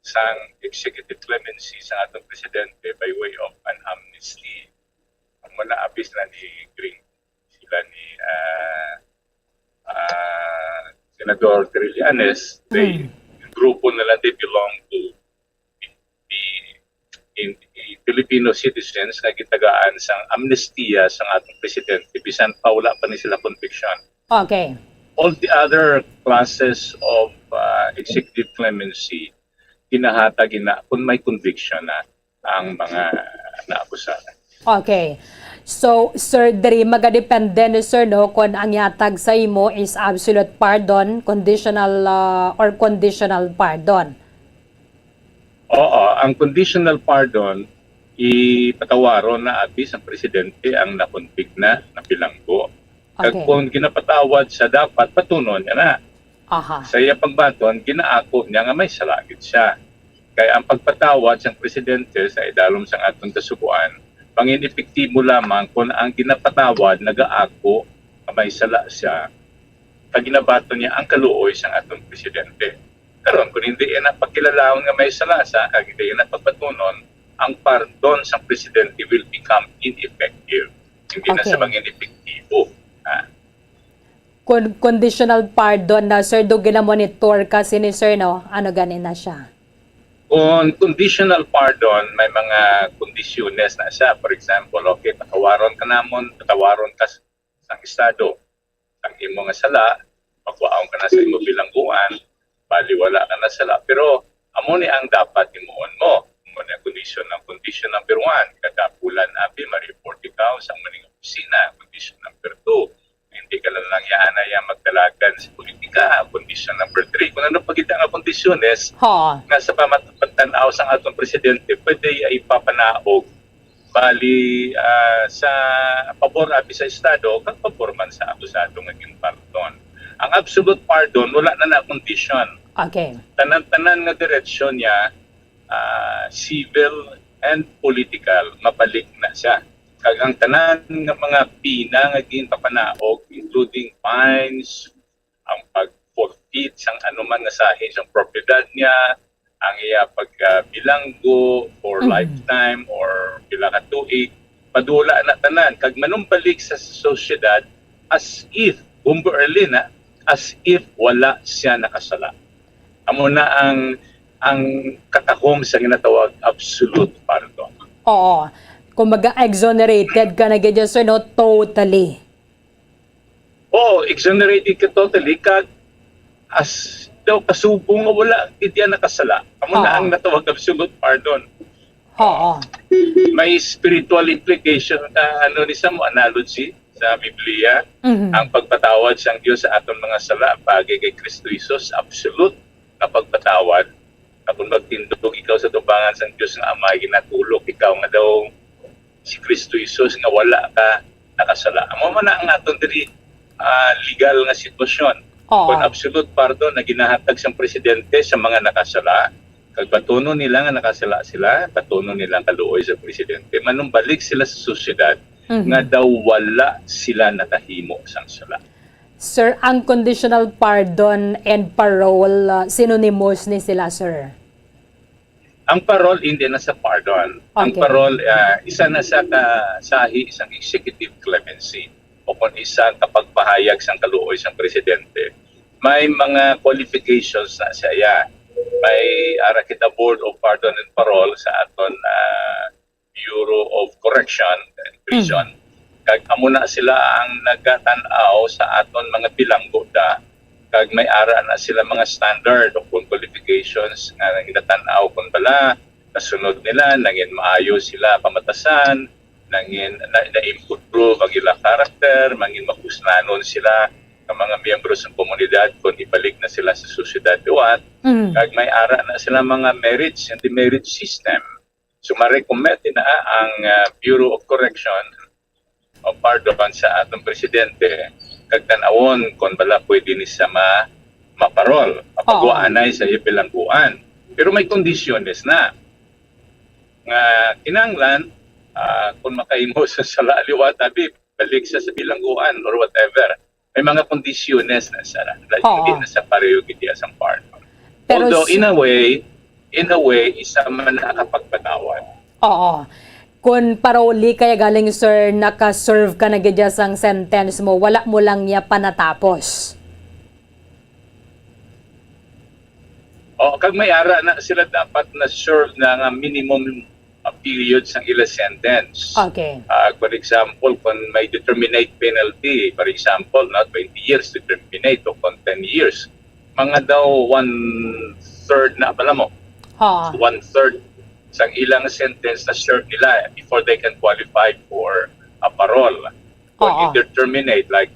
sa executive clemency sa atong presidente by way of an amnesty. Ang manaabis na ni Green, sila ni Senador Trillanes, grupo nila, they belong to the Filipino citizens na gitagaan sang amnestiya sang ating presidente bisan pa wala pa ni sila conviction. Okay. All the other classes of executive clemency kinahatag na kung may conviction na ang mga naakusahan. Okay. So, sir, diri magadepende ni sir, no, kung ang yatag sa imo is absolute pardon, conditional or conditional pardon. Oo, ang conditional pardon ipatawaron na abis ang presidente ang nakonvict na bilanggo. Okay. Kung ginapatawad sa dapat patunon niya na. Aha. Sa iya pagbaton, ginaako niya nga may salagit siya. Kaya ang pagpatawad sa presidente sa idalom sa atong kasubuan, pangin epektibo lamang kung ang ginapatawad nagaako nga may sala siya, pag ginabato niya ang kaluoy sa atong presidente. Karon kung hindi yan napakilalaon nga may sala siya, kag hindi yan napapatunon, ang pardon sa presidente will become ineffective. Hindi na sa mangin epektibo. Conditional pardon na, sir, do gina-monitor kasi ni sir, no? Ano ganin na siya? Kung conditional pardon, may mga kondisyones na siya. For example, okay, patawaron ka sa Estado. Ang imo nga sala, magwaon ka na sa imo bilangguan, baliwala ka na sala. Pero, amo ni ang dapat imuon mo. Muna condition number 1, kadapulan abi, ma-report ikaw sa maning opisina. Condition number 2, hindi ka lang yan magdalagan sa politika. Condition number 3, kung ano pagkita nga kondisyones, nga sa pamatanaw sa atong presidente, pwede ay ipapanaog bali sa pabor abi sa Estado, kag pabor man sa akusado nga pardon. Ang absolute pardon, wala na condition. Okay. Tanan nga diretsyon niya, civil and political, mabalik na siya. Kag ang tanan nga mga pina nga ginpapanaog, including fines, ang pag-forfeit sang anuman nga sahi sa propiedad niya, ang iya pagbilanggo for lifetime or pila ka tuig, padula na tanan. Kag manumbalik sa sosyedad as if, Bumbo Erlina, as if wala siya nakasala. Amo na ang katahom sa ginatawag absolute pardon. Oo. Kung mag-exonerated ka na ganyan, sir, no? Totally. Oo, exonerated ka totally. Kag as daw kasubong nga wala, hindi yan nakasala. Amo na ang natawag absolute pardon. Oo. May spiritual implication na ano ni sa mo analogy sa Biblia. Ang pagpatawad sang Dios sa aton mga sala bagay kay Kristo Jesus, absolute na pagpatawad. Kung magtindog ikaw sa tubangan sang Dios nga Ama, ginatulok ikaw nga daw si Kristo Jesus nga wala ka nakasala. Amo man na ang aton diri legal nga sitwasyon. Kung absolute pardon na ginahatag sang presidente sa mga nakasala, kag patunon nila nga nakasala sila, patunon nilang kaluoy sa presidente, manumbalik sila sa sosyedad nga daw wala sila nakahimo sang sala. Sir, ang conditional pardon and parole, synonymous ni sila, sir? Ang parole hindi na sa pardon. Ang parole, isa na sa sahi isang executive clemency o kung isang kapagpahayag sang kaluoy sang presidente. May mga qualifications na siya. May ara kita Board of Pardon and Parole sa aton Bureau of Correction and Prison. Kag amo na sila ang nagatan-aw sa aton mga bilanggo da. Kag may ara na sila mga standard o kung qualifications nga nagatan-aw kung bala nasunod nila, nangin maayo sila pamatasan, nangin na-improve ang ilang karakter, mangin mapusnanon sila ng mga miyembro sa komunidad kung ibalik na sila sa sosyedad iwat. Kag may ara na sila mga marriage and demarriage system. So ma-recommend na ang Bureau of Correction o pardon sa atong presidente kag tan-awon kung bala pwede ni sa maparol mapagwaanay sa ibilangguan. Pero may kondisyones na nga kinanglan kung makahimo sa sala liwat abi balik sa bilangguan or whatever. May mga kondisyones na sa hindi na sa pareho giti asang pardon. Pero although in a way isa man nakapagpatawad. Oo. Kung paroli kaya galing, sir, naka-serve ka na gadya sang sentence mo, wala mo lang niya panatapos. Kag may ara na sila dapat na serve na nga minimum period sang ila sentence. Okay. For example, kung may determinate penalty, for example, 20 years to terminate o kung 10 years, mga daw 1/3 na pala mo. 1/3 sang ilang sentence na serve nila before they can qualify for a parole. When you determinate like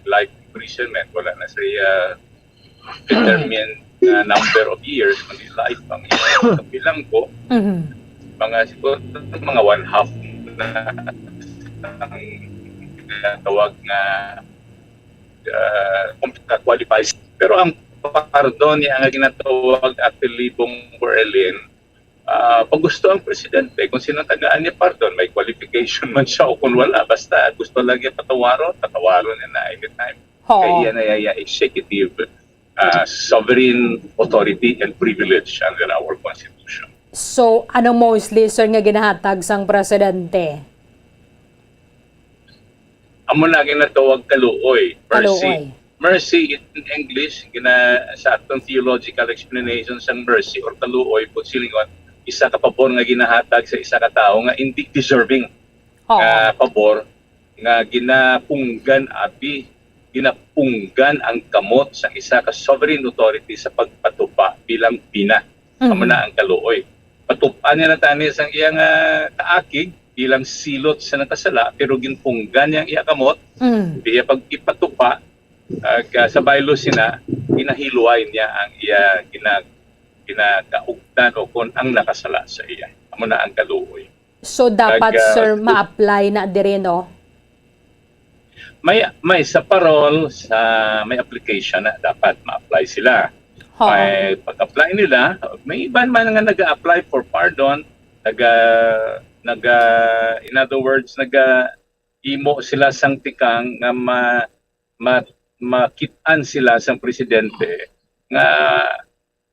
imprisonment, wala na siya determined number of years, kundi life ang bilang ko, mga siguro mga 1/2 na ang tawag na qualifies. Pero ang pardon niya ang ginatawag apelibong Berlin. Pag gusto ang presidente, kung sino tagaan niya pardon, may qualification man siya o kung wala, basta gusto lang niya patawaron niya na anytime. Kaya yan ay executive sovereign authority and privilege under our Constitution. So, ano mostly, sir, nga ginahatag sang presidente? Amo na ginatawag kaluoy, Kaluoy. mercy. Mercy in English, sa atong theological explanation sa mercy or kaluoy, po silingon, isa ka pabor nga ginahatag sa isa ka tao nga hindi deserving pabor nga ginapunggan ang kamot sa isa ka sovereign authority sa pagpatupa bilang pina. Amo na ang kaluoy. Patupaan niya na tani sang iyang kaakig bilang silot sa nakasala pero ginpunggan niyang iya kamot. Diya pag ipatupa sa baylo sina ginahilway niya ang iya ginakaugtan o kung ang nakasala sa iya. Amo na ang kaluoy. So, dapat, sir, ma-apply na dire, no? May sa parol, may application na dapat ma-apply sila. May pag-apply nila, may iban man nga nag-apply for pardon, in other words, imo sila sang tikang nga makitaan sila sang presidente nga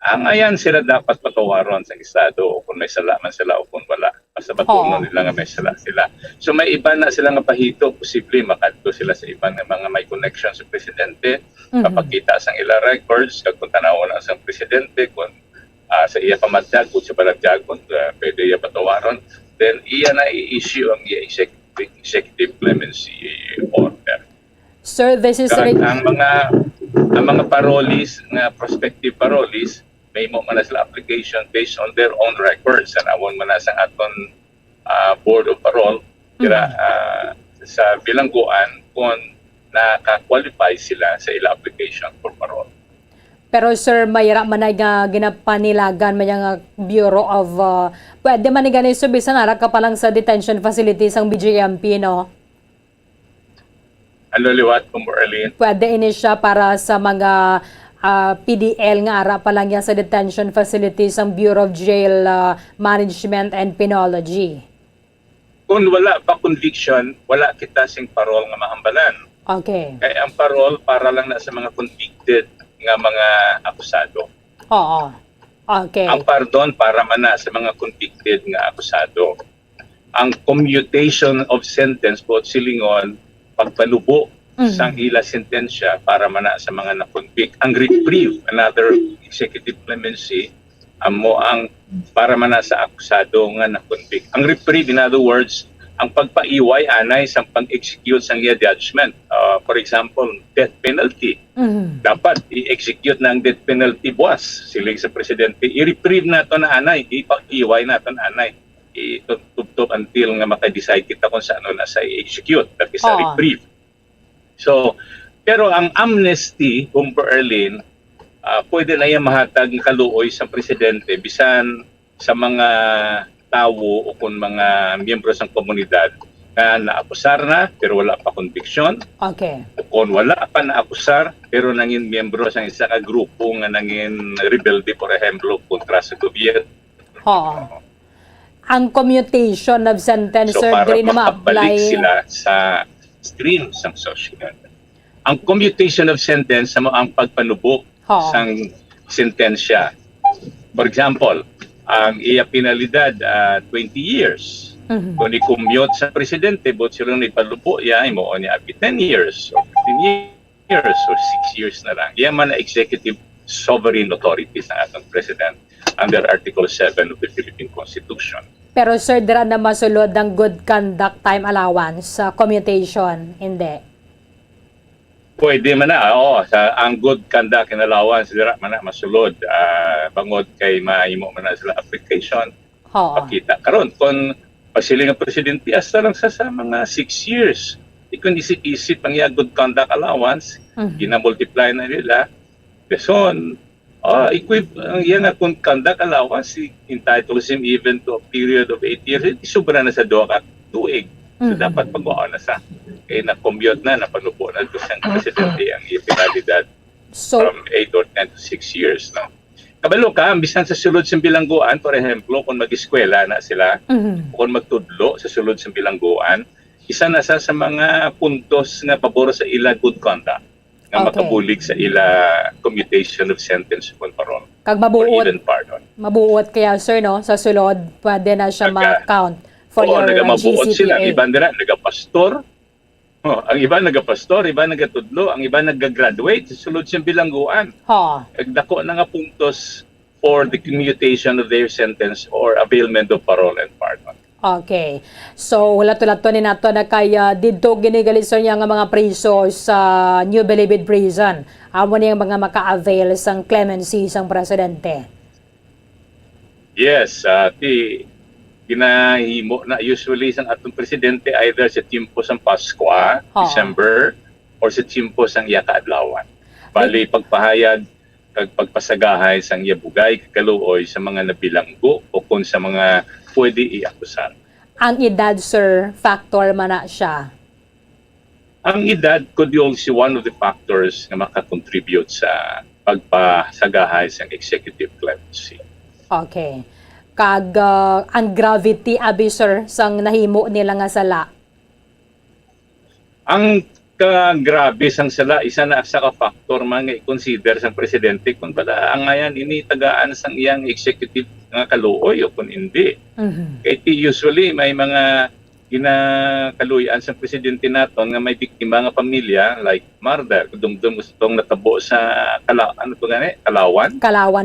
ang ayan sila dapat patawaron sa estado o kung may sala man sila o kung wala. Basta batuno nila nga may sala sila. So may iba na sila nga pahito, posible makadto sila sa ibang mga may connection sa presidente, kapakita sang ila records, kung tanaw na sa presidente, kung sa iya pamatag, kung sa balagdag, kung pwede iya patawaron, then iya na i-issue ang iya executive clemency order. Sir, this is... ang mga parolees, nga prospective parolees, may mo man sila application based on their own records. And awon man sa aton Board of Parole, sa bilangguan kung naka-qualify sila sa ila application for parole. Pero sir, mayra man ay ginapanilagan man yung Bureau of... pwede man ni sir, bisan ara ka palang sa detention facilities ang BJMP, no? Ano liwat kung Arlene? Pwede ini siya para sa mga PDL nga ara pa lang yan sa detention facilities ang Bureau of Jail Management and Penology. Kung wala pa conviction, wala kita sing parol nga mahambalan. Okay. Kaya ang parol para lang na sa mga convicted nga mga akusado. Oo. Okay. Ang pardon para man na sa mga convicted nga akusado. Ang commutation of sentence po silingon pagpanubo sang ila sentensya para mana sa mga na-convict. Ang reprieve, another executive clemency, amo ang para mana sa akusado nga na-convict. Ang reprieve, in other words, ang pagpaiway anay sa pag-execute sang iya judgment. For example, death penalty. Dapat i-execute na ang death penalty buwas. Siling sa presidente, i-reprieve na ito na anay, ipag-iway na ito na anay. Itubtob until nga maka-decide kita kung saan na sa i-execute. That is a reprieve. So, pero ang amnesty, kung Berlin, pwede na yan mahatag ng kaluoy sa presidente bisan sa mga tao o kung mga miyembro ng komunidad na naapusar na pero wala pa conviction. Okay. O kung wala pa naapusar pero nangin miyembro sa isa ka grupo nga nangin rebelde, por ejemplo, kontra sa gobyerno. Ang commutation of sentence, so, sir, para na ma-apply sila sa stream ng social. Ang commutation of sentence ang pagpanubo sang sentensya. For example, ang iya penalidad 20 years. Kung i-commute sa presidente, but silang ipalubo, mo niya 10 years or 15 years or 6 years na lang. Yan man na executive sovereign authorities ng atong president under Article 7 of the Philippine Constitution. Pero sir, dira na masulod ang good conduct time allowance sa commutation? Hindi. Pwede man na, ang good conduct and allowance, dira man na masulod. Bangod kay mahimo man na sila application. Pakita. Karon, kung pasiling ang presidente, hasta lang sa mga 6 years. Kung isip-isip ang good conduct allowance, ginamultiply na nila. Person, yan na kung conduct allowance, entitles him even to a period of 8 years, sobra na sa 2 tuig. So dapat pag-uwa na sa na-commute na, napanubo na ito siyang presidente ang ipinalidad So, from 8 or 10 to 6 years. No? Kabalo ka, bisan sa sulod sa bilangguan, for example, kung mag-eskwela na sila, kung magtudlo sa sulod sa bilangguan, isa na sa mga puntos nga pabor sa ila good conduct nga makabulig sa ila commutation of sentence upon parole kag or mabuot, even pardon. mabuot kaya sir no, sa sulod, pwede na siya ma-count for Oo, your nagamabuot sila. Ang GCPA. iba nila, nagapastor. Ang iba nagapastor, iba nagatudlo, ang iba nagagraduate sa sulod siyang bilangguan. Nagdako na nga puntos for the commutation of their sentence or availment of parole and pardon. Okay. So, lato-lato ni nato na kaya dito ginigali sir niya nga mga priso sa New Bilibid Prison. Amo niya mga maka-avail sang clemency sang presidente. Yes, ginahimo na usually sang atong presidente either sa tiempo sang Pasko, December, or sa tiempo sang iya kaadlawan. Bali pagpahayag kag pagpasagahay sang iya bugay kakaluoy sa mga nabilanggo o kung sa mga pwede iakusan. Ang edad sir, factor man na siya. Ang edad could be also one of the factors na makakontribute sa pagpasagahay sang executive clemency. Okay. Kag ang gravity abi sir sang nahimo nila nga sala. Ang grabe sang sala isa na sa ka-factor man nga i-consider sang presidente kung bala ang ngayon ini tagaan sang iyang executive nga kaluoy o kung hindi. Kaya usually may mga ginakaluyan sa presidente naton nga may biktima nga pamilya like murder, dumdum gustong natabo sa Kalawan,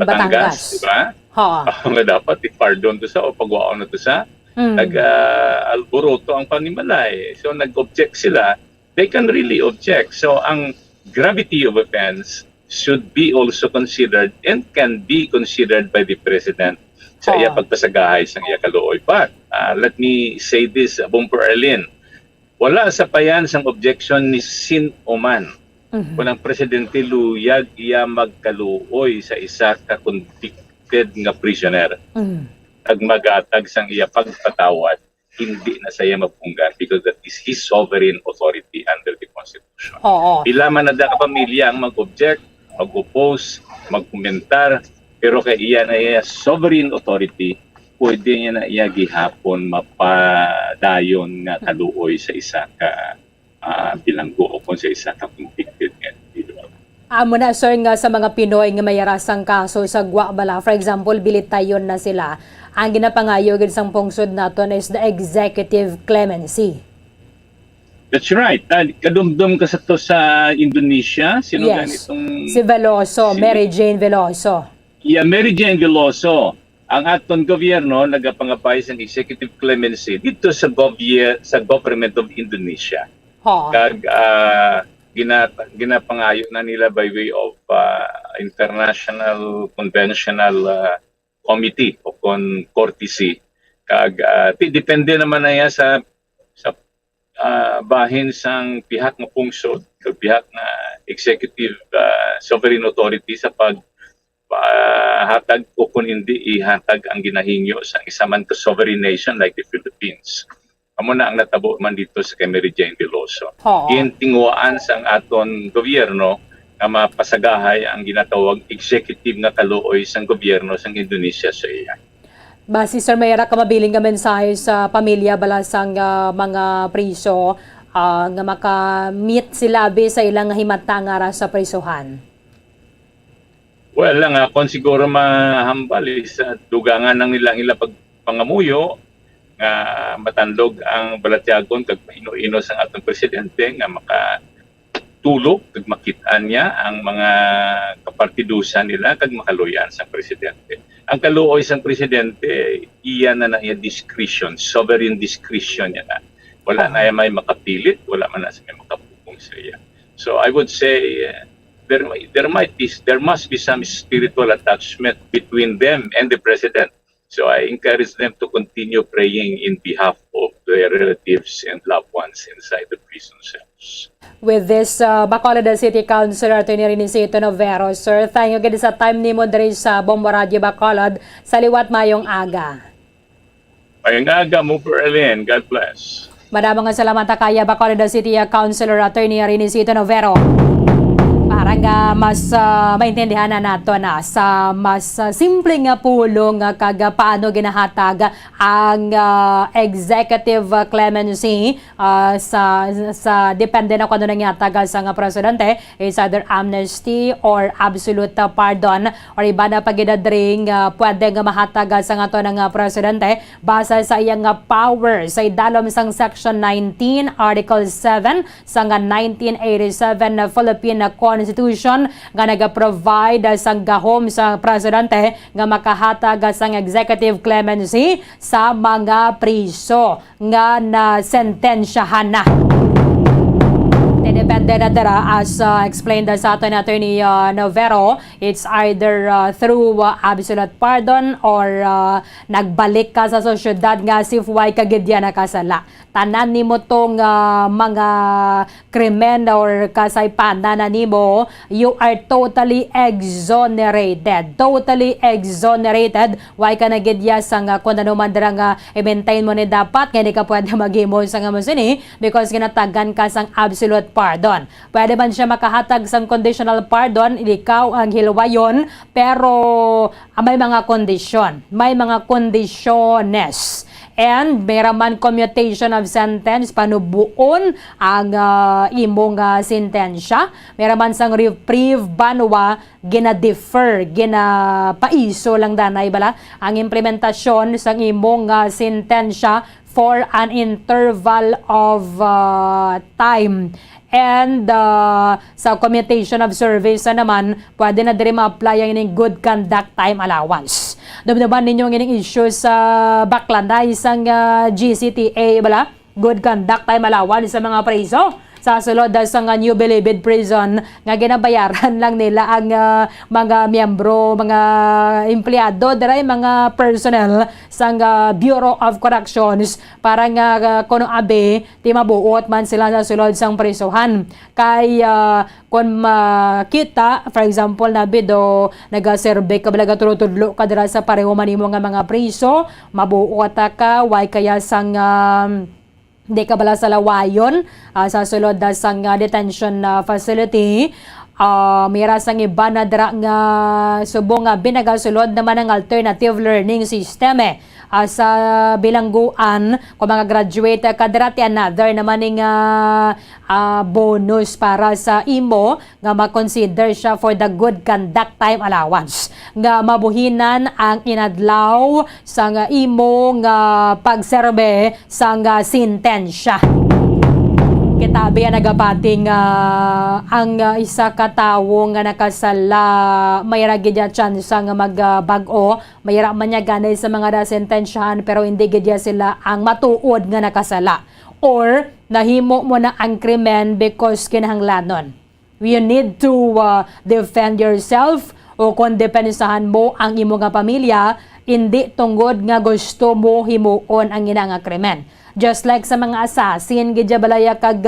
Batangas, di ba? Nga dapat i-pardon to sa o pagwaon na to sa nag-alboroto ang panimalay. So nag-object sila, they can really object. So ang gravity of offense should be also considered and can be considered by the president sa iya pagpasagahay sa iya kaluoy. But let me say this, Bumper Arlene, wala sa payan sang objection ni sin oman. Kung ang presidente luyag iya magkaluoy sa isa ka convicted nga prisoner. Magatag sang iya pagpatawad, hindi na saya mapunggan because that is his sovereign authority under the Constitution. Pila man na ka pamilya ang mag-object, mag-oppose, mag-komentar, pero kay iya na iya sovereign authority, pwede niya na iya gihapon mapadayon nga kaluoy sa isa ka bilanggo o kung sa isa ka convicted nga individual. Amo na sir nga sa mga Pinoy nga mayarasang kaso sa Guabala, for example, bilitayon na sila. Ang ginapangayo gid sang pungsod naton is the executive clemency. That's right. Kadumdum ka sa to sa Indonesia. Sino ganitong Si Veloso, Mary Jane Veloso. Yeah, Mary Jane Veloso. Ang aton gobyerno nagapangapay sang executive clemency dito sa government of Indonesia. Kag ginapangayo na nila by way of international conventional committee o courtesy. Kag depende naman na yan sa bahin sang pihak nga pungsod, kag pihak nga executive sovereign authority sa hatag o kung hindi ihatag ang ginahingyo sa isa man ka sovereign nation like the Philippines. Amo na ang natabo man dito sa kay Mary Jane Veloso. Gintinguaan sang aton gobyerno nga mapasagahay ang ginatawag executive nga kaluoy sang gobyerno sang Indonesia sa iya. Basi sir, mayara ka mabiling nga mensahe sa pamilya balasang mga priso nga maka-meet sila sa ilang himata nga sa prisuhan. Well, lang kung siguro mahambal sa dugangan ng ilang pagpangamuyo nga matandog ang balatyagon kag ino-ino sang atong presidente nga makatulog kag makitaan niya ang mga kapartidusan nila kag makaluyan sa presidente. Ang kaluoy sang presidente iya na iya discretion, sovereign discretion niya na. Wala na iya may makapilit, wala man na sa may makapupong sa iya. So I would say there must be some spiritual attachment between them and the president. So I encourage them to continue praying in behalf of their relatives and loved ones inside the prison cells. With this, Bacolod City Councilor Atty. Renisito Novero, sir, thank you sa time ni mo diri sa Bombo Radio Bacolod. Sa liwat mayong aga. Mayong aga mo, Perlin. God bless. Madamang salamat kaya Bacolod City Councilor Atty. Renisito Novero. Para Para nga mas maintindihan na nato na sa mas simple nga pulong kag paano ginahatag ang executive clemency sa depende na kung ano nangyatag sa nga presidente, is either amnesty or absolute pardon or iba na pagidadring pwede nga mahatag sa nga to ng presidente base sa iyang power sa idalom sang Section 19 Article 7 sa nga 1987 na Philippine Constitution nga naga-provide sang gahom sa presidente nga makahatag sang executive clemency sa mga priso nga na sentensyahan na. Depende na dara as explained sa ato ni Attorney Novero, it's either through absolute pardon or nagbalik ka sa sosyedad nga sifway kagidya na kasala. Tanan nimo tong mga krimen or kasaypanan na nimo, you are totally exonerated. Totally exonerated. Why ka nagidya sang kung ano man dara nga i-maintain mo ni dapat, kaya di ka pwede mag-imo sa nga musini because ginatagan ka sang absolute pardon. Pwede man siya makahatag sang conditional pardon, ikaw ang hilwayon, pero may mga kondisyon, may mga kondisyones. And meraman commutation of sentence, panubuon ang imong sentensya. Meraman sang reprieve banwa, gina-defer, gina-paiso lang danay bala ang implementasyon sang imong sentensya for an interval of time. And sa commutation of service naman, pwede na diri ma-apply ang ining good conduct time allowance. Dumduman ninyo ang ining issue sa Baclanday isang GCTA bala, good conduct time allowance sa mga preso. Sa sulod sa New Bilibid Prison nga ginabayaran lang nila ang mga miyembro, mga empleyado, daray mga personnel sa Bureau of Corrections para nga kuno abe ti mabuot man sila sa sulod sang prisuhan. Kay kung makita, for example, na bido nagasurvey ka balaga turutudlo ka dira sa pareho manimo nga mga priso, mabuot ka, why kaya sang di ka bala sa lawayon sa sulod sang detention facility. Mira sang iba na dira nga subong nga binagasulod naman ang alternative learning system sa bilangguan kung mga graduate ka dira ti another naman ning bonus para sa imo nga ma-consider siya for the good conduct time allowance nga mabuhinan ang inadlaw sa nga imo nga pagserbe sa nga sentensya. Kitabi ang nagapating ang isa ka tawo nga nakasala may ragidya chance nga magbag-o, mayra man niya ganay sa mga nasentensyahan pero hindi gidya sila ang matuod nga nakasala or nahimo mo na ang krimen because kinahanglanon. You need to defend yourself o kung depensahan mo ang imo nga pamilya, hindi tunggod nga gusto mo himuon ang ina nga krimen. Just like sa mga assassin, gidya balaya kag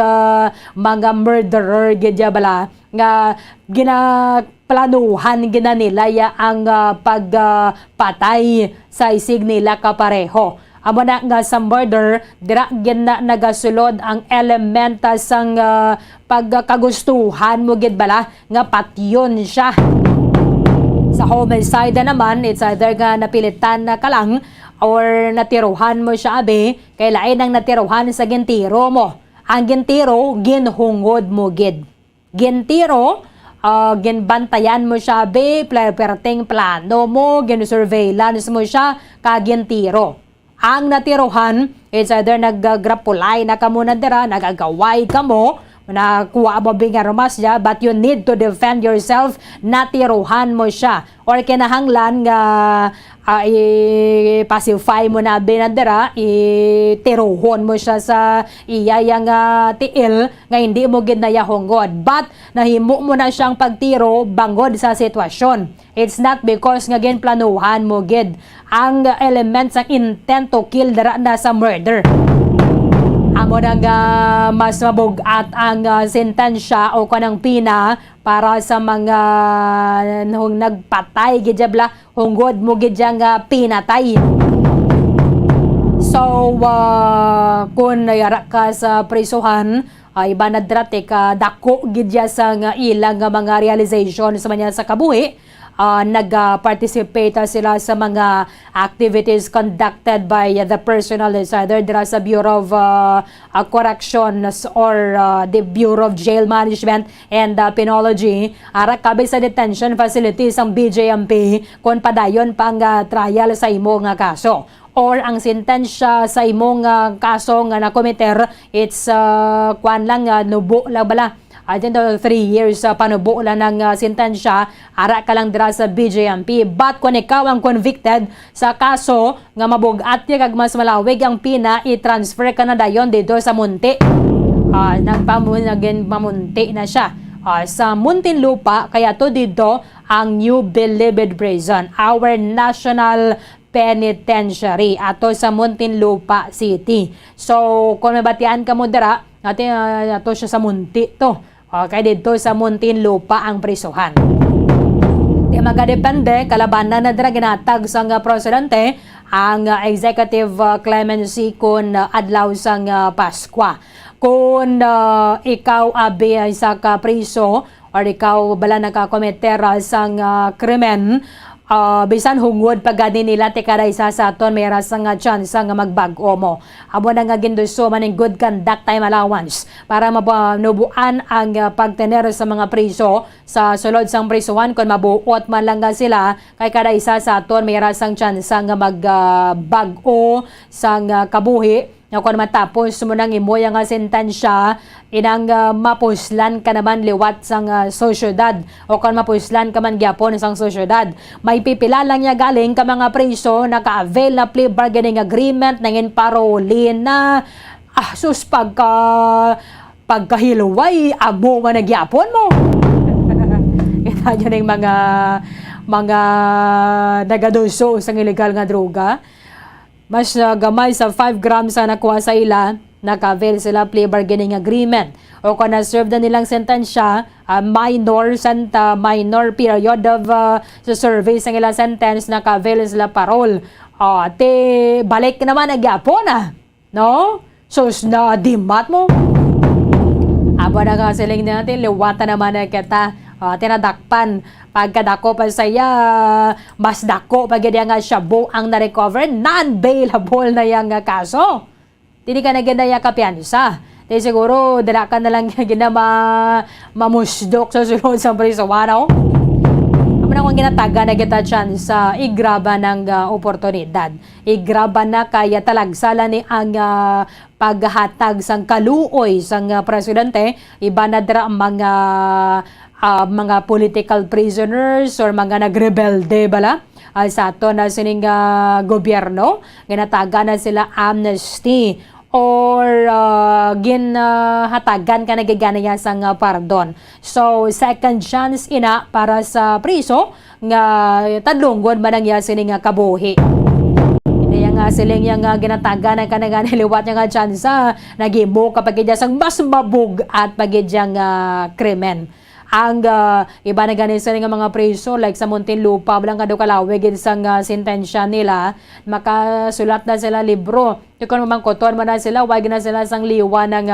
mga murderer, gidya bala, nga ginaplanuhan gina nila ya ang pagpatay sa isig nila kapareho. Amo na nga sa murder, dira gina nagasulod ang elementa sang pagkagustuhan mo gid bala, nga patyon siya. Sa homicide naman, it's either nga napilitan na ka lang or natiruhan mo siya abe, kay lain ang natiruhan sa gintiro mo. Ang gintiro, ginhungod mo gid. Gintiro, ginbantayan mo siya abe, perting plano mo, gin-surveillance mo siya, kagintiro. Ang natiruhan, it's either naggrapulay na ka muna dira, nagagaway ka mo, nakuha mo bingarumas siya, but you need to defend yourself, natiruhan mo siya. Or kinahanglan nga i-pacify mo na binadira, itiruhon mo siya sa iyayang tiil nga hindi mo ginayahonggod. But nahimo mo na siyang pagtiro bangod sa sitwasyon. It's not because nga ginplanuhan mo gid ang elements ng intent to kill dara na sa murder. Amo nang mas mabugat ang sentensya o kanang pina para sa mga nagpatay gidya bla hunggod mo gidya nga pinatay. So, kung nayara ka sa prisuhan, iba na drate ka dako gidya sa nga ilang nga mga realization sa manya sa kabuhi. Nag-participate sila sa mga activities conducted by the personnel either dira sa Bureau of Corrections or the Bureau of Jail Management and Penology. Ara kabi sa detention facilities ang BJMP kung padayon pang trial sa imo nga kaso. Or ang sentensya sa imong kaso nga nakomiter, it's kwan lang, nubo lang bala. 3 years panubo lang ng sentensya, ara ka lang dira sa BJMP. But kung ikaw ang convicted sa kaso nga mabugat kag mas malawig ang pina, i-transfer ka na dayon dito sa Munti. Mamunti na siya. Sa Muntinlupa, kaya to dito ang New Bilibid Prison, our national penitentiary ato sa Muntinlupa City. So kung mabatian ka mo dira, natin ato siya sa Munti to. Okay, dito sa Muntinlupa ang prisuhan. Di magadepende, kalabanan na dira ginatag sang presidente ang executive clemency kun adlaw sang Paskwa. Kung ikaw abi sa kapriso or ikaw bala nakakometer sang krimen, bisan hungod pagadi nila tikaray sa aton may rasang chance nga magbag-o mo. Amo na nga ginduso maning good conduct time allowance para manubuan ang pagtener sa mga priso sa sulod sang prisuhan kung mabuot man lang sila kay kada isa sa aton may rasang chance nga magbag-o sang kabuhi. Kung matapos mo nang imoy ang sentensya, inang mapuslan ka naman liwat sang sosyedad o kung mapuslan ka man gyapon sang sosyedad. May pipila lang niya galing ka mga priso naka-avail na plea bargaining agreement nangin paroli na sus pagkahilway amo man nagyapon mo. Ita nyo ng mga nagaduso sang illegal nga droga. Mas gamay sa 5 grams sa nakuha sa ila, naka-avail sila plea bargaining agreement. O kung na-serve na nilang sentensya, minor period of service ang ilang sentence, naka-avail sila parole. Balik naman nagyapon no? So, na-dimat mo. Aba na nga siling natin, liwata naman na kita. Tinadakpan pagkadako pa saya mas dako pag nga shabu ang na-recover non-bailable na yang kaso. Dili ka na ginaya kapiansa. Di siguro dala ka na lang mamusdok sa sulod sa prisawanaw. Amo na kung ginataga na kita chance sa igraba ng oportunidad. Igraba na kaya talagsala ni ang paghatag sang kaluoy sang presidente. Iba na dira mga political prisoners or mga nagrebelde bala sa ato na sining gobyerno, ginataga na sila amnesty or ginhatagan ka nagiganaya sang pardon. So second chance ina para sa priso nga tadlonggon man ang sining kabuhi. Hindi nga siling yang ginataga na kanaganiliwat nga chance nagimo kapag sang mas mabug at pagidyang krimen. Ang iba na ganin sa mga preso like sa Muntinlupa walang kalawig isang sentensya nila, makasulat na sila libro. Kung mamangkoton mo na sila, wag na sila sang liwa ng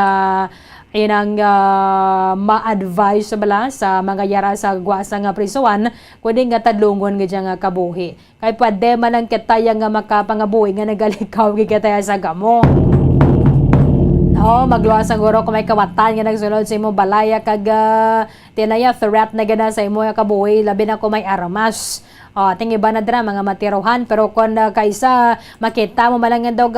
inang ma-advise bala sa mga yara sa gwasa nga prisuan, kundi nga tadlungon nga kabuhi. Kay pwede man ang kitaya nga makapangabuhi nga nagalikaw gikataya sa gamo. Magluwas ang guro kung may kawatan nga nagsulod sa imo balaya kag tinaya threat na gana sa imo kabuhi labi na kung may armas. Ting iba na dira mga matiruhan pero kung kaysa makita mo malang daw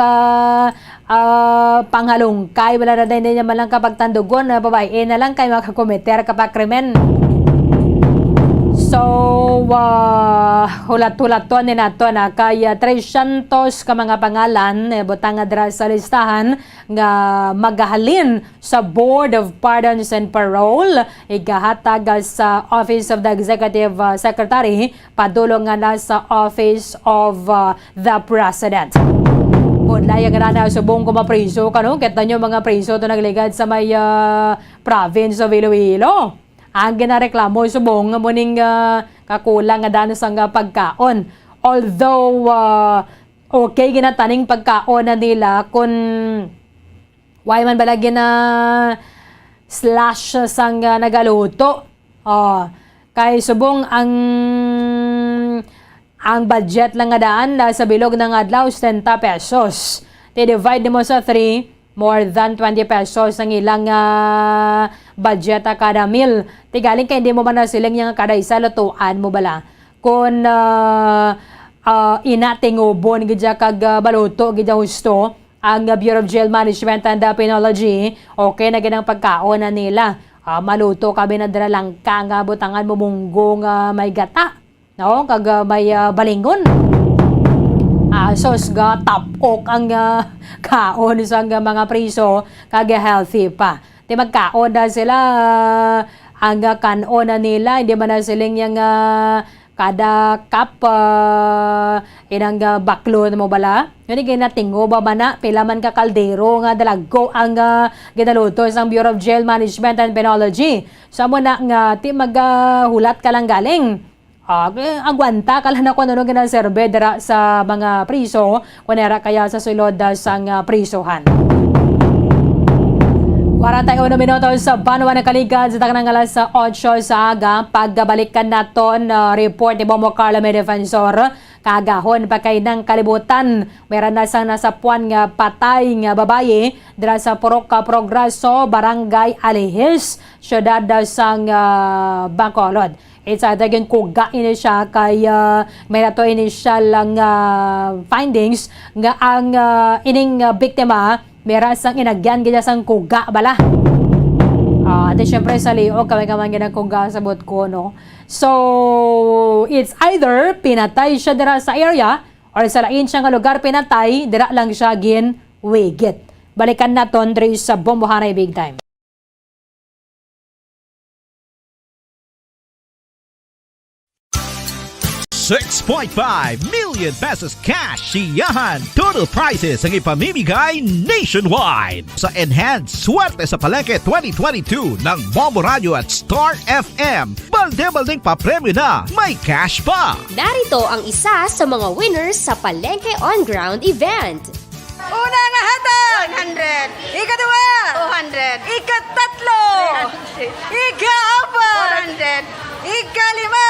panghalungkay wala na din niya malang kapag tandugon na babae na lang kay makakomiter kapag krimen. So, hulat-hulaton ni nato na kaya 300 ka mga pangalan butang dira sa listahan nga magahalin sa Board of Pardons and Parole igahatag sa Office of the Executive Secretary padulong nga na sa Office of the President. Budlay nga na subong ko mapriso kano kita nyo mga priso to nagligad sa may province of Iloilo. Ang ginareklamo subong muning kakulang nga danos ang pagkaon. Although okay ginataning pagkaon na nila kung why man balagyan na slash sang nagaluto. Kay subong ang budget lang nga daan sa bilog ng adlaw 70 pesos. Divide mo sa 3, more than 20 pesos ang ilang budget kada meal. Tigaling kay hindi mo man na silang yung kada isa lutuan mo bala. Kung inatingubon gidya kag baluto gidya husto ang Bureau of Jail Management and Penology, okay na ginang pagkaon na nila. Maluto kabi na dala lang ka nga butangan mo munggong may gata, no? Kag may balingon. Sos ga tapok ang kaon sa mga priso kag healthy pa. Di magkaon na sila ang kanon na nila, hindi man na siling yung kada cup inang baklo na mo bala. Yun yung natingo ba na pila man ka kaldero nga dalago ang ginaluto sa Bureau of Jail Management and Penology. Sa mo na nga ti maghulat ka lang galing. Agwanta ka lang na kung ano ginaserbe dara sa mga priso kunera kaya sa sulod sang prisohan. 41 minuto sa Banuan ng Kaligad sa taknang alas 8 sa aga. Pagbalikan naton report ni Momo Carla May Defensor kagahon pa kay ng kalibutan. Meron na sang nasapuan nga patay nga babaye dira sa Purok Progreso, Barangay Alihis, syudad sang Bacolod. It's again kuga ini siya kay may nato initial lang findings nga ang ining biktima mera sang inagyan gid sang kuga bala. At syempre sa liog kami ginang kuga sa bot ko, no. So it's either pinatay siya dira sa area or sa lain siya nga lugar pinatay dira lang siya gin wigit. Balikan naton diri sa Bombohanay Big Time. 6.5 million pesos cash siyahan. Total prizes ang ipamimigay nationwide sa Enhanced Swerte sa Palengke 2022 ng Bombo Radio at Star FM. Balde-baldeng papremyo na, may cash pa. Narito ang isa sa mga winners sa Palengke On Ground event. Una nga hatag! 100. Ikadua! 200. Ikatatlo! 300. Ika-apat! 400. Ika-lima!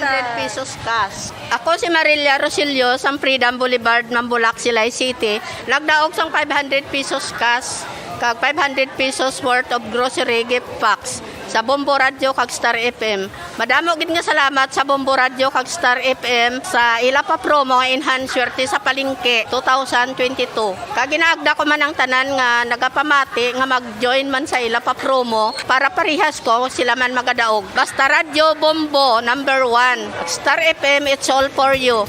500 pesos cash. Ako si Marilia Rosilio sa Freedom Boulevard, Mambulac, Silay City. Nagdaog sang 500 pesos cash kag 500 pesos worth of grocery gift packs sa Bombo Radio kag Star FM. Madamo gid nga salamat sa Bombo Radio kag Star FM sa ila pa promo nga enhance swerte sa Palengke 2022. Kag ginaagda ko man ang tanan nga nagapamati nga mag-join man sa ila pa promo para parihas ko sila man magadaog. Basta Radio Bombo number 1. Star FM, it's all for you.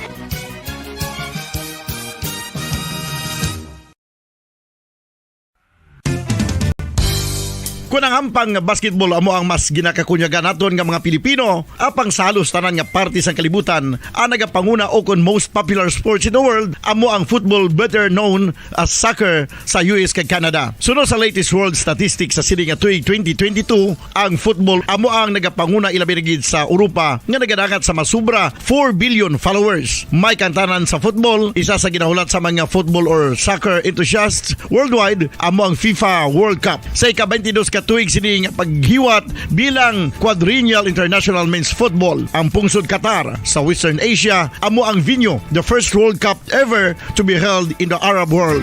Kung ang ampang basketball amo ang mas ginakakunyagan naton nga mga Pilipino, apang salos tanan nga parte sa kalibutan, ang nagapanguna o kon most popular sports in the world, amo ang football, better known as soccer sa US kag Canada. Sunod sa latest world statistics sa sining nga tuig 2022, ang football amo ang nagapanguna ilabi na gid sa Europa nga nagadagat sa masubra 4 billion followers. May kantanan sa football, isa sa ginahulat sa mga football or soccer enthusiasts worldwide, amo ang FIFA World Cup. Sa ika-22 tuig sining paghiwat bilang Quadrennial International Men's Football. Ang pungsod Qatar sa Western Asia amo ang venue, the first World Cup ever to be held in the Arab world.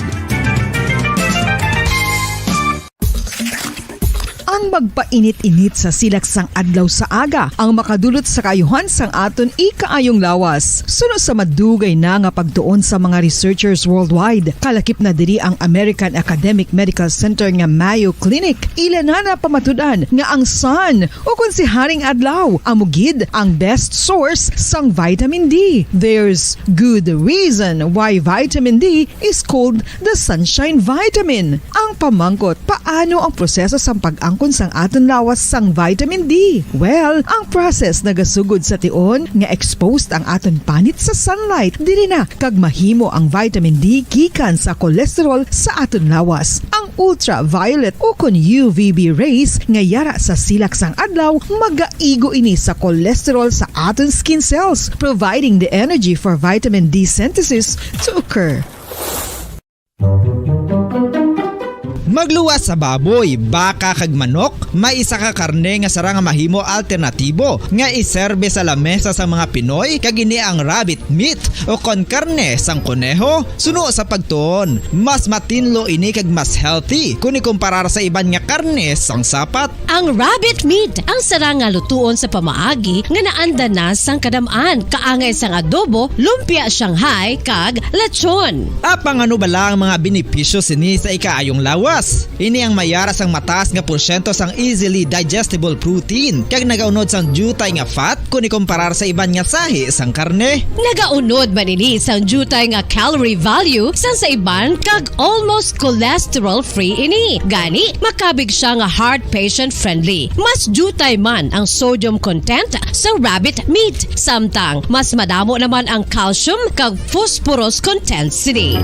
Ang magpainit-init sa silaksang adlaw sa aga ang makadulot sa kayuhan sang aton ikaayong lawas. Sunod sa madugay na nga pagtuon sa mga researchers worldwide, kalakip na diri ang American Academic Medical Center nga Mayo Clinic. Ila na pamatudan nga ang sun o kung si Haring Adlaw amugid ang best source sang vitamin D. There's good reason why vitamin D is called the sunshine vitamin. Ang pamangkot, paano ang proseso sang pag-angkon sang aton lawas sang vitamin D? Well, ang process nagasugod sa tion nga exposed ang aton panit sa sunlight dili na kag mahimo ang vitamin D gikan sa cholesterol sa aton lawas. Ang ultraviolet o kon UVB rays nga yara sa silak sang adlaw magaigo ini sa cholesterol sa aton skin cells, providing the energy for vitamin D synthesis to occur. Magluwas sa baboy, baka kag manok, may isa ka karne nga sarang mahimo alternatibo nga iserbe sa lamesa sa mga Pinoy kag ini ang rabbit meat o kon karne sang kuneho. Suno sa pagtuon, mas matinlo ini kag mas healthy kung ikumparar sa iban nga karne sang sapat. Ang rabbit meat ang sarang nga lutuon sa pamaagi nga naanda na sang kadamaan, kaangay sang adobo, lumpia Shanghai kag lechon. Apang ano bala ang mga benepisyo sini sa ikaayong lawas? Ini ang mayara sang mataas nga porsyento sang easily digestible protein kag nagaunod sang jutay nga fat kung ikumparar sa iban nga sahi sang karne. Nagaunod man ini sang jutay nga calorie value sang sa iban kag almost cholesterol free ini. Gani makabig siya nga heart patient friendly. Mas jutay man ang sodium content sa rabbit meat, samtang mas madamo naman ang calcium kag phosphorus content sini.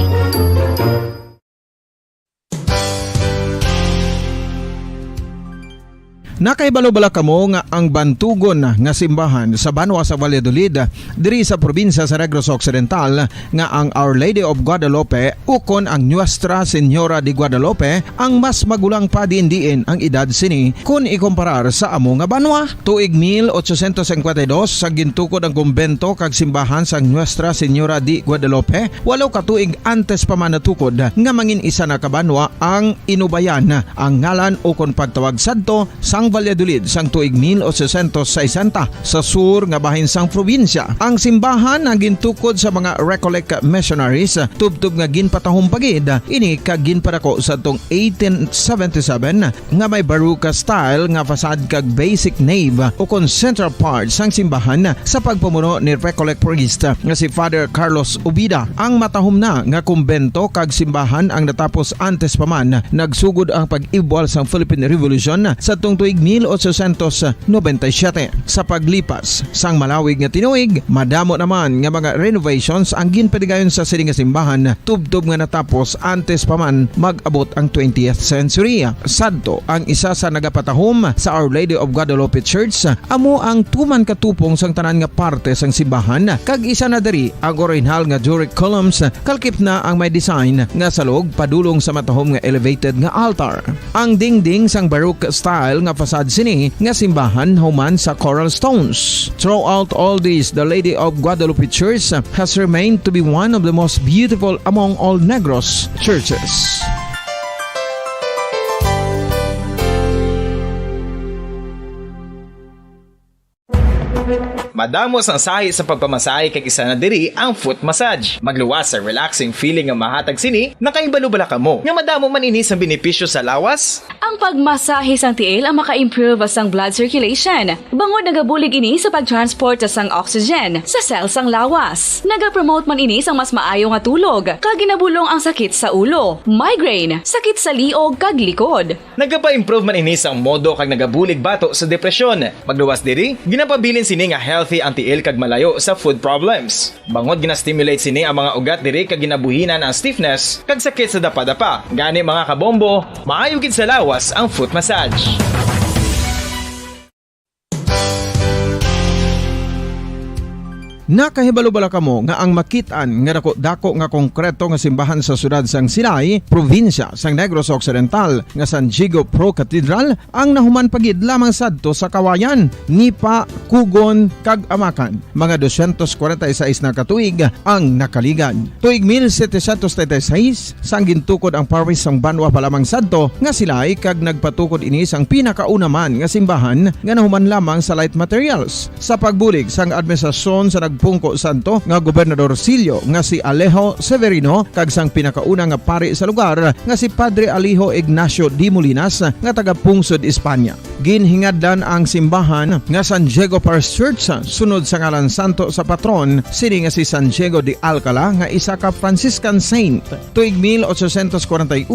Nakaibalo-bala kamo nga ang bantugon nga simbahan sa Banwa sa Valladolid diri sa probinsya sa Negros Occidental nga ang Our Lady of Guadalupe ukon ang Nuestra Señora de Guadalupe ang mas magulang pa diin ang edad sini kung ikumparar sa amo nga banwa. Tuig 1852 sa gintukod ang kumbento kag simbahan sa Nuestra Señora de Guadalupe, walo ka tuig antes pa man natukod nga mangin isa na kabanwa ang inubayan ang ngalan ukon pagtawag sadto sang Valladolid sang tuig 1860 sa sur nga bahin sang probinsya. Ang simbahan ang gintukod sa mga Recollect missionaries tubtub nga ginpatahong pagid ini kag ginpadako sa tong 1877 nga may baroque style nga fasad kag basic nave o kon central part sang simbahan sa pagpamuno ni Recollect priest nga si Father Carlos Ubida. Ang matahom na nga kumbento kag simbahan ang natapos antes pa man nagsugod ang pag-ibwal sang Philippine Revolution sa tong tuig 1897. Sa paglipas sang malawig nga tinuig, madamo naman nga mga renovations ang ginpadigayon sa sining nga simbahan tubtob nga natapos antes pa man mag-abot ang 20th century. Sadto ang isa sa nagapatahom sa Our Lady of Guadalupe Church, amo ang tuman katupong sang tanan nga parte sang simbahan kag isa na diri ang original nga Doric columns kalkip na ang may design nga salog padulong sa matahom nga elevated nga altar. Ang dingding sang baroque style nga fasad sini nga simbahan human sa coral stones. Throughout all this, the Lady of Guadalupe Church has remained to be one of the most beautiful among all Negros churches. Madamos ang sahi sa pagpamasahe kag isa na diri ang foot massage. Magluwas sa relaxing feeling nga mahatag sini, nakaibalo-bala kamo. Nga madamo man ini sa benepisyo sa lawas. Ang pagmasahe sang tiil ang maka-improve sang blood circulation. Bangod nagabulig ini sa pagtransport sang oxygen sa cells sang lawas. Nagapromote man ini sang mas maayo nga tulog, kag ginabulong ang sakit sa ulo, migraine, sakit sa liog kag likod. Nagapa-improve man ini sang modo kag nagabulig bato sa depresyon. Magluwas diri, ginapabilin sini nga healthy ang tiil kag malayo sa food problems. Bangod gina-stimulate sini ang mga ugat diri kag ginabuhinan ang stiffness kag sakit sa dapa-dapa. Gani mga kabombo, maayo gid sa lawas ang foot massage. Nakahibalo-bala kamo nga ang makitaan nga dako nga konkreto nga simbahan sa sudad sang Sinay, probinsya sang Negros Occidental nga San Diego Pro Cathedral ang nahuman pagid lamang sadto sa Kawayan, Nipa, Kugon kag Amakan. Mga 246 na katuig ang nakaligan. Tuig 1736 sang gintukod ang parish sang Banwa pa lamang sadto nga Silay kag nagpatukod ini sang pinakauna man nga simbahan nga nahuman lamang sa light materials. Sa pagbulig sang administrasyon sa Pungko Santo nga Gobernador Silio nga si Alejo Severino kag sang pinakauna nga pari sa lugar nga si Padre Alijo Ignacio Di Molinas nga taga Pungsod, Espanya. ginhingadlan ang simbahan nga San Diego Parish Church sunod sa ngalan santo sa patron sini nga si San Diego de Alcala nga isa ka Franciscan saint. Tuig 1841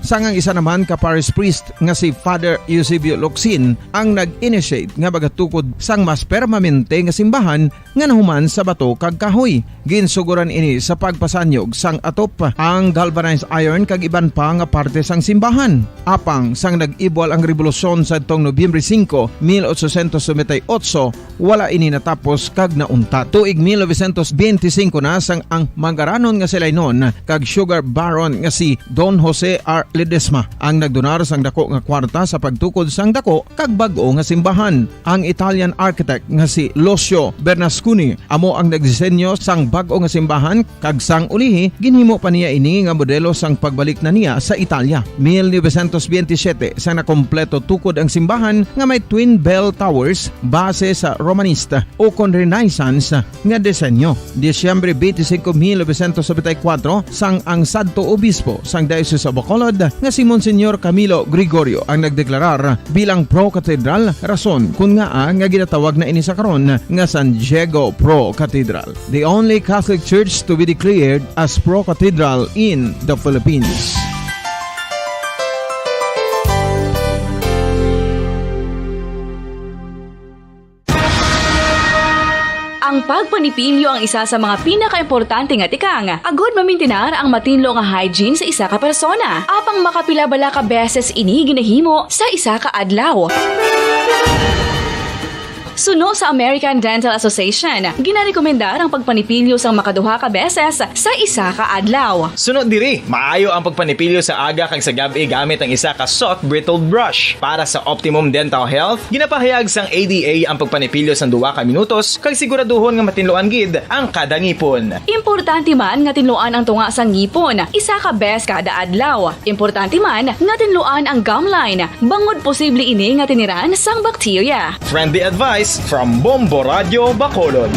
sangang isa naman ka parish priest nga si Father Eusebio Locsin ang nag-initiate nga bagatukod sang mas permanente nga simbahan nga nahuman sa bato kag kahoy. Ginsuguran ini sa pagpasanyog sang atop ang galvanized iron kag iban pa nga parte sang simbahan. Apang sang nag-ibwal ang revolusyon sa tong Nobyembre 5, 1898, wala ini natapos kag naunta. Tuig 1925 na sang ang mangaranon nga sila noon kag sugar baron nga si Don Jose R. Ledesma ang nagdonar sang dako nga kwarta sa pagtukod sang dako kag bag-o nga simbahan. Ang Italian architect nga si Lucio Bernasconi amo ang nagdisenyo sang bag-o nga simbahan kag sang ulihi ginhimo pa niya ini nga modelo sang pagbalik na niya sa Italia. 1927 sang nakompleto tukod ang simbahan nga may twin bell towers base sa Romanista o kon Renaissance nga disenyo. Disyembre 25, 1974 sang ang sadto obispo sang Diocese of Bacolod nga si Monsignor Camilo Gregorio ang nagdeklarar bilang pro-cathedral, rason kung nga nga ginatawag na ini sa karon nga San Diego Pro-Cathedral, the only Catholic church to be declared as pro-cathedral in the Philippines. Ang pagpanipilyo ang isa sa mga pinaka-importante nga tikang. Agod mamintinar ang matinlo nga hygiene sa isa ka persona. Apang makapilabala ka beses ini ginahimo sa isa ka adlaw. Suno sa American Dental Association, ginarekomendar ang pagpanipilyo sang makaduha ka beses sa isa ka adlaw. Sunod diri, maayo ang pagpanipilyo sa aga kag sa gabi gamit ang isa ka soft brittled brush. Para sa optimum dental health, ginapahayag sang ADA ang pagpanipilyo sang 2 ka minutos kag siguraduhon nga matinloan gid ang kada ngipon. Importante man nga tinluan ang tunga sang ngipon, isa ka bes kada adlaw. Importante man nga tinluan ang gum line, bangod posible ini nga tiniran sang bakterya. Friendly advice from Bombo Radio Bacolod.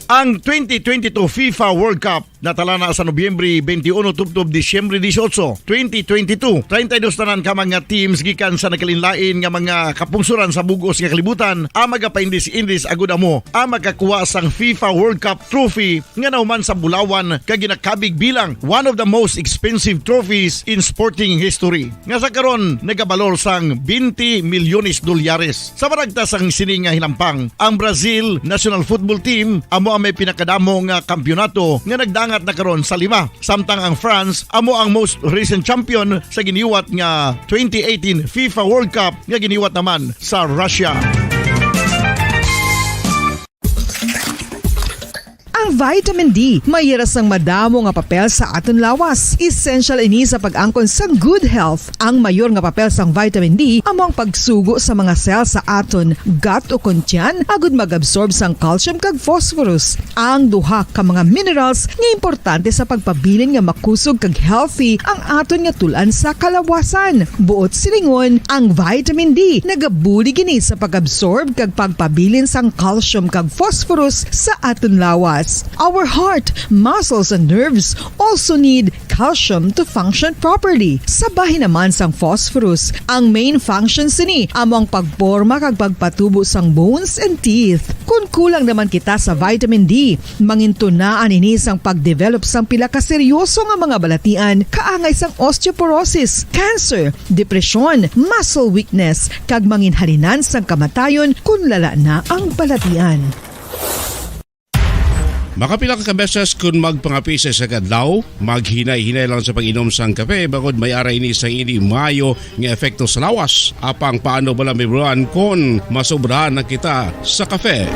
Ang 2022 FIFA World Cup natala na sa Nobyembre 21 tubtob Disyembre 18, 2022. 32 tanan ka mga teams gikan sa nakalinlain nga mga kapungsuran sa bugos nga kalibutan ang magapaindis-indis agud amo ang makakuha sang FIFA World Cup trophy nga nahuman sa Bulawan kag ginakabig bilang one of the most expensive trophies in sporting history. Nga sa karon nagabalor sang 20 milyones dolyares. Sa maragta sang sini nga hinampang, ang Brazil National Football Team amo ang may pinakadamo nga kampyonato nga nagdangat na karon sa 5. Samtang ang France amo ang most recent champion sa giniwat nga 2018 FIFA World Cup nga giniwat naman sa Russia. Ang vitamin D mayira sang madamo nga papel sa aton lawas. Essential ini sa pag-angkon sang good health. Ang mayor nga papel sang vitamin D amo ang pagsugo sa mga cell sa aton gut o kuntyan agud mag-absorb sang calcium kag phosphorus. Ang duha ka mga minerals nga importante sa pagpabilin nga makusog kag healthy ang aton nga tulan sa kalawasan. Buot silingon, ang vitamin D nagabuli gini sa pag-absorb kag pagpabilin sang calcium kag phosphorus sa aton lawas. Our heart, muscles, and nerves also need calcium to function properly. Sabahin naman sang phosphorus, ang main functions ni amo ang pagporma kag pagpatubo sang bones and teeth. Kung kulang naman kita sa vitamin D, mangintunaan ini sang pagdevelop sang pila ka seryoso nga mga balatian kaangay sang osteoporosis, cancer, depresyon, muscle weakness, kag manginhalinan sang kamatayon kung lala na ang balatian. Makapila ka beses kung magpangapisa sa kadlaw, maghinay-hinay lang sa pag-inom sang kape bagod may ara ini sang ini mayo nga epekto sa lawas. Apang paano bala mibruan kung masobrahan na kita sa kape?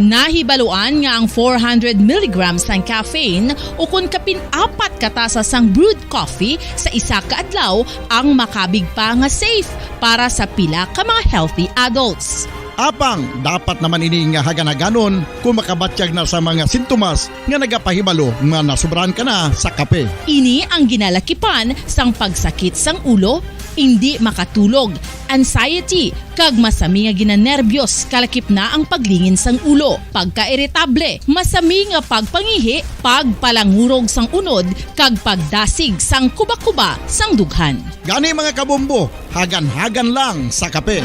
Nahibaluan nga ang 400 mg ng caffeine o kung kapin-4 katasa sang brewed coffee sa isa ka adlaw ang makabig pa nga safe para sa pila ka mga healthy adults. Apang dapat naman ini nga haganaganon kung makabatyag na sa mga sintomas nga nagapahibalo nga nasubran ka na sa kape. Ini ang ginalakipan sang pagsakit sang ulo, hindi makatulog, anxiety, kag masami nga ginanerbiyos kalakip na ang paglingin sang ulo, pagka-iritable, masami nga pagpangihi, pagpalangurog sang unod, kag pagdasig sang kuba-kuba sang dughan. Gani mga kabombo, hagan-hagan lang sa kape.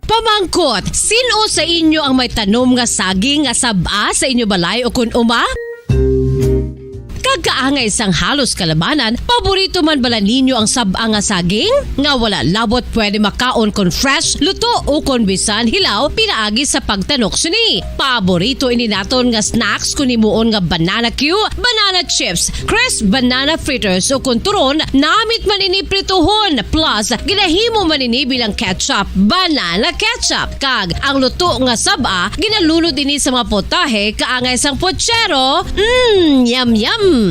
Pamangkot, sino sa inyo ang may tanom nga saging nga saba sa inyo balay o kun uma? Kagkaangay sang halos kalabanan, paborito man bala ninyo ang saba nga saging? Nga wala labot pwede makaon kon fresh, luto o kon bisan hilaw, pinaagi sa pagtanok sini. Paborito ini naton nga snacks kun imuon nga banana Q, banana chips, crisp banana fritters o kun turon, namit man ini prituhon, plus ginahimo man ini bilang ketchup, banana ketchup. Kag ang luto nga saba, ginalunod ini sa mga potahe kaangay sang pochero. Yum yum.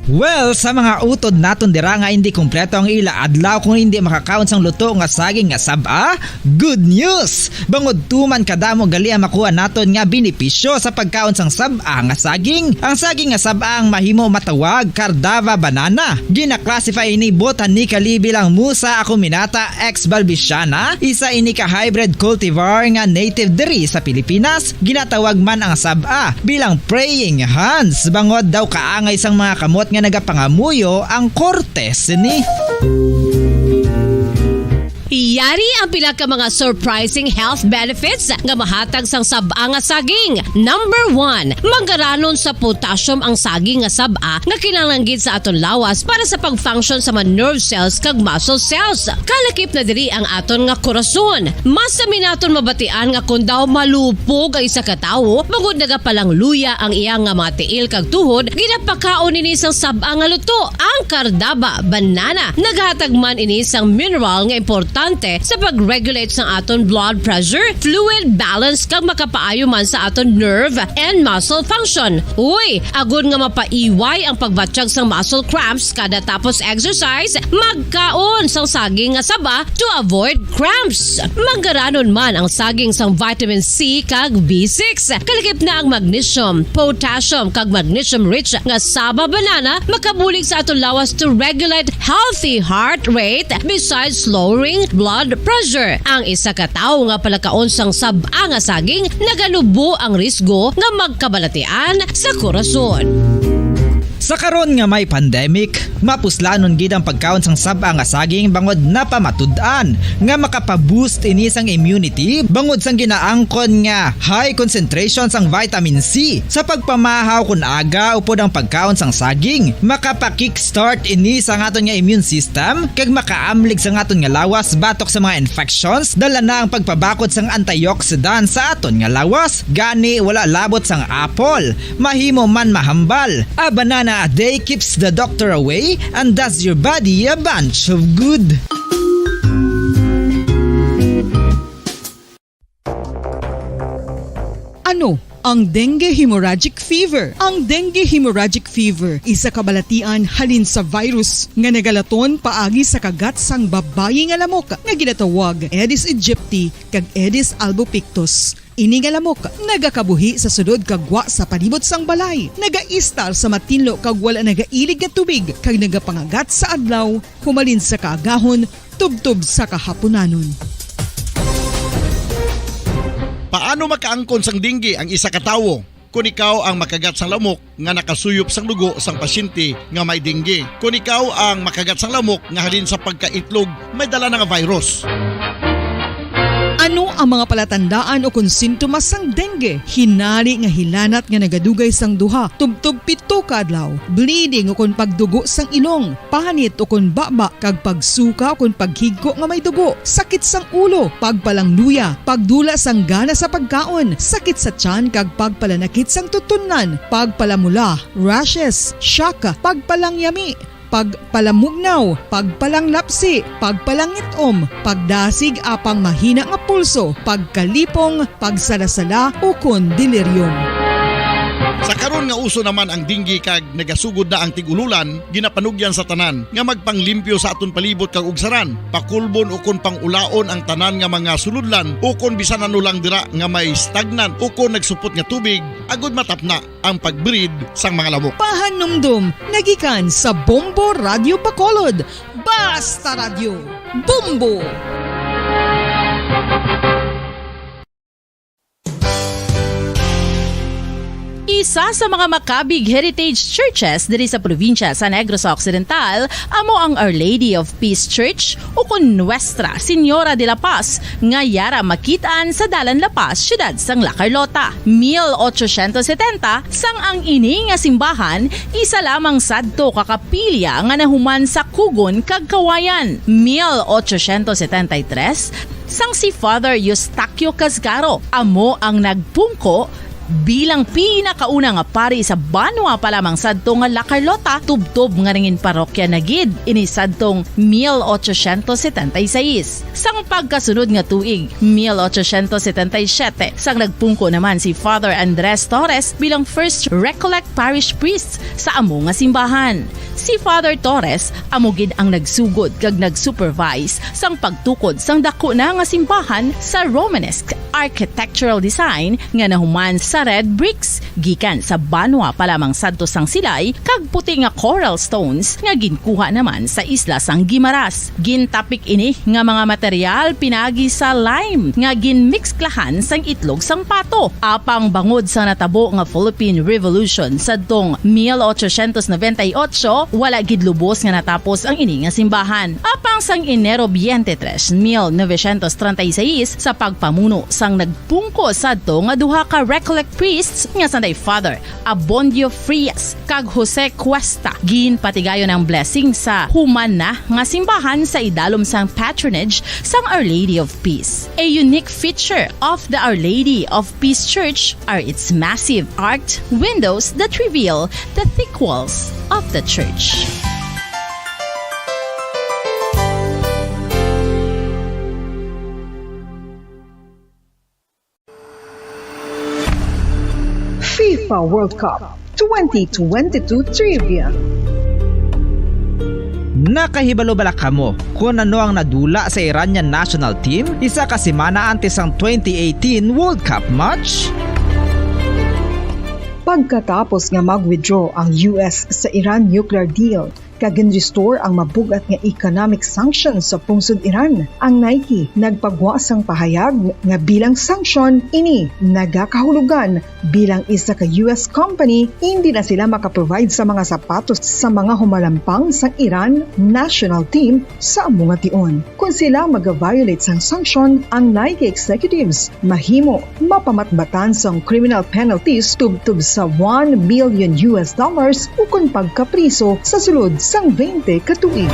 Well, sa mga utod naton dira nga hindi kumpleto ang ila adlaw kung hindi makakaon sang luto nga saging nga saba, good news! Bangod tuman kadamo gali ang makuha naton nga benepisyo sa pagkaon sang saba nga saging. Ang saging nga saba ang mahimo matawag Cardava banana. Gina-classify ini botanically bilang Musa acuminata ex balbisiana, isa ini ka hybrid cultivar nga native diri sa Pilipinas. Ginatawag man ang saba bilang praying hands. Bangod daw kaangay sang mga kamot nga nagapangamuyo ang kortes ni. Iyari ang pila ka mga surprising health benefits nga mahatag sang saba nga saging. Number 1, manggaranon sa potassium ang saging nga saba nga kinahanglan sa aton lawas para sa pag-function sa mga nerve cells kag muscle cells. Kalakip na diri ang aton nga korason. Mas sami naton mabatian nga kun daw malupog ang isa ka tawo, bangod nagapalang luya ang iyang nga mga tiil kag tuhod, ginapakaon ini sang saba nga luto. Ang Cardava banana naghatag man ini sang mineral nga importante sa pag-regulate sa aton blood pressure, fluid balance kag makapaayo man sa aton nerve and muscle function. Uy, agud nga mapaiway ang pagbatsyag sang muscle cramps kada tapos exercise, magkaon sang saging nga saba to avoid cramps. Manggaranon man ang saging sang vitamin C kag B6. Kalakip na ang magnesium, potassium kag magnesium rich nga saba banana makabulig sa aton lawas to regulate healthy heart rate besides lowering blood pressure. Ang isa ka tawo nga palakaon sang saba nga saging naganubo ang risgo nga magkabalatian sa korason. Sa karon nga may pandemic, mapuslanon gid ang pagkaon sang saba nga saging bangod napamatud-an nga makapaboost ini sang immunity bangod sang ginaangkon nga high concentration sang vitamin C sa pagpamahaw kun aga upod ang pagkaon sang saging. Makapa-kickstart ini sa aton nga immune system kag makaamlig sa aton nga lawas batok sa mga infections, dala na ang pagpabakod sang antioxidant sa aton nga lawas. Gani wala labot sang apple, mahimo man mahambal. A banana a day keeps the doctor away and does your body a bunch of good. Ano ang dengue hemorrhagic fever? Ang dengue hemorrhagic fever isa kabalatian halin sa virus nga nagalaton paagi sa kagat sang babayi nga lamok nga ginatawag Aedes aegypti kag Aedes albopictus. Ini nga lamok nagakabuhi sa sudod kagwa sa palibot sang balay, nagaistar sa matinlo kag wala nagailig nga tubig kag nagapangagat sa adlaw, humalin sa kaagahon, tubtob sa kahaponanon. Paano makaangkon sang dengue ang isa ka tawo? Kung ikaw ang makagat sang lamok nga nakasuyop sang dugo sang pasyente nga may dengue. Kung ikaw ang makagat sang lamok nga halin sa pagkaitlog may dala nga virus. Ano ang mga palatandaan o kung sintomas sang dengue? Hinari nga hilanat nga nagadugay sang duha, tubtob pito ka adlaw, bleeding o kung pagdugo sang ilong, panit o kung baba, kag pagsuka o kung paghigko nga may dugo, sakit sang ulo, pagpalangluya, pagdula sang gana sa pagkaon, sakit sa tiyan kag pagpalanakit sang tutunan, pagpalamula, rashes, shock, pagpalangyami, pagpalamugnaw, pagpalanglapsi, pagpalangitom, pagdasig apang mahina nga pulso, pagkalipong, pagsalasala o kon delirium. Sa karon nga uso naman ang dinggi kag nagasugod na ang tigululan, ginapanugyan sa tanan nga magpanglimpyo sa aton palibot kag ugsaran, pakulbon ukon pangulaon ang tanan nga mga suludlan ukon bisan anulang dira nga may stagnan ukon nagsupot nga tubig agud matapna ang pagbreed sang mga lamok. Pahanumdum, nagikan sa Bombo Radio Bacolod. Basta Radio, Bombo! Isa sa mga makabig heritage churches diri sa probinsya sa Negros Occidental amo ang Our Lady of Peace Church o kun Nuestra Señora de la Paz nga yara makitaan sa Dalan La Paz, siyudad sang La Carlota. 1870 sang ang ini nga simbahan isa lamang sadto kakapilya nga nahuman sa Kugon kag Kawayan. 1873 sang si Father Eustaquio Casgaro amo ang nagpungko bilang pinakauna nga pari sa Banwa pa lamang sadto nga La Carlota, tubtob nga ringin parokya na gid ini sadtong 1876. Sang pagkasunod nga tuig 1877 sang nagpungko naman si Father Andres Torres bilang first Recollect Parish Priest sa amo nga simbahan. Si Father Torres amo gid ang nagsugod kag nagsupervise sang pagtukod sang dako na nga simbahan sa Romanesque architectural design nga nahuman sa red bricks gikan sa Banwa pa lamang sadto sang silay kag puti nga coral stones nga ginkuha naman sa isla sang Guimaras. Gintapik ini nga mga material pinagi sa lime nga ginmixklahan sang itlog sang pato. Apang bangod sa natabo nga Philippine Revolution sadtong 1898 wala gid lubos nga natapos ang ini nga simbahan. Apang sang Enero 23, 1936 sa pagpamuno sang nagpungko sadto nga duha ka Recollect priests nga sanday Father Abondio Frias kag Jose Cuesta ginpatigayon ang blessing sa human na nga simbahan sa idalom sang patronage sang Our Lady of Peace. A unique feature of the Our Lady of Peace Church are its massive arched windows that reveal the thick walls of the church. FIFA World Cup 2022 Trivia. Nakahibalo bala kamo kung ano ang nadula sa Iranian national team isa ka semana antes ang 2018 World Cup match? Pagkatapos nga mag-withdraw ang US sa Iran nuclear deal, kagin-restore ang mabugat nga economic sanctions sa pungsod Iran. Ang Nike nagpagwasang pahayag nga bilang sanction ini nagakahulugan bilang isa ka US company hindi na sila makaprovide sa mga sapatos sa mga humalampang sang Iran national team sa among tion. Kung sila mag-violate sang sanction, ang Nike executives mahimo mapamatbatan sang criminal penalties tubtub sa $1 million ukon pagkapriso sa sulod sang 20 katuig.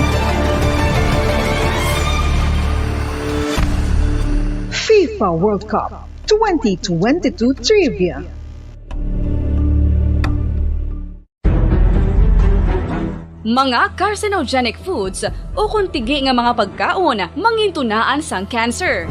FIFA World Cup 2022 Trivia. Mga carcinogenic foods o kuntigi nga mga pagkaon mangintunaan sang cancer.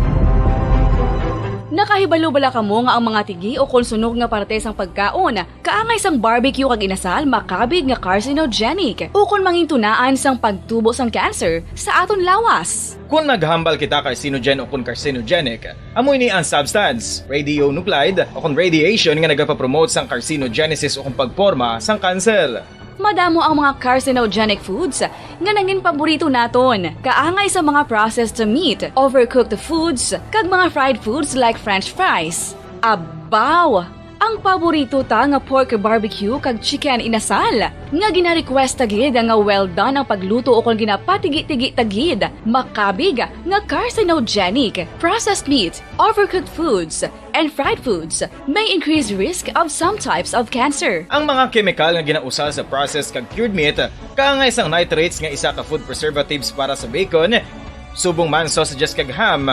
Nakahibalo bala kamo nga ang mga tigi o konsunog nga parte sang pagkaon kaangay sang barbecue kag inasal makabig nga carcinogenic o kon mangintunaan sang pagtubo sang cancer sa aton lawas. Kung maghambal kita carcinogen o kung carcinogenic, amoy ni ang substance, radionuclide o kung radiation nga nagapapromote sang carcinogenesis o kung pagporma sang cancer. Madamo ang mga carcinogenic foods nga nangin paborito naton. Kaangay sa mga processed meat, overcooked foods, kag mga fried foods like french fries. Abaw! Ang paborito ta nga pork barbecue kag chicken inasal. Nga gina-request tagid nga well done ang pagluto o kung ginapatigi-tigi tagid. Makabig nga carcinogenic, processed meat, overcooked foods, and fried foods may increase risk of some types of cancer. Ang mga chemical nga ginausal sa processed kag cured meat, kaangay sang nitrates nga isa ka food preservatives para sa bacon, subong man sausages kag ham,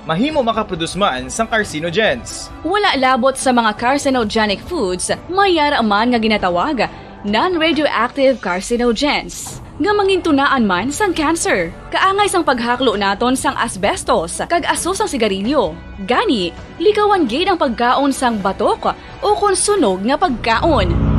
mahimo makaproduce man sang carcinogens. Wala labot sa mga carcinogenic foods, mayara man nga ginatawag non-radioactive carcinogens. nga mangintunaan man sang cancer. Kaangay sang paghaklo naton sang asbestos kag aso sang sigarilyo. Gani, likawan gid ang pagkaon sang batok o kon sunog nga pagkaon.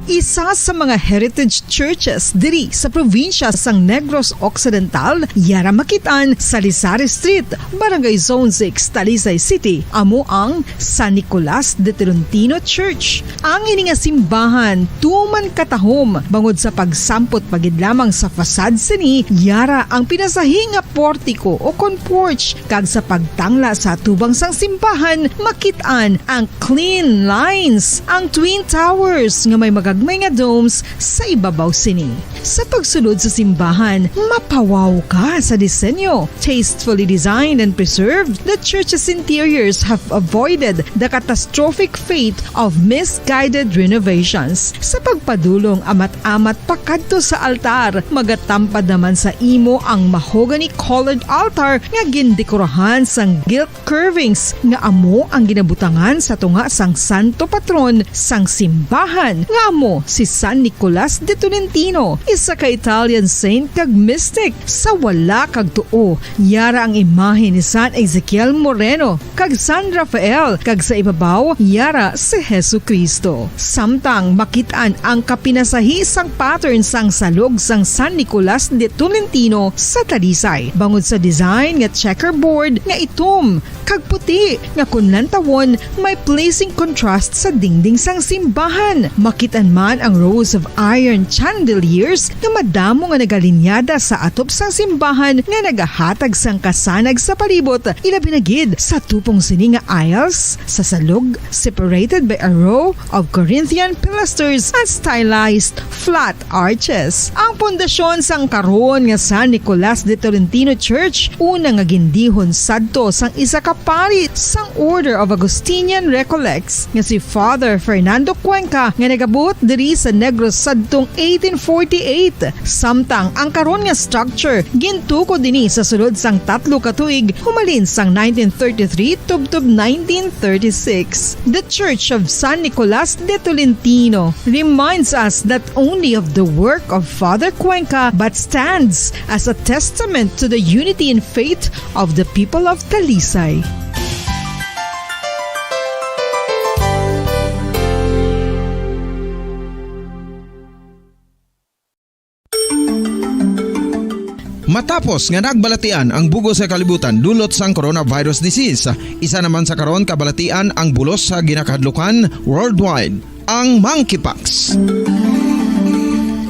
Isa sa mga heritage churches diri sa probinsya sang Negros Occidental, yara makitaan sa Lisari Street, Barangay Zone 6, Talisay City, amo ang San Nicolas de Tolentino Church. Ang ini nga simbahan tuman katahom bangod sa pagsampot pagid lamang sa fasad sini, yara ang pinasahi nga portiko o kon porch, kag sa pagtangla sa tubang sang simbahan makitaan ang clean lines, ang twin towers nga may magagmay nga domes sa ibabaw sini. Sa pagsulod sa simbahan, mapawaw ka sa disenyo. Tastefully designed and preserved, the church's interiors have avoided the catastrophic fate of misguided renovations. Sa pagpadulong amat-amat pakadto sa altar, magatampad naman sa imo ang mahogany colored altar nga gindekorahan sang gilt carvings nga amo ang ginabutangan sa tunga sang santo patron sang simbahan nga amo si San Nicolas de Tolentino, isa ka Italian saint kag mystic. Sa wala kag tuo, yara ang imahe ni San Ezekiel Moreno kag San Rafael, kag sa ibabaw yara si Hesu Kristo. Samtang makitaan ang kapinasahi sang pattern sang salog sang San Nicolas de Tolentino sa Talisay, bangod sa design nga checkerboard nga itom kag puti nga kunlantawon may pleasing contrast sa dingding sang simbahan. Makitaan man ang rows of iron chandeliers nga madamo nga nagalinyada sa atop sang simbahan nga nagahatag sang kasanag sa palibot, ilabi na gid sa tupong sini nga aisles sa salog, separated by a row of Corinthian pilasters at stylized flat arches. Ang pundasyon sang karon nga San Nicolas de Tolentino Church una nga gindihon sadto sang isa ka pari sang Order of Augustinian Recollects nga si Father Fernando Cuenca nga nagabot diri sa Negros sadtong 1848. Samtang ang karon nga structure gintuko dinhi sa sulod sang 3 ka tuig humalin sang 1933 tubtob 1936. The Church of San Nicolas de Tolentino reminds us not only of the work of Father Cuenca but stands as a testament to the unity and faith of the people of Talisay. Matapos nga nagbalatian ang bugos sa kalibutan dulot sang coronavirus disease, isa naman sa karon kabalatian ang bulos sa ginakadlukan worldwide, ang monkeypox.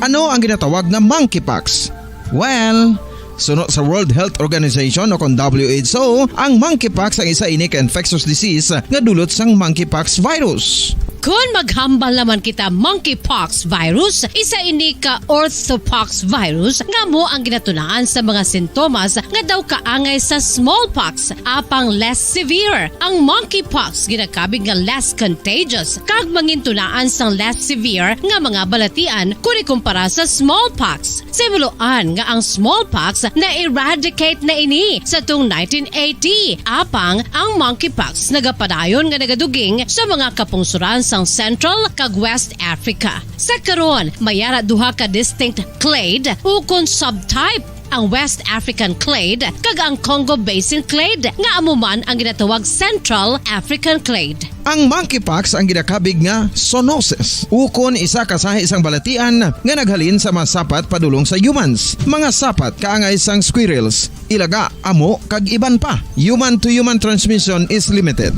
Ano ang ginatawag na monkeypox? Well, sunod sa World Health Organization o kon WHO, ang monkeypox ang isa ini ka infectious disease nga dulot sang monkeypox virus. Kung maghambal naman kita monkeypox virus, isa ini ka orthopox virus nga mo ang ginatunaan sa mga sintomas nga daw kaangay sa smallpox, apang less severe. Ang monkeypox ginakabig nga less contagious kag mangintunaan sang less severe nga mga balatian kung ikumpara sa smallpox. Simuloan nga ang smallpox na-eradicate na ini sa tung 1980, apang ang monkeypox nagapadayon nga nagaduging sa mga kapungsuran sang Central kag West Africa. Sa karon, mayara duha ka distinct clade o kon subtype, ang West African clade kag ang Congo Basin clade nga amuman ang ginatawag Central African clade. Ang monkeypox ang ginakabig nga zoonosis, ukon isa ka sa isang balatian nga naghalin sa mga sapat padulong sa humans. Mga sapat kaangay sang squirrels, ilaga, amo kag iban pa. Human to human transmission is limited.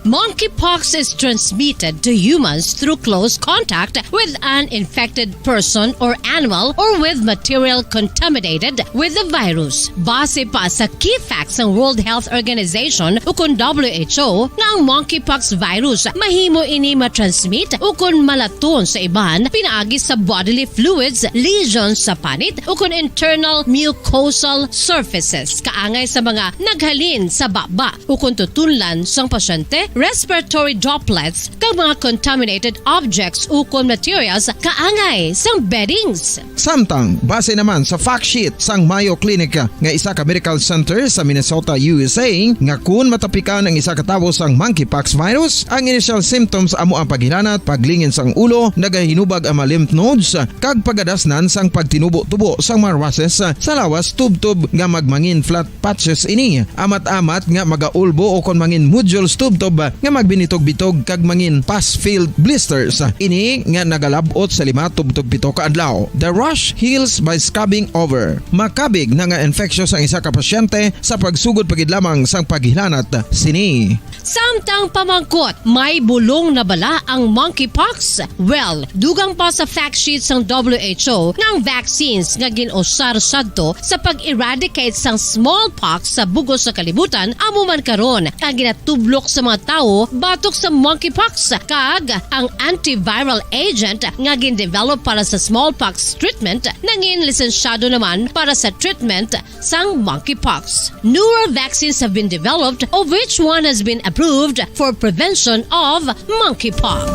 Monkeypox is transmitted to humans through close contact with an infected person or animal or with material contaminated with the virus. Base pa sa key facts ng World Health Organization o kung WHO nga ang monkeypox virus mahimo ini matransmit o kung malaton sa iban pinaagi sa bodily fluids, lesions sa panit o kung internal mucosal surfaces kaangay sa mga naghalin sa baba o kung tutunlan sang pasyente respiratory droplets kag mga contaminated objects ukon materials kaangay sang beddings. Samtang base naman sa fact sheet sang Mayo Clinic nga isa ka medical center sa Minnesota, USA, nga kun matapikan ang isa ka tawo sang monkeypox virus, ang initial symptoms amo ang paghilanat, paglingin sang ulo, nagahinubag ang mga lymph nodes kag pagadasnan sang pagtinubo-tubo sang mga rashes sa lawas tubtub nga magmangin flat patches ini. Amat-amat nga magaulbo o kon mangin nodules tubtub nga magbinitog-bitog kag mangin pus-filled blisters. Ini nga nagalabot sa 5 tubtub 7 ka adlaw. The rash heals by scabbing over. Makabig na nga infectious ang isa ka pasyente sa pagsugod pagid lamang sang paghilanat sini. Samtang pamangkot, may bulong na bala ang monkeypox? Well, dugang pa sa fact sheet sang WHO nga ang vaccines nga ginusar sadto sa pag-eradicate sang smallpox sa bugos sa kalibutan amo man karon ang ginatublok sa mga tao batok sa monkeypox kag ang antiviral agent nga gin-develop para sa smallpox treatment nangin lisensyado naman para sa treatment sang monkeypox. Newer vaccines have been developed, of which one has been approved for prevention of monkeypox.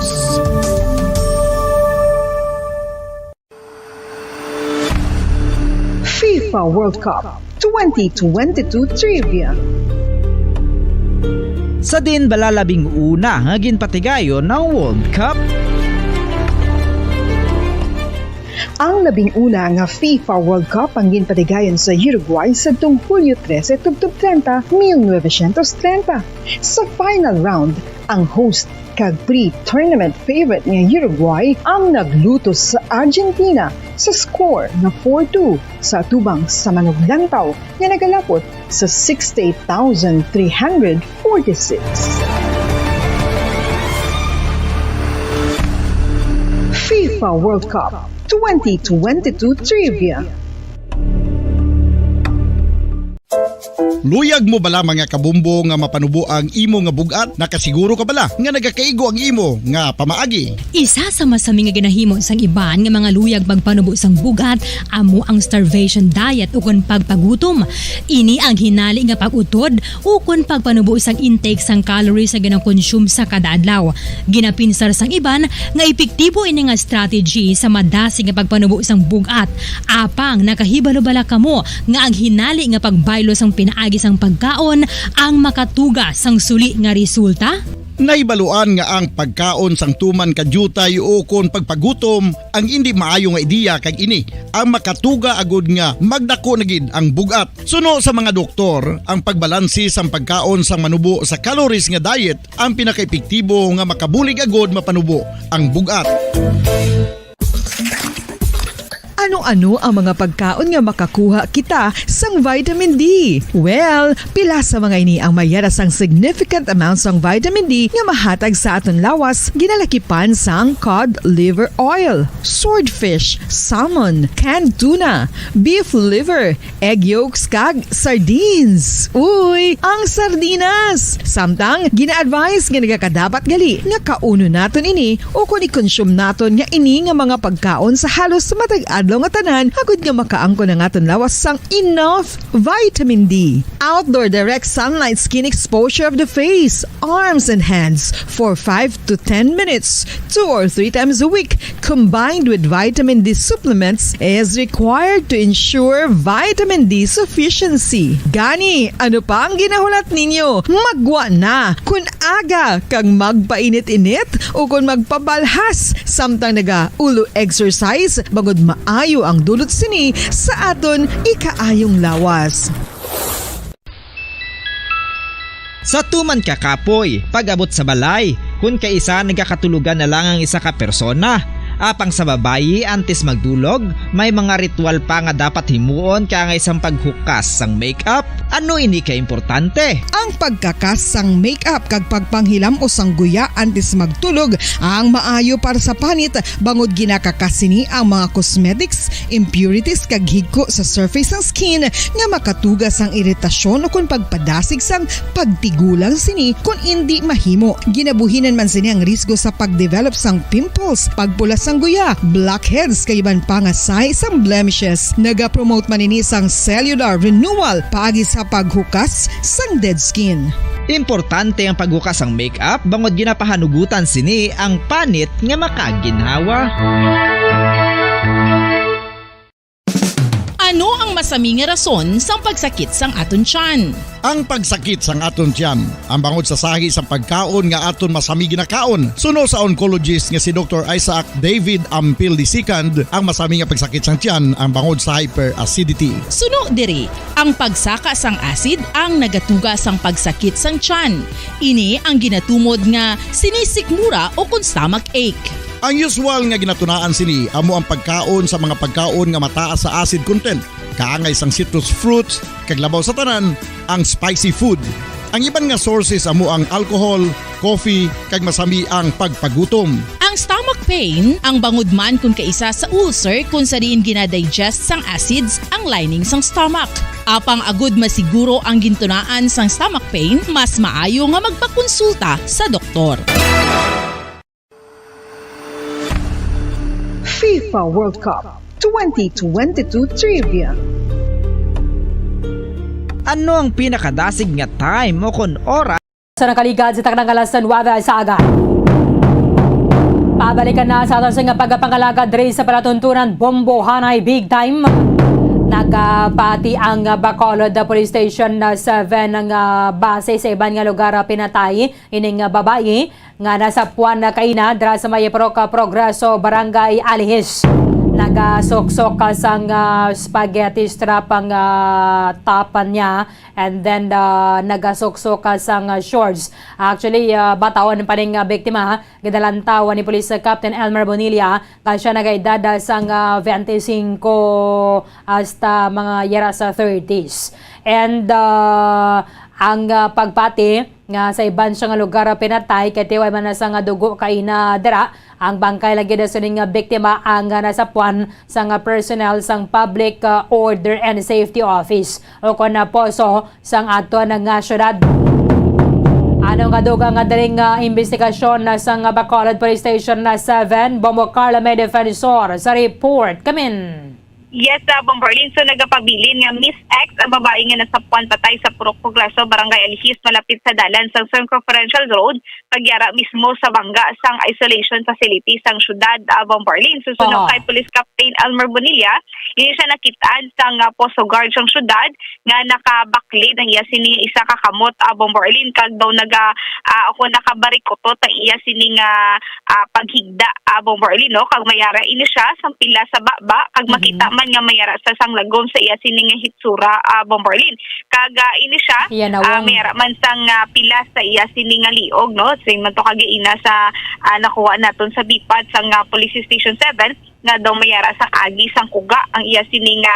FIFA World Cup 2022 Trivia. Sa din balalabing una nga ginpatigayon ng World Cup. Ang labing una nga FIFA World Cup ang ginpatigayon sa Uruguay sa Hulyo 13, 1930. Sa final round, ang host kag pre-tournament favorite nga Uruguay ang naglutos sa Argentina sa score na 4-2 sa atubang sa manuglantaw nga nagalapot sa 68,346. FIFA World Cup 2022 Trivia. Luyag mo bala mga kabumbo nga mapanubo ang imo nga bugat? Nakasiguro ka bala nga nagakaigo ang imo nga pamaagi? Isa sa masami nga ginahimo sang iban nga mga luyag pagpanubo sang bugat amo ang starvation diet ukon pagpagutom. Ini ang hinali nga pag-utod ukon pagpanubo sang intake sang calories sa gina-consume sa kada adlaw. Ginapinsar sang iban nga epektibo ini nga strategy sa madasi nga pagpanubo sang bugat. Apang nakahibalo bala kamo nga ang hinali nga pagbaylo sang pinaagi sang pagkaon ang makatuga sang suli nga resulta? Naibaluan nga ang pagkaon sang tuman kadyutay o kon pagpagutom ang hindi maayo nga ideya kag ini ang makatuga agud nga magdako na gid ang bugat. Suno sa mga doktor, ang pagbalansi sang pagkaon sang manubo sa calories nga diet ang pinakaepektibo nga makabulig agud mapanubo ang bugat. Ano-ano ang mga pagkaon nga makakuha kita sang vitamin D? Well, pila sa mga ini ang mayara sang significant amounts sang vitamin D nga mahatag sa aton lawas ginalakipan sang cod liver oil, swordfish, salmon, canned tuna, beef liver, egg yolks kag sardines. Uy, ang sardinas! Samtang gina-advise nga nagakadapat gali nga kauno naton ini o kung i-consume naton nga ini nga mga pagkaon sa halos matag adlaw nga tanan agud nga makaangko na aton lawas sang enough vitamin D. Outdoor direct sunlight skin exposure of the face, arms and hands for 5 to 10 minutes 2 or 3 times a week combined with vitamin D supplements is required to ensure vitamin D sufficiency. Gani, ano pa ang ginahulat ninyo? Magwa na kun aga kang magpainit-init o kun magpabalhas samtang naga ulo exercise bagod maayo ang dulot sini sa aton ikaayong lawas. Sa tuman ka kapoy, pag-abot sa balay, kung kaisa nagkakatulugan na lang ang isa ka persona, apang sa babayi antes magdulog, may mga ritual pa nga dapat himuon kaya nga isang paghukas sang makeup. Ano ini ka importante? Ang pagkakas sang makeup kag pagpanghilam o sang guya antes magtulog ang maayo para sa panit bangod ginakakasini ang mga cosmetics, impurities kag higko sa surface sang skin nga makatugas sang iritasyon o kung pagpadasig sang pagtigulang sini kung hindi mahimo. Ginabuhinan man sini ang risgo sa pagdevelop sang pimples, pagpula sang guya, blackheads kay iban pa nga sign sang blemishes. Naga-promote man ini sang cellular renewal paagi sa paghukas sang dead skin. Importante ang paghukas ang makeup bangod ginapahanugutan sini ang panit nga makaginhawa. Ano ang masami nga rason sa pagsakit sang aton tiyan? Ang pagsakit sang aton tiyan, ang bangod sa sahi sang pagkaon nga aton masami ginakaon. Suno sa oncologist nga si Dr. Isaac David Ampil II, ang masami nga pagsakit sang tiyan ang bangod sa hyperacidity. Suno diri, ang pagsaka sang acid ang nagatuga sang pagsakit sang tiyan. Ini ang ginatumod nga sinisikmura o kung stomach ache. Ang usual nga ginatunaan sini amo ang pagkaon sa mga pagkaon nga mataas sa acid content, kaangay sang citrus fruits, kag labaw sa tanan ang spicy food. Ang iban nga sources amo ang alcohol, coffee, kag masami ang pagpagutom. Ang stomach pain ang bangod man kung kaisa sa ulcer kung sa diin ginadigest sang acids ang lining sang stomach. Apang agud masiguro ang gintunaan sang stomach pain, mas maayo nga magpakonsulta sa doktor. FIFA World Cup 2022 Trivia. Ano ang pinakadasig nga time o kon oras Sa nakaligad sa takdang alas 9 sa aga. Pabalikan na sa aton sa pagpangalagad diri sa palatuntunan Bombo Hanay Big Time. Nagapati ang Bacolod Police Station 7 ng base sa iban nga lugar pinatay ining babae nga nasa puwan na kaina dra sa may Progreso Barangay Alihis. Nagasoksok ka sang spaghetti strap ang tapan niya and then nagasoksok ka sang shorts. Actually, batawan pa rin biktima. Gidalantawan ni Police Captain Elmer Bonilla kasi siya nagaedad sang 25 hasta mga yara sa 30s. And ang pagpati nga sa iban siya nga lugar pinatay kay tiway man sa nga dugo kay na dira ang bangkay lagi da suning biktima ang nasa puwan sa nga personnel sang Public Order and Safety Office o kon na poso sang ato nga syudad. Anong kaduga nga daring investigasyon sa nga Bacolod Police Station 7, Bombo Carla May Defensor sa report. Kamin. Yes, Bombarlin. So, nagapabilin nga Miss X, ang babae nga nasa puwan patay sa Progreso, Barangay Alihis, malapit sa dalan sa Circumferential Road, pagyara mismo sa bangga sang isolation facility sang syudad, Bombarlin. So, sunod kay Police Captain Elmer Bonilla, hindi siya nakitaan sang posto guard sang syudad nga nakabaklid ang iya sini isa kakamot, Bombarlin. Kag daw ako nakabarikotot ang iya sini nga paghigda, Bombarlin. No? Kag mayara ini siya sang pila sa baba, kag makita man nga mayara sa sang lagom sa iya sini nga hitsura, Bombarlin. Kaga ini siya mayara man sang pila sa iya sini nga liog, no? Same man to kagaina sa nakuha naton sa Bipat sang Police Station 7 nga daw mayara sa agi sang kuga ang iya sini nga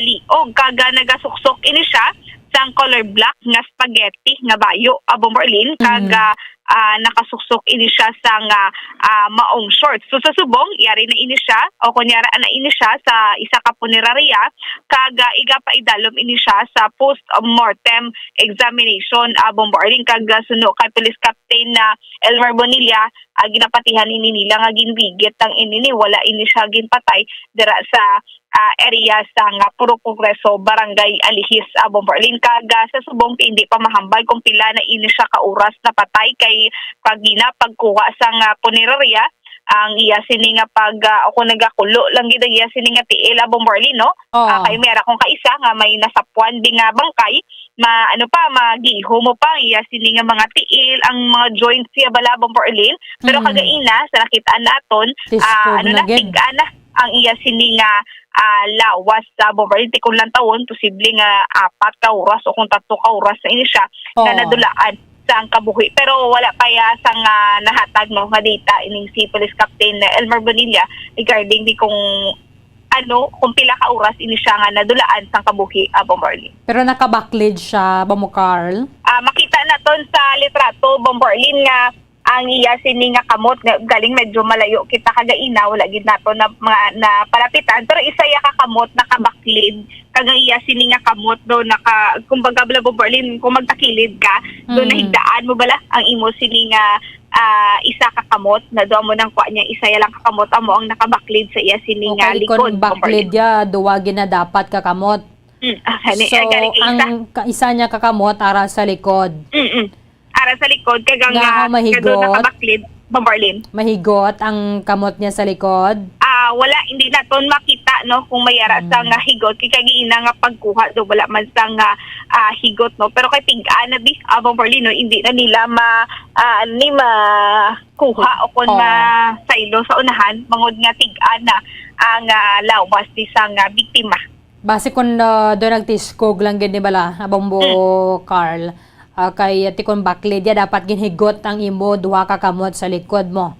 liog. Kaga nagasuksok ini siya sang color black nga spaghetti nga bayo, Bombarlin. Kaga nakasuksok ini siya sa maong shorts. So sa subong, yari na ini siya o kunyara na ini siya sa isa ka punerarya kaga iga pa idalom ini siya sa post-mortem examination, Bombarlin. Kaga suno kay Police Captain Elmer Bonilla, ginapatihan ini nila nga ginbigit ang ini wala ini siya ginpatay dira sa area sa Puro Progreso, Barangay Alihis, Bombarlin. Kaga sa subong hindi pa mahambal kung pila na ini siya ka oras na patay kay pagina pagkuha sa punerarya ang iya sini nga pag ako nagakulo lang gid iya sini nga tiil, Bombarlin, no? Kay mera kung kaisa nga may nasapuan ding bangkay magiho mo pa iya sini nga mga tiil ang mga joints siya bala, Bombarlin. Pero kagaina sa nakitaan naton tigana ang iya sini nga lawas sa Bombarlin. Kung lang taon posible nga 4 ka oras o kung 3 ka oras na ini siya na nadulaan sa ang kabuhi. Pero wala pa sang nahatag nga data ining si Police Captain Elmer Bonilla regarding di kung pila ka oras ini siya nga nadulaan sa kabuhi, Bombarlin. Pero nakabaklid siya, Bombo Carl? Makita naton sa litrato, Bombarlin, nga ang iya sini nga kamot galing medyo malayo kita kagaina wala gid nato na palapitan pero isa ya ka kamot nakabaklid kaga iya sini nga kamot do kumbaga Bombarlin kung magtakilid ka do nahigdaan mo bala ang imo sini nga isa ka kamot na do mo nang kuha niya isa ya lang kakamot amo ang nakabaklid sa iya sini nga likod. Kung baklid ya duwagi na dapat kakamot. So, ang isa niya kakamot ara sa likod. Ara sa likod kagang Nga, mahigot. nakabaklid Bombarlin. Mahigot ang kamot niya sa likod. Wala, hindi naton makita no kung mayara sa nga higot kay kagiina nga pagkuha do wala man sa nga higot no, pero kay tig-an na bis Bombarlin no, hindi na nila kuha o kon saylo sa unahan mangod nga tig-an na ang lawas di sa nga biktima. Base kung doon nagtiskog lang gini bala Bombo Carl. Kay tikon baklid ya dapat ginhigot ang imo duha ka kamot sa likod mo.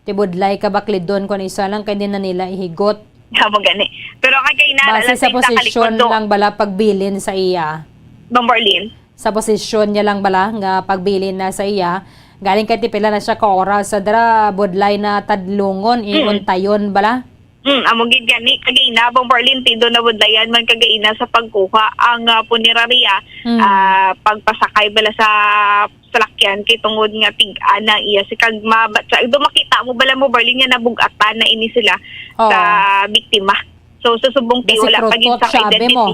Tibudlay ka baklid doon kung isa lang kay din na nila ihigot. Mo gani. Pero kay inala base sa posisyon lang bala pagbilin sa iya. Bombarlin. Sa posisyon niya lang bala nga pagbilin na sa iya. Galing kay tipila na siya ka oras sa dra budlay na tadlungon iuntayon bala. Amo gid gani kagaina Bombarlin tido na budlayan man kagaina sa pagkuha ang punerarya pagpasakay bala sa salakyan kay tungod nga tig-an na iya si kag mabatsa do makita mo bala mo Bombarlin nga nabugatan na ini sila sa biktima. So susubong ti wala pa gid sa identity.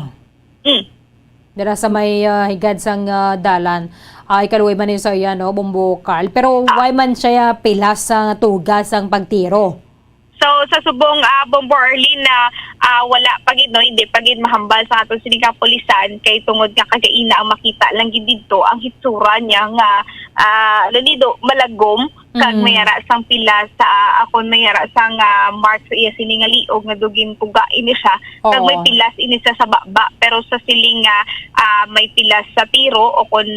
Dira sa may higad sang dalan. Ikaluwi man yun sa iya no Bombo Carl. Pero why man siya pilas sa tugas ang pagtiro? So sa subong Bombarlin na wala pagid no, hindi pagid mahambal sa aton sining kapulisan kay tungod nga kagaina ang makita lang gid didto ang hitsura niya nga lalido malagom kag mayara sang pila sa akon mayara sang mark sa iya sining nga liog nga dugin puga ini siya kag may pilas ini sa baba pero sa siling may pilas sa tiro o kon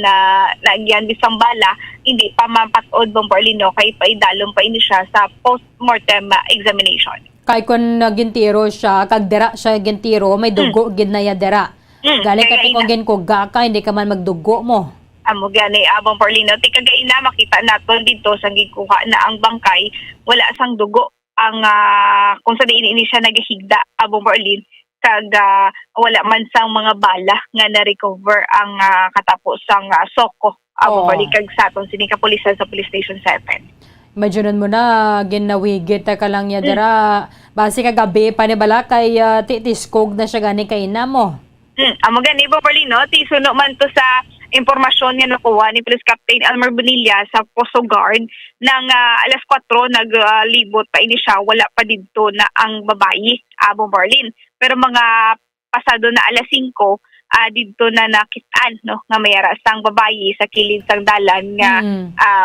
nagyan bisang bala hindi pa mapatod Bombarlin no kay paidalom pa ini siya sa post-mortem examination. Kay kun gintiro siya kag dira siya gintiro may dugo gid na ya dira. Galing ka kung ginkuga ka hindi ka man magdugo mo. Amo gani Bombarlin no ti kagaina makita naton dito sa gikuha na ang bangkay wala sang dugo ang kung sa diin ini siya nagahigda Bombarlin kag wala man sang mga bala nga na-recover ang katapos sang soko Bombarlin kag sa aton sining kapulisan sa Police Station 7. Imagine mo na ginawigit ka lang ya dira base kagabi pa ni bala kay titiskog na siya gani kay ina mo. Amo gani Bombarlin no ti suno man to sa impormasyon nga nakuha ni Police Captain Elmer Bonilla sa Poso Guard nang alas 4 naglibot pa ini siya wala pa didto na ang babayi Bombarlin pero mga pasado na alas 5 didto na nakitaan no nga mayara sang babayi sa kilid sang dalan nga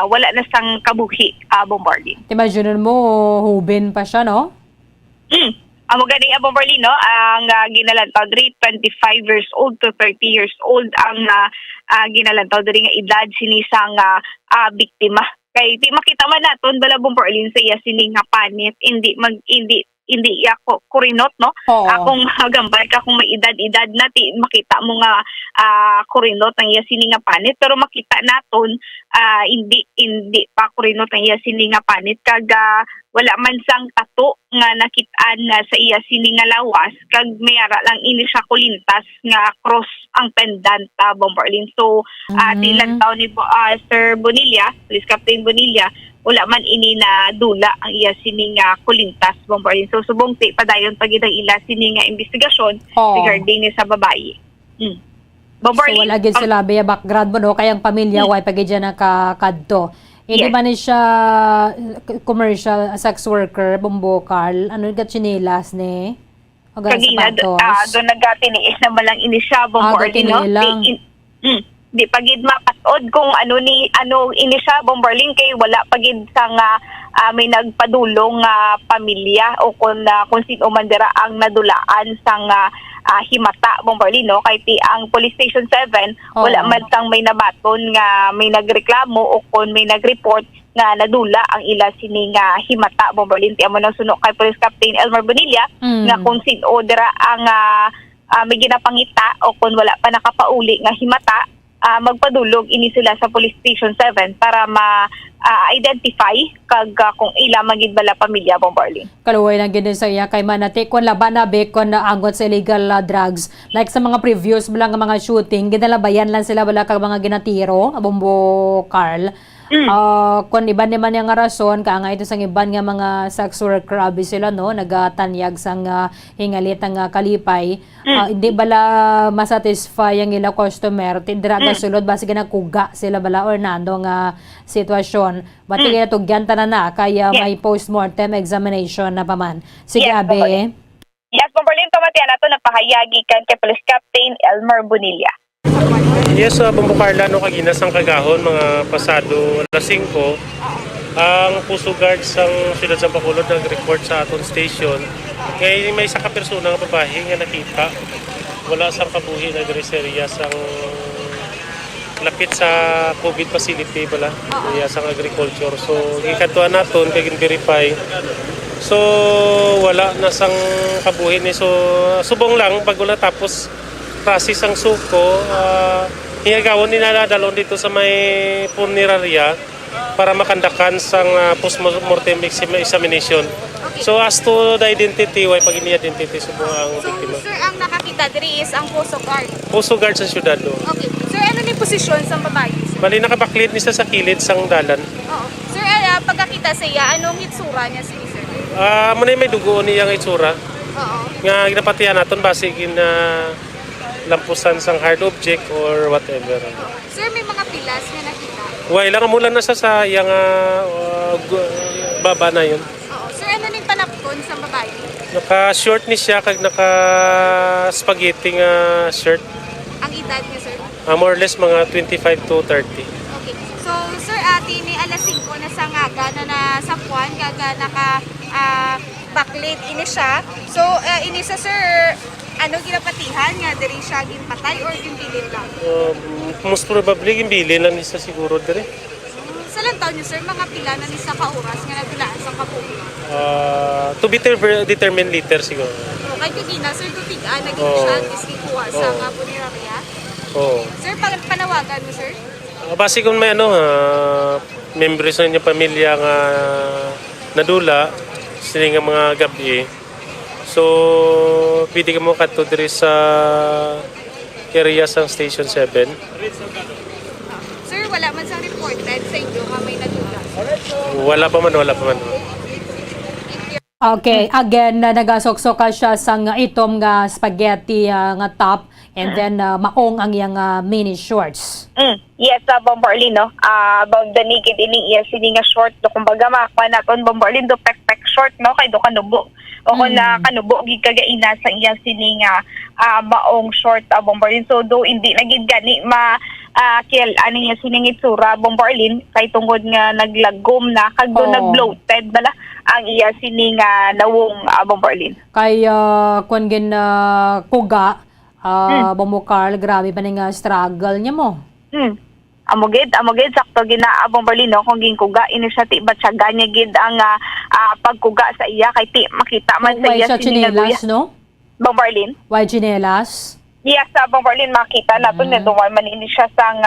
wala na sang kabuhi Bombarlin. Imagine mo huben pa siya no? Amo gani Bombarlin no ang ginalantaw diri 25 years old to 30 years old ang ginalantaw diri nga edad sini sang biktima kay di makita man naton bala Bombarlin sa iya sini nga panit hindi ako kurinot no akong gambal ka kung may edad na ti makita mo nga kurinot ang iya sini nga panit pero makita naton hindi pa kurinot ang iya sini nga panit kag wala man sang tato nga nakitaan sa iya sini nga lawas kag mayara lang ini siya kulintas nga cross ang pendant Bombarlin so tilantaw ni Sir Bonilla Police Captain Bonilla wala man ini na dula ang iya sini nga kulintas Bombarlin so subong ti padayon pagid ang ila sini nga investigasyon regarding ni sa babayi. Bombarlin so wala gid sila baya background mo no kayang pamilya why pagid diyan nakakadto. Hindi man siya commercial sex worker, Bombo Carl. Ano yung chinelas ni? Kagina, doon nagkatiniis naman lang ini siya, Bombarlin, no? Di pagid mapatod kung ano ini siya, Bombarlin, kay wala pagid sa nga may nagpadulong pamilya o kung sino man dira ang nadulaan sa himata Bombarlin no kay ti ang Police Station 7 wala man sang may nabaton nga may nagreklamo o kung may nagreport nga nadula ang ila sini nga himata Bombarlin ti amo nang suno kay Police Captain Elmer Bonilla nga kung sino dira ang may ginapangita o kung wala pa nakapauli nga himata magpadulog ini sila sa Police Station 7 para ma-identify kag kung ila magid bala pamilya Bombarlin. Kaluway lang gid sa iya kay manati kon laban na be kon angot sa illegal drugs like sa mga previous bala nga mga shooting ginalabayan lang sila bala kag mga ginatiro Bombo Carl Kung iban naman yung nga rason, ka nga ito sa iban nga mga sex worker abi sila, no, nagatanyag sang hingalit ang kalipay. Hindi bala masatisfy ang ila customer, tidraga sulod, basi kuga sila bala or nando nga sitwasyon. Bati kaya to gyanta na kaya may post-mortem examination na paman. Sige, Abe. Yes, Bomberlin, tumatiyan nato nagpahayagi kan kay Police Captain Elmer Bonilla. Yes, Bombo Carla, no, kaginas ang kagahon, mga pasado alas 5, ang Puso Guard sang Siyudad sa Bacolod nag-report sa aton station. Ngayon may isa ka persona nga babae nga nakita. Wala sang kabuhi na area sang lapit sa COVID facility bala, sang agriculture. So, gikatuan naton, kagin verify. So, wala na sang kabuhi ni. So, subong lang, bago na tapos process ang suko, hiyagawon ni naladalon dito sa may punerarya para makandakan sang post-mortem examination. So as to the identity, why pag ini-identity sa ang biktima. Sir, ang nakakita diri is ang Puso Guard. Puso Guard sa syudad. Okay. Sir, ano ni posisyon sa babae? Bali nakabaklit ni sa kilid sang dalan. Oo. Sir, pagkakita sa iya, anong itsura niya si sir? Muna may dugo niya ang itsura. Oo. Nga ginapatihan naton base lampusan sang hard object or whatever. Sir, may mga pilas nga nakita? Why lang mula na sa yang baba na yun. Oo. Sir, ano ning panapton sa babae? Naka-short ni siya kag naka-spaghetti nga shirt. Ang edad niya, sir? More or less mga 25 to 30. Okay. So, sir, ni alas 5 na sa ngaga na nasa Juan, kaga backlit ini siya. So, ini sa sir, ano ginapatihan nga diri siya ginpatay or ginbilin lang? Most probably ginbilin lang isa siguro diri. Sa lang taon niyo, sir, mga pila na ni sa kauras nga nadulaan sa kapulo? To be determined later siguro. Kay kagina, sir, tutigaan naging siya diskikuha sa nga punerarya? Sir, panawagan mo, sir? Base kung may members ng inyong pamilya nga nadula, sila nga mga gabi. So, pwede ka mo kato diri sa area sa Station 7. Sir, wala man sang reported sa inyo nga may nadula? Wala pa man. Okay, again, nagasoksoka siya sang itom nga spaghetti nga top and then maong ang iyang mini shorts. Yes, Bomberlin, no? About the naked ini sini nga short do kumbaga makuha naton Bomberlin do pek short, no, kay do kanubo. O kung na kanubo gid kagaina sa iya sini nga maong short Bomberlin. So do hindi na gid gani kiel ani nga sini nga itsura Bomberlin kay tungod nga naglagom na kag do nag-bloated bala ang iya sini nga nawong Bomberlin. Kay kun gin kuga Bombo Carl, grabe pa nga struggle niya mo. Amogid sakto gina Bomberlin, no, kung ginkuga ini siya ti batsaga niya gid ang pagkuga sa iya kay ti makita man sa iya chinelas, no? Bomberlin. Why chinelas? Yes, Bomberlin, makita naton na duman man ini siya sang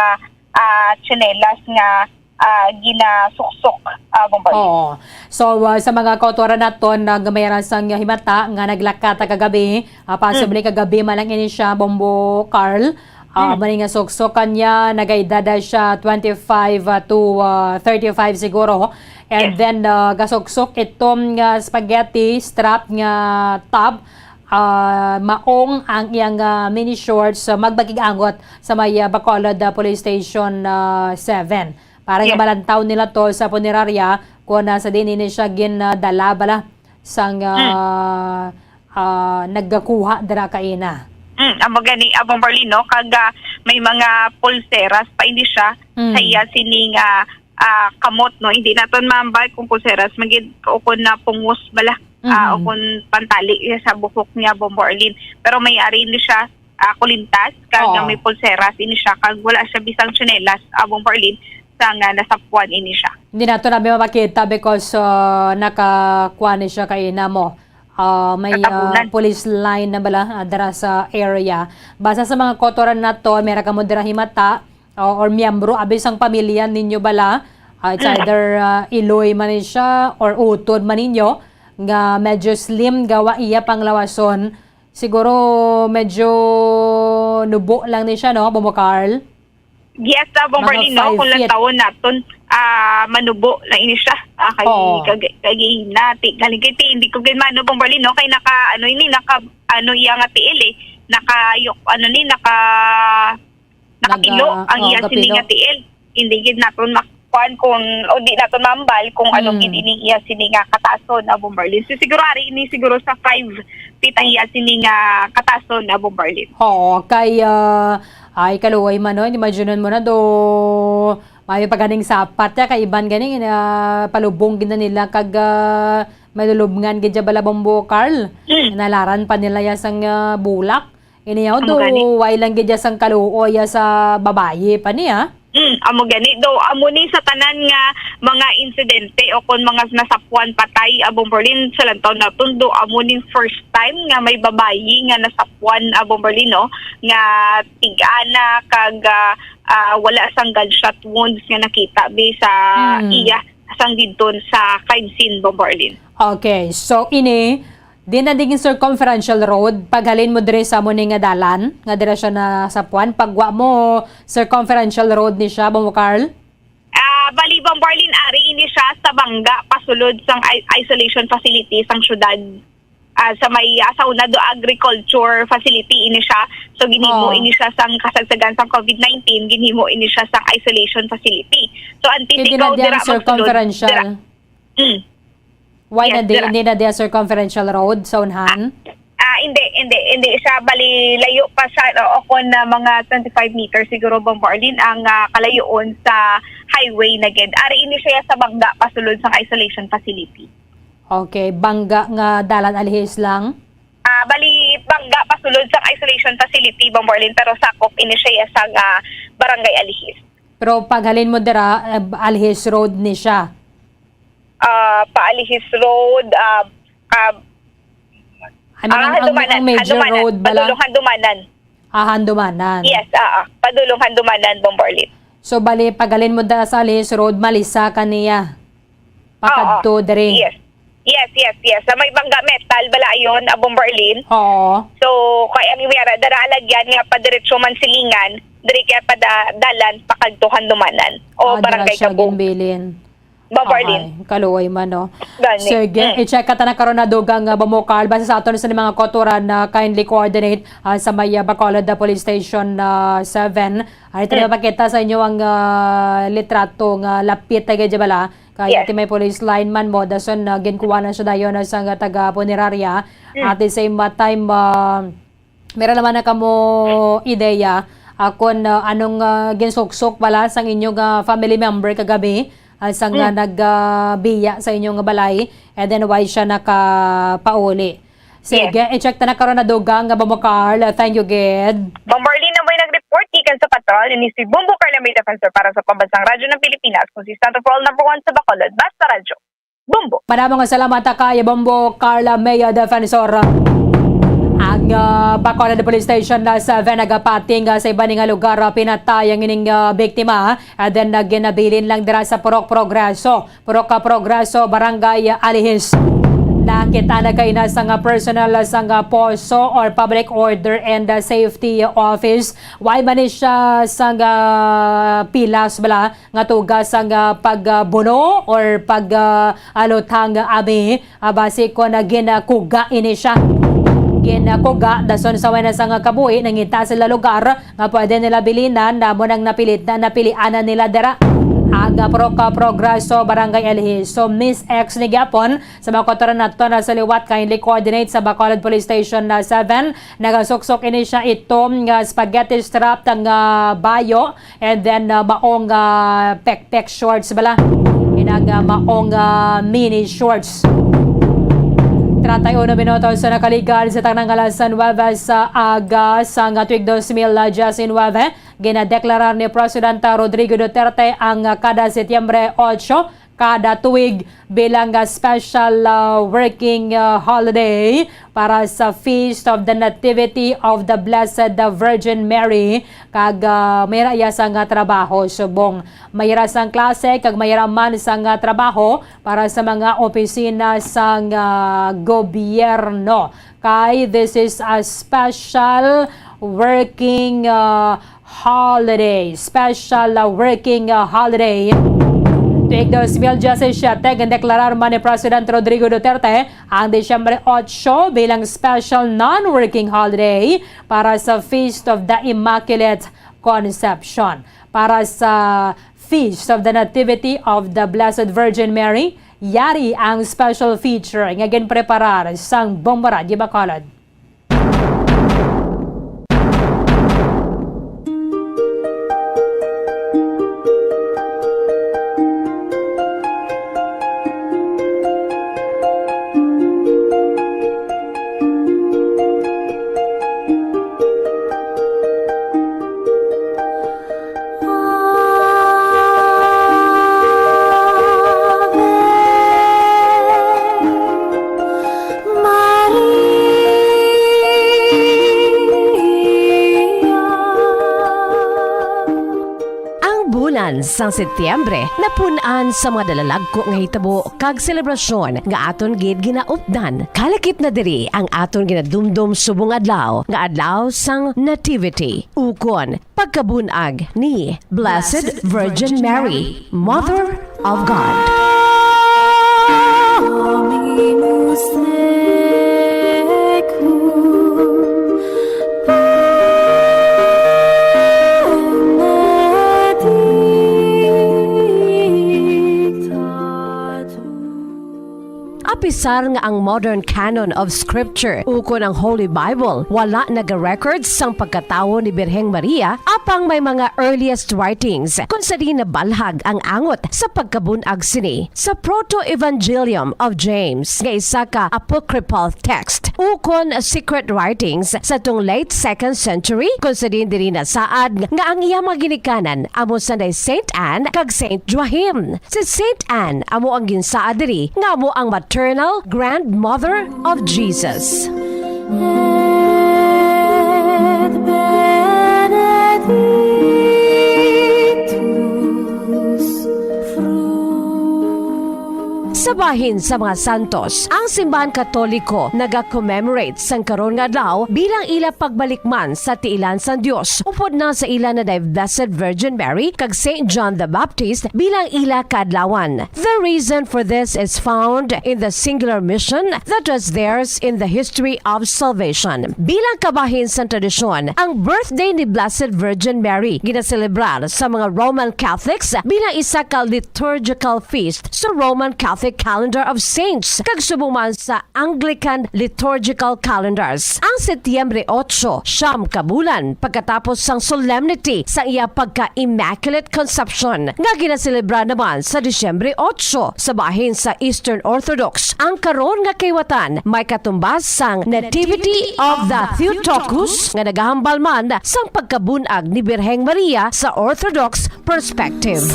chinelas nga ginasuksok Bomberlin. Oo. So sa mga kautoran naton nagmayran sang himata nga naglakata kagabi, possibly kagabi man lang ini siya Bombo Carl. Maning nga suksok kanya, nagaidada siya 25 to 35 siguro. And then gasuksok itong spaghetti strap nga top. Maong ang iyang mini shorts magbagigangot sa may Bacolod Police Station 7. Para nga malantaw nila to sa punerarya kung nasa din ini siya ginadala bala sang naggakuha dara kaina. Amo gani Bomberlin, no, kaga may mga pulseras pa hindi siya sa iya sini nga kamot, no, hindi naton mambay kung pulseras magid ukon na pungos bala ukon pantali sa bukok niya Bomberlin, pero may ari hindi siya kulintas kaga may pulseras ini siya kag wala siya bisang tsinelas Bomberlin sa nga nasapuan ini siya. Hindi nato na makita because nakakuha ni siya kaina mo. May police line na bala dara sa area. Basta sa mga kotoran na to, meron ka mo dira himata or miyembro abis ang pamilya ninyo bala. It's either iloy man siya or utod man ninyo nga medyo slim gawa iya panglawason. Siguro medyo nubo lang ni siya, no, Bombo Carl? Yes, Bomberlin, no, kung lang taon naton manubo lang ini siya. Oo. Kay nati galing kay hindi ko ginmano Bombarlin no kay naka iya nga tiil eh. Nakapilo ang iya sini nga tiil. Hindi gid naton makuan kung o di naton mambal kung anong gid ini iya sini nga katason na Bombarlin. So siguro ari ini siguro sa 5 feet ang iya sini nga katason na Bombarlin. Oo, kay ay kaluway man no, imagine mo na do may paganing sapat ya kay iban ganing palubong gid na nila kag malulubngan gid bala Bombo Carl. Nalaran pa nila ya sang bulak. Iniyaw do way lang gid sang kaluoy sa babaye pa niya. Amo gani do amo ni sa tanan nga mga insidente o kon mga nasapuan patay Bombarlin sa lantaw na tundo amo ni first time nga may babayi nga nasapuan Bombarlin no nga tig-ana kag wala sang gunshot wounds nga nakita bi sa iya sang didton sa crime scene Bombarlin. Okay, so ini di na diging circumferential road paghalin mo dire sa mo ni nga dalan nga dire siya na sapuan pagwa mo circumferential road ni siya Bombo Carl. Bali Bombarlin ari ini siya sa bangga pasulod sang isolation facility sang syudad sa may sa una do agriculture facility ini siya. So ginhimo ini siya sang kasagsagan sang COVID-19 ginhimo ini siya sang isolation facility. So antitikaw dira circumferential. Why yes, hindi na dia circumferential road sa unhan? Hindi siya bali layo pa siya o kon na mga 25 meters siguro Bombarlin ang kalayoon sa highway na gid. Ari ini siya sa bangga pasulod sang isolation facility. Okay, bangga nga dalan alihis lang. Bali bangga pasulod sang isolation facility Bombarlin pero sakop ini siya sa barangay Alihis. Pero paghalin mo dira Alihis Road ni siya. Paalihis Road, ang major road bala? Padulong Handumanan. Handumanan. Yes, Padulong Handumanan, Bombarlin. So, bali, pagalin mo da sa Alihis Road, malisa ka niya. Pakadto dere. Yes. Sa may bangga metal, bala ayon, Bombarlin. Oo. So, kaya ang imiyara, daraalagyan nga padiretso man silingan, diri kaya dalan pakadto Handumanan. O barangay Gabong. Bombarlin. Kaluoy man, no? Gani. Sige, i-check ka na karon na dugang Bombo Carl. Basta sa aton sa mga kotoran na kindly coordinate sa may Bacolod Police Station 7. Ito na pakita sa inyo ang litrato ng lapit na bala. Kaya iti may police lineman mo. Dason ginkuha na siya dayon sa taga-punerarya. At the same time, meron naman na kamo ideya kung anong ginsuksok bala sa inyong family member kagabi. Sang nagbiya sa inyong balay and then why siya nakapauli. Sige, i-check na karon na dugang Bombo Carl. Thank you, Ged. Bombarlin na may nag-report ikan sa patrol ni si Bombo Carl na may defensor para sa pambansang radyo ng Pilipinas consistent of all number 1 sa Bacolod. Basta radyo. Bombo. Maraming salamat kay Bombo Carl may defensor. Ang Bacolod Police Station na 7 nagapating sa iba nga lugar pinatay ang ining biktima and then ginabilin lang dira sa Purok Progreso Barangay Alihis. Nakita na kayo na sa personal sa poso or public order and safety office. Why man siya sa pilas bala nga tugas ang pagbuno or alutang abi base ko na ginakuga ini siya. Ginakuga dason sa wala sa kabuhi nangita sila lugar nga pwede nila bilinan na mo nang napilianan nila dira ang Progreso Barangay Alihis. So Miss X ni Gapon sa mga kotoran nato na sa liwat kindly coordinate sa Bacolod Police Station 7 nagasuksok ini siya itong spaghetti strap ang bayo and then maong pek shorts bala maong mini shorts. 31 minutos sa nakaligal sa tanang alas 9 sa aga sa tuig 2019 ginadeklarar ni Presidente Rodrigo Duterte ang kada Setyembre 8 kada tuig bilang special working holiday para sa Feast of the Nativity of the Blessed Virgin Mary kag mayra iya sang trabaho subong mayra sang klase kag mayra man sang trabaho para sa mga opisina sang gobyerno kay this is a special working holiday Tuig 2017, gindeklarar man ni President Rodrigo Duterte ang Disyembre 8 bilang special non-working holiday para sa Feast of the Immaculate Conception. Para sa Feast of the Nativity of the Blessed Virgin Mary, yari ang special feature nga ginpreparar sang Bomba Radio Bacolod. Sang Setyembre, napunan sa mga dalalagko nga hitabo kag selebrasyon nga aton gid ginaupdan. Kalakip na diri ang aton ginadumdum subong adlaw nga adlaw sang Nativity. Ukon, pagkabunag ni Blessed Virgin Mary, Mother of God. Apisar nga ang modern canon of scripture ukon ang Holy Bible, wala naga-records sang pagkatawo ni Birheng Maria apang may mga earliest writings kung sa di nabalhag ang angot sa pagkabunag sini. Sa Proto-Evangelium of James nga isa ka apocryphal text ukon secret writings sa tung late 2nd century kung sa di diri nasaad nga ang iya maginikanan amo sanday Saint Anne kag Saint Joachim. Si Saint Anne amo ang ginsaad diri nga amo ang maternal grandmother of Jesus. Sa bahin sa mga santos, ang simbahan Katoliko naga-commemorate sang karon nga adlaw bilang ila pagbalikman sa tiilan sang Dios. Upod na sa ila na day Blessed Virgin Mary kag Saint John the Baptist bilang ila kaadlawan. The reason for this is found in the singular mission that was theirs in the history of salvation. Bilang kabahin sa tradisyon, ang birthday ni Blessed Virgin Mary ginaselebrar sa mga Roman Catholics bilang isa ka liturgical feast sa Roman Catholic calendar of saints kag subong man sa Anglican liturgical calendars. Ang Setyembre 8 siyam ka bulan pagkatapos sang solemnity sa iya pagka-Immaculate Conception nga ginaselebra naman sa Disyembre 8 sa bahin sa Eastern Orthodox. Ang karon nga kaywatan may katumbas sang Nativity of the Theotokos nga nagahambal man sang pagkabunag ni Birheng Maria sa Orthodox perspective.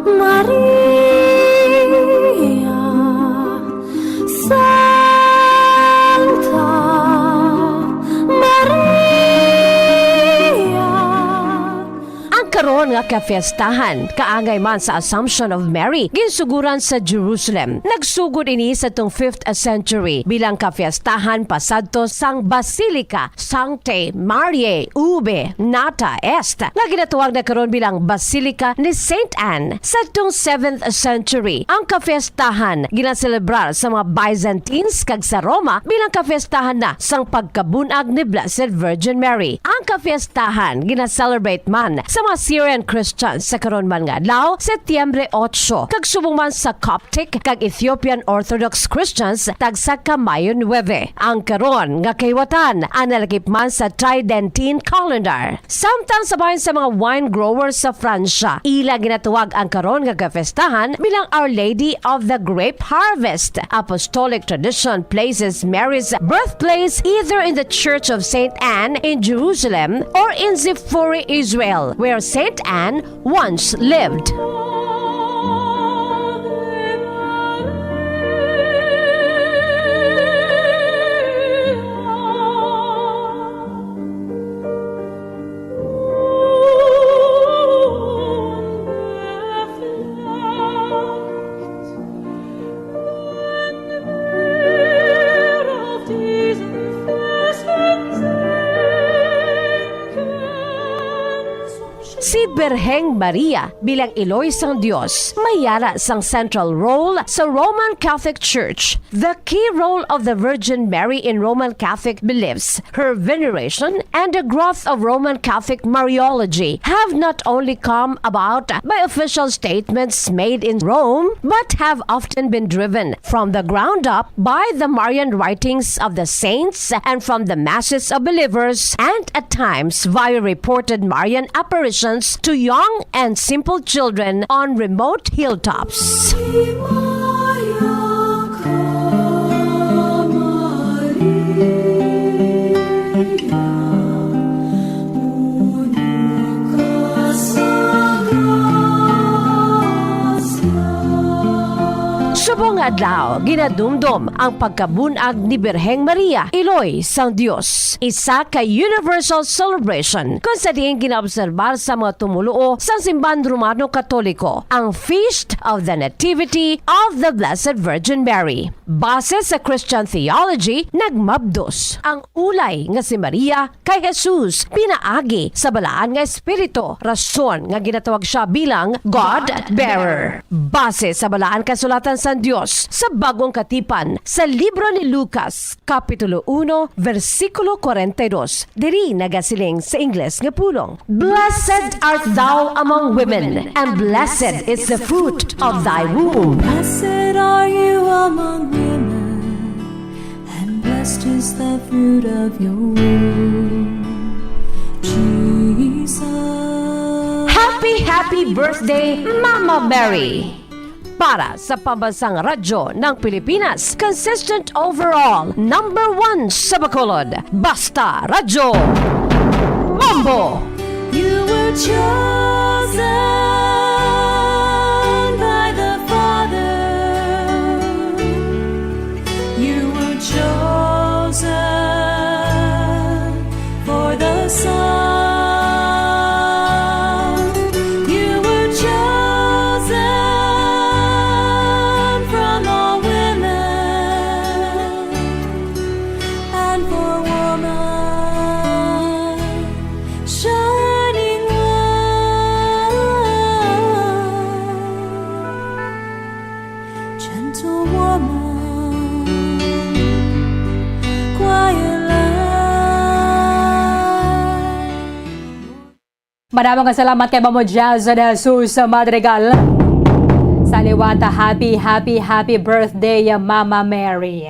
Maria, Santa Maria. Ang karon nga kafiestahan kaangay man sa Assumption of Mary ginsuguran sa Jerusalem. Nagsugod ini sa tong 5th century bilang kafiestahan pasadto sang Basilica Sanctae Mariae Ubi Nata Est nga ginatuwag na karon bilang Basilica ni Saint Anne. Sa tong 7th century ang kafiestahan ginaselebrar sa mga Byzantines kag sa Roma bilang kafiestahan na sang pagkabunag ni Blessed Virgin Mary. Ang kafiestahan ginaselebrate man sa mga Syrian Christians sa karon man nga adlaw Setyembre 8 kag subong man sa Coptic kag Ethiopian Orthodox Christians tagsa ka Mayo 9. Ang karon nga kaywatan analagip man sa Tridentine calendar. Samtang sabahin sa mga wine growers sa Fransya, ila ginatuwag ang karon nga kafestahan bilang Our Lady of the Grape Harvest. Apostolic tradition places Mary's birthplace either in the Church of Saint Anne in Jerusalem or in Zipfori, Israel, where Saint Anne once lived. Si Birheng Maria bilang Iloy sang Diyos, mayara sang central role sa Roman Catholic Church. The key role of the Virgin Mary in Roman Catholic beliefs, her veneration, and the growth of Roman Catholic Mariology have not only come about by official statements made in Rome, but have often been driven from the ground up by the Marian writings of the saints and from the masses of believers, and at times via reported Marian apparitions to young and simple children on remote hilltops. Subong adlaw, ginadumdum ang pagkabunag ni Birheng Maria, Iloy sang Dios. Isa ka universal celebration kung sa diin ginaobserbar sa mga tumuluo sa simbahan Romano Katoliko, ang Feast of the Nativity of the Blessed Virgin Mary. Base sa Christian theology, nagmabdos ang ulay nga si Maria kay Jesus pinaagi sa balaan nga espiritu, rason nga ginatawag siya bilang God-bearer. Base sa balaan kasulatan sa Diyos sa bagong katipan sa libro ni Lucas, Kapitulo 1, versikulo 42. Diri nagasiling sa Ingles nga pulong, Blessed art thou among women, and blessed is the fruit of thy womb. Blessed are you among women, and blessed is the fruit of your womb, Jesus. Happy birthday, Mama Mary! Para sa pambansang radyo ng Pilipinas, consistent overall, #1 sa Bacolod, Basta Radyo Bombo! You were chosen by the Father. You were chosen for the Son. You were chosen from all women, and for woman, shining light, gentle woman, quiet light. Maraming salamat kay Mamo Jazz de Jesus Madrigal. Sa liwata, happy birthday, Mama Mary.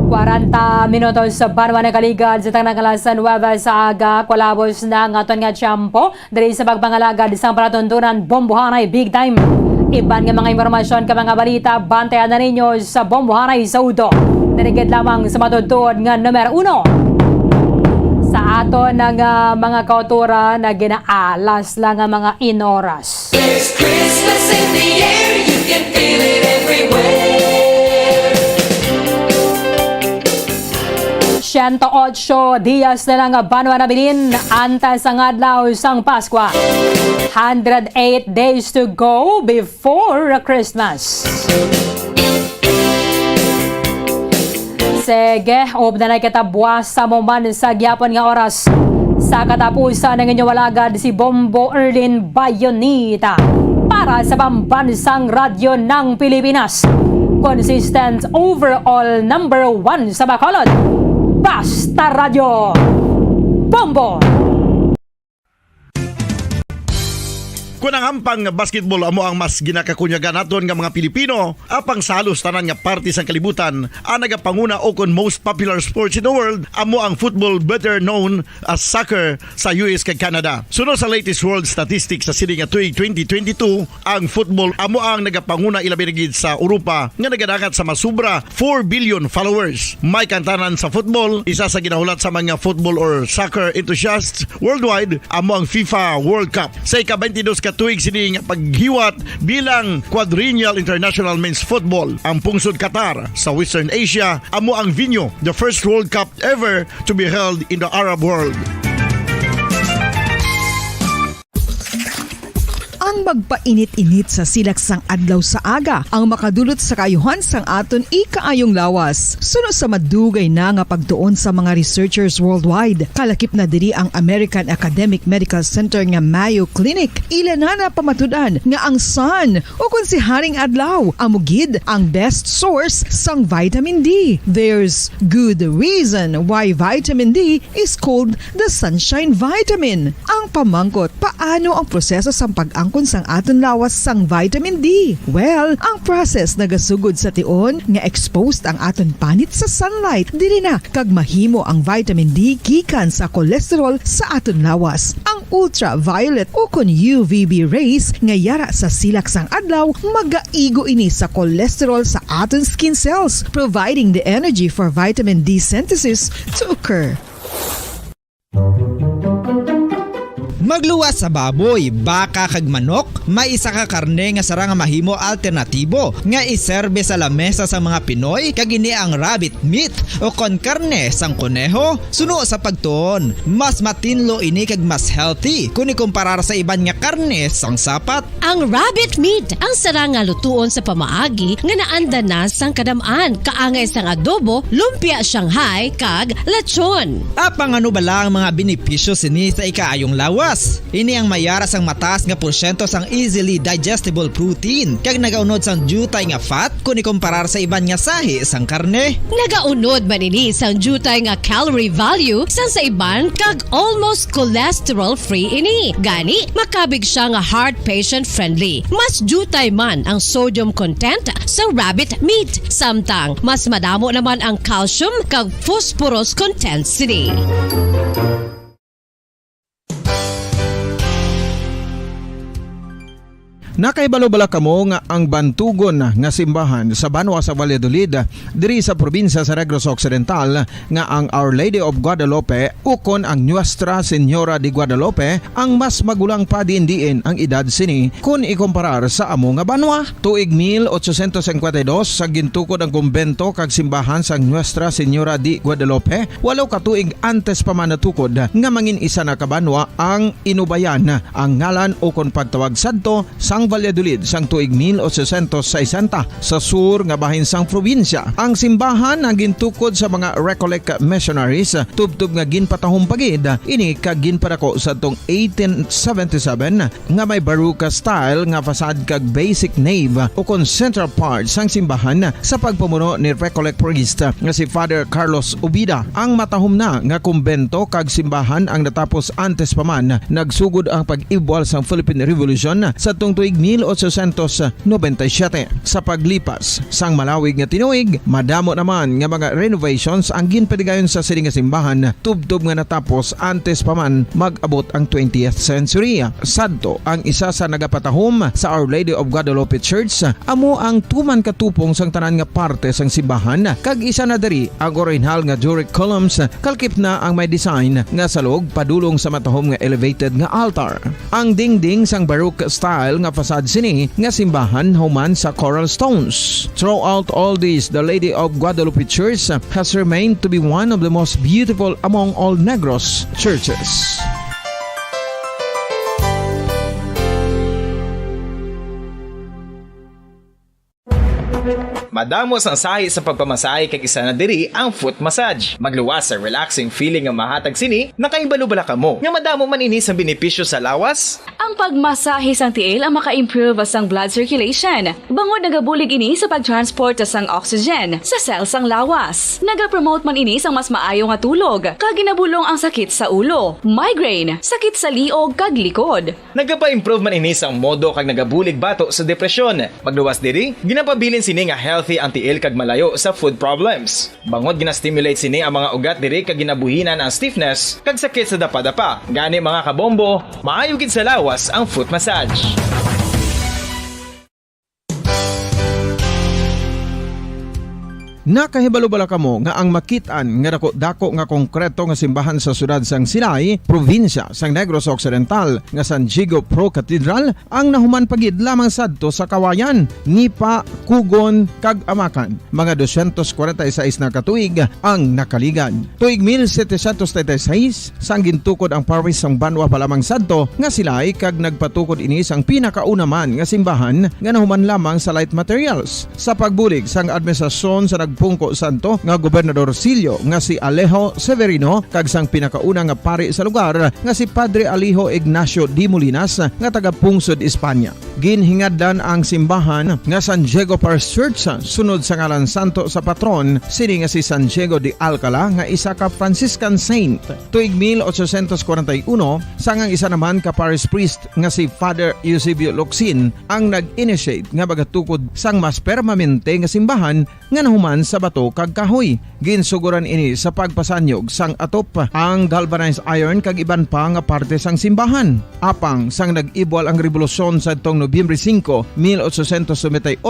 40 minutos sa Banwa na Kaligad sa tanang kalasan Nueva sa aga, kwalabos na ng aton nga tiyampo dali sa pagpangalagad sa palatuntunan Bombohanay Big Time. Iban nga mga impormasyon ka mga balita, bantayan na ninyo sa Bombohanay sa Udo. Narigid lamang sa matutod nga numero 1. Sa ato ng mga kautura na ginaalas lang ang mga inoras. There's Christmas in the air, you can feel it everywhere. 108 dias na lang Banwa na bilin, antas ang adlaw sang Paskwa. 108 days to go before Christmas. Sige, ob na nagkatabwas sa moman sa gyapon nga oras. Sa katapusan ng inyong walagad si Bombo Erlin Bayonita para sa pambansang radyo ng Pilipinas. Consistent overall #1 sa Bacolod, Basta Radyo Bombo! Kunang hampang basketball amo ang mas ginakakunyagan naton nga mga Pilipino, apang salos tanan nga parte sang kalibutan, ang nagapanguna o kon most popular sports in the world amo ang football, better known as soccer sa US kag Canada. Sunod sa latest world statistics sa sini nga tuig 2022, ang football amo ang nagapanguna ilabi na gid sa Europa nga nagadagat sa masubra 4 billion followers. May kantanan sa football, isa sa ginahulat sa mga football or soccer enthusiasts worldwide amo ang FIFA World Cup. Sa ika-22 katuig sining paghiwat bilang Quadrennial International Men's Football. Ang pungsod Qatar sa Western Asia amo ang venue, the first World Cup ever to be held in the Arab world. Ang ang magpainit-init sa silaksang adlaw sa aga ang makadulot sa kayuhan sang aton ikaayong lawas. Suno sa madugay na nga pagtuon sa mga researchers worldwide, kalakip na diri ang American Academic Medical Center nga Mayo Clinic. Ila na pamatudan nga ang sun o kung si Haring Adlaw amugid ang best source sang vitamin D. There's good reason why vitamin D is called the sunshine vitamin. Ang pamangkot, paano ang proseso sang pag-angkon sang aton lawas sang vitamin D? Well, ang process nagasugod sa tion nga exposed ang aton panit sa sunlight. Dili na kag mahimo ang vitamin D gikan sa cholesterol sa aton lawas. Ang ultraviolet o kun UVB rays nga yara sa silak sang adlaw magaigo ini sa cholesterol sa aton skin cells, providing the energy for vitamin D synthesis to occur. Magluwas sa baboy, baka kag manok, may isa ka karne nga sarang mahimo alternatibo nga iserbe sa lamesa sa mga Pinoy kag ini ang rabbit meat o kon karne sang kuneho. Suno sa pagtuon, mas matinlo ini kag mas healthy kung ikumparar sa iban nga karne sang sapat. Ang rabbit meat ang sarang nga lutuon sa pamaagi nga naanda na sang kadamaan, kaangay sang adobo, lumpia Shanghai kag lechon. Apang ano bala ang mga benepisyo sini sa ikaayong lawas? Ini ang mayara sang mataas nga porsyento sang easily digestible protein kag nagaunod sang jutay nga fat kung ikumparar sa iban nga sahi sang karne. Nagaunod man ini sang jutay nga calorie value sang sa iban kag almost cholesterol free ini. Gani makabig siya nga heart patient friendly. Mas jutay man ang sodium content sa rabbit meat, samtang mas madamo naman ang calcium kag phosphorus content sini. Nakaibalo-bala kamo nga ang bantugon nga simbahan sa Banwa sa Valladolid diri sa probinsya sa Negros Occidental nga ang Our Lady of Guadalupe ukon ang Nuestra Señora de Guadalupe ang mas magulang pa diin ang edad sini kung ikumparar sa amo nga banwa. Tuig 1852 sa gintukod ang kumbento kag simbahan sa Nuestra Señora de Guadalupe, walo ka tuig antes pa man natukod nga mangin isa na kabanwa ang inubayan ang ngalan ukon pagtawag sadto sang Valladolid sang tuig 1860 sa sur nga bahin sang probinsya. Ang simbahan ang gintukod sa mga Recollect missionaries tubtub nga ginpatahong pagid ini kag ginpadako sa tong 1877 nga may baroque style nga fasad kag basic nave o kon central part sang simbahan sa pagpamuno ni Recollect priest nga si Father Carlos Ubida. Ang matahom na nga kumbento kag simbahan ang natapos antes pa man nagsugod ang pag-ibwal sang Philippine Revolution sa tong tuig 1897. Sa paglipas sang malawig nga tinuig, madamo naman nga mga renovations ang ginpadigayon sa sining nga simbahan tubtob nga natapos antes pa man mag-abot ang 20th century. Sadto ang isa sa nagapatahom sa Our Lady of Guadalupe Church amo ang tuman katupong sang tanan nga parte sang simbahan kag isa na diri ang original nga Doric columns kalkip na ang may design nga salog padulong sa matahom nga elevated nga altar. Ang dingding sang baroque style nga fasad sini nga simbahan human sa coral stones. Throughout all this, the Lady of Guadalupe Church has remained to be one of the most beautiful among all Negros churches. Madamos ang sahi sa pagpamasahe kag isa na diri ang foot massage. Magluwas sa relaxing feeling nga mahatag sini, nakaibalo-bala kamo. Nga madamo man ini sa benepisyo sa lawas. Ang pagmasahe sang tiil ang maka-improve sang blood circulation. Bangod nagabulig ini sa pagtransport sang oxygen sa cells sang lawas. Nagapromote man ini sang mas maayo nga tulog, kag ginabulong ang sakit sa ulo, migraine, sakit sa liog kag likod. Nagapa-improve man ini sang modo kag nagabulig bato sa depresyon. Magluwas diri, ginapabilin sini nga healthy ang tiil kag malayo sa food problems. Bangod gina-stimulate sini ang mga ugat diri kag ginabuhinan ang stiffness kag sakit sa dapa-dapa. Gani mga kabombo, maayo gid sa lawas ang foot massage. Nakahibalo bala kamo nga ang makitaan nga dako nga konkreto nga simbahan sa sudad sang Sinay, probinsya sang Negros Occidental nga San Diego Pro Cathedral ang nahuman pagid lamang sadto sa kawayan ni pa Kugon kag Amakan. Mga 246 na katuig ang nakaligan. Tuig 1736 sang gintukod ang parish sang Banwa pa lamang sadto nga sila ay kag nagpatukod ini sang pinakauna man nga simbahan nga nahuman lamang sa light materials. Sa pagbulig sang administrasyon sa nagpungko santo nga Gobernador Silio nga si Alejo Severino kag sang pinakauna nga pari sa lugar nga si Padre Alijo Ignacio Di Molinas nga taga Pungsod, Espanya. Ginhingaddan ang simbahan nga San Diego Parish Church sunod sa ngalan santo sa patron sini nga si San Diego de Alcala nga isa ka Franciscan saint. Tuig 1841 sangang isa naman ka parish priest nga si Father Eusebio Locsin ang nag-initiate nga bagatukod sang mas permanente nga simbahan nga nahuman sa bato kag kahoy. Ginsuguran ini sa pagpasanyog sang atop ang galvanized iron kag iban pa nga parte sang simbahan. Apang sang nag-ibwal ang revolusyon sa tong Nobyembre 5, 1898,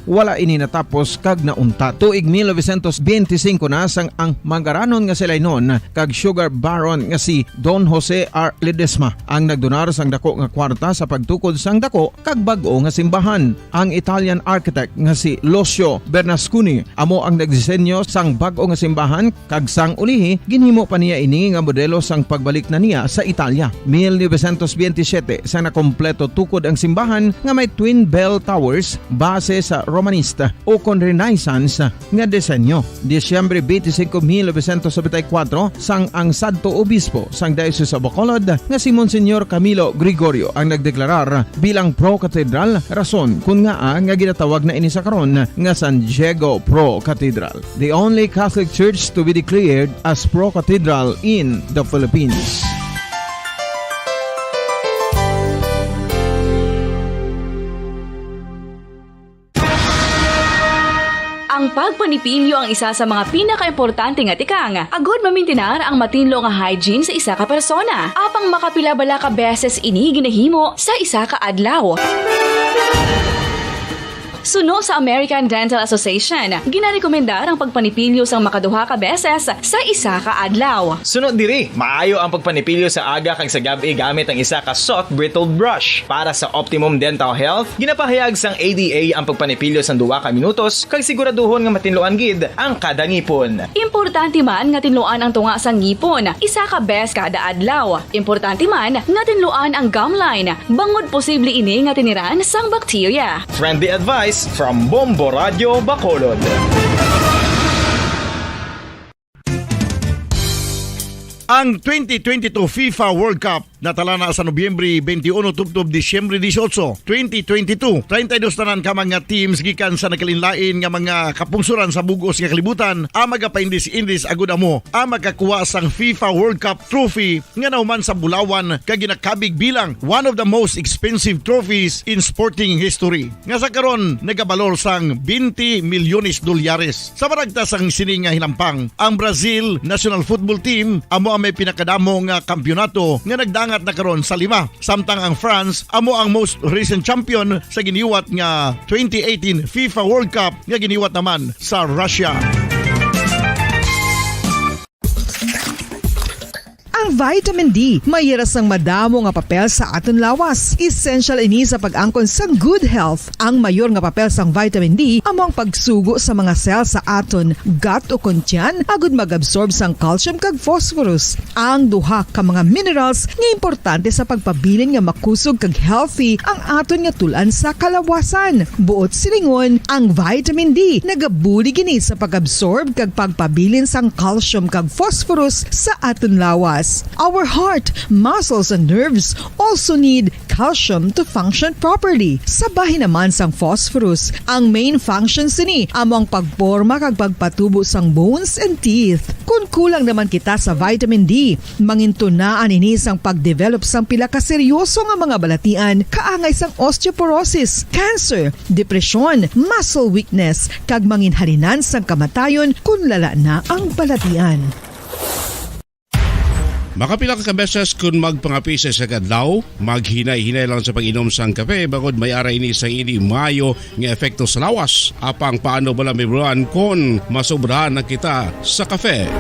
wala ini natapos kag naunta. Tuig 1925 na sang ang manggaranon nga sila noon kag sugar baron nga si Don Jose R. Ledesma ang nagdonar sang dako nga kwarta sa pagtukod sang dako kag bag-o nga simbahan. Ang Italian architect nga si Lucio Bernasconi amo ang nagdisenyo sang bag-o nga simbahan kag sang ulihi ginhimo pa niya ini nga modelo sang pagbalik na niya sa Italia. 1927 sang nakompleto tukod ang simbahan nga may twin bell towers base sa Romanista o kon Renaissance nga disenyo. Disyembre 25, 1974 sang ang sadto obispo sang Diocese of Bacolod nga si Monsignor Camilo Gregorio ang nagdeklarar bilang Pro Cathedral, rason kung nga ginatawag na ini sa karon nga San Diego Pro Cathedral, the only Catholic Church to be declared as Pro Cathedral in the Philippines. Ang pagpanipilyo ang isa sa mga pinaka-importante nga tikang. Agod mamintinar ang matinlo nga hygiene sa isa ka persona. Apang makapilabala ka beses ini ginahimo sa isa ka adlaw. Suno sa American Dental Association, ginarekomendar ang pagpanipilyo sang makaduha ka beses sa isa ka adlaw. Sunod diri, maayo ang pagpanipilyo sa aga kag sa gabi gamit ang isa ka soft brittled brush. Para sa optimum dental health, ginapahayag sang ADA ang pagpanipilyo sang 2 ka minutos kag siguraduhon nga matinloan gid ang kada ngipon. Importante man nga tinluan ang tunga sang ngipon, isa ka bes kada adlaw. Importante man nga tinluan ang gum line, bangod posible ini nga tiniran sang bakterya. Friendly advice from Bombo Radio Bacolod. Ang 2022 FIFA World Cup natala na sa Nobyembre 21 tubtob Disyembre 18, 2022. 32 tanan ka mga teams gikan sa nakalinlain nga mga kapungsuran sa bugos nga kalibutan ang magapaindis-indis agud amo ang makakuha sang FIFA World Cup trophy nga nauman sa Bulawan kag ginakabig bilang one of the most expensive trophies in sporting history. Nga sa karon nagabalor sang 20 milyones dolyares. Sa baragta sang sini nga hinampang, ang Brazil National Football Team amo ang may pinakadamo nga kampyonato nga nagdangat na karon sa 5. Samtang ang France amo ang most recent champion sa giniwat nga 2018 FIFA World Cup nga giniwat naman sa Russia. Ang vitamin D mayira sang madamo nga papel sa aton lawas. Essential ini sa pag-angkon sang good health. Ang mayor nga papel sang vitamin D amo ang pagsugo sa mga cell sa aton gut o kuntyan agud mag-absorb sang calcium kag phosphorus. Ang duha ka mga minerals nga importante sa pagpabilin nga makusog kag healthy ang aton nga tulan sa kalawasan. Buot silingon, ang vitamin D nagabuli gini sa pag-absorb kag pagpabilin sang calcium kag phosphorus sa aton lawas. Our heart, muscles, and nerves also need calcium to function properly. Sabahin naman sang phosphorus, ang main functions ni amo ang pagporma kag pagpatubo sang bones and teeth. Kung kulang naman kita sa vitamin D, mangintunaan ini sang pagdevelop sang pila ka seryoso nga mga balatian kaangay sang osteoporosis, cancer, depresyon, muscle weakness, kag manginhalinan sang kamatayon kung lala na ang balatian. Makapila ka beses kung magpangapisa sa kadlaw, maghinay-hinay lang sa pag-inom sang kape bagod may ara ini sa ini mayo nga efekto sa lawas. Apang paano bala mibruan kung masobrahan na kita sa kape.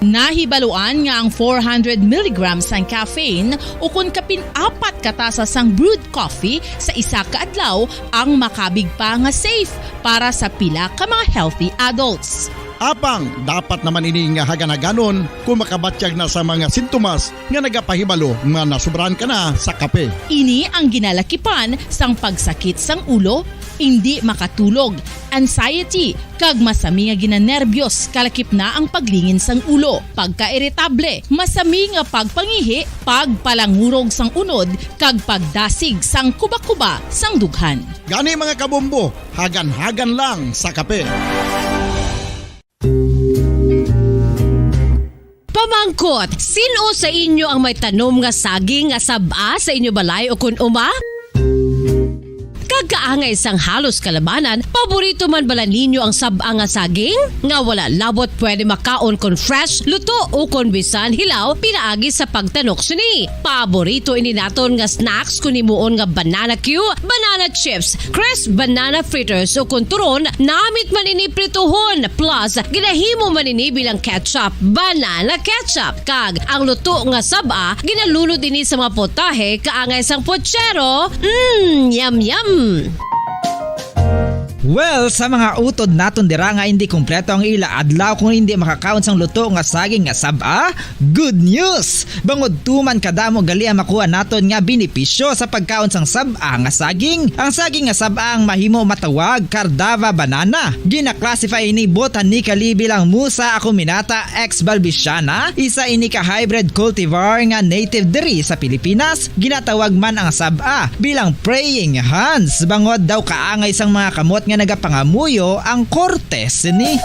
Nahibaluan nga ang 400 mg ang caffeine o kung kapin-apat katasa sang brewed coffee sa isa ka adlaw ang makabig pa nga safe para sa pila ka mga healthy adults. Apang, dapat naman ini nga haganaganon kung makabatyag na sa mga sintomas nga nagapahibalo nga nasubrahan ka na sa kape. Ini ang ginalakipan sang pagsakit sang ulo, hindi makatulog, anxiety, kag masami nga ginanerbiyos kalakip na ang paglingin sang ulo, pagka-iritable, masami nga pagpangihi, pagpalangurog sang unod, kag pagdasig sang kuba-kuba sang dughan. Gani mga kabombo, hagan-hagan lang sa kape. Pamangkot, sino sa inyo ang may tanom nga saging nga saba sa inyo balay o kun uma? Kagkaangay sang halos kalabanan, paborito man bala ninyo ang saba nga saging? Nga wala labot pwede makaon kon fresh, luto o kon bisan hilaw, pinaagi sa pagtanok sini. Paborito ini naton nga snacks kun himuon nga banana Q, banana chips, crisp banana fritters o kun turon, namit man ini prituhon, plus ginahimo man ini bilang ketchup, banana ketchup. Kag ang luto nga saba, ginalunod ini sa mga potahe kaangay sang pochero. Yum yum. Well, sa mga utod naton dira nga hindi kumpleto ang ila adlaw kung hindi makakaon sang luto nga saging nga saba, good news! Bangod tuman kadamo gali ang makuha naton nga benepisyo sa pagkaon sang saba nga saging. Ang saging nga saba ang mahimo matawag Cardava banana. Gina-classify ini botanically bilang Musa acuminata ex balbisiana, isa ini ka hybrid cultivar nga native diri sa Pilipinas. Ginatawag man ang saba bilang praying hands, bangod daw kaangay sang mga kamot nga nagapangamuyo ang kortes ni.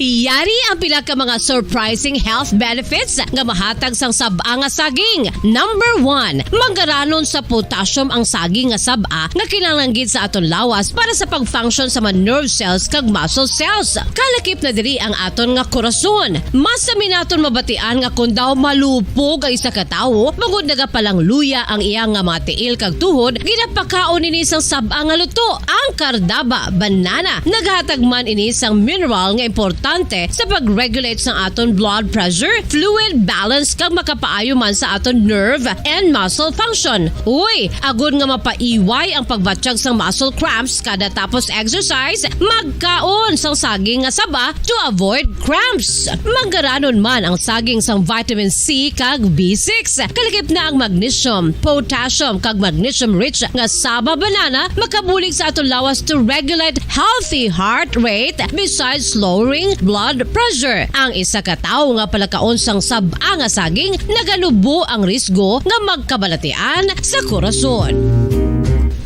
Iyari ang pila ka mga surprising health benefits nga mahatag sang saba nga saging. Number 1, manggaranon sa potassium ang saging nga saba nga kinahanglan sa aton lawas para sa pag-function sa mga nerve cells kag muscle cells. Kalakip na diri ang aton nga korason. Mas sa minaton mabatian nga kun daw malupog ang isa ka tawo, bangod nagapalang luya ang iyang nga mga tiil kag tuhod, ginapakaon ini sang saba nga luto, ang Cardava banana. Naghatag man ini sang mineral nga importante sa pag-regulate sa aton blood pressure, fluid balance kag makapaayo man sa aton nerve and muscle function. Uy, agud nga mapaiway ang pagbatsyag sang muscle cramps kada tapos exercise, magkaon sang saging nga saba to avoid cramps. Manggaranon man ang saging sang vitamin C kag B6. Kalakip na ang magnesium, potassium kag magnesium rich nga saba banana makabulig sa aton lawas to regulate healthy heart rate besides lowering blood pressure. Ang isa ka tawo nga palakaon sang saba nga saging nagalubo ang risgo nga magkabalatian sa korason.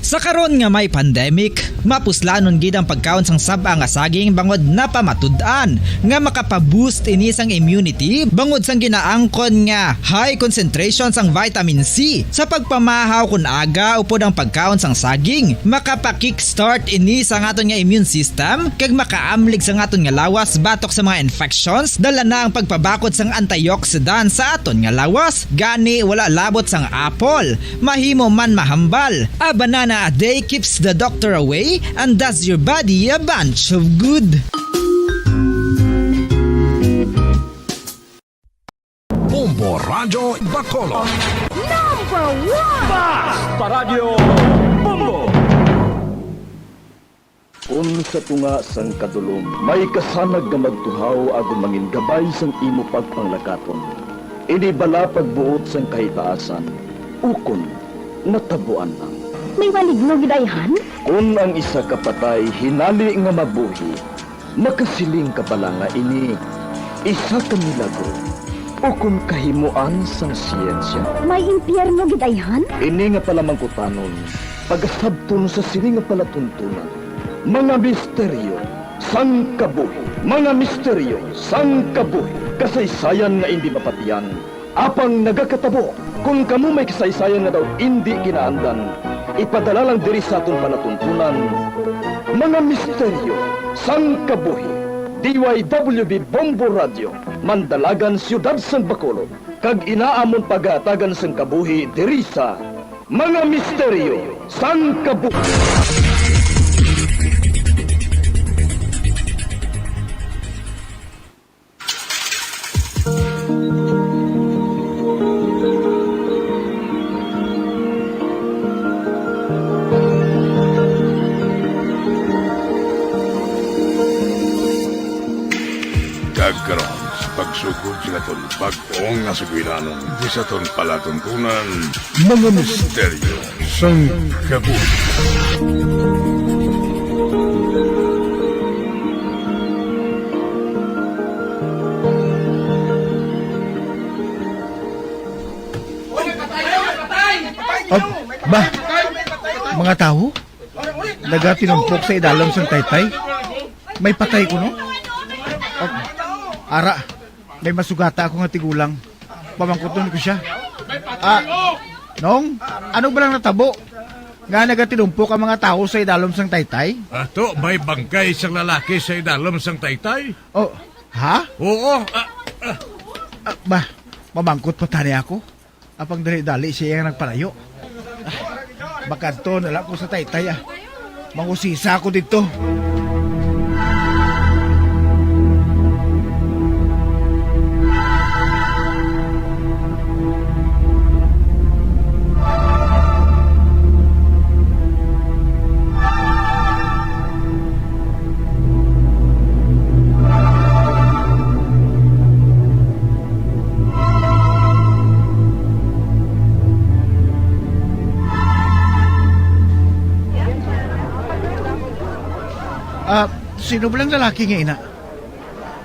Sa karon nga may pandemic, mapuslanon gid ang pagkaon sang saba nga saging bangod napamatud-an nga makapaboost ini sang immunity bangod sang ginaangkon nga high concentration sang vitamin C. Sa pagpamahaw kun aga upod ang pagkaon sang saging, makapa-kickstart ini sa aton nga immune system kag makaamlig sa aton nga lawas batok sa mga infections, dala na ang pagpabakod sang antioxidant sa aton nga lawas. Gani wala labot sang apple, mahimo man mahambal. A banana a day keeps the doctor away and does your body a bunch of good. Bombo Radio Bacolod. Number 1! Basta Radio Bombo! Sa tunga sang kadulom, may kasanag nga magtuhaw agon mangin gabay sang imo pagpanglakaton. Ini bala pagbuot sang kahitaasan, ukon natabuan lang. May maligno gidayhan? Kung ang isa ka patay hinali nga mabuhi, makasiling ka pala nga ini isa ka milagro o kung kahimuan sang siyensya. May impyerno gidayhan? Ini nga pala mangkutanon, pagasabton sa sili nga palatuntunan. Mga misteryo sang kabuhi, mga misteryo sang kabuhi, kasaysayan nga hindi mapatiyan, apang nagakatabo. Kung kamu may kasaysayan nga daw hindi ginaandan, ipadala lang diri sa aton palatuntunan. Mga misteryo sang kabuhi, DYWB Bombo Radio, Mandalagan Siyudad San Bacolod, kag inaamon pagatagan sang kabuhi diri sa Mga Misteryo sang Kabuhi. Kagkaroon sa pagsugod sila ton pag-ong nga sugwinanon di sa ton palatuntunan Mga Misteryo sang Kabuhi. Ba, mga tao, nagatinumpok sa idalom sang taytay. May patay ko, no? Ara, may masugata ako nga tigulang. Pamangkuton ko siya. Nong, ano ba lang natabo? Nga nagatinumpok ang mga tao sa idalom sang taytay? Ato, may bangkay isang lalaki sa idalom sang taytay? Oh, ha? Oo. Ba, mamangkot pa tani ako. Apang dali-dali siya yung nagpalayo. Bakanto, nala ko sa taytay. Mangusisa ako dito. Sino ba lang lalaki nga ina?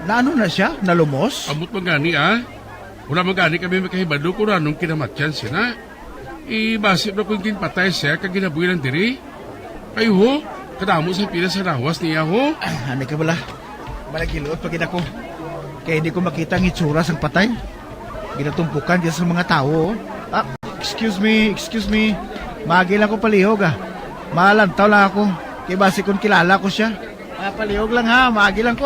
Naano na siya? Nalumos? Amot magani Wala magani kami makahibado kung anong kinamatyan sina. Ibasip na kung kinpatay siya kag ginabuhi ng diri. Kayo ho, kadamo sa pila sa lawas niya ho. Ano ka bala? Malagiloot pag ako. Kaya hindi ko makita ang itsura sang patay. Ginatumpukan dyan sa mga tao. Excuse me. Magi lang ko palihog Malantaw lang ako. Kaya basi kung kilala ko siya. Palihog lang magi lang ko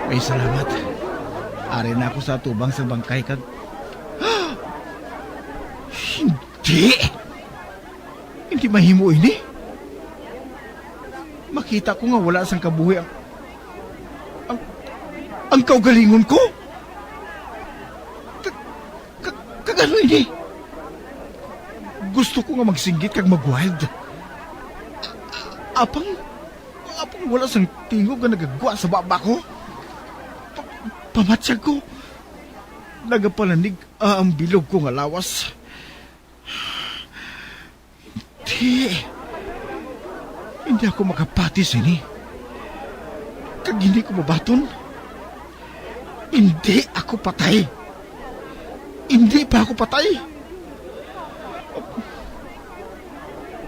May salamat. Ari na ako sa tubang sa bangkay kag... Hindi mahimo ini. Makita ko nga wala sang kabuhi ang kaugalingon ko. Kagano ini? Gusto ko nga magsinggit kag mag-wild. Apang wala sang tingog nga nagagwa sa baba ko. Pamatsyag ko. Nagapalanig ang bilog ko nga lawas. Hindi ako makapatis ini. Kag hindi ko mabaton. Hindi ako patay. Hindi pa ako patay.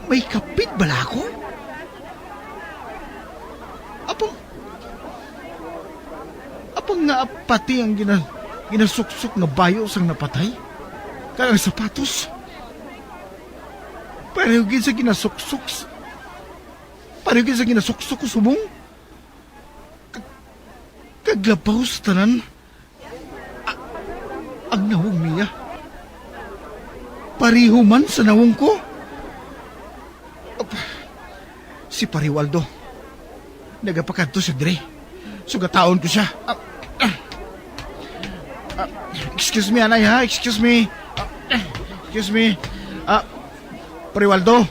May kapit bala ako? Apang nga pati ang ginasuksok nga bayo sang napatay? Kaya ang sapatos? Parehugin sa ginasuksok. Parehugin sa ginasuksok ko subong? Kaglabaw sa tanan? Ang nawong niya? Pariho man sa nawong ko? Si Pariwaldo. Nagapakadto sa dire. Sugataon ko siya. Excuse me, anay ha? Excuse me. Pariwaldo.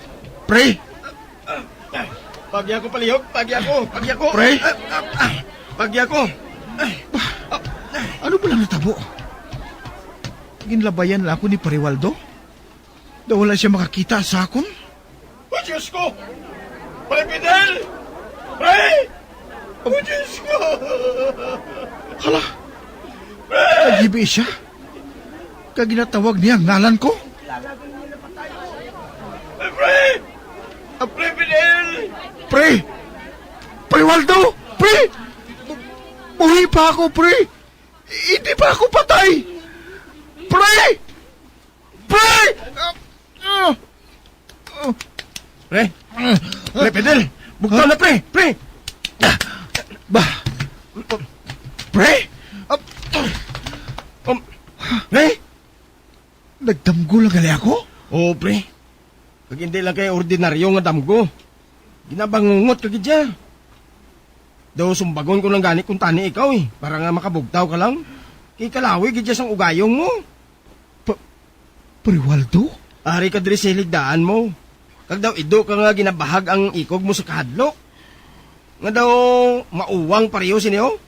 Pre. Pagya ko palihog. Pagya ko. Pre. Pagya ko. Ano ba lang natabo? Ginlabayan lang ako ni Pariwaldo? Daw wala siya makakita sa akon? Oh, Diyos ko! Pre Fidel! Pre! Oh, Diyos ko! Hala! Nagibi siya? Kaginatawag niya ang ngalan ko? Pre! Pre Fidel! Pre! Pariwaldo! Pre! Buhay pa ako, pre! Hindi pa ako patay! Pre! Pre! Pre! Pre Fidel! Bugtaw na, pre! Pre! Pre? Pre? Nagdamgo lang gali ako? Oo, pre. Kag hindi lang kay ordinaryo nga damgo. Ginabangungot kag idya. Daw sumbagon ko lang gani kung tani ikaw para nga makabugtaw ka lang. Kay kalawi gidya sang ugayong mo. Priwaldo? Ari ka diri sa hiligdaan mo. Kag daw ido ka nga ginabahag ang ikog mo sa kahadlok. Nga daw mauwang pareho siniyo.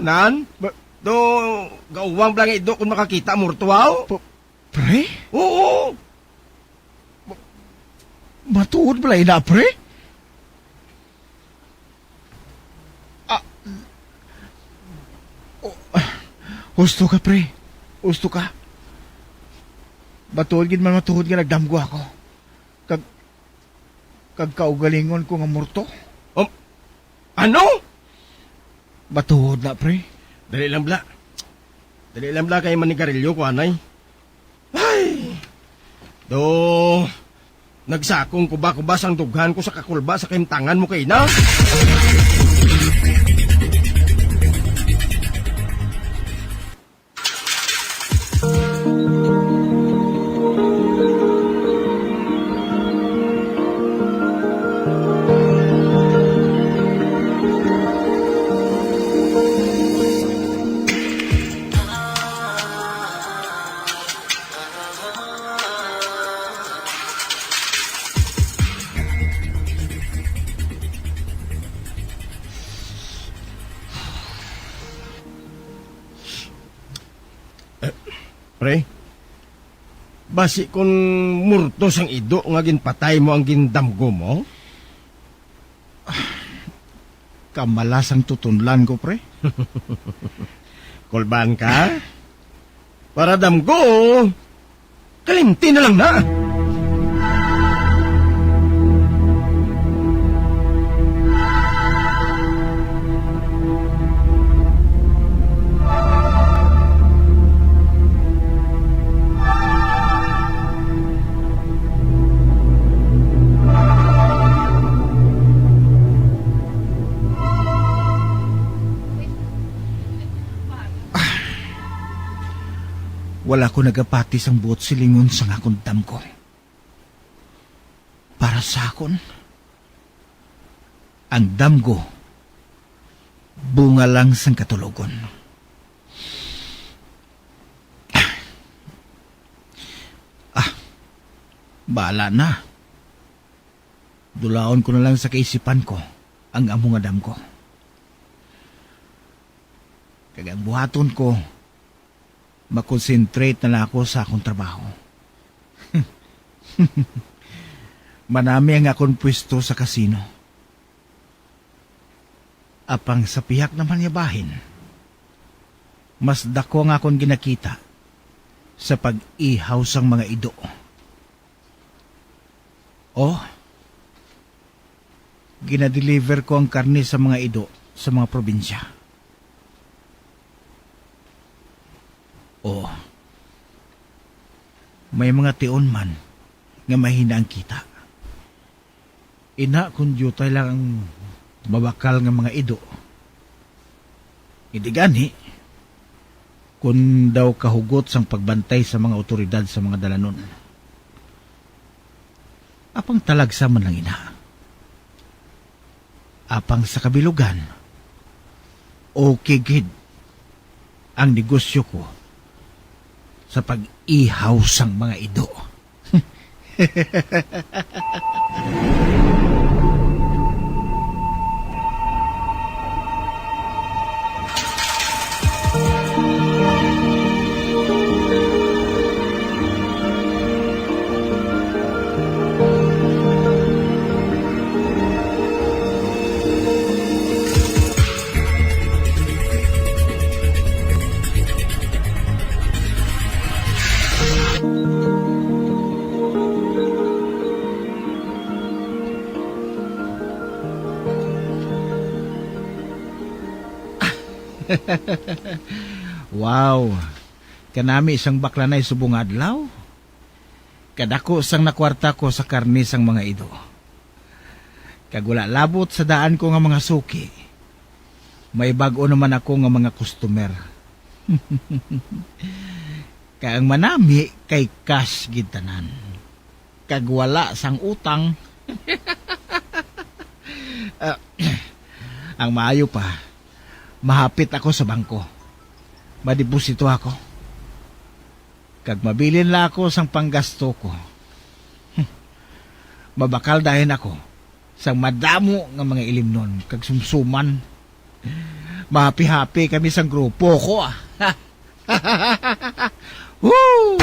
Nan? Do gauwang lang ido kung makakita mortuaw. Pre? Oo. Matuod pala ina, pre? Husto ka, pre. Husto ka. Matuod gid man matuod nga nagdamgo ako. Kag kaugalingon ko nga murto. Ano? Matuod na, pre. Dali lang bla kay manigarilyo ko, anay. Ay! Do, nagsakong kuba-kuba sang dughan ko sa kakulba sa kimtangan mo kay na. Pre, basi kung murtos ang ido nga ginpatay mo ang gindamgo mo? Kamalas ang tutunlan ko, pre. Kulban ka? Para damgo, kalimti na lang na. Wala ko nagapati sang buot silingon sa akong damgo. Para sa akon, ang damgo, bunga lang sang katulogon. Bahala na. Dulaon ko na lang sa kaisipan ko ang among damgo. Kagang buhaton ko, makonsentrate na lang ako sa akong trabaho. Manami ang akong pwesto sa kasino. Apang sa piyak naman yabahin, mas dako ang akong ginakita sa pag-ihaw sang mga ido. Ginadeliver ko ang karne sa mga ido sa mga probinsya. May mga tion man nga mahina ang kita. Ina kung jutay lang ang mabakal nga mga ido. Hindi gani kung daw kahugot sang pagbantay sa mga otoridad sa mga dalanon. Apang talagsa man lang ina. Apang sa kabilugan, okay gid ang negosyo ko sa pag-ihaw sang mga ido. Wow, kanami isang bakla na subong adlaw. Kadako sang nakwarta ko sa karne sang mga ido. Kag wala labot sa daan ko nga mga suki. May bag-o naman ako nga mga customer. Kaya ang manami kay cash gintanan. Kag wala sang utang. Ang maayo pa, mahapit ako sa bangko. Madiposito ako. Kag mabilin la ako sang panggasto ko. Mabakal dahin ako sang madamo nga mga ilimnon kag sumsuman. Mahapi-hapi kami sang grupo ko ah. Woo!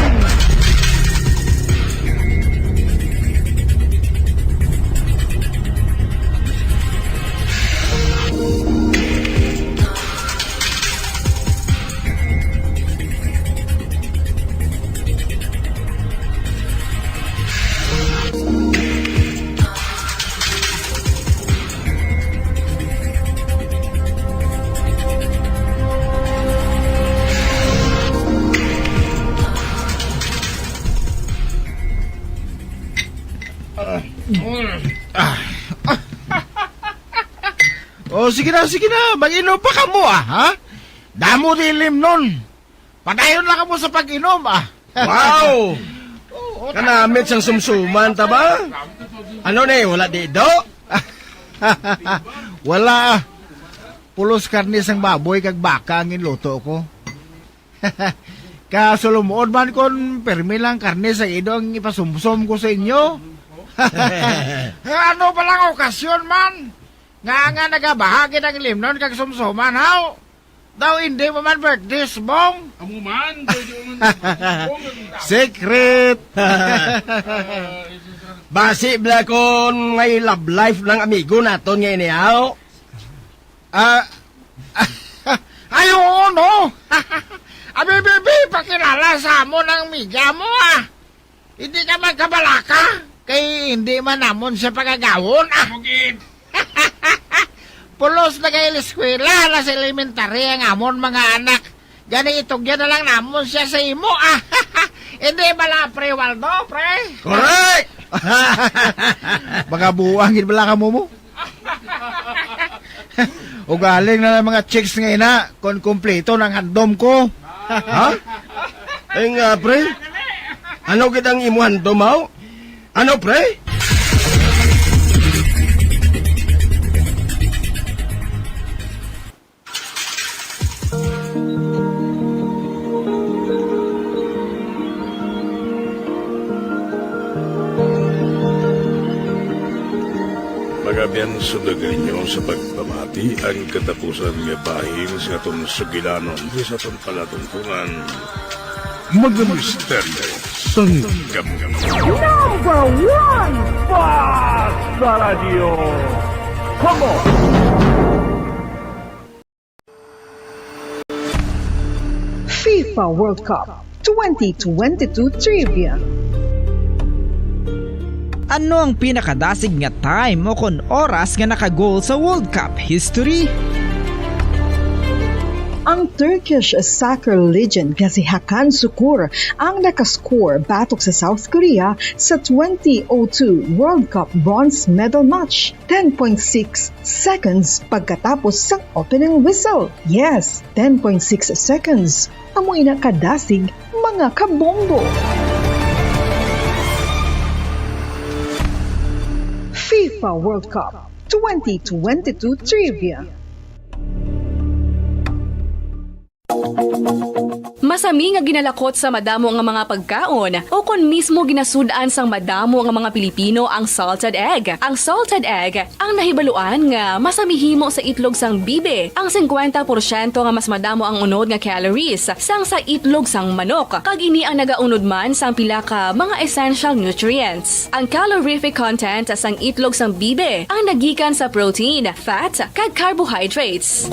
Sige na, mag-inom pa ka mo ha? Damo dilim nun. Padayon lang ka mo sa pag-inom Wow! Kanamit sang sumsuman ta ba? Ano na wala dido? Wala Pulos karne sang baboy kag baka ang inluto ko. Kasulumuod man kon permi lang karne sa ido ang ipasumsum ko sa inyo. Ano palang okasyon man? Nga nagabahagi ng limnon kag sumsuman haw. Daw hindi mo man birthday bong. Amo man, Secret. Basi bla kon ngay love life ng amigo naton nga inihaw. Ayo no. Abi pakilala sa mo ng miga mo Hindi ka magkabalaka. Kay hindi man namon siya pagagawon Pulos na kayo eskwela na sa elementary ang amon mga anak. Gani itugyan na lang namon siya sa imo Hindi bala pre Waldo, pre? Correct! Mga buwangin bala ka mo O galing na lang mga chicks ngayon kon kumpleto ng handom ko. Ha? Eh nga pre? Ano kitang imo handom haw? Ano pre? Magabian sudagay nyo sa pagpamati ang katapusan nga bahing sa atong sugilanon di sa atong palatuntunan. Mga misteryo sang gamgam. Number one Boss sa radio. Come on! FIFA World Cup 2022 Trivia. Ano ang pinakadasig nga time o kon oras nga nakagol sa World Cup history? Ang Turkish soccer legend nga si Hakan Şükür ang nakascore batok sa South Korea sa 2002 World Cup bronze medal match. 10.6 seconds pagkatapos sa opening whistle. Yes, 10.6 seconds. Amoy na kadasig mga kabombo. FIFA World Cup 2022 Trivia. Masami nga ginalakot sa madamo nga mga pagkaon o kon mismo ginasudaan sang madamo nga mga Pilipino ang salted egg. Ang salted egg ang nahibaluan nga masamihimo sa itlog sang bibe. Ang 50% nga mas madamo ang unod nga calories sang sa itlog sang manok. Kag ini ang nagaunod man sang pila ka mga essential nutrients. Ang calorific content sang itlog sang bibe ang nagikan sa protein, fat, kag carbohydrates.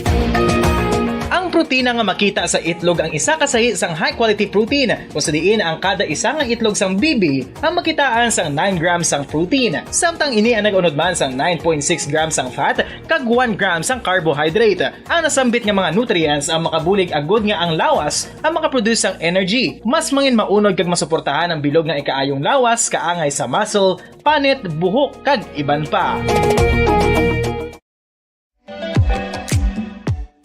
Ang rutina nga makita sa itlog ang isa kasahi sang high quality protein kung sa diin ang kada isa nga itlog sang bibi ang makitaan sang 9 grams sang protein. Samtang ini ang nag-unod man sang 9.6 grams sang fat kag 1 grams sang carbohydrate. Ang nasambit nga mga nutrients ang makabulig agud nga ang lawas ang makaproduce sang energy. Mas mangin maunod kag masuportahan ang bilog nga ikaayong lawas kaangay sa muscle, panit, buhok kag iban pa.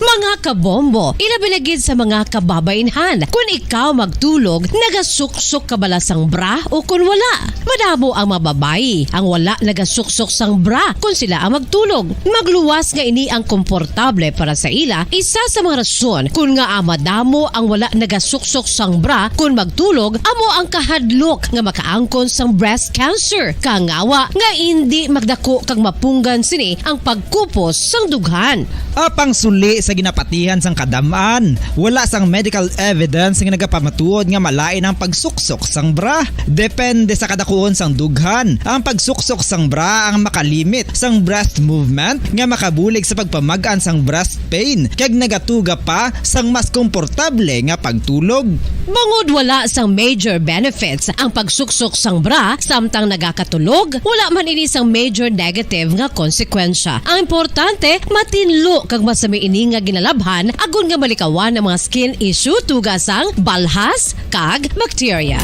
Mga kabombo, ilabilagid sa mga kababainhan. Kung ikaw magtulog, nagasuksok ka bala sang bra o kung wala. Madamo ang mababayi ang wala nagasuksok sang bra kung sila ang magtulog. Magluwas nga ini ang komportable para sa ila. Isa sa mga rason kung nga madamo ang wala nagasuksok sang bra kung magtulog, amo ang kahadlok nga makaangkon sang breast cancer. Kangawa nga hindi magdako kag mapunggan sini ang pagkupos sang dughan. Apang suli sa ginapatihan sang kadamaan, wala sang medical evidence nga nagapamatuod nga malain ang pagsuksok sang bra. Depende sa kadakuon sang dughan. Ang pagsuksok sang bra ang makalimit sang breast movement nga makabulig sa pagpamagaan sang breast pain kag nagatuga pa sang mas komportable nga pagtulog. Bangod wala sang major benefits ang pagsuksok sang bra samtang nagakatulog, wala man ini sang major negative nga konsekwensya. Ang importante, matinlo kag masami ini nga ginalabhan agon nga malikawan ang mga skin issue tugasang balhas kag bacteria.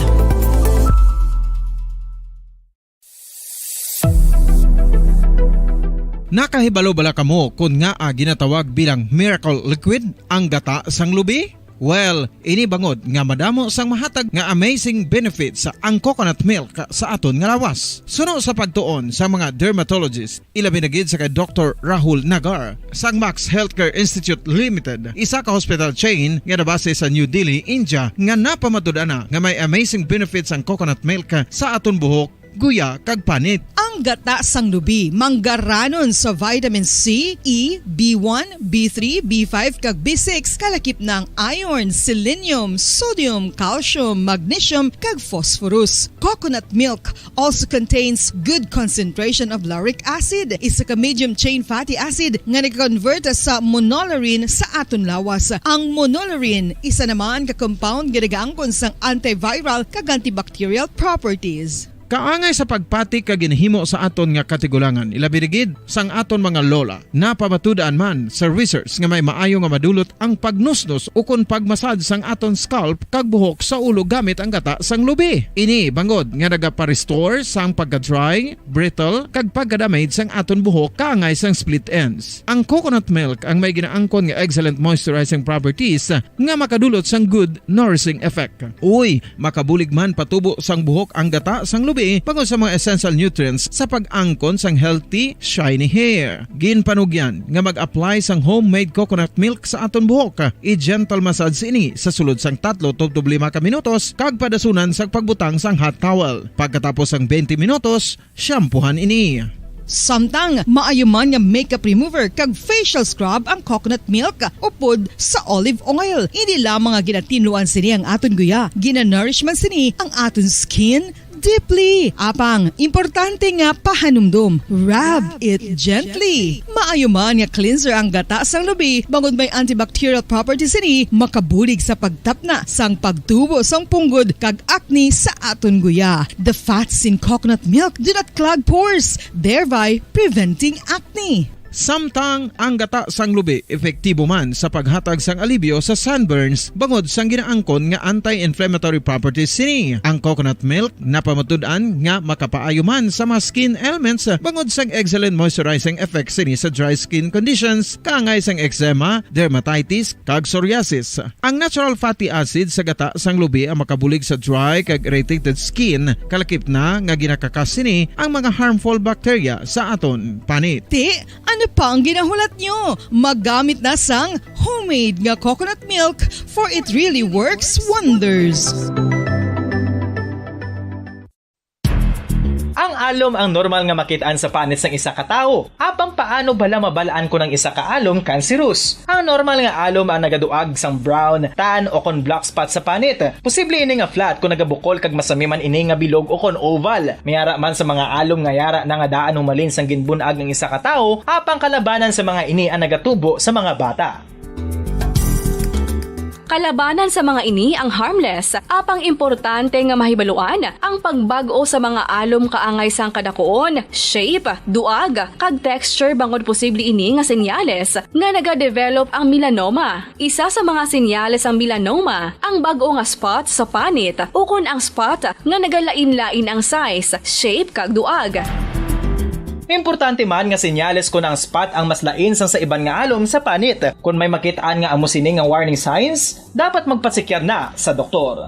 Nakahibalo bala kamo kung nga ginatawag bilang miracle liquid ang gata sang lubi? Well, ini bangod nga madamo sang mahatag nga amazing benefits sa ang coconut milk sa aton nga lawas. Suno sa pagtuon sa mga dermatologist, ilabi na gid sa kay Dr. Rahul Nagar sang Max Healthcare Institute Limited, isa ka hospital chain nga nabase sa New Delhi, India, nga napamatud-ana nga may amazing benefits ang coconut milk sa aton buhok, guya kag panit. Ang gata sang lubi manggaranon sa vitamin C, E, B1, B3, B5 kag B6 kalakip ng iron, selenium, sodium, calcium, magnesium kag phosphorus. Coconut milk also contains good concentration of lauric acid, isa ka medium chain fatty acid nga nag-convert sa monolarin sa aton lawas. Ang monolarin isa naman ka compound nga nagaangkon sang antiviral kag antibacterial properties. Kaangay sa pagpati ka ginhimo sa aton nga katigulangan, ilabirigid sang aton mga lola na pamatudaan man sa research nga may maayo nga madulot ang pagnusnos o kon pagmasad sang aton scalp kag buhok sa ulo gamit ang gata sang lubi. Ini bangod nga nagapa-restore sang pagka-dry, brittle kag pagka-damage sang aton buhok kaangay sang split ends. Ang coconut milk ang may ginaangkon nga excellent moisturizing properties nga makadulot sang good nourishing effect. Uy, makabulig man patubo sang buhok ang gata sang lubi pangod sa mga essential nutrients sa pag-angkon sang healthy, shiny hair. Ginpanugyan nga mag-apply sang homemade coconut milk sa aton buhok. I-gentle massage ini sa sulod sang 3 to 5 ka minutos kag padasunan sa pagbutang sang hot towel. Pagkatapos sang 20 minutos, shampoohan ini. Samtang maayuman nga makeup remover kag facial scrub ang coconut milk upod sa olive oil. Hindi lamang nga ginatinluan sini ang aton guya, gina-nourish man sini ang aton skin deeply. Apang, importante nga pahanumdum. Rub it gently. Maayuman nga cleanser ang gata sang lubi, bangod may antibacterial properties ini, makabulig sa pagtapna sang pagtubo sang punggod kag acne sa aton guya. The fats in coconut milk do not clog pores, thereby preventing acne. Samtang ang gata sang lubi epektibo man sa paghatag sang alibyo sa sunburns bangod sang ginaangkon nga anti-inflammatory properties sini. Ang coconut milk napamatud-an nga makapaayo man sa mga skin ailments bangod sang excellent moisturizing effect sini sa dry skin conditions kaangay sang eczema, dermatitis kag psoriasis. Ang natural fatty acid sa gata sang lubi ang makabulig sa dry kag irritated skin kalakip na nga ginakakas sini ang mga harmful bacteria sa aton panit. Ano pa ang ginahulat nyo? Maggamit na sang homemade nga coconut milk for it really works wonders. Ang alom ang normal nga makitaan sa panit sang isa ka tawo. Apang paano bala mabalaan ko ng isa ka alom cancerous? Ang normal nga alom ang nagaduag sang brown, tan o kon black spot sa panit. Posible ini nga flat kung nagabukol kag masami man ini nga bilog o kon oval. Mayara man sa mga alom nga yara na nga daan humalin sang ginbunag ng isa ka tawo, apang kalabanan sa mga ini ang nagatubo sa mga bata. Kalabanan sa mga ini ang harmless, apang importante nga mahibaluan ang pagbag-o sa mga alom kaangay sang kadakuon, shape, duag, kag texture bangod posible ini nga senyales nga nagadevelop ang melanoma. Isa sa mga senyales ang melanoma, ang bag-o nga spot sa panit ukon ang spot nga nagalain-lain ang size, shape kag duag. Importante man nga senyales kung ang spot ang mas lain sang sa iban nga alom sa panit. Kung may makitaan nga amo sini nga warning signs, dapat magpasikyar na sa doktor.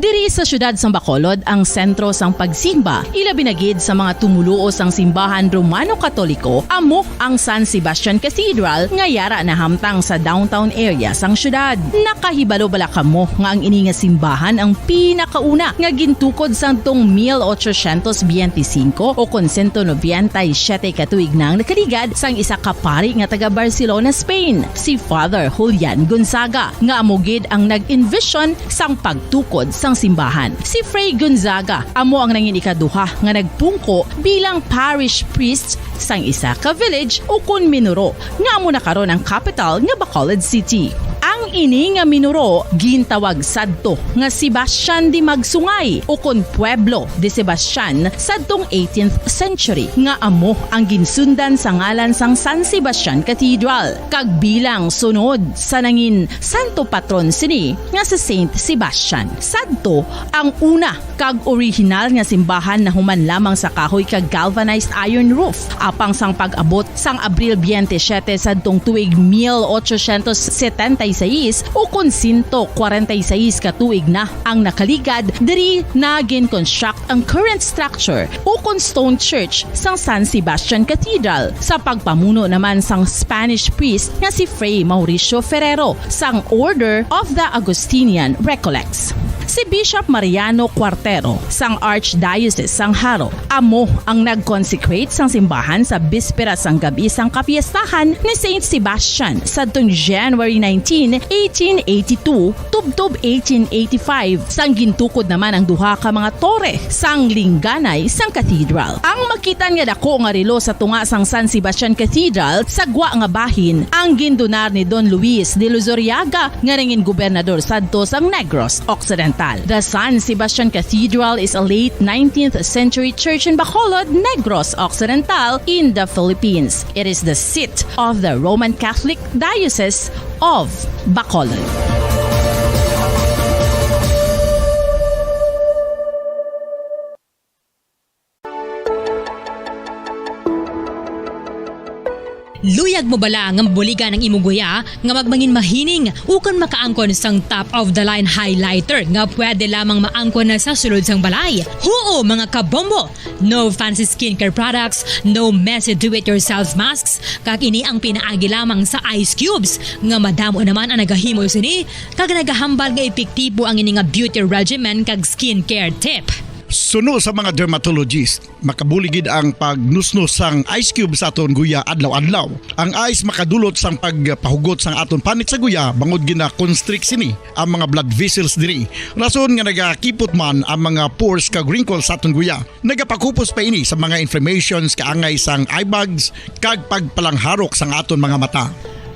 Diri sa syudad sang Bacolod ang sentro sang pagsimba, ilabi na gid sa mga tumuluo sang simbahan Romano-Katoliko, amo ang San Sebastian Cathedral nga yara na hamtang sa downtown area sang syudad. Nakahibalo bala kamo nga ang ini nga simbahan ang pinakauna nga gintukod sang tong 1825 o kon 197 katuig nang nakaligad sang isa ka pari nga taga Barcelona, Spain, si Father Julian Gonzaga, nga amo gid ang nag-envision sang pagtukod sang simbahan. Si Fray Gonzaga amo ang nangin ikaduha nga nagpungko bilang parish priest sang isa ka village o kun Minuro nga amo na karon ang capital nga Bacolod City. Ang ini nga Minuro gintawag sadto nga Sebastian de Magsungay o kun Pueblo de Sebastian sadtong 18th century nga amo ang ginsundan sa ngalan sang San Sebastian Cathedral kag bilang sunod sa nangin santo patron sini nga si Saint Sebastian. Sadto ang una kag original nga simbahan na human lamang sa kahoy kag galvanized iron roof apang sang pag-abot sang Abril 27 sadtong tuig 1876 o kun 146 katuig na ang nakaligad diri na gin-construct ang current structure o kun stone church sang San Sebastian Cathedral sa pagpamuno naman sang Spanish priest nga si Fray Mauricio Ferrero sang Order of the Augustinian Recollects. Si Bishop Mariano Cuartero sang Archdiocese sang Haro amo ang nag-consecrate sang simbahan sa bispera sang gabi sang kapiestahan ni Saint Sebastian sadtong January 19, 1882 tubtob 1885 sang gintukod naman ang duha ka mga tore sang lingganay sang cathedral. Ang makitan nga dako nga relo sa tunga sang San Sebastian Cathedral sa gwa nga bahin ang gindonar ni Don Luis de Luzuriaga nga ringin gobernador sadto sang Negros Occidental. The San Sebastian Cathedral is a late 19th century church in Bacolod, Negros Occidental in the Philippines. It is the seat of the Roman Catholic Diocese of Bacolod. Luyag mo bala nga buliga ng imuguya nga magmangin mahining ukon makaangkon sang top of the line highlighter nga pwede lamang maangkon na sa sulod sang balay. Huo mga kabombo! No fancy skincare products, no messy do-it-yourself masks, kag ini ang pinaagi lamang sa ice cubes nga madamo naman ang nagahimo sini kag nagahambal nga epektibo ang ini nga beauty regimen kag skincare tip. Suno sa mga dermatologist, makabuligid ang pagnusnos sang ice cube sa aton guya adlaw-adlaw. Ang ice makadulot sang pagpahugot sang aton panit sa guya bangod gina-constrict sini ang mga blood vessels diri. Rason nga nagakipot man ang mga pores kag wrinkles sa aton guya. Nagapakupos pa ini sa mga inflammations kaangay sang eye bags kag pagpalangharok sang aton mga mata.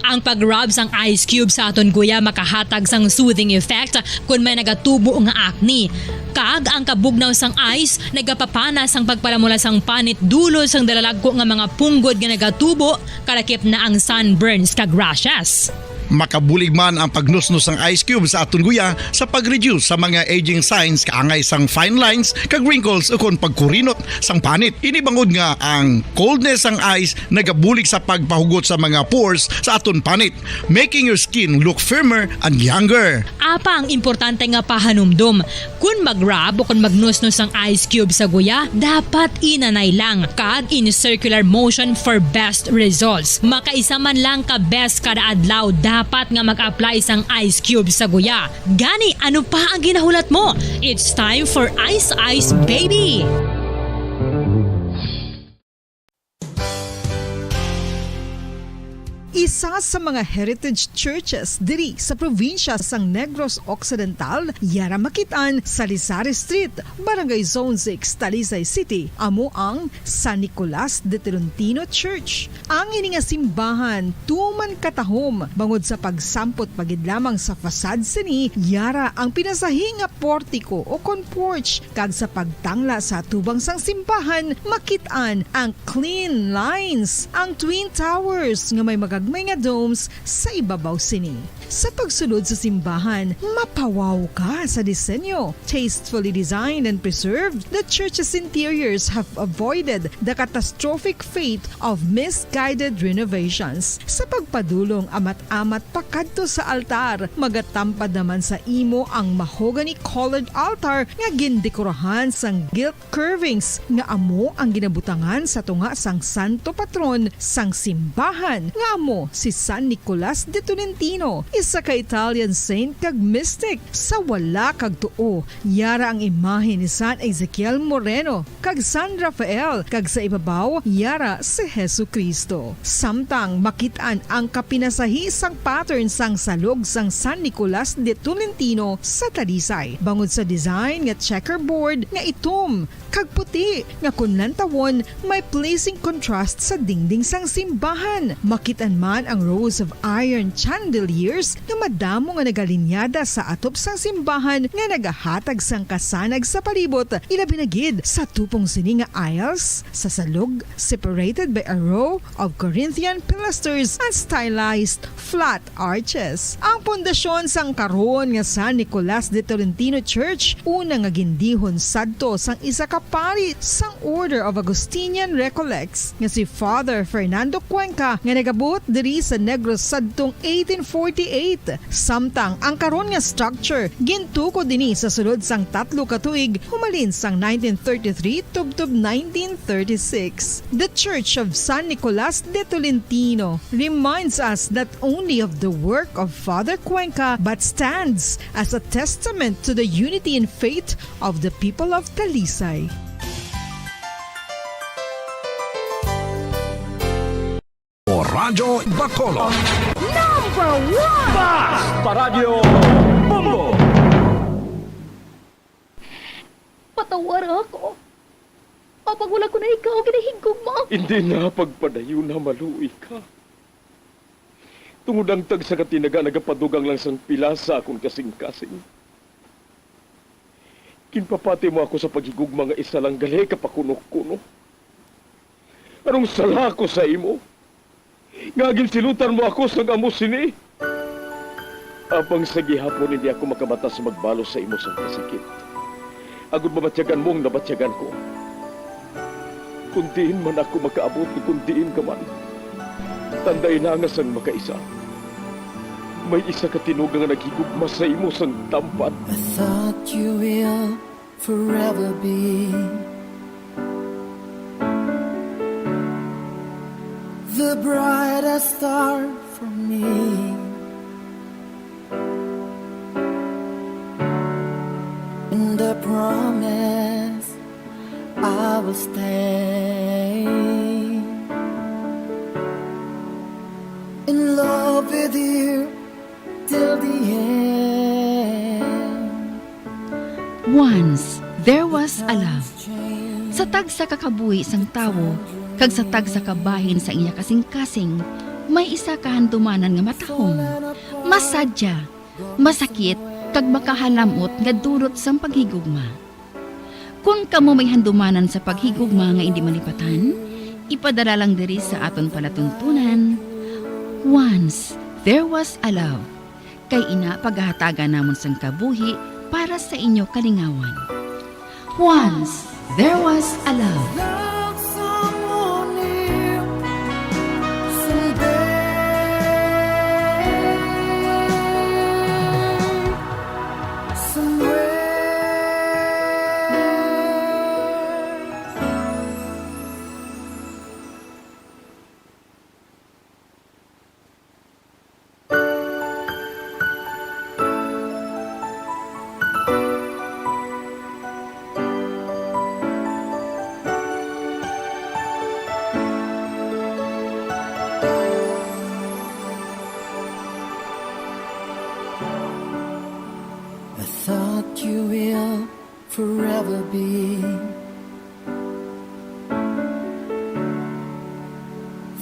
Ang pag-rub sang ice cube sa aton guya makahatag sang soothing effect kung may nagatubo nga acne. Kag ang kabugnaw sang ice nagapapanas ang pagpalamula sang panit dulo sang dalalagko nga mga punggod nga nagatubo kalakip na ang sunburns kag rashes. Makabulig man ang pagnusnos ng ice cube sa aton guya sa pag-reduce sa mga aging signs kaangay sang fine lines kag wrinkles ukon pagkurinot sang panit. Ini bangod nga ang coldness sang ice nagabulig sa pagpahugot sa mga pores sa aton panit, making your skin look firmer and younger. Apa ang importante nga pahanumdum, kung mag-rub o kung magnusnos ang ice cube sa guya, dapat inanay lang kag in circular motion for best results. Makaisa man lang ka best kada adlaw, dapat nga mag-apply sang ice cube sa guya. Gani, ano pa ang ginahulat mo? It's time for Ice Ice Baby! isa sa mga heritage churches diri sa probinsya sang Negros Occidental, yara makitaan sa Lizares Street, Barangay Zone 6, Talisay City, amo ang San Nicolas de Tolentino Church. Ang ini nga simbahan tuman katahom bangod sa pagsampot pagid lamang sa fasad sini, yara ang pinasahi nga portiko o kon porch, kag sa pagtangla sa tubang sang simbahan makitaan ang clean lines, ang twin towers nga may magagmay nga domes sa ibabaw sini. Sa pagsulod sa simbahan, mapawaw ka sa disenyo. Tastefully designed and preserved, the church's interiors have avoided the catastrophic fate of misguided renovations. Sa pagpadulong amat-amat pakadto sa altar, magatampad naman sa imo ang mahogany colored altar nga gindekorahan sang gilt curvings nga amo ang ginabutangan sa tunga sang santo patron sang simbahan nga amo si San Nicolas de Tolentino, isa ka Italian saint kag mystic. Sa wala kag tuo, yara ang imahe ni San Ezekiel Moreno kag San Rafael, kag sa ibabaw yara si Hesu Kristo. Samtang makitaan ang kapinasahi sang pattern sang salog sang San Nicolas de Tolentino sa Talisay, bangod sa design nga checkerboard nga itom kag puti nga kunlantawon may pleasing contrast sa dingding sang simbahan. Makitan man ang rows of iron chandeliers nga madamo nga nagalinyada sa atop sang simbahan nga nagahatag sang kasanag sa palibot, ilabi na gid sa tupong sini nga aisles sa salog separated by a row of Corinthian pilasters and stylized flat arches. Ang pundasyon sang karon nga San Nicolas de Tolentino Church una nga gindihon sadto sang isa ka pari sang Order of Augustinian Recollects nga si Father Fernando Cuenca nga nagabot diri sa Negros sadtong 1848. Samtang ang karon nga structure gintuko dinhi sa sulod sang 3 ka tuig humalin sang 1933 tubtob 1936. The Church of San Nicolas de Tolentino reminds us not only of the work of Father Cuenca but stands as a testament to the unity and faith of the people of Talisay. Radyo Bacolod. Number 1! Paradyo Bombo. Patawar ako. Kapag wala ko na ikaw, ginahigog mo. Hindi na pagpadayo na maluwi ka. Tungod ang tag sa katinaga nagapadugang lang sang pila sa akong kasing-kasing. Kinpapati mo ako sa paghigugma nga isa lang gali kapakuno-kuno. Anong sala ko sa imo? Ngagin silutan mo ako sa amo sini. Apang sa gihapon hindi ako makabatas magbalos sa imo sa kasakit. Agud mabatyagan mong nabatyagan ko. Kundiin man ako makaabot, kundiin ka man. Tanday na nga sang makaisa. May isa ka tinugang nga naghigugma sa imo sang tampat. I thought you will forever be the brightest star for me. And I promise I will stay in love with you till the end. Once, there was a love. Sa tag sa kakabuhi sang tawo, kag sa tag sa kabahin sa iya kasing-kasing, may isa kahandumanan nga matahong, masadya, masakit, kag makahalamot nga durot sang paghigugma. Kung kamo may handumanan sa paghigugma nga hindi malipatan, ipadala lang diri sa aton palatuntunan. Once, there was a love. Kay ina paghahatagan namon sang kabuhi para sa inyo kalingawan. Once, there was a love.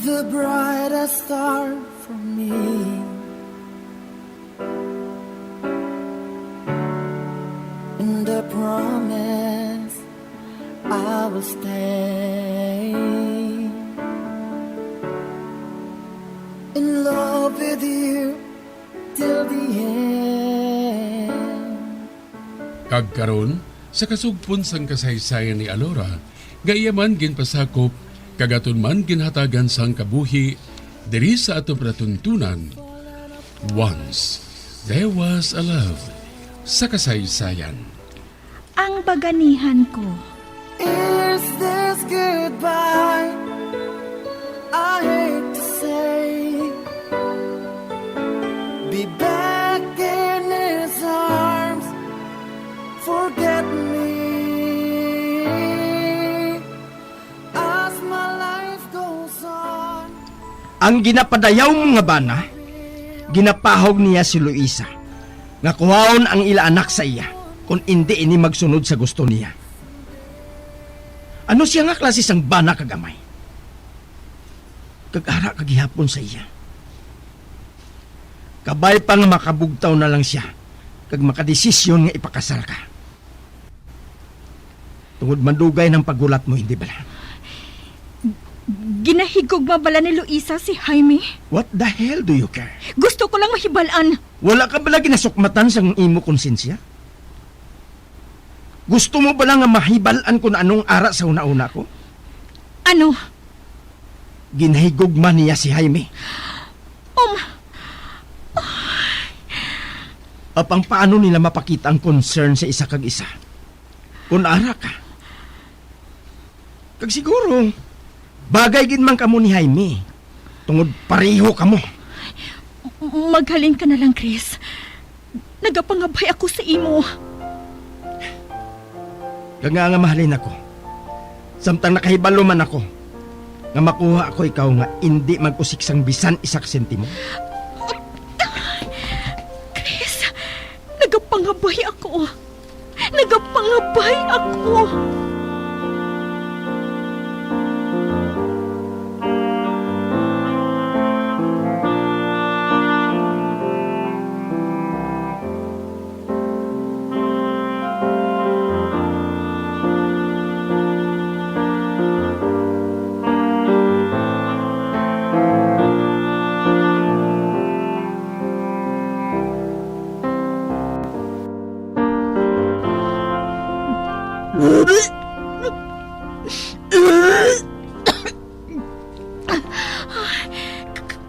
the brightest star for me. And I promise I will stay in love with you till the end. Kagkaron, sa kasugpon sang kasaysayan ni Alora, gayaman ginpasakop, kagaton man ginhatagan sang kabuhi, diri sa atong panatuntunan. Once, there was a love sa kasaysayan. Ang baganihan ko. Is this goodbye? I hate to say, be back in his arms, forget me. As my life goes on. Ang ginapadayaw mga bana, ginapahog niya si Luisa. Nga kuhaon ang ila anak sa iya, kung hindi ini magsunod sa gusto niya. Ano siya nga klase sang bana kagamay? Kag-ara kagihapon sa iya. Kabay pang makabugtaw na lang siya, kag makadesisyon nga ipakasal ka. Tungod mandugay ng pagulat mo, hindi bala? Ginahigog mabala ni Luisa si Jaime? What the hell do you care? Gusto ko lang mahibalaan. Wala ka bala ginasukmatan sa imo konsensya? Gusto mo bala nga mahibalaan kung anong ara sa una-una ko? Ano? Ginahigog man niya si Jaime. Apang paano nila mapakita ang concern sa isa kag isa? Kung ara ka. Kag siguro, bagay gin man kamo ni Jaime. Tungod pareho kamo. Maghalin ka na lang, Chris. Nagapangabay ako sa imo. Kaya nga mahalin ako. Samtang nakahibalo man ako, nga makuha ako ikaw nga hindi mag-usik sang bisan isak sentimo. Chris, nagapangabay ako. Nagapangabay ako.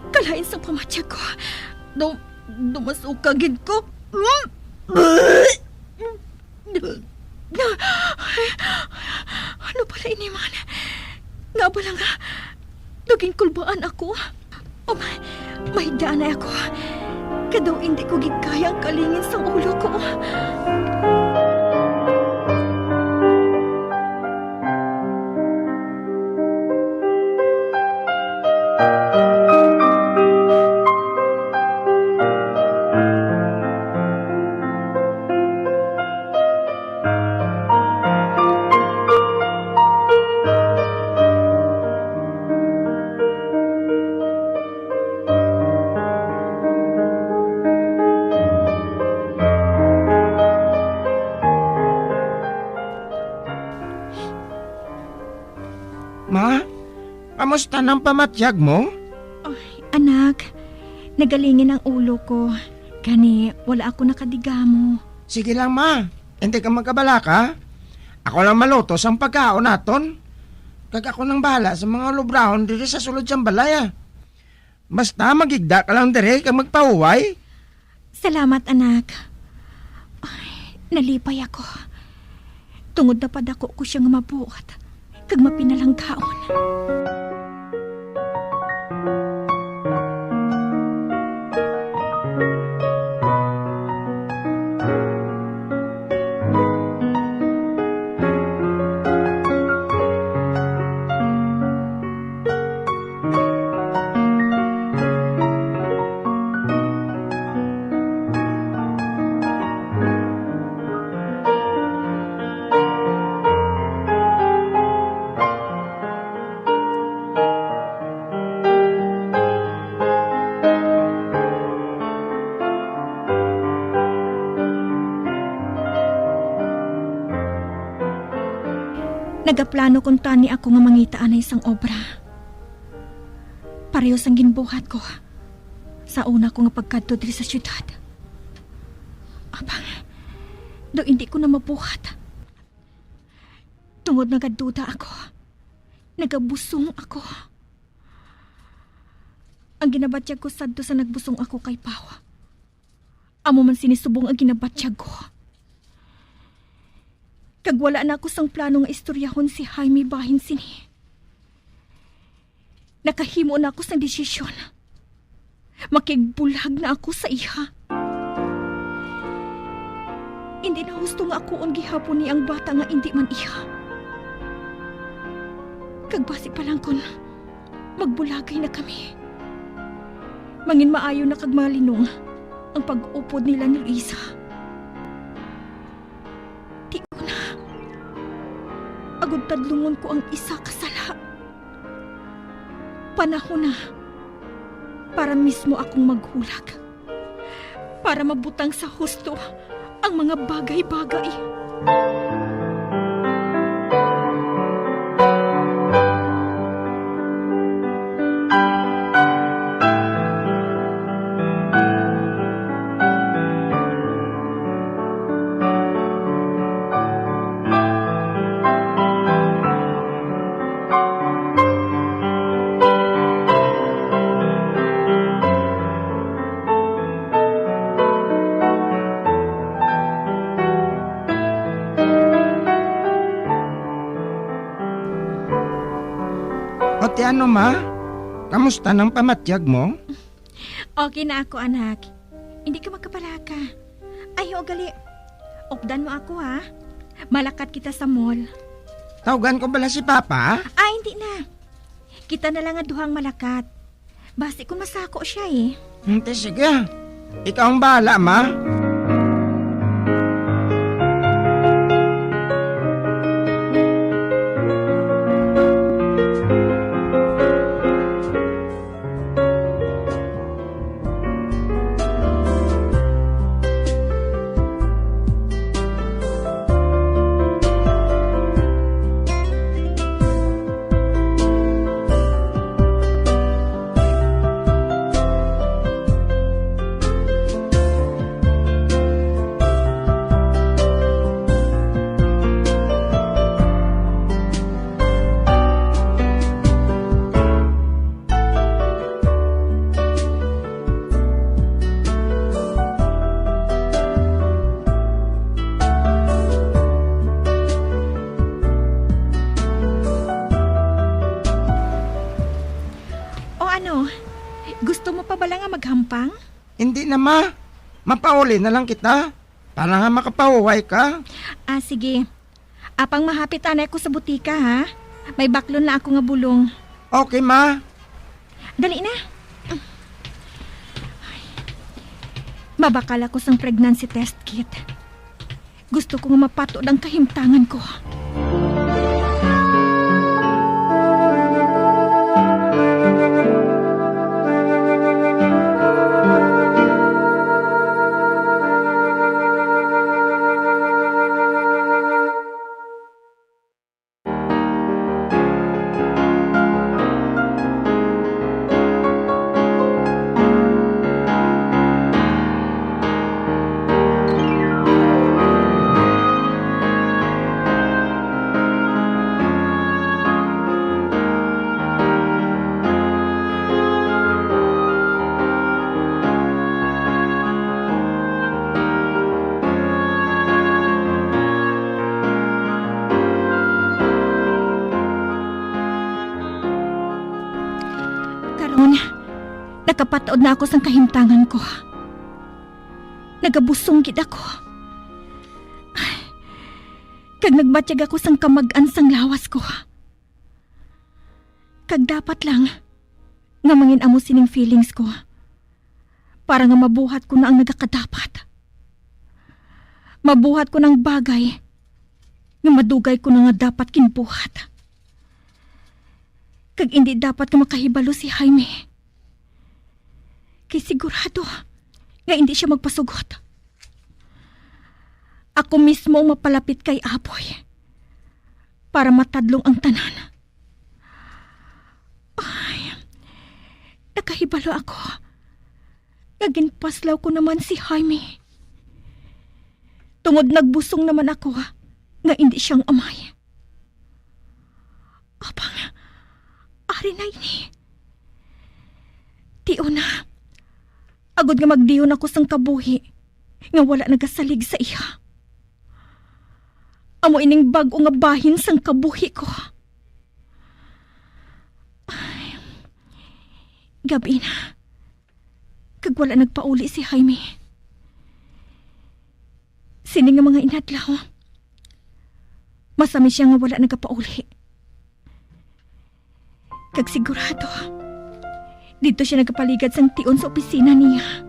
Kalain sa pamatya ko. Dumasukagid ko. Ano pala ini man? Nga pala nga, naging kulbaan ako. May daan na ako. Kadaw hindi ko gikaya ang kalingin sa ulo ko. Ma, kamusta ng pamatyag mo? Anak, nagalingin ang ulo ko. Gani, wala ako nakadigamo. Sige lang, ma. Hindi ka magkabala ka. Ako lang malutos ang pagkaon naton. Kag ako nang bahala sa mga lubrahon diri sa sulod siyang balaya. Basta magigda ka lang diri kag magpahuway. Salamat, anak. Ay, nalipay ako. Tungod na padako ko siyang mabuhat. Kag mapinalang kaon. Nagaplano kung tani ako nga mangitaan na isang obra. Pareho sang ginbuhat ko sa una ko nga pagkadto diri sa syudad. Abang, do hindi ko na mabuhat. Tungod nagaduda ako. Nagabusong ako. Ang ginabatyag ko sadto sa nagbusong ako kay Pao. Amo man sinisubong ang ginabatyag ko. Kag wala na ako sang plano nga istoryahon si Jaime bahin sini. Nakahimo na ako sa desisyon. Makigbulag na ako sa iha. Hindi na husto nga ako ang gihapon ni ang bata nga hindi man iha. Kagbasi pa lang kon, magbulagay na kami. Mangin maayo na kag malinong ang pag-upod nila ni Luisa. Di ko na. Agud tadlungon ko ang isa kasala. Panahon na para mismo akong maghulag. Para mabutang sa husto ang mga bagay-bagay. Ote ano ma? Kamusta ng pamatyag mo? Okay na ako, anak. Hindi ka magkapalaka. Ayaw, gali. Updan mo ako, ha? Malakat kita sa mall. Tawagan ko bala si Papa? Ay, hindi na. Kita na lang nga duhang malakat. Basi kung masako siya, eh. Hindi, sige. Ikaw ang bahala, ma. Gusto mo pa ba lang nga maghampang? Hindi na ma. Mapauli na lang kita. Para nga makapahuway ka. Ah, sige. Apang mahapit anay ko sa butika, ha? May baklon na ako nga bulong. Okay, ma. Dali na. Mabakal ako sang pregnancy test kit. Gusto ko nga mapatod ang kahimtangan ko. Nakapataod na ako sa kahimtangan ko. Nagabusong gid ako. Kag nagbatyag ako sang kamag-an sang lawas ko. Kag dapat lang nga mangin amo sining feelings ko. Para nga mabuhat ko na ang nagakadapat. Mabuhat ko ng bagay nga madugay ko na nga dapat kinbuhat. Kag hindi dapat nga makahibalo si Jaime. Kay sigurado nga hindi siya magpasugot. Ako mismo ang mapalapit kay Apoy. para matadlong ang tanan. Ay, nakahibalo ako. Naginpaslaw ko naman si Jaime. Tungod nagbusong naman ako nga hindi siyang amay. Abang, ari na ini. Tiyo na. Agod nga magdihon ako sang kabuhi nga wala nagasalig sa iya. Amo ining bag-o nga bahin sang kabuhi ko. Ay, gabi na. Kag wala nagpauli si Jaime. Sini nga mga inadlaw. Masami siya nga wala nagpauli. Kag sigurado, dito siya nagpaligad sang tion sa opisina niya.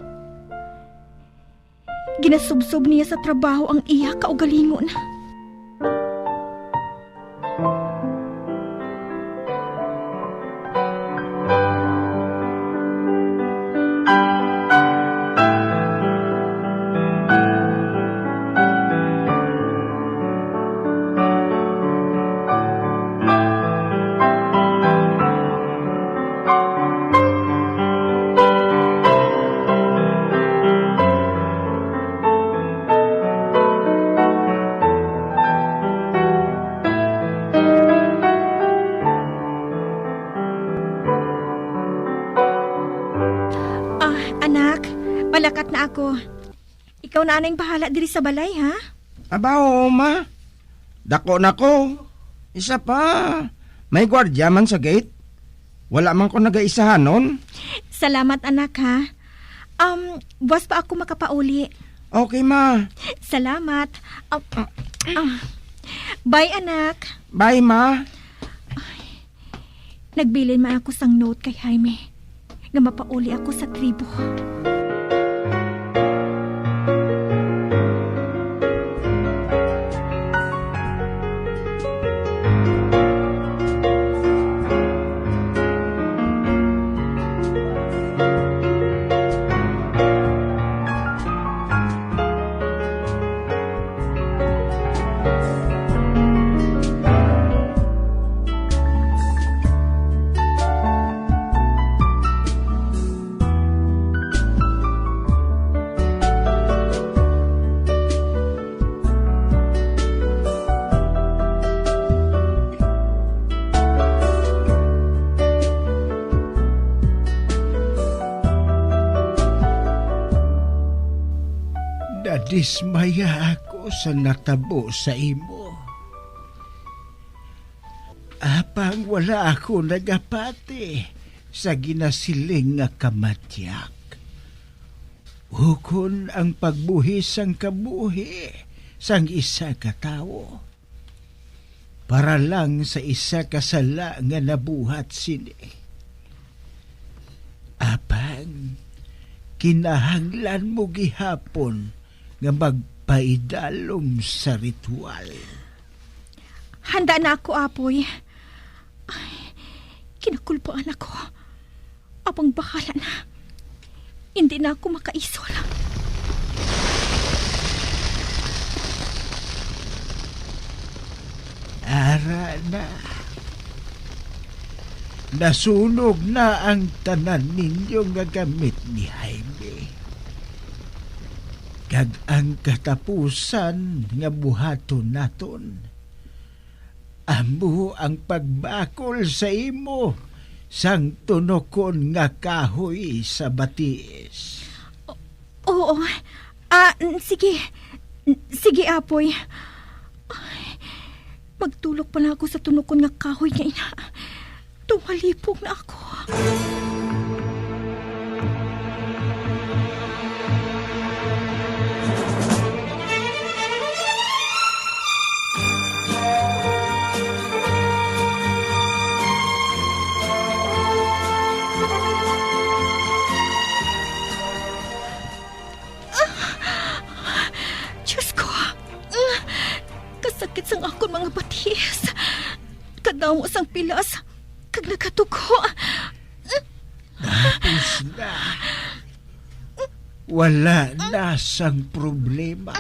Ginasubsob niya sa trabaho ang iya kaugalingon. Malakat na ako. Ikaw na anang bahala diri sa balay, ha? Abaw, ma. Dako na ko. Isa pa. May gwardya man sa gate. Wala man ko nag-aisahan nun. Salamat, anak, ha? Buwas pa ako makapauli. Okay, ma. Salamat. Bye, anak. Bye, ma. Nagbilin man ako sang note kay Jaime nga mapauli ako sa tribo. Nadismaya ako sa natabo sa imo. Apang wala ako nagapati sa ginasiling nga kamatyak. Hukon ang pagbuhi sang kabuhi sang isa ka tawo. Para lang sa isa ka sala nga nabuhat sini. Apang kinahanglan mo gihapon nga magpaidalom sa ritual. Handa na ako, apoy. Ay, kinakulpaan ako. Apang bahala na. Hindi na ako makaisol. Ara na. Nasunog na ang tanan ninyo nga gamit ni Jaime. Kag ang katapusan nga buhaton naton. Amo ang pagbakol sa imo sang tunokon nga kahoy sa batiis. Oo. Sige. Sige, apoy. Ay, magtulog pa na ako sa tunokon nga kahoy nga ina. Tumalipog na ako. Kasakit sang akon mga batis. Kadamo sang pilas. Kag nagatuko. Tapos na. Wala na sang problema.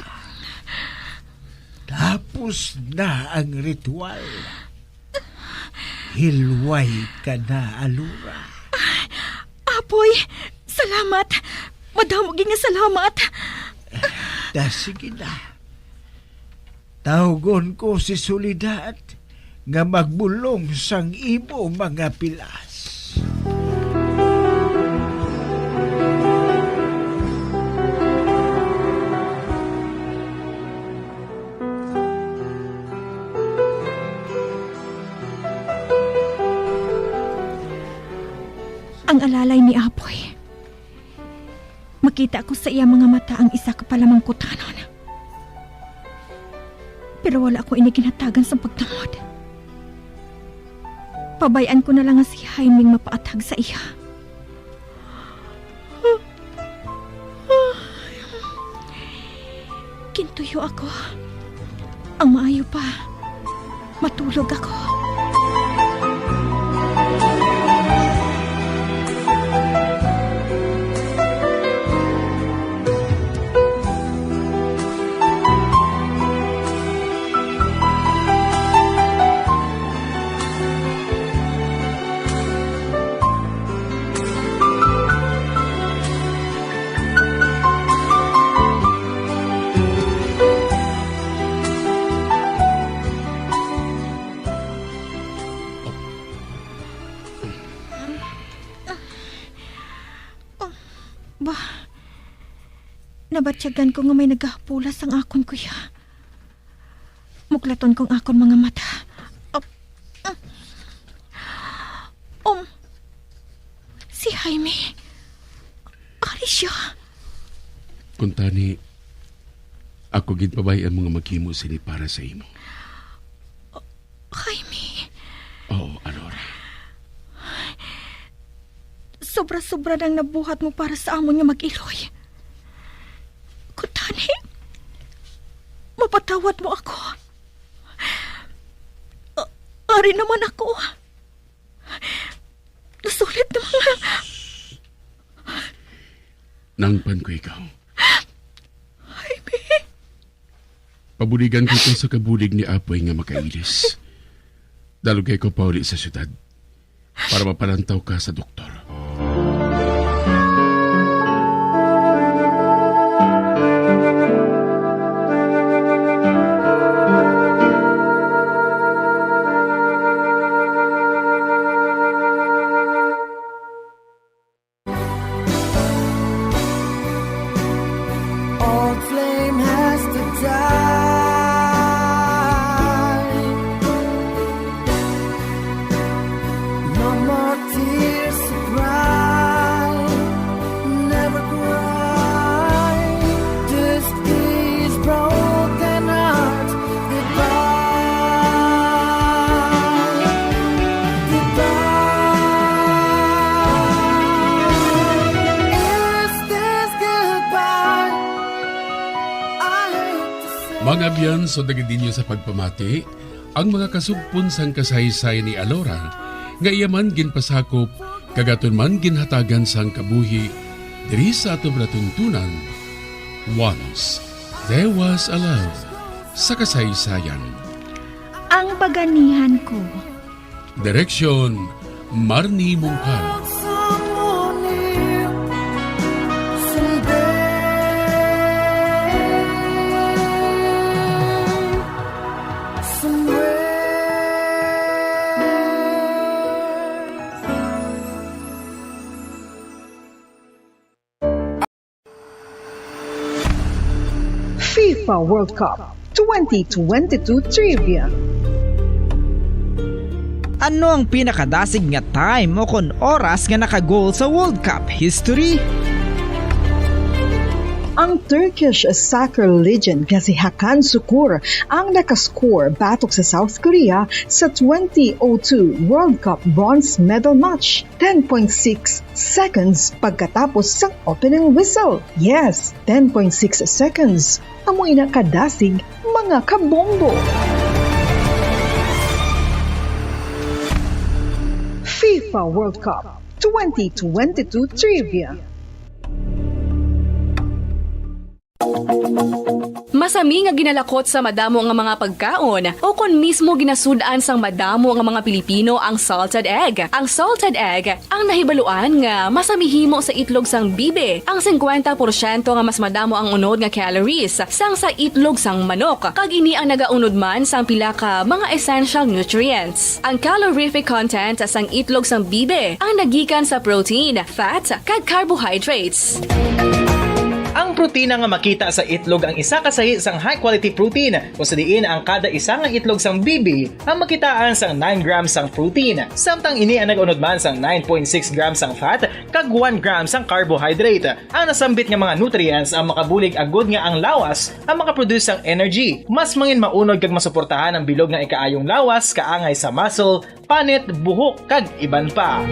Tapos na ang ritual. Hilway ka na, Alora. Apoy, salamat. Madamog nga salamat. Sige na. Tawgon ko si Soledad nga magbulong sang imo mga pilas. Ang alalay ni Apoy. Makita ko sa iya mga mata ang isa ka palamang kutanon. Pero wala ko iniginatagan sa pagtangod. Pabayaan ko na lang ang si Jaimeng mapaatag sa iya. Kintuyo ako. Ang maayo pa, matulog ako. Nabatyagan ko nga may nagapulas ang akon kuya. Muklaton kong akon mga mata. Si Jaime. Ari siya. Kuntani, ako ginpabay ang mga maghimo sini para sa imo. Jaime. Oo, Alora. Sobra-sobra nang nabuhat mo para sa amon nga mag-iloy. Kuntani, mapatawad mo ako. Ari naman ako. Nasulit na mga... Nangpan ko ikaw. Jaime. Pabuligan ko ito sa kabulig ni Apoy nga makailis. Dalugay ko pa uli sa syudad para mapalantaw ka sa doktor. Old flame has to die. No more tears to cry. Never cry. This is broken heart. Goodbye. Goodbye. Is this goodbye? Mga biyan, so dagadinyo sa pagpamati, ang mga kasugpon sang kasaysayan ni Alora, nga iyaman ginpasakop, kagaton man ginhatagan sang kabuhi, diri sa atong natuntunan. Once, there was a love sa kasaysayan. Ang baganihan ko. Direksyon, Marnie Mungkal. FIFA World Cup 2022 Trivia. Ano ang pinakadasig nga time o kon oras nga nakagol sa World Cup history? Ang Turkish soccer legend nga si Hakan Şükür ang nakascore batok sa South Korea sa 2002 World Cup bronze medal match. 10.6 seconds pagkatapos sa opening whistle. Yes, 10.6 seconds. Amoy na kadasig mga kabombo. FIFA World Cup 2022 Trivia. masami nga ginalakot sa madamo nga mga pagkaon o kon mismo ginasudaan sang madamo nga mga Pilipino ang salted egg. Ang salted egg ang nahibaluan nga masamihimo sa itlog sang bibe. Ang 50% nga mas madamo ang unod nga calories sang sa itlog sang manok. Kag ini ang nagaunod man sang pila ka mga essential nutrients. Ang calorific content sang itlog sang bibe ang nagikan sa protein, fat, kag carbohydrates. Ang protina nga makita sa itlog ang isa kasahi sang high quality protein kung sa diin ang kada isa nga itlog sang bibi ang makitaan sang 9 grams sang protein. Samtang ini ang nag-unod man sang 9.6 grams sang fat kag 1 gram sang carbohydrate. Ang nasambit nga mga nutrients ang makabulig agud nga ang lawas ang makaproduce sang energy. Mas mangin maunod kag masuportahan ang bilog nga ikaayong lawas kaangay sa muscle, panit, buhok kag iban pa.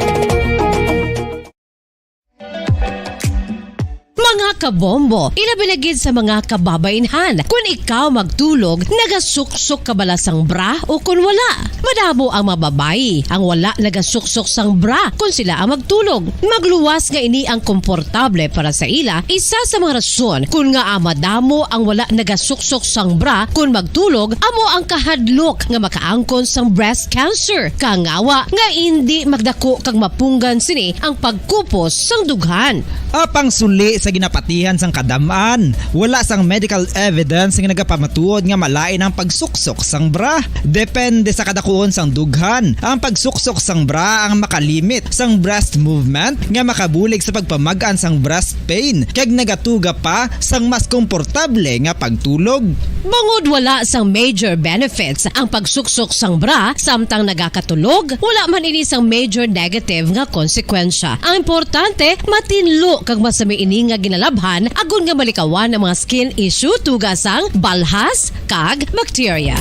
Mga kabombo, ilabilagid sa mga kababainhan. Kung ikaw magtulog, nagasuksok ka bala sang bra o kung wala. Madamo ang mababayi ang wala nagasuksok sang bra kung sila ang magtulog. Magluwas nga ini ang komportable para sa ila. Isa sa mga rason kung nga madamo ang wala nagasuksok sang bra kung magtulog, amo ang kahadlok nga makaangkon sang breast cancer. Kangawa nga hindi magdako kag mapunggan sini ang pagkupos sang dughan. Apang suli sa ginapatihan sang kadamaan, wala sang medical evidence nga nagapamatuod nga malain ang pagsuksok sang bra. Depende sa kadakuon sang dughan. Ang pagsuksok sang bra ang makalimit sang breast movement nga makabulig sa pagpamagaan sang breast pain kag nagatuga pa sang mas komportable nga pagtulog. Bangod wala sang major benefits ang pagsuksok sang bra samtang nagakatulog, wala man ini sang major negative nga konsekwensya. Ang importante, matinlo kag masami ini nga ginalabhan agon nga malikawan ang mga skin issue tugasang balhas kag bacteria.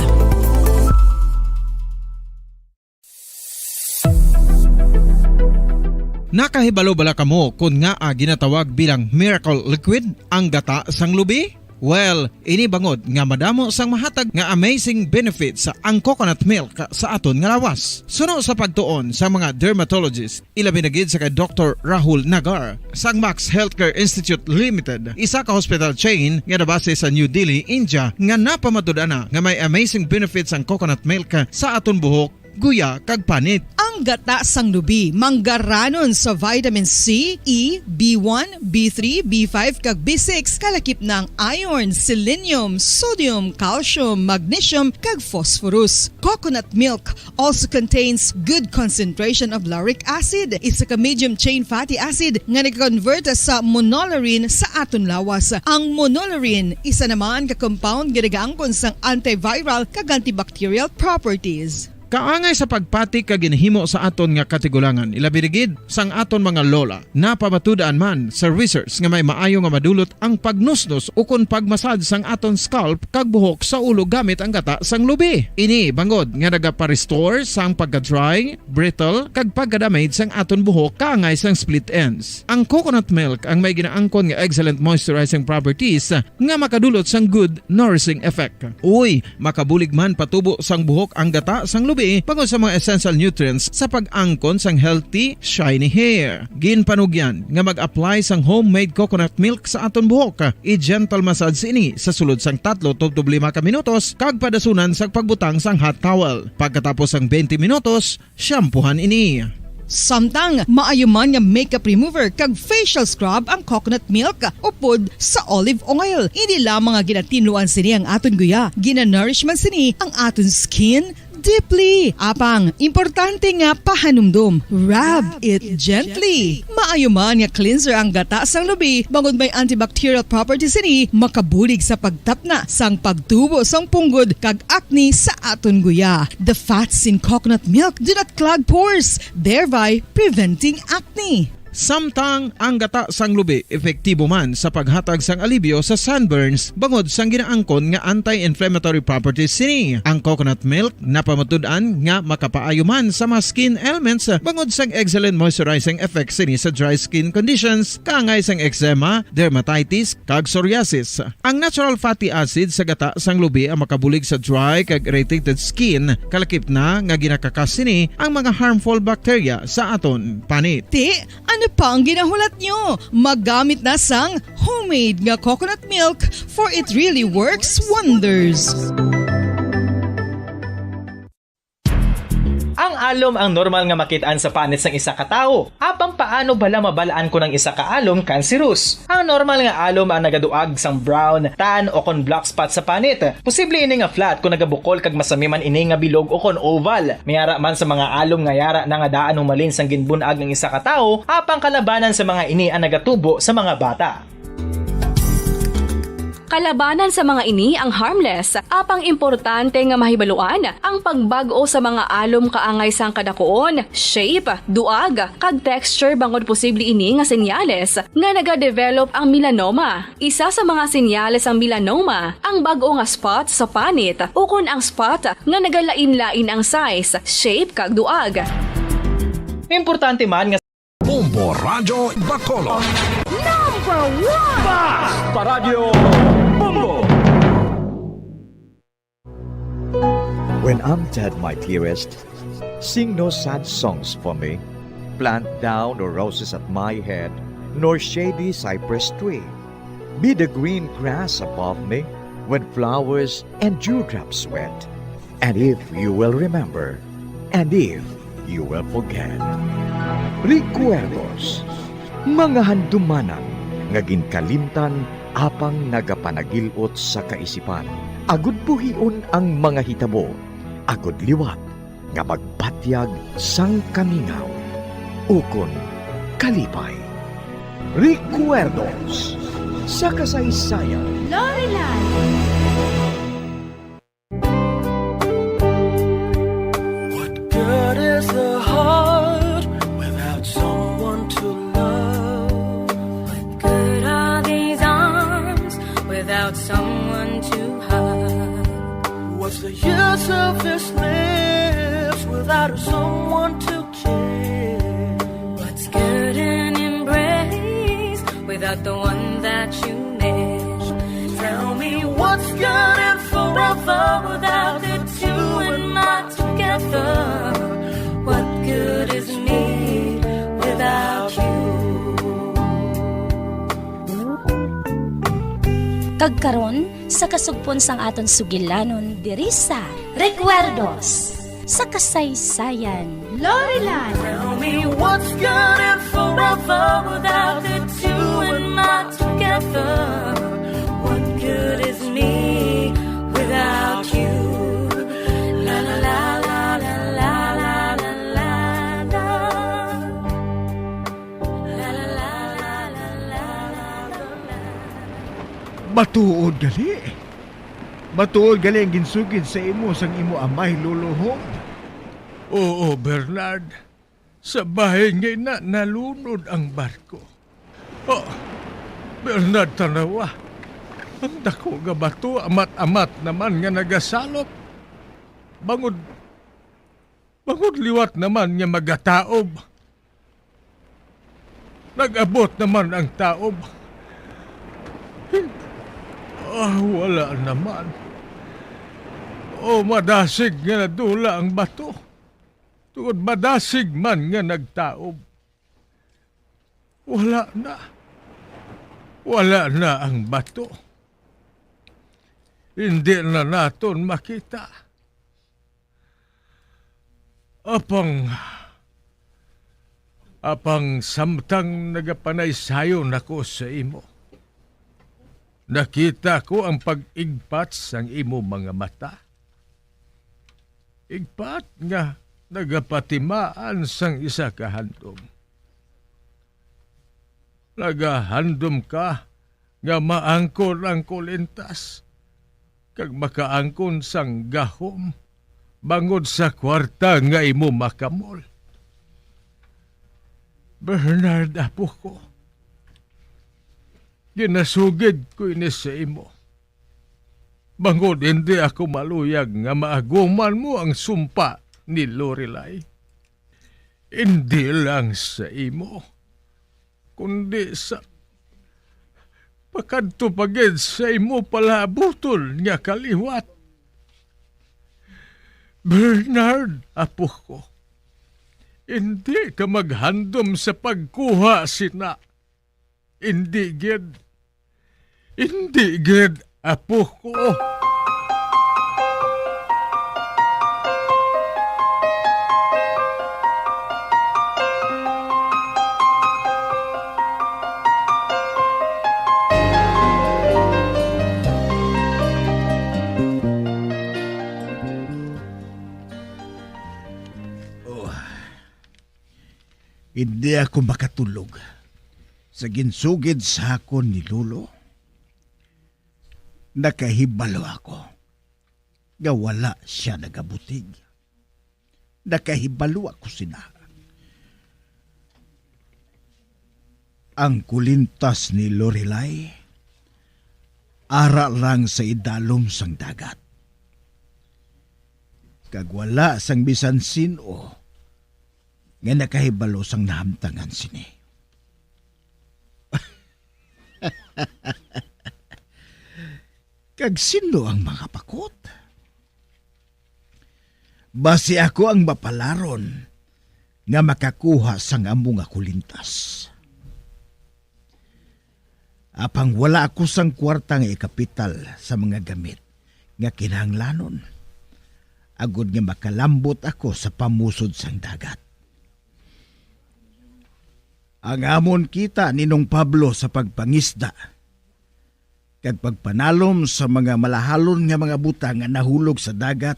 Nakahibalo bala kamo kung nga ginatawag bilang miracle liquid ang gata sang lubi? Well, ini bangod nga madamo sang mahatag nga amazing benefits sa ang coconut milk sa aton nga lawas. Suno sa pagtuon sa mga dermatologist, ilabi na gid sa kay Dr. Rahul Nagar sang Max Healthcare Institute Limited, isa ka hospital chain nga nabase sa New Delhi, India, nga napamatud-ana nga may amazing benefits ang coconut milk sa aton buhok, guya kag panit. Ang gata sang lubi manggaranon sa vitamin C, E, B1, B3, B5 kag B6 kalakip ng iron, selenium, sodium, calcium, magnesium kag phosphorus. Coconut milk also contains good concentration of lauric acid, isa ka medium chain fatty acid nga nag-convert sa monolarin sa aton lawas. Ang monolarin isa naman ka compound nga nagaangkon sang antiviral kag antibacterial properties. Kaangay sa pagpati kag ginhimo sa aton nga katigulangan, ilabirigid sang aton mga lola, napamatudan man sa research nga may maayo nga madulot ang pagnusnos o kon pagmasad sang aton scalp kag buhok sa ulo gamit ang gata sang lubi. Ini bangod nga nagapa-restore sang pagka-dry, brittle kag pagka-damage sang aton buhok kaangay sang split ends. Ang coconut milk ang may ginaangkon nga excellent moisturizing properties nga makadulot sang good nourishing effect. Uy, makabulig man patubo sang buhok ang gata sang lubi pangod sa mga essential nutrients sa pag-angkon sang healthy, shiny hair. Ginpanugyan nga mag-apply sang homemade coconut milk sa aton buhok. I-gentle massage ini sa sulod sang 3-5 ka minutos kag padasunan sa pagbutang sang hot towel. Pagkatapos sang 20 minutos, shampoohan ini. Samtang maayuman nga makeup remover kag facial scrub ang coconut milk upod sa olive oil. Hindi lamang nga ginatinluan sini ang aton guya, gina-nourish man sini ang aton skin deeply. Apang, importante nga pahanumdum. Rub it gently. Maayo man nga cleanser ang gata sang lubi, bangod may antibacterial properties ini, makabulig sa pagtapna sang pagtubo sang punggod kag acne sa aton guya. The fats in coconut milk do not clog pores, thereby preventing acne. Samtang ang gata sang lubi epektibo man sa paghatag sang alibyo sa sunburns bangod sang ginaangkon nga anti-inflammatory properties sini. Ang coconut milk napamatud-an nga makapaayo man sa mga skin ailments bangod sang excellent moisturizing effect sini sa dry skin conditions kaangay sang eczema, dermatitis kag psoriasis. Ang natural fatty acid sa gata sang lubi ang makabulig sa dry kag irritated skin, kalakip na nga ginakakas sini ang mga harmful bacteria sa aton panit. Ti, ano Ano pa ang ginahulat nyo? Maggamit na sang homemade nga coconut milk for it really works wonders. Ang alom ang normal nga makitaan sa panit sang isa ka tawo. Apang paano bala mabalaan ko ng isa ka alom cancerous? Ang normal nga alom ang nagaduag sang brown, tan o kon black spot sa panit. Posible ini nga flat kung nagabukol kag masami man ini nga bilog o kon oval. Mayara man sa mga alom nga yara na nga daan humalin sang ginbunag ng isa ka tawo, apang kalabanan sa mga ini ang nagatubo sa mga bata. Kalabanan sa mga ini ang harmless, apang importante nga mahibaluan ang pagbag-o sa mga alom kaangay sang kadakuon, shape, duag, kag texture bangod posible ini nga senyales nga nagadevelop ang melanoma. Isa sa mga senyales ang melanoma, ang bag-o nga spot sa panit o kun ang spot nga nagalain-lain ang size, shape kag duag. Importante man nga Bombo Radyo Bacolod. Number 1! Basta Radio Bombo! When I'm dead, my dearest, sing no sad songs for me. Plant down no roses at my head, nor shady cypress tree. Be the green grass above me when flowers and dewdrops wet. And if you will remember, and if you will forget. Recuerdos, mga handumanan, nga ginkalimtan apang nagapanagilot sa kaisipan. Agud buhion ang mga hitabo, agud liwat, nga magpatyag sang kamingaw. Ukon kalipay. Recuerdos, sa kasaysayan. Lorelai! Good is the heart without someone to love. What good are these arms without someone to hug? What's the use of this lips without someone to kiss? What's good an embrace without the one that you miss? Tell me what's good and forever without the two and not together? What good is me without you? Kagkaron sa kasugpon sang aton sugilanon diri sa Recuerdos sa kasaysayan. Lorelai! Tell me what's good and forever without the two and not together? What good is me without you? La la la la la la la la la la. La la la la la la la la. Matuod gali. Matuod gali ang ginsugid sa imo sang imo amay luluhong. Oo, Bernard. Sa bahay ngayon na nalunod ang barko. Oh, Bernard, tanawa. Ang dako nga bato, amat-amat naman nga nagasalop. Bangod liwat naman nga magataob. Nag-abot naman ang taob. Wala naman. Madasig nga nadula ang bato. Tungod madasig man nga nagtaob. Wala na ang bato. Hindi na naton makita. Apang samtang nagapanaysayo nako sa imo. Nakita ko ang pag-igpat sang imo mga mata. Igpat nga nagapatimaan sang isa ka handom. Nagahandom ka nga maangkon ang kulintas kag makaangkon sang gahom bangod sa kwarta nga imo makamol. Bernard, apo ko, ginasugid ko ini sa imo. Bangod hindi ako maluyag nga maaguman mo ang sumpa ni Lorelai. Hindi lang sa imo, kundi sa pakadto pagid sa imo palabutol nga kaliwat. Bernard, apo ko, Hindi ka maghandom sa pagkuha, sina. Hindi gid. Hindi gid, apo ko. Hindi ako makatulog sa ginsugid sa akon ni Lolo. Nakahibalo ako nga wala siya nagabutig. Nakahibalo ako sina. Ang kulintas ni Lorelai ara lang sa idalom sang dagat. Kag wala sang bisan sino nga nakahibalo sang nahamtangan sini. Kag sino ang mga pakot? Basi ako ang mapalaron nga makakuha sang amo nga kulintas. Apang wala ako sang kwarta nga ikapital sa mga gamit nga kinahanglanon. Agud nga makalambot ako sa pamusod sang dagat. Ang amon kita ni Nong Pablo sa pagpangisda kag pagpanalom sa mga malahalon nga mga butang nga nahulog sa dagat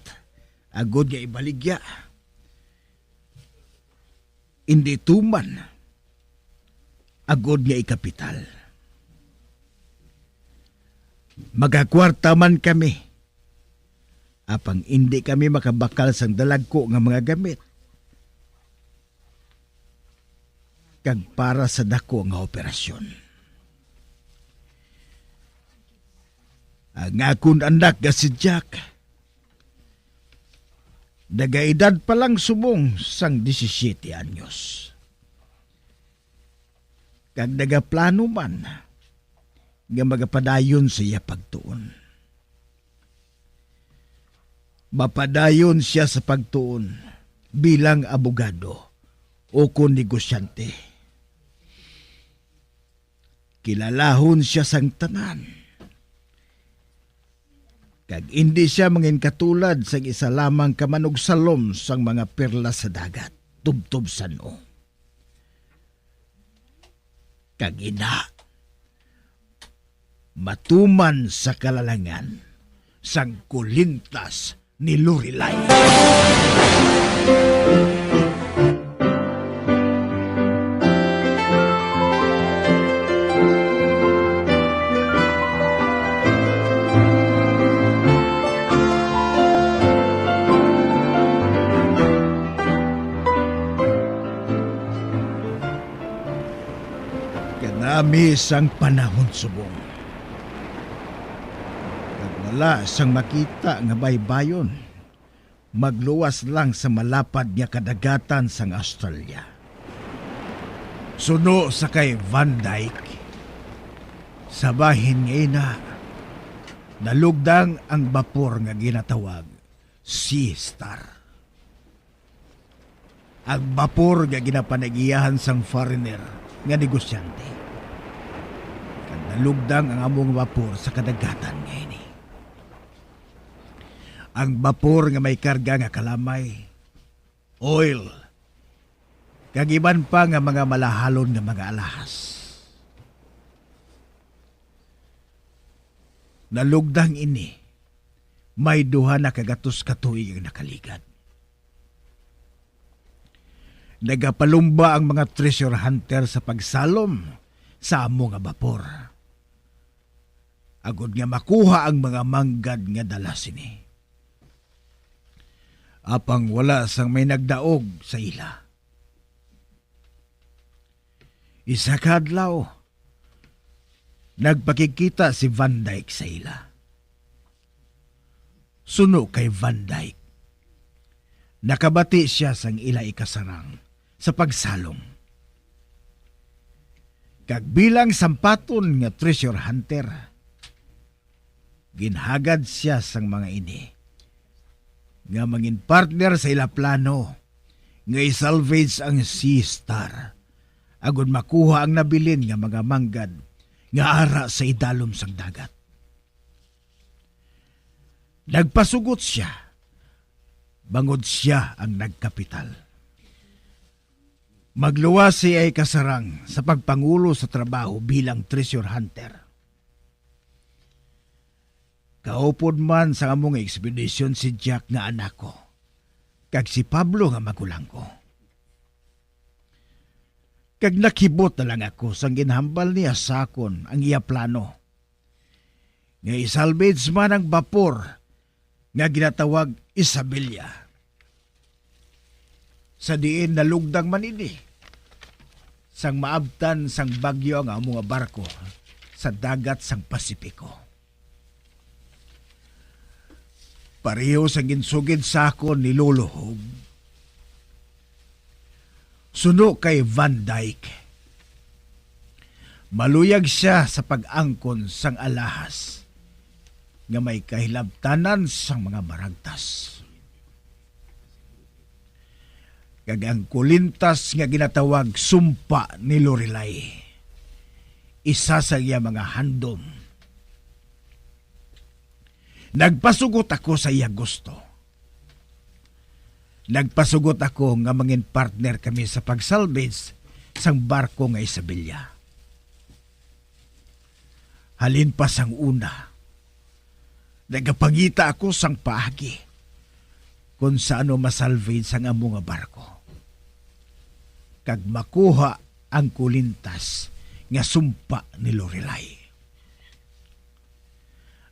agod nga ibaligya. Indi tuman agod nga ikapital. Magakwarta man kami apang hindi kami makabakal sang dalagko nga mga gamit. Kag para sa dako nga operasyon. Ang akong anak nga si Jack, nagaedad pa lang subong sang 17 anyos. Kag nagaplano man nga magapadayon siya pagtuon. Mapadayon siya sa pagtuon bilang abogado o kung negosyante. Kilalahon siya sang tanan. Kag hindi siya mangin katulad sang isa lamang kamanog salom sang mga perla sa dagat, tubtob sano. Kag ina, matuman sa kalalangan sang kulintas ni Lorelai. Kanami sang panahon subong. Wala sang makita nga baybayon. Magluwas lang sa malapad nga kadagatan sang Australia. Suno sa kay Van Dyke. Sa bahin nga ina, nalugdang ang bapor nga ginatawag Sea Star. Ang bapor nga ginapanagiyahan sang foreigner nga negosyante. Kag nalugdang ang among bapor sa kadagatan nga ini. Ang bapor nga may karga nga kalamay, oil, kag iban pa nga mga malahalon nga mga alahas. Nalugdang ini, may duha na kagatos katuig ang nakaligad. Nagapalumba ang mga treasure hunter sa pagsalom sa amo nga bapor. Agod nga makuha ang mga manggad nga dala sini. Apang wala sang may nagdaog sa ila. Isa kadlaw, nagpakikita si Van Dyke sa ila. Suno kay Van Dyke. Nakabati siya sang ila ikasarang sa pagsalom. Kag bilang sampaton nga treasure hunter, ginhagad siya sang mga ini nga mangin partner sa ila plano nga isalvage ang Sea Star agon makuha ang nabilin nga mga manggad nga ara sa idalom sang dagat. Nagpasugot siya, bangod siya ang nagkapital. Magluwas siya ay kasarang sa pagpangulo sa trabaho bilang treasure hunter. Kaupod man sa among ekspedisyon si Jack nga anak ko, kag si Pablo nga magulang ko. Kag nakibot na lang ako sang ginhambal niya sakon ang iya plano. Nga isalvage man ang bapor nga ginatawag Isabela. Sa diin nalugdang man ini, sang maabtan sang bagyo ang among barko sa dagat sang Pasipiko. Pareho sa ginsugid sakon ni Luluhob. Suno kay Van Dyke. Maluyag siya sa pag-angkon sang alahas nga may kahilabtanan sang mga maragtas. Kag ang kulintas nga ginatawag sumpa ni Lorelai. Isa sa iya mga handom. Nagpasugot ako sa iya gusto. Nagpasugot ako nga mangin partner kami sa pagsalvage sang barko nga Isabela. Halin pa sang una, nagapangita ako sang paagi kung saano masalvage sang amo nga barko. Kag makuha ang kulintas nga sumpa ni Lorelai.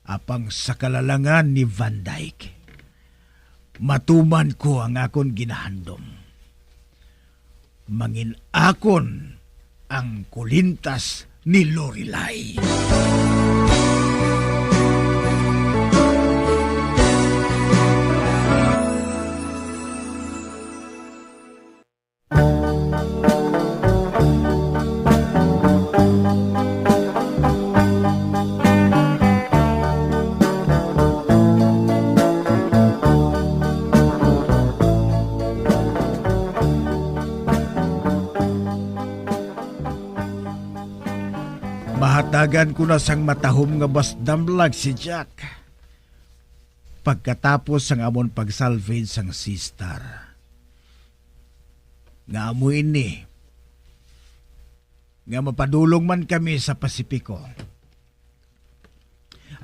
Apang sa kalalangan ni Van Dyke, matuman ko ang akon ginahandom. Mangin akon ang kulintas ni Lorelai. Mahatagan ko na sang matahom nga basdamlag si Jack. Pagkatapos sang amon pagsalvage sang Sea Star. Nga amo ini, nga mapadulong man kami sa Pasipiko.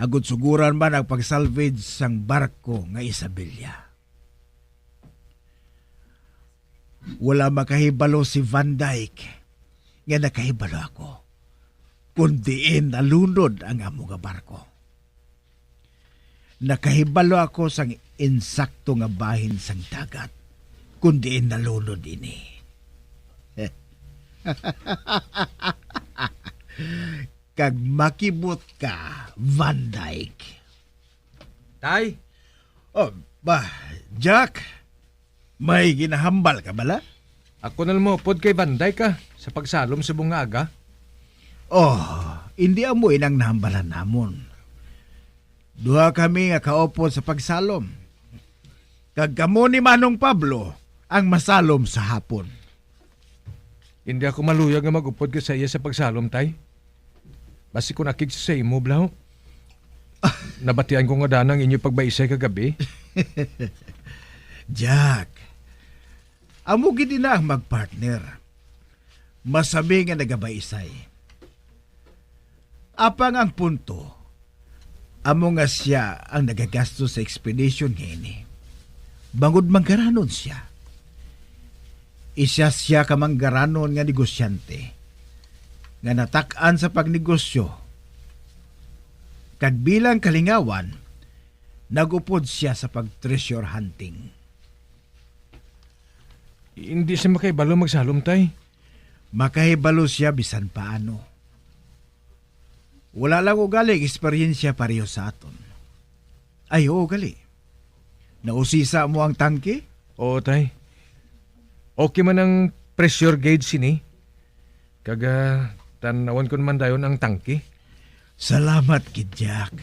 Agud suguran man ang pagsalvage sang barko nga Isabela. Wala makahibalo si Van Dyke nga nakahibalo ako. Kundiin nalunod ang amo nga barko. Nakahibalo ako sang insakto nga bahin sang dagat, kundiin nalunod ini. Kag makibot ka, Van Dyke. Tay? Oh, Jack, may ginahambal ka bala? Ako na mo pod kay Van Dyke ka sa pagsalom sa bungaga. Oh, hindi amo inang nahambalan namon. Duha kami nga kaupo sa pagsalom. Kag kamo ni Manong Pablo ang masalom sa hapon. Hindi ako maluyag nga magupod ka sa iya sa pagsalom, tay. Basi ko nakik sa imo, blaw. Nabatian ko nga danang inyo pagbaisay kagabi. Jack, amo gid na ang magpartner. Masabi nga nagabaisay. Apang ang punto, amo nga siya ang nagagasto sa expedition ngayon. Bangod manggaranon siya. Isa siya ka manggaranon nga negosyante nga natak-an sa pagnegosyo. Kag bilang kalingawan, nagupod siya sa pag-treasure hunting. Hindi siya makaibalo magsalom, tay. Makahibalo siya bisan paano. Wala lang ugali eksperyensya pareho sa aton. Ay, oo, gali. Nausisa mo ang tangke? Oo, tay. Okay man ang pressure gauge sini. Kaga tanawan ko naman dayon ang tangke. Salamat, Kid Jack.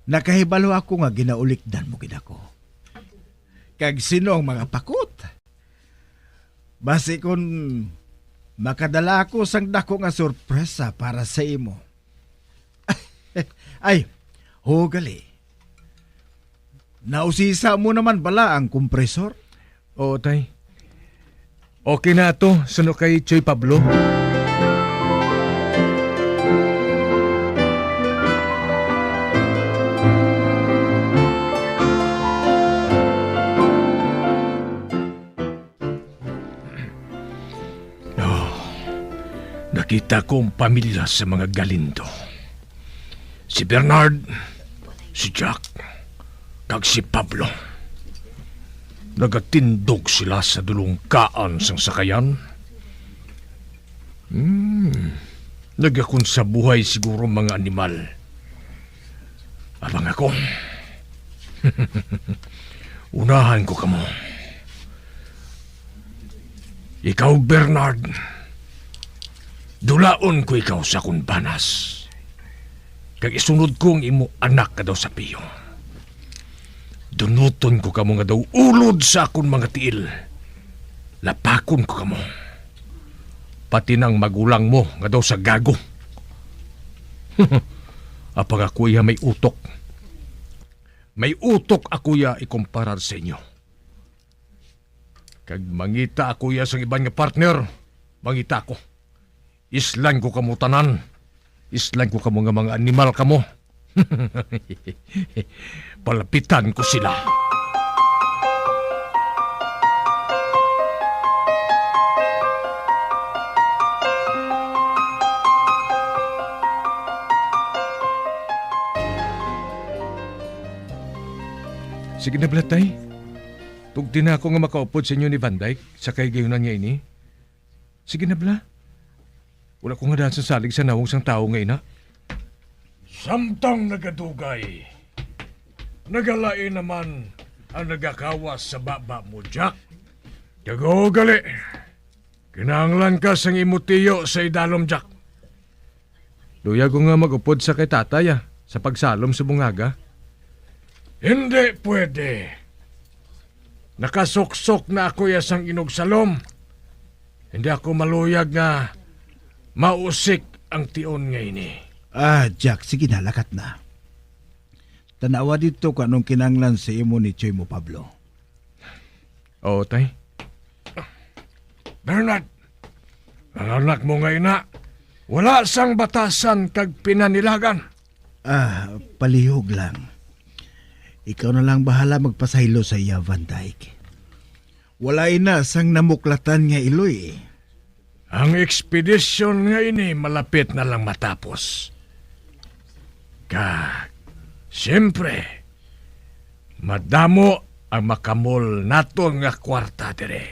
Nakahibalo ako nga ginaulikdan mo gid ako. Kag sino ang mga pakot? Basi kung makadala ako sang dako nga sorpresa para sa imo. Ay, hugali. Nausisa mo naman bala ang kompresor? Oo, tay. Okay na to, suno kay Choy Pablo. Nakita ko ang pamilya sa mga Galindo. Si Bernard, si Jack, kag si Pablo. Nagatindog sila sa dulungkaan sang sakayan. Nagakon sa buhay siguro mga animal. Abang ako. Unahan ko kamo. Ikaw, Bernard, dulaon ko ikaw sa kunbanas. Kag isunod kong imo anak ka daw sa piyo. Dunuton ko kamo nga daw ulod sa akong mga tiil. Lapakon ko kamo. Pati ng magulang mo nga daw sa gago. Apag akuya may utok. May utok akuya ikumparar sa inyo. Kag mangita akuya sa iban nga partner, mangita ko. Islan ko kamo tanan. Islan ko kamo nga mga animal kamo. Palapitan ko sila. Sige na, Blatay. Tugti na ako nga makaupod sa inyo ni Van Dyke sa kay gayunan niya ini. Sige na, Bla. Wala ko nga daan sa salig sa nawong sang tao ngayon, ha? Samtang nagadugay, nagalain naman ang nagakawas sa baba mo, Jack. Yago gali. Kinahanglan ka sang imutiyo sa idalom, Jack. Luya ko nga magupod sa kay tatay, sa pagsalom sa bungaga. Hindi pwede. Nakasuksok na ako yasang inugsalom. Hindi ako maluyag nga mausik ang tion ngayon eh. Jack, sige na, lakat na. Tanawa dito kung anong kinanglan sa imo ni Choy mo, Pablo. Oo, tay. Bernard, ang anak mo ngayon na, wala sang batasan kag pinanilagan. Palihog lang. Ikaw na lang bahala magpasaylo sa iya, Van Dyke. Wala na sang namuklatan nga iloy. Ang ekspedisyon nga ini malapit na lang matapos. Siyempre, madamo ang makamol nato nga kwarta dire.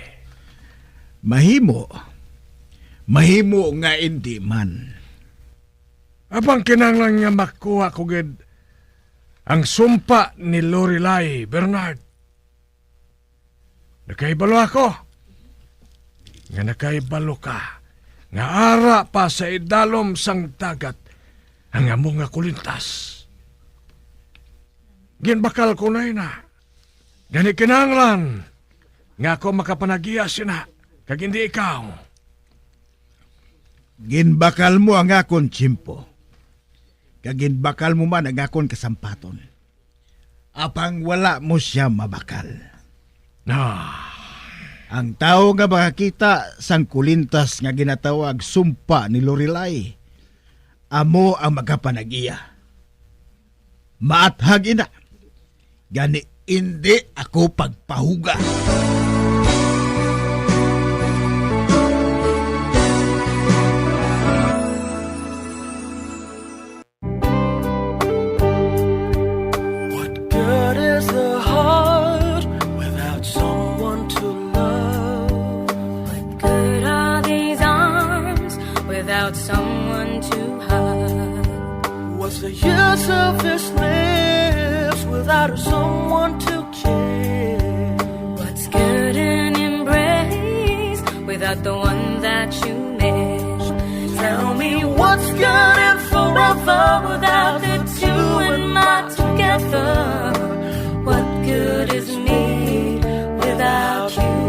Mahimo nga hindi man. Abang kinanglan nga makuha ko gid ang sumpa ni Lorelai, Bernard. Nakaibalo ako. Nga nakaibalo ka. Nga ara pa sa idalom sang dagat ang among nga kulintas. Ginbakal ko na. Gani kinanglan. Nga ako makapanagiya sina. Kag hindi ikaw. Ginbakal mo ang akon tsimpo. Kag ginbakal mo man ang akon kasampaton. Apang wala mo siya mabakal. Ang tao nga makakita sang kulintas nga ginatawag sumpa ni Lorelai, amo ang magkapanagiya. Maathag ina, gani hindi ako pagpahuga. What good is the heart without someone to love? What good are these arms without someone to hug? What's the use of this lips without someone to kiss? What's good an embrace without the one that you miss? Tell me what's good and forever without the two and not together? What good is me without you?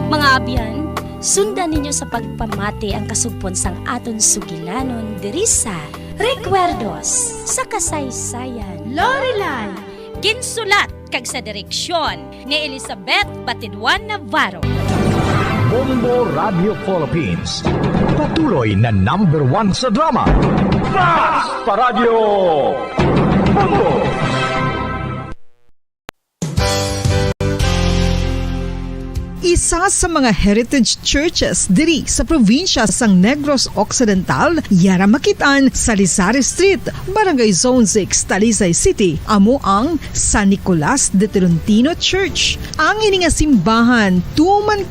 Mga Abyan, sundan ninyo sa pagpamati ang kasugpon sang aton sugilanon diri sa Recuerdos sa kasaysayan. Lorelai, ginsulat kag sa direksyon ni Elizabeth Batidwan Navarro. Bombo Radio Philippines. Patuloy na #1 sa drama. Basta Radio Bombo! Isa sa mga heritage churches diri sa probinsya sang Negros Occidental, yara makitaan sa Lizares Street, Barangay Zone 6, Talisay City, amo ang San Nicolas de Tolentino Church. Ang ini nga simbahan tuman